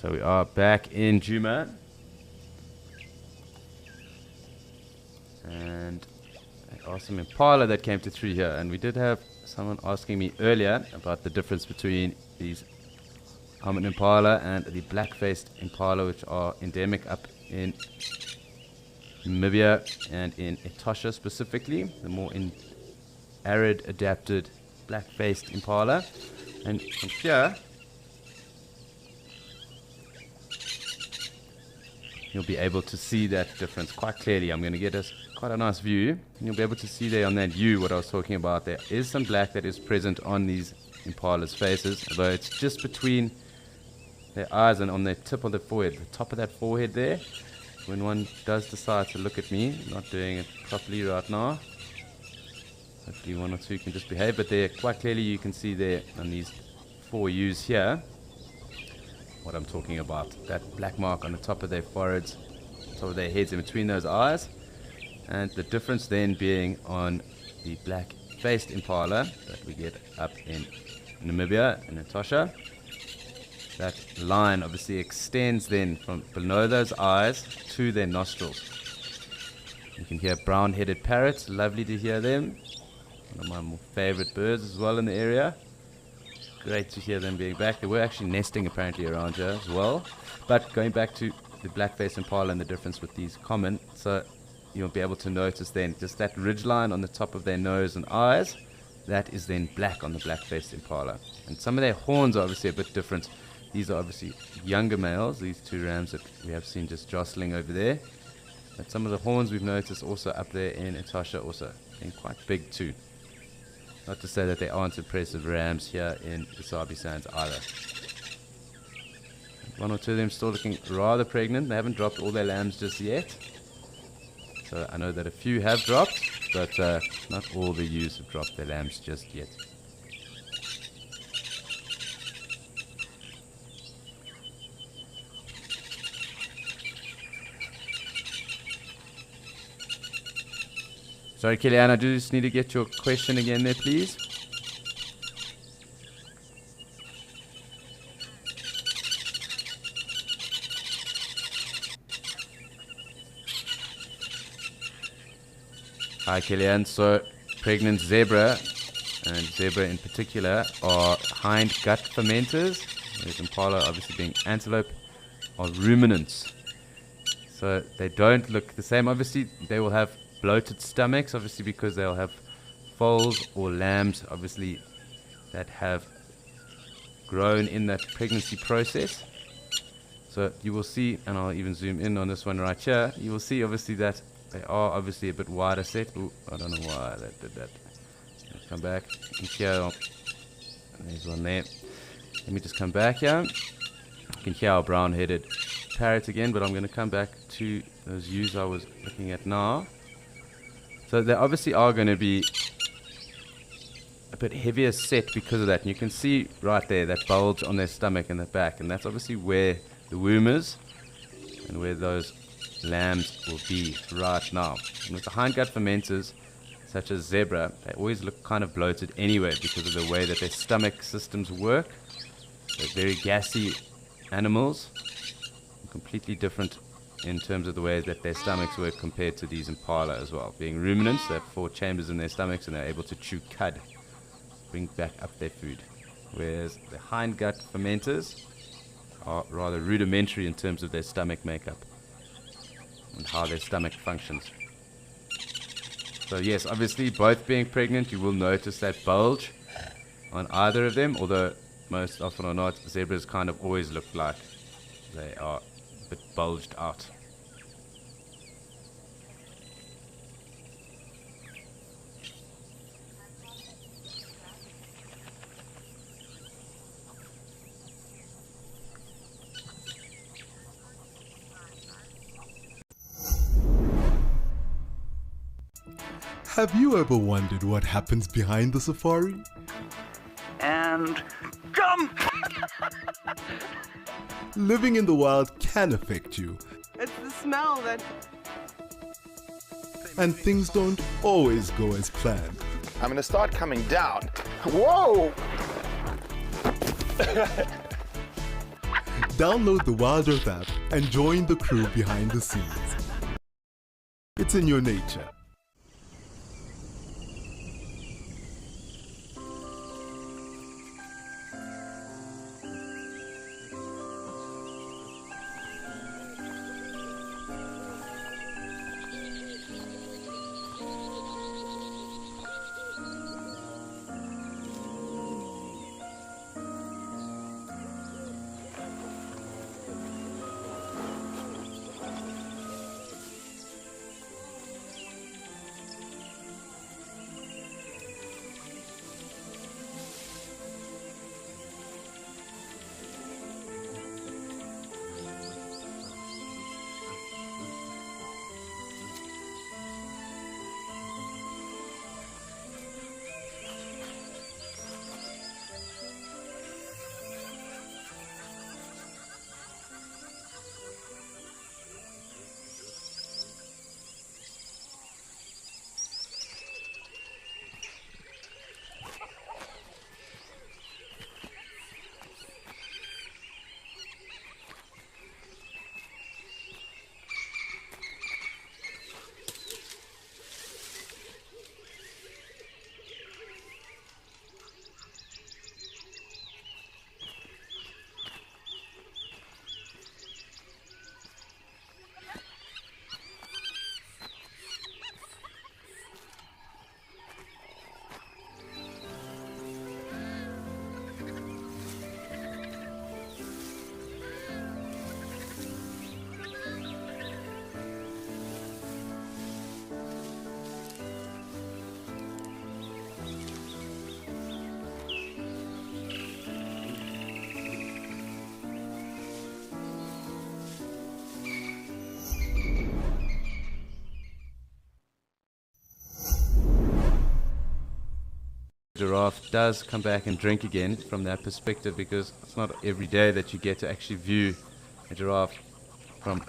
So we are back in Djuma, and there are some impala that came to through here, and we did have someone asking me earlier about the difference between these almond impala and the black-faced impala, which are endemic up in Namibia and in Etosha specifically, the more arid adapted black-faced impala. And from here you'll be able to see that difference quite clearly. I'm going to get us quite a nice view, and you'll be able to see there on that view what I was talking about. There is some black that is present on these impala's faces, although it's just between their eyes and on the tip of the forehead, the top of that forehead there. When one does decide to look at me, I'm not doing it properly right now. Hopefully one or two can just behave, but there quite clearly you can see there on these 4 U's here what I'm talking about. That black mark on the top of their foreheads, top of their heads, in between those eyes, and the difference then being on the black-faced impala that we get up in Namibia and Etosha. That line obviously extends then from below those eyes to their nostrils. You can hear brown-headed parrots, lovely to hear them. One of my more favorite birds as well in the area. Great to hear them being back. They were actually nesting apparently around here as well. But going back to the black-faced impala and the difference with these common, so you'll be able to notice then just that ridgeline on the top of their nose and eyes, that is then black on the black-faced impala. And some of their horns are obviously a bit different. These are obviously younger males, these 2 rams that we have seen just jostling over there. But some of the horns we've noticed also up there in Etosha also being quite big too. Not to say that they aren't impressive rams here in the Sabi Sands either. 1 or 2 of them still looking rather pregnant. They haven't dropped all their lambs just yet. So I know that a few have dropped, but not all the ewes have dropped their lambs just yet. Sorry, Kellyanne, I do just need to get your question again there, please. Hi, Kellyanne. So, pregnant zebra, and zebra in particular, are hind gut fermenters. Whereas impala, obviously being antelope, are ruminants. So they don't look the same. Obviously, they will have bloated stomachs, obviously because they'll have foals or lambs, obviously, that have grown in that pregnancy process. So you will see, and I'll even zoom in on this one right here, you will see obviously that they are obviously a bit wider set. Ooh, I don't know why that did that. Let's come back. Here, there's one there. Let me just come back here. You can hear our brown-headed parrot again, but I'm going to come back to those ewes I was looking at now. So they obviously are going to be a bit heavier set because of that. And you can see right there that bulge on their stomach and their back, and that's obviously where the womb is and where those lambs will be right now. And with the hindgut fermenters, such as zebra, they always look kind of bloated anyway because of the way that their stomach systems work. They're very gassy animals, completely different in terms of the way that their stomachs work compared to these impala as well. Being ruminants, they have 4 chambers in their stomachs and they're able to chew cud, bring back up their food. Whereas the hindgut fermenters are rather rudimentary in terms of their stomach makeup and how their stomach functions. So yes, obviously both being pregnant, you will notice that bulge on either of them, although most often or not, zebras kind of always look like they are a bit bulged out. Have you ever wondered what happens behind the safari? And come! Living in the wild can affect you, It's the smell that... and things don't always go as planned. I'm gonna start coming down. Whoa! Download the Wild Earth app and join the crew behind the scenes. It's in your nature. Giraffe does come back and drink again from that perspective, because it's not every day that you get to actually view a giraffe from,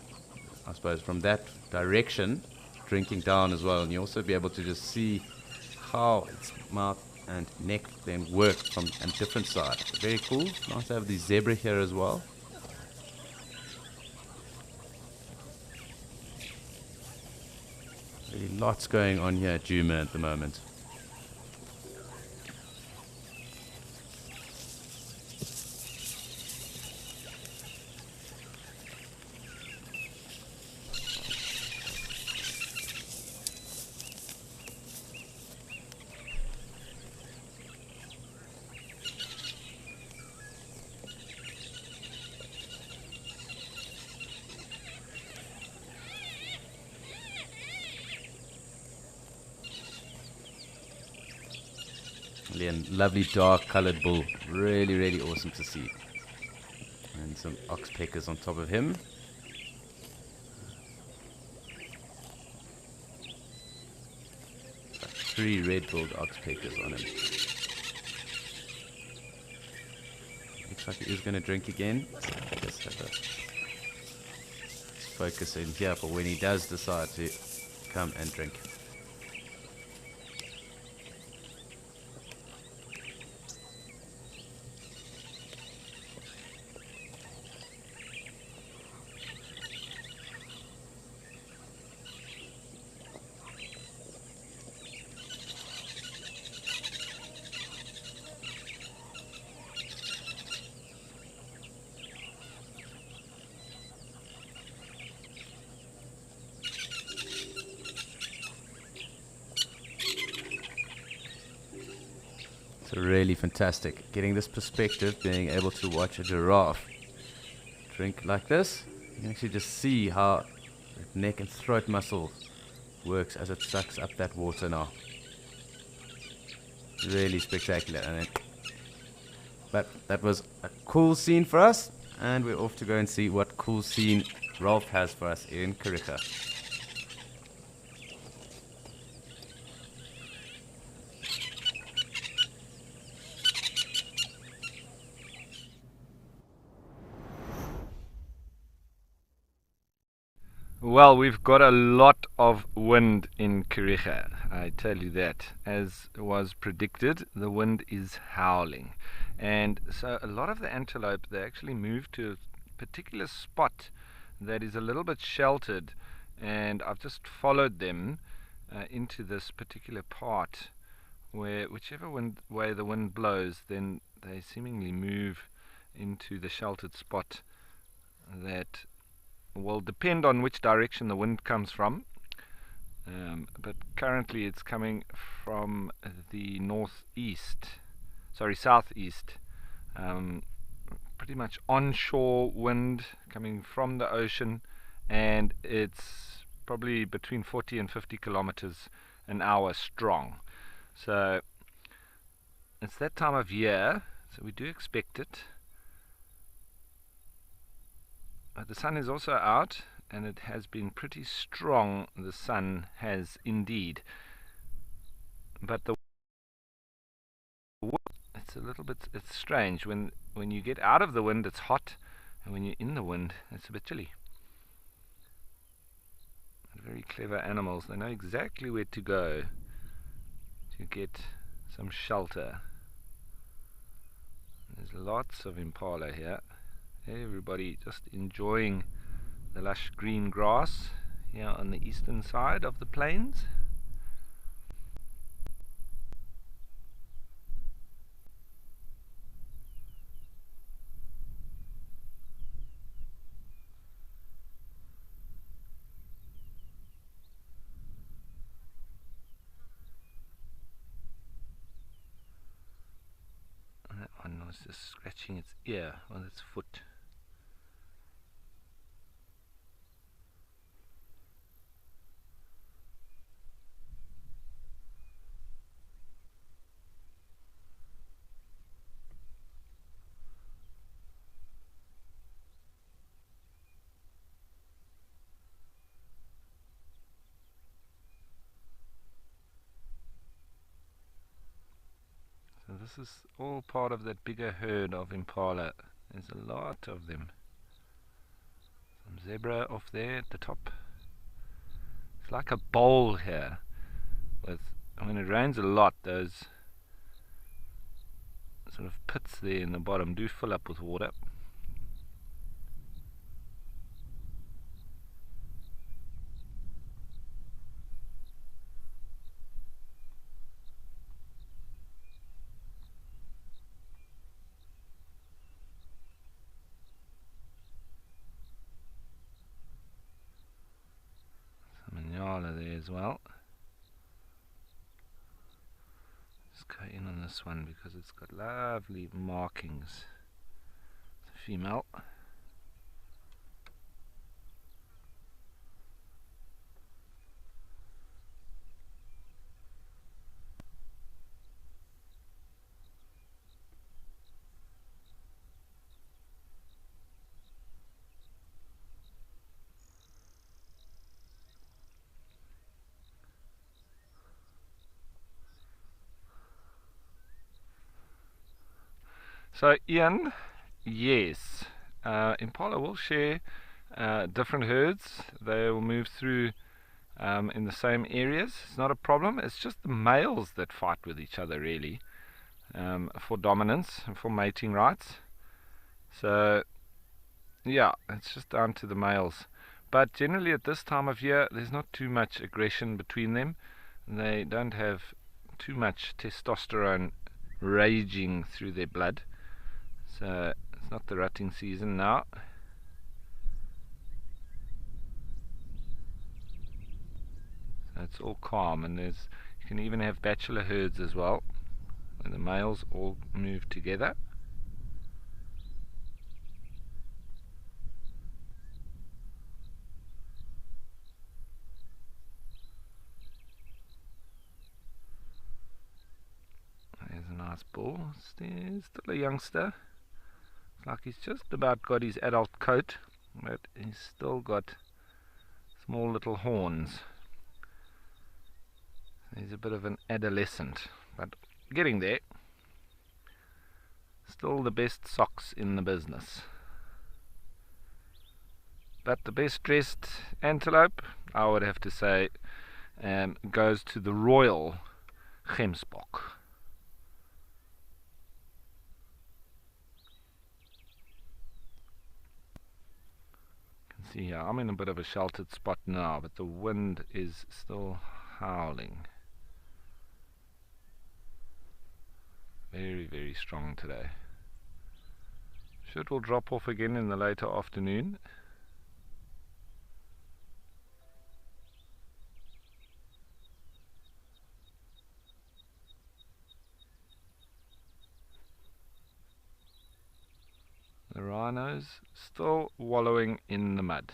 I suppose, from that direction, drinking down as well. And you also be able to just see how its mouth and neck then work from a different side. Very cool. Nice to have the zebra here as well. Really lots going on here at Djuma at the moment. Lovely and lovely dark colored bull. Really, really awesome to see. And some oxpeckers on top of him. 3 red-billed oxpeckers on him. Looks like he is going to drink again. So let's have a focus in here for when he does decide to come and drink. So really fantastic. Getting this perspective, being able to watch a giraffe drink like this. You can actually just see how the neck and throat muscle works as it sucks up that water now. Really spectacular. But that was a cool scene for us, and we're off to go and see what cool scene Ralph has for us in Kariega. Well, we've got a lot of wind in Kariega, I tell you that. As was predicted, the wind is howling. And so a lot of the antelope, they actually move to a particular spot that is a little bit sheltered. And I've just followed them into this particular part where whichever way the wind blows, then they seemingly move into the sheltered spot that will depend on which direction the wind comes from, but currently it's coming from the southeast, pretty much onshore wind coming from the ocean, and it's probably between 40 and 50 kilometers an hour strong. So it's that time of year, so we do expect it. The sun is also out, and it has been pretty strong. The sun has indeed, but it's strange when you get out of the wind it's hot, and when you're in the wind it's a bit chilly. Very clever animals. They know exactly where to go to get some shelter. There's lots of impala here. Everybody just enjoying the lush green grass here on the eastern side of the plains. And that one was just scratching its ear with its foot. So this is all part of that bigger herd of impala. There's a lot of them. Some zebra off there at the top. It's like a bowl here. When it rains a lot, those sort of pits there in the bottom do fill up with water. There as well. Let's go in on this one because it's got lovely markings. It's a female. So Ian, yes, impala will share different herds. They will move through in the same areas. It's not a problem. It's just the males that fight with each other really, for dominance and for mating rights. So yeah, it's just down to the males. But generally at this time of year, there's not too much aggression between them. They don't have too much testosterone raging through their blood. So it's not the rutting season now. So it's all calm, and you can even have bachelor herds as well, where the males all move together. There's a nice bull. There's still a youngster. It's like he's just about got his adult coat, but he's still got small little horns. He's a bit of an adolescent, but getting there. Still the best socks in the business. But the best dressed antelope, I would have to say, goes to the Royal Gemsbok. See here, I'm in a bit of a sheltered spot now, but the wind is still howling. Very, very strong today. Sure, it will drop off again in the later afternoon. The rhinos still wallowing in the mud.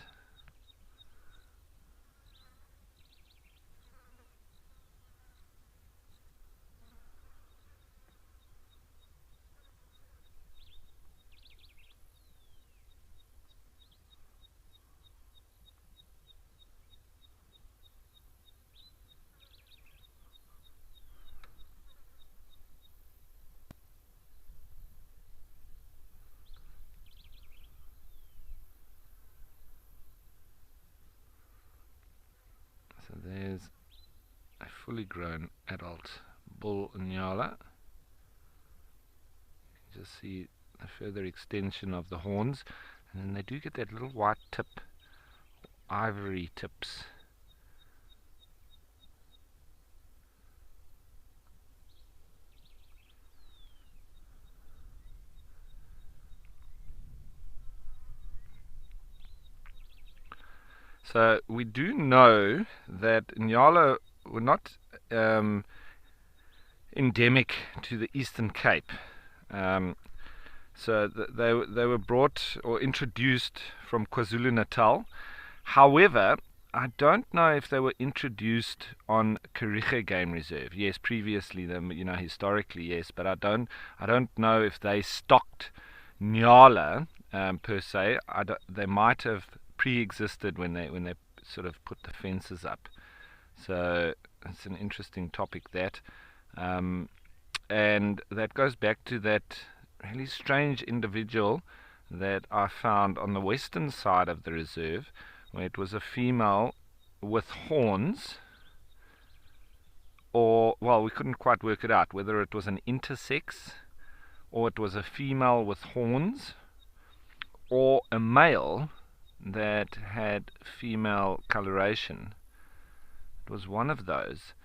So there's a fully grown adult bull Nyala. You can just see the further extension of the horns, and then they do get that little white tip, ivory tips. So we do know that Nyala were not endemic to the Eastern Cape. So they were brought or introduced from KwaZulu-Natal. However, I don't know if they were introduced on Kariega Game Reserve. Yes, previously, historically, yes, but I don't know if they stocked Nyala per se. They might have pre-existed when they sort of put the fences up. So it's an interesting topic, that, and that goes back to that really strange individual that I found on the western side of the reserve, where it was a female with horns, or, well, we couldn't quite work it out whether it was an intersex or it was a female with horns or a male that had female coloration. It was one of those,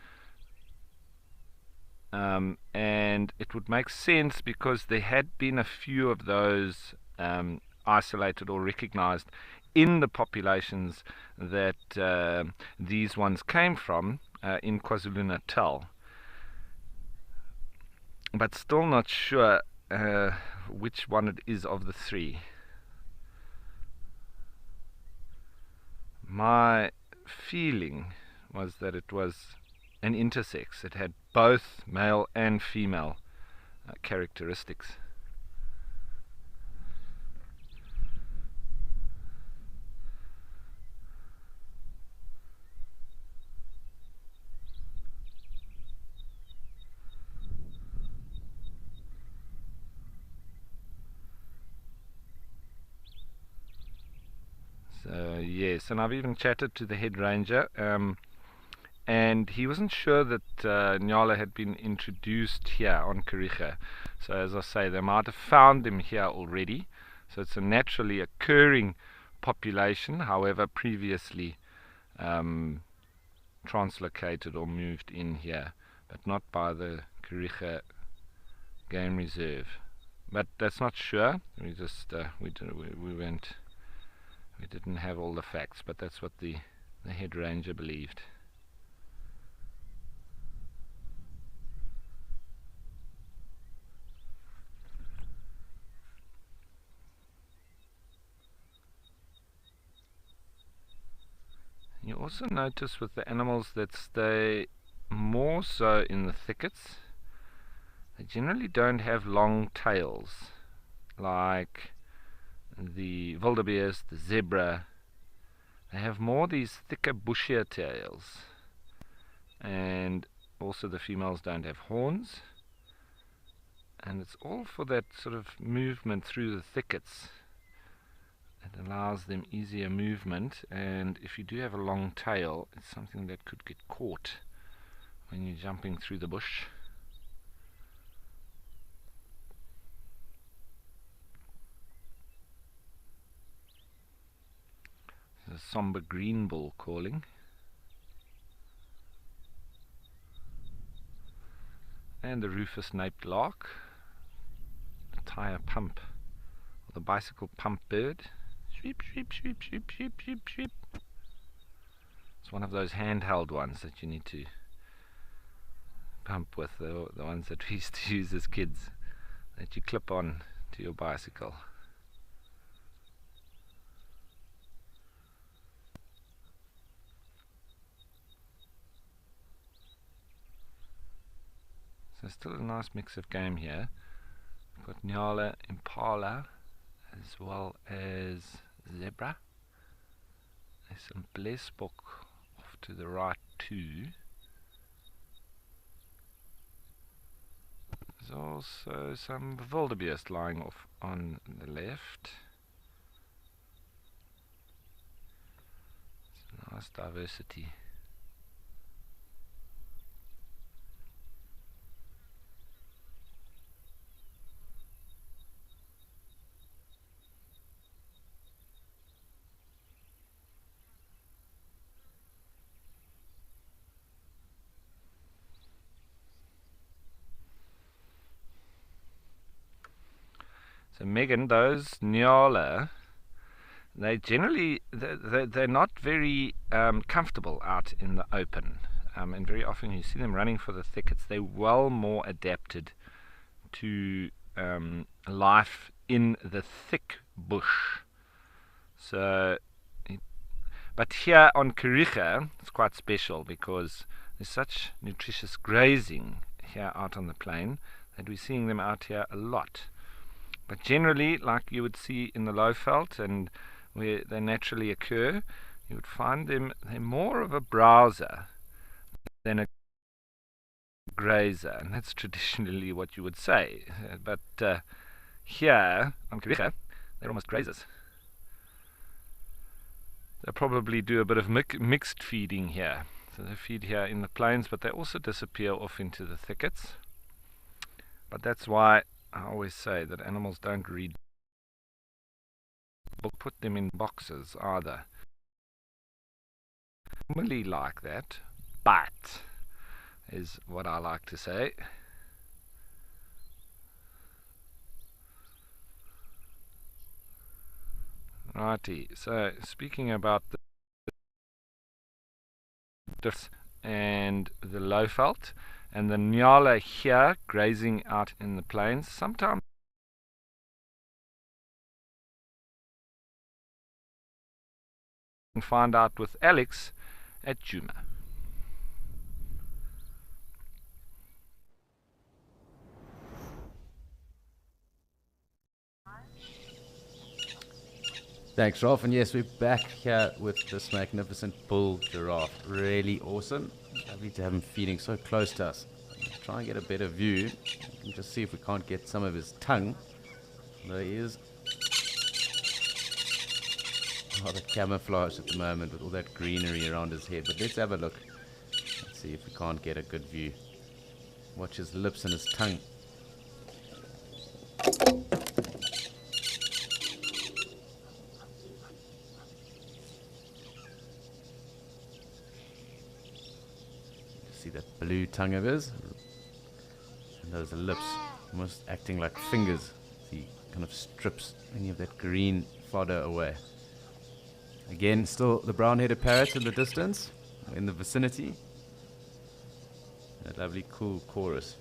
and it would make sense because there had been a few of those isolated or recognized in the populations that these ones came from in KwaZulu-Natal, but still not sure which one it is of the three. My feeling was that it was an intersex. It had both male and female characteristics. So yes, and I've even chatted to the head ranger, and he wasn't sure that Nyala had been introduced here on Kariega. So as I say, they might have found him here already. So it's a naturally occurring population, however previously translocated or moved in here, but not by the Kariega Game Reserve. But that's not sure. We just we didn't have all the facts, but that's what the head ranger believed. You also notice with the animals that stay more so in the thickets, they generally don't have long tails like the wildebeest, the zebra. They have more these thicker, bushier tails, and also the females don't have horns, and it's all for that sort of movement through the thickets. It allows them easier movement, and if you do have a long tail, it's something that could get caught when you're jumping through the bush. There's a somber green bull calling. And the rufous-naped lark, the tire pump, or the bicycle pump bird. Sweep, sweep, sweep, sweep, sweep, sweep, sweep. It's one of those handheld ones that you need to pump with, the ones that we used to use as kids, that you clip on to your bicycle. So still a nice mix of game here. We've got Nyala, impala, as well as zebra. There's some blesbok off to the right too. There's also some wildebeest lying off on the left. It's a nice diversity. So Megan, those Nyala, they generally they're not very comfortable out in the open, and very often you see them running for the thickets. They're well more adapted to life in the thick bush. So, but here on Kariega, it's quite special because there's such nutritious grazing here out on the plain that we're seeing them out here a lot. But generally, like you would see in the Lowveld and where they naturally occur, you would find them, they're more of a browser than a grazer, and that's traditionally what you would say. But here on Kariega, they're almost grazers. They probably do a bit of mixed feeding here. So they feed here in the plains, but they also disappear off into the thickets. But that's why I always say that animals don't read or put them in boxes either. Normally like that, but is what I like to say. Righty, so speaking about the diffs and the Lowveld, and the Nyala here grazing out in the plains, sometimes you can find out with Alex at Djuma. Thanks, Rolf. And yes, we're back here with this magnificent bull giraffe. Really awesome. Lovely to have him feeding so close to us. Try and get a better view. We can just see if we can't get some of his tongue. There he is. rather camouflaged at the moment with all that greenery around his head. But let's have a look. Let's see if we can't get a good view. Watch his lips and his tongue. See that blue tongue of his? And those lips almost acting like fingers. He kind of strips any of that green fodder away. Again, still the brown-headed parrot in the distance, in the vicinity. That lovely cool chorus.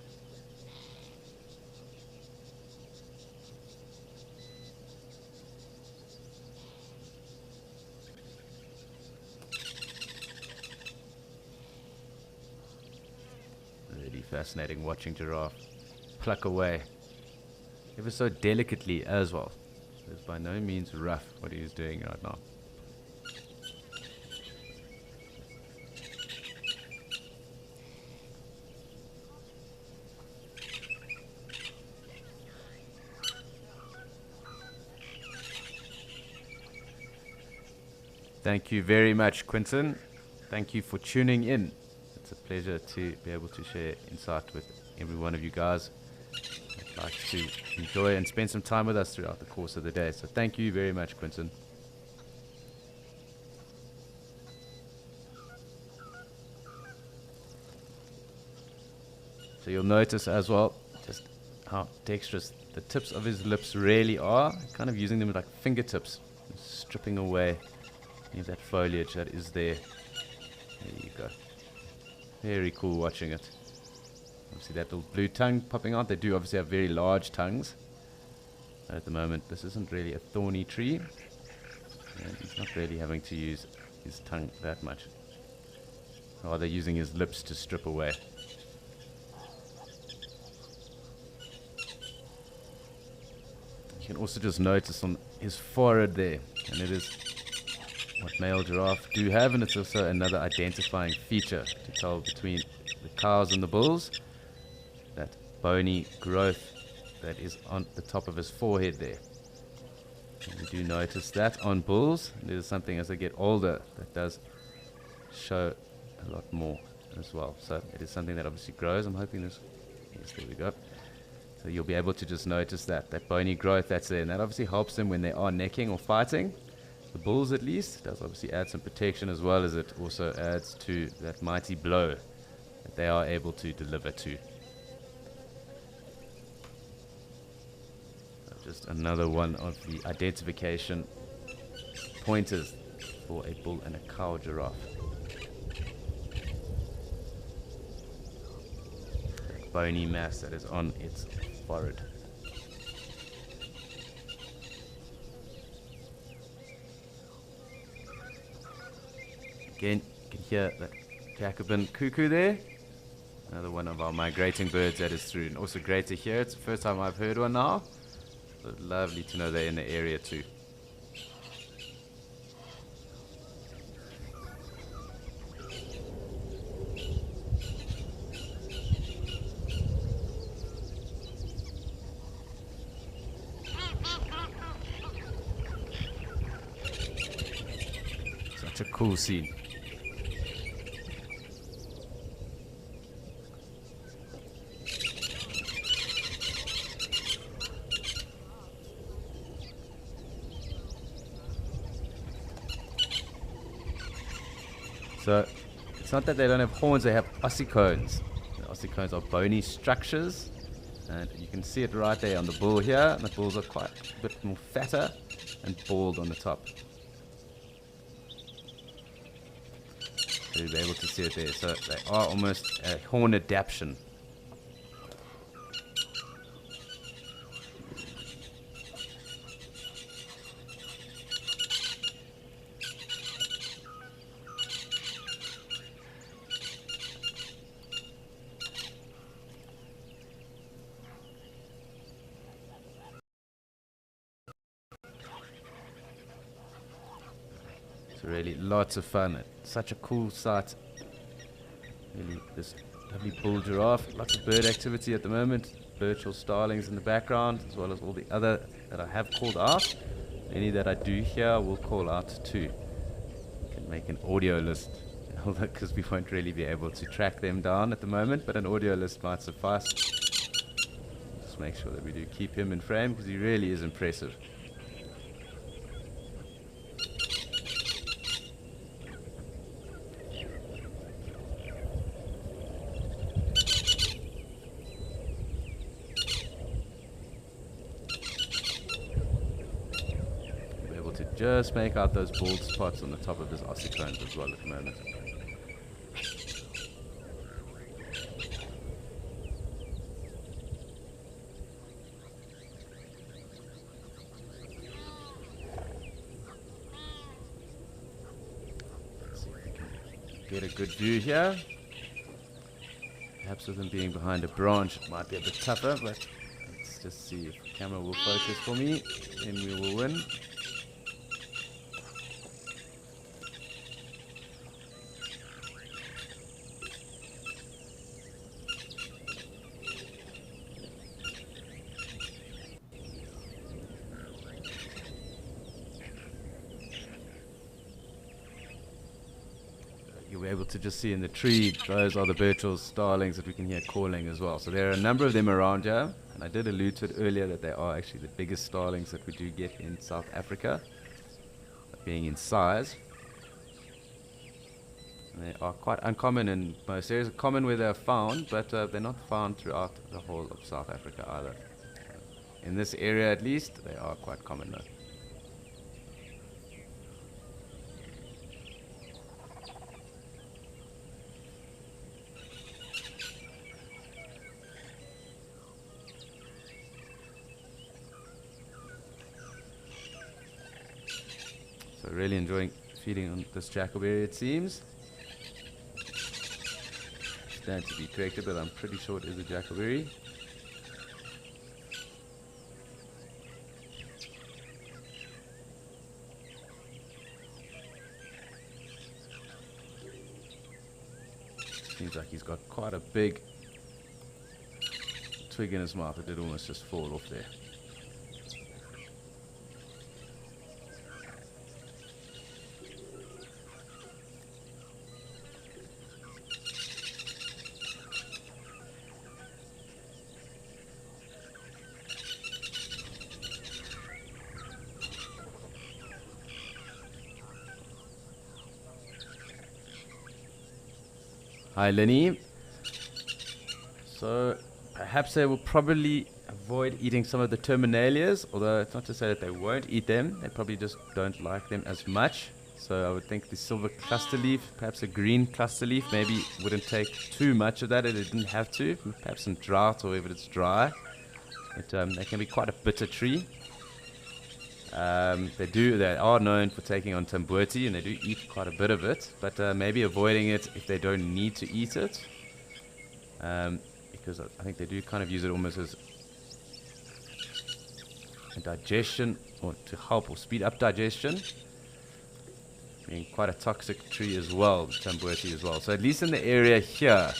Really fascinating watching giraffe pluck away, ever so delicately as well. It's by no means rough what he's doing right now. Thank you very much, Quinton. Thank you for tuning in. It's a pleasure to be able to share insight with every one of you guys. I'd like to enjoy and spend some time with us throughout the course of the day. So thank you very much, Quinton. So you'll notice as well just how dexterous the tips of his lips really are, kind of using them like fingertips, stripping away any of that foliage that is there. There you go. Very cool watching it. See that little blue tongue popping out. They do obviously have very large tongues. But at the moment, this isn't really a thorny tree. And he's not really having to use his tongue that much. Rather using his lips to strip away. You can also just notice on his forehead there, and it is what male giraffe do have, and it's also another identifying feature to tell between the cows and the bulls. That bony growth that is on the top of his forehead there. And you do notice that on bulls. It is something as they get older that does show a lot more as well. So it is something that obviously grows. I'm hoping this, yes, there we go. So you'll be able to just notice that bony growth that's there, and that obviously helps them when they are necking or fighting. The bulls at least, it does obviously add some protection, as well as it also adds to that mighty blow that they are able to deliver to. So just another one of the identification pointers for a bull and a cow giraffe. That bony mass that is on its forehead. Again, you can hear that Jacobin cuckoo there. Another one of our migrating birds that is through. And also great to hear. It's the first time I've heard one now. But lovely to know they're in the area too. Such a cool scene. So it's not that they don't have horns, they have ossicones. The ossicones are bony structures, and you can see it right there on the bull here. And the bulls are quite a bit more fatter and bald on the top. So you'll be able to see it there. So they are almost a horn adaptation. Really lots of fun. It's such a cool sight. Really, this lovely bull giraffe. Lots of bird activity at the moment. Birdsall starlings in the background, as well as all the other that I have called out. Any that I do here, we'll call out too. Can make an audio list, because we won't really be able to track them down at the moment, but an audio list might suffice. Just make sure that we do keep him in frame, because he really is impressive. Just make out those bald spots on the top of his ossicones as well at the moment. Let's see if we can get a good view here. Perhaps with him being behind a branch it might be a bit tougher, but let's just see if the camera will focus for me, then we will win. You'll be able to just see in the tree, those are the Birchall's starlings that we can hear calling as well. So there are a number of them around here, and I did allude to it earlier that they are actually the biggest starlings that we do get in South Africa, being in size. And they are quite uncommon in most areas, common where they're found, but they're not found throughout the whole of South Africa either. In this area at least, they are quite common though. So really enjoying feeding on this jackleberry, it seems. Stand to be corrected, but I'm pretty sure it is a jackleberry. Seems like he's got quite a big twig in his mouth. It did almost just fall off there. Hi Lenny. So perhaps they will probably avoid eating some of the terminalias, although it's not to say that they won't eat them, they probably just don't like them as much. So I would think the silver cluster leaf, perhaps a green cluster leaf, maybe wouldn't take too much of that if it didn't have to, perhaps in drought or if it's dry. They can be quite a bitter tree. They are known for taking on tamboti, and they do eat quite a bit of it, but maybe avoiding it if they don't need to eat it, because I think they do kind of use it almost as a digestion, or to help or speed up digestion. Being quite a toxic tree as well, the tamboti as well. So at least in the area here,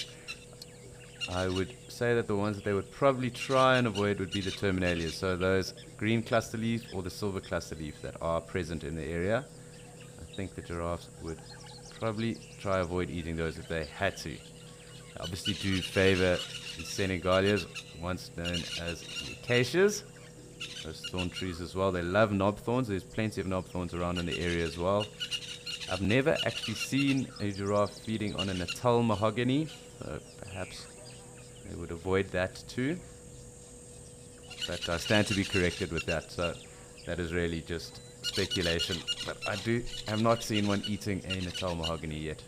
I would say that the ones that they would probably try and avoid would be the terminalias. So those green cluster leaf or the silver cluster leaf that are present in the area. I think the giraffes would probably try avoid eating those if they had to. They obviously do favor the Senegalias, once known as the acacias. Those thorn trees as well. They love knob thorns. There's plenty of knob thorns around in the area as well. I've never actually seen a giraffe feeding on a Natal mahogany, so perhaps they would avoid that too. But I stand to be corrected with that, so that is really just speculation. But I have not seen one eating a Natal mahogany yet.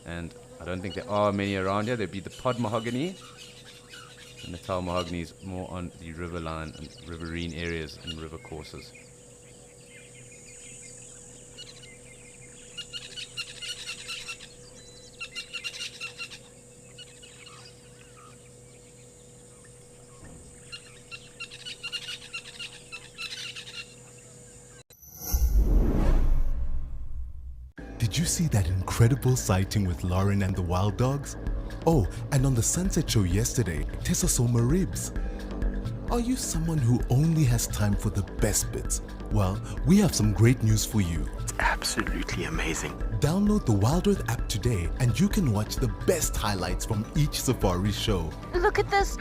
And I don't think there are many around here. There'd be the pod mahogany. The Natal mahogany is more on the riverline and riverine areas and river courses. Did you see that incredible sighting with Lauren and the wild dogs? Oh, and on the Sunset Show yesterday, Tessa saw Maribs. Are you someone who only has time for the best bits? Well, we have some great news for you. It's absolutely amazing. Download the Wild Earth app today and you can watch the best highlights from each safari show Look at this.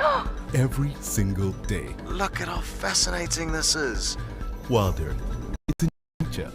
every single day. Look at how fascinating this is. Wild Earth, it's a future.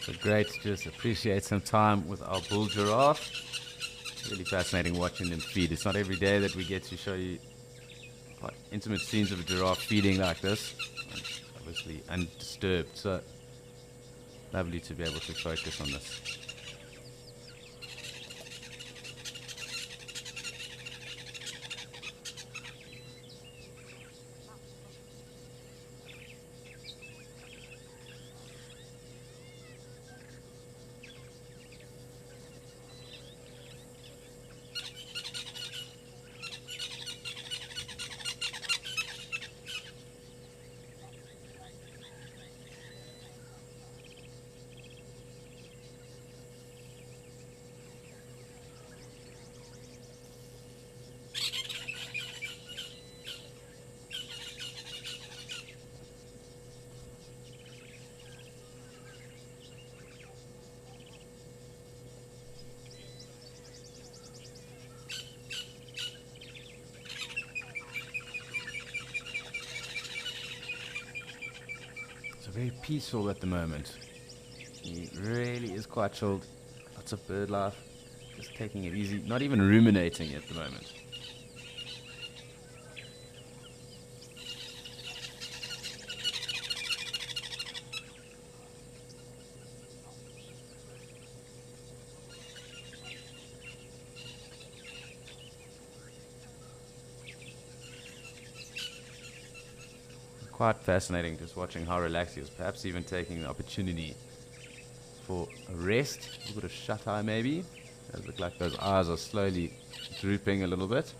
So great to just appreciate some time with our bull giraffe. Really fascinating watching them feed. It's not every day that we get to show you quite intimate scenes of a giraffe feeding like this. And obviously undisturbed, so lovely to be able to focus on this. Very peaceful at the moment. He really is quite chilled. Lots of bird life. Just taking it easy. Not even ruminating at the moment. Quite fascinating just watching how relaxed he is, perhaps even taking the opportunity for a rest, a little bit of shut-eye maybe. Does look like those eyes are slowly drooping a little bit.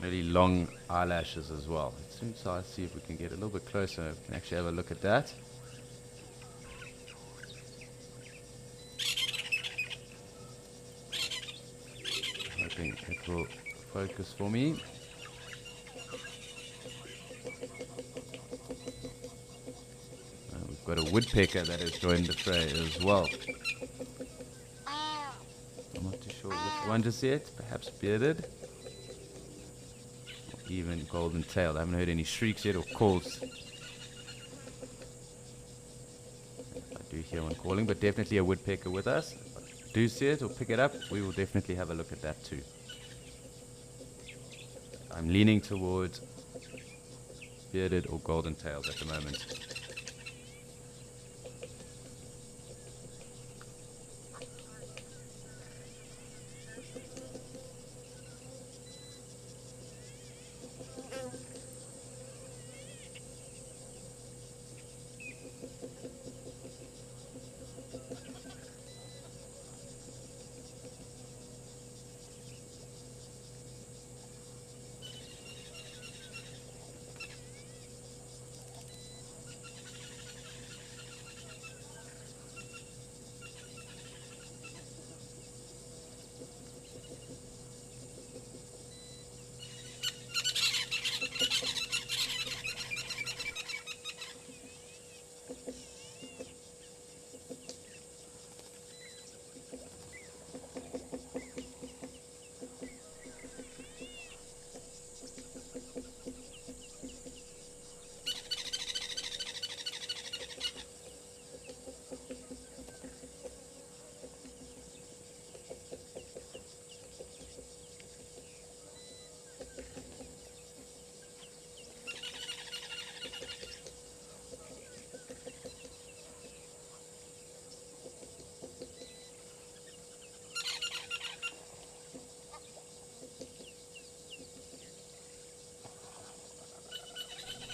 Really long eyelashes as well. As soon as I see if we can get a little bit closer, we can actually have a look at that. Hoping it will focus for me. We've got a woodpecker that has joined the fray as well. I'm not too sure which one just yet. Perhaps bearded. Or even golden tailed. I haven't heard any shrieks yet or calls. I do hear one calling, but definitely a woodpecker with us. do see it or pick it up, we will definitely have a look at that too. I'm leaning towards bearded or golden tails at the moment.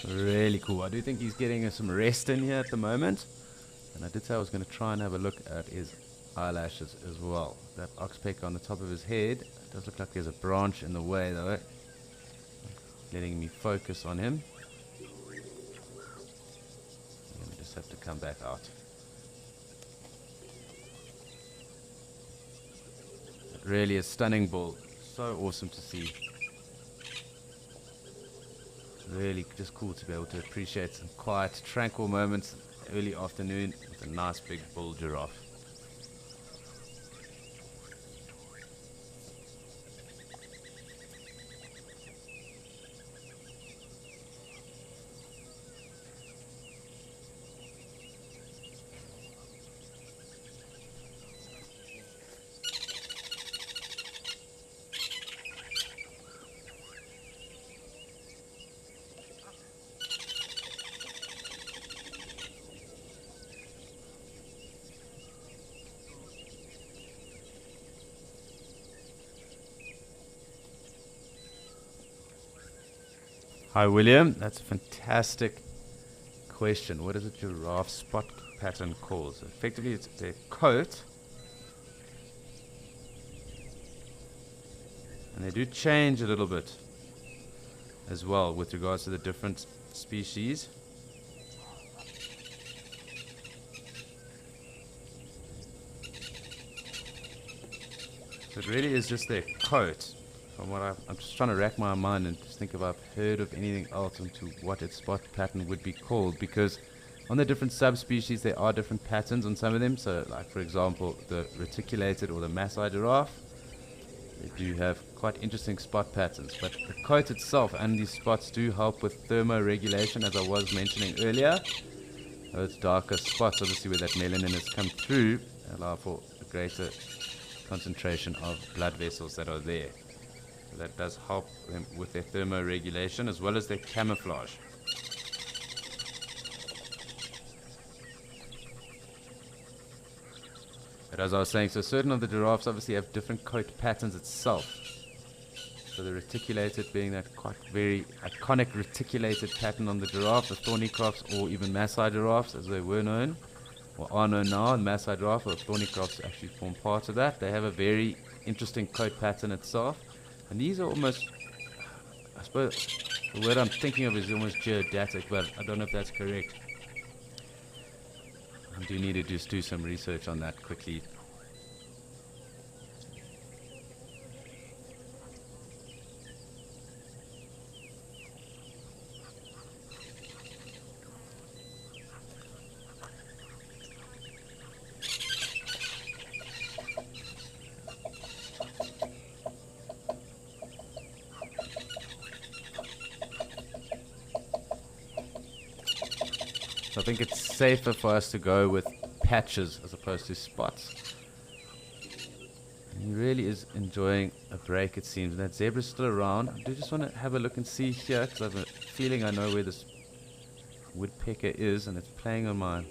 Really cool. I do think he's getting some rest in here at the moment. And I did say I was going to try and have a look at his eyelashes as well. That oxpeck on the top of his head, it does look like there's a branch in the way though. Letting me focus on him. I'm going to just have to come back out. It really is stunning bull. So awesome to see. Really just cool to be able to appreciate some quiet, tranquil moments early afternoon with a nice big bull giraffe. Hi William, that's a fantastic question. What is a giraffe spot pattern called? So effectively it's their coat, and they do change a little bit as well with regards to the different species. So it really is just their coat. From what I'm just trying to rack my mind and just think if I've heard of anything else into what its spot pattern would be called, because on the different subspecies there are different patterns on some of them. So like for example the reticulated or the Maasai giraffe, they do have quite interesting spot patterns, but the coat itself and these spots do help with thermoregulation, as I was mentioning earlier. Those darker spots obviously where that melanin has come through allow for a greater concentration of blood vessels that are there. That does help them with their thermoregulation as well as their camouflage. But as I was saying, so certain of the giraffes obviously have different coat patterns itself. So the reticulated being that quite very iconic reticulated pattern on the giraffe, the Thornycroft's or even Maasai giraffes as they were known, or are known now. The Maasai giraffe or Thornycroft's actually form part of that. They have a very interesting coat pattern itself. And these are almost, I suppose, the word I'm thinking of is almost geodatic, but I don't know if that's correct. I do need to just do some research on that quickly. I think it's safer for us to go with patches as opposed to spots. He really is enjoying a break, it seems. And that zebra's still around. I do just want to have a look and see here, because I have a feeling I know where this woodpecker is, and it's playing on my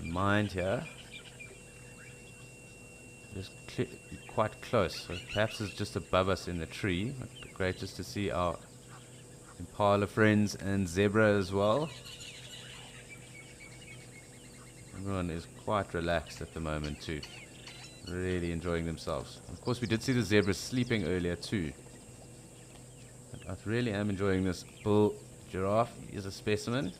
mind here. It's quite close, so perhaps it's just above us in the tree. But great just to see our impala friends and zebra as well. Everyone is quite relaxed at the moment too. Really enjoying themselves. Of course, we did see the zebra sleeping earlier too. But I really am enjoying this bull giraffe. He is a specimen.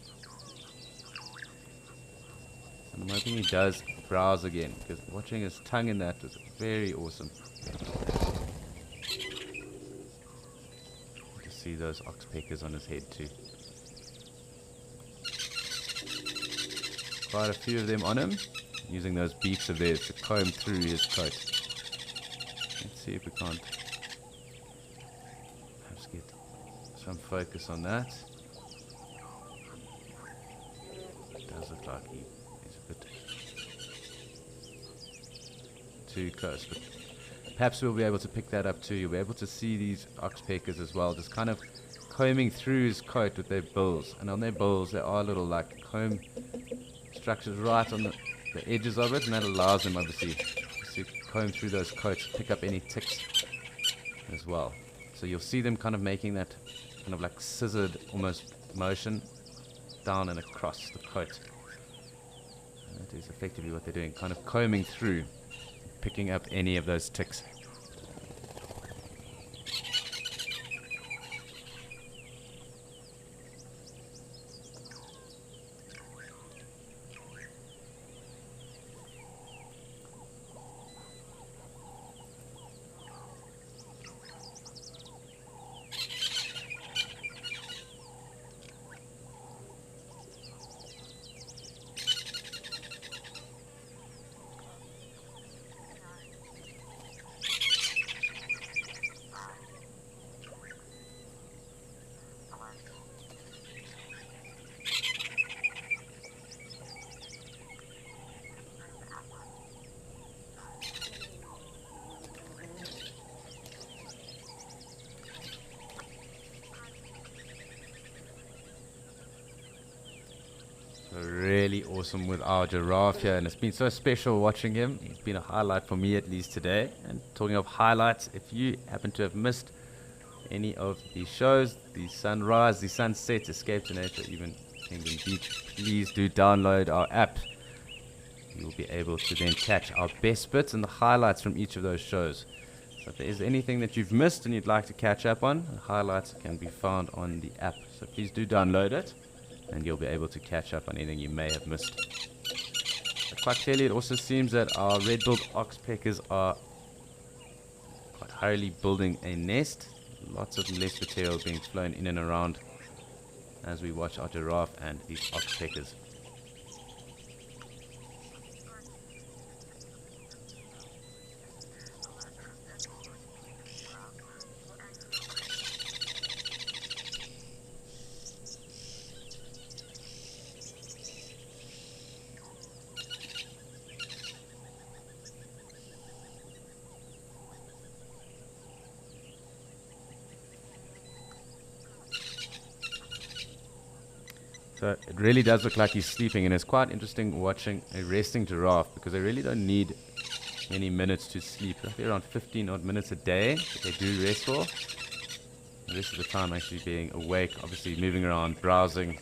And I'm hoping he does browse again, because watching his tongue in that was very awesome. To see those oxpeckers on his head too. Quite a few of them on him, using those beaks of theirs to comb through his coat. Let's see if we can't perhaps get some focus on that. It does look like he is a bit too close, but perhaps we'll be able to pick that up too. You'll be able to see these oxpeckers as well, just kind of combing through his coat with their bills. And on their bills there are little like comb structures right on the edges of it, and that allows them obviously to comb through those coats, pick up any ticks as well. So you'll see them kind of making that kind of like scissored almost motion down and across the coat. And that is effectively what they're doing, kind of combing through, picking up any of those ticks. Really awesome with our giraffe here, and it's been so special watching him. He's been a highlight for me at least today. And talking of highlights, if you happen to have missed any of these shows, the sunrise, the sunset, Escape to Nature, even Penguin Beach, please do download our app. You'll be able to then catch our best bits and the highlights from each of those shows. So if there is anything that you've missed and you'd like to catch up on, the highlights can be found on the app. So please do download it, and you'll be able to catch up on anything you may have missed. But quite clearly, it also seems that our red-billed oxpeckers are quite hurriedly building a nest. Lots of nest material being flown in and around as we watch our giraffe and these oxpeckers. So it really does look like he's sleeping, and it's quite interesting watching a resting giraffe, because they really don't need many minutes to sleep. Roughly around 15 odd minutes a day that they do rest for. The rest of the time actually being awake, obviously moving around, browsing,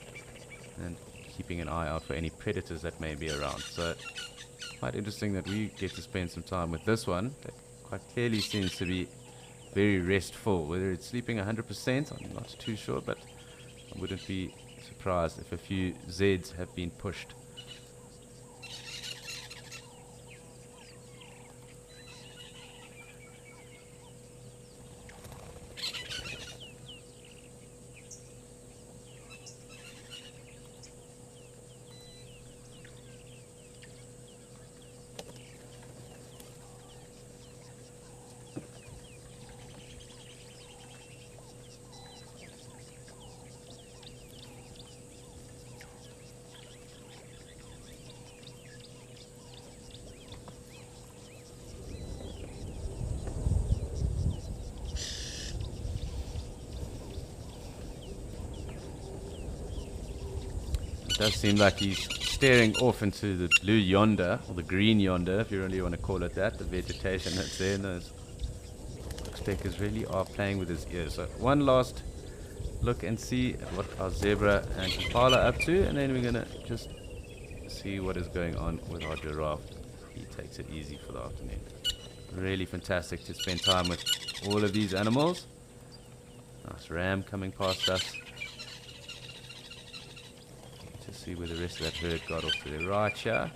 and keeping an eye out for any predators that may be around. So quite interesting that we get to spend some time with this one that quite clearly seems to be very restful. Whether it's sleeping 100%, I'm not too sure, but I wouldn't be surprised if a few Zs have been pushed. does seem like he's staring off into the blue yonder, or the green yonder, if you really want to call it that, the vegetation that's there. And those oxpeckers really are playing with his ears. So one last look and see what our zebra and impala are up to, and then we're going to just see what is going on with our giraffe. He takes it easy for the afternoon. Really fantastic to spend time with all of these animals. Nice ram coming past us. Just see where the rest of that herd got off to the right here.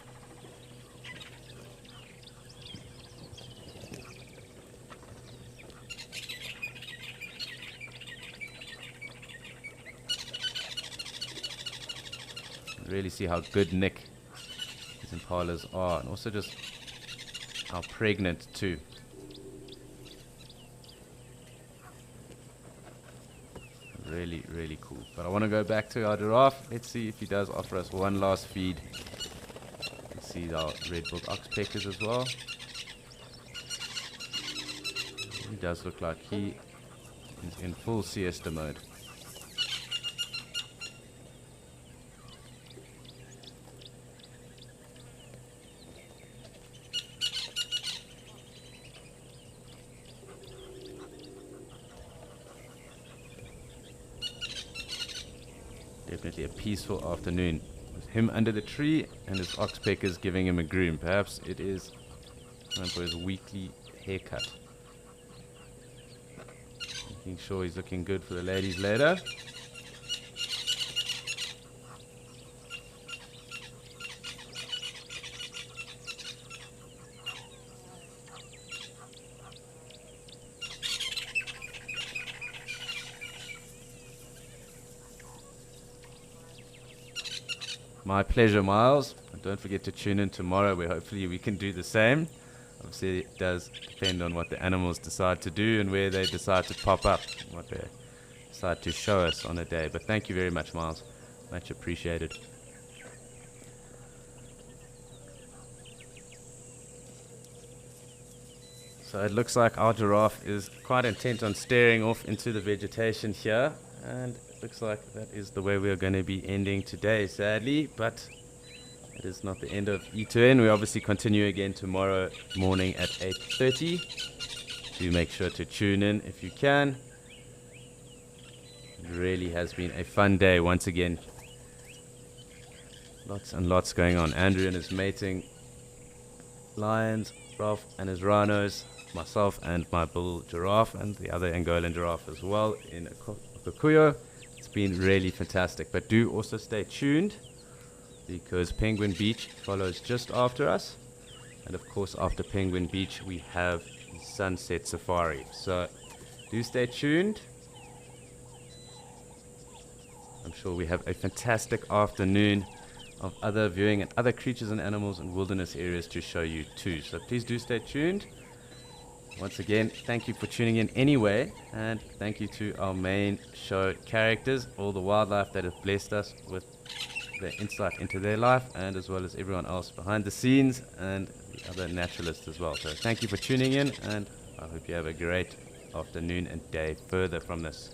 Really see how good nick these impalas are, and also just how pregnant too. Really, really cool. But I want to go back to our giraffe. Let's see if he does offer us one last feed. Let's see our red-billed oxpeckers as well. He does look like he is in full siesta mode. Definitely a peaceful afternoon with him under the tree and his oxpeckers giving him a groom. Perhaps it is time for his weekly haircut. Making sure he's looking good for the ladies later. My pleasure, Miles. And don't forget to tune in tomorrow where hopefully we can do the same. Obviously, it does depend on what the animals decide to do and where they decide to pop up, what they decide to show us on a day. But thank you very much, Miles. Much appreciated. So it looks like our giraffe is quite intent on staring off into the vegetation here. And looks like that is the way we are going to be ending today, sadly, but it is not the end of E2N. We obviously continue again tomorrow morning at 8:30. Do make sure to tune in if you can. It really has been a fun day once again. Lots and lots going on. Andrew and his mating lions, Ralph and his rhinos, myself and my bull giraffe, and the other Angolan giraffe as well in Kikuyu. It's been really fantastic, but do also stay tuned because Penguin Beach follows just after us, and of course after Penguin Beach we have the Sunset Safari, so do stay tuned. I'm sure we have a fantastic afternoon of other viewing and other creatures and animals and wilderness areas to show you too, so please do stay tuned. Once again, thank you for tuning in anyway, and thank you to our main show characters, all the wildlife that have blessed us with their insight into their life, and as well as everyone else behind the scenes and the other naturalists as well. So thank you for tuning in, and I hope you have a great afternoon and day further from this.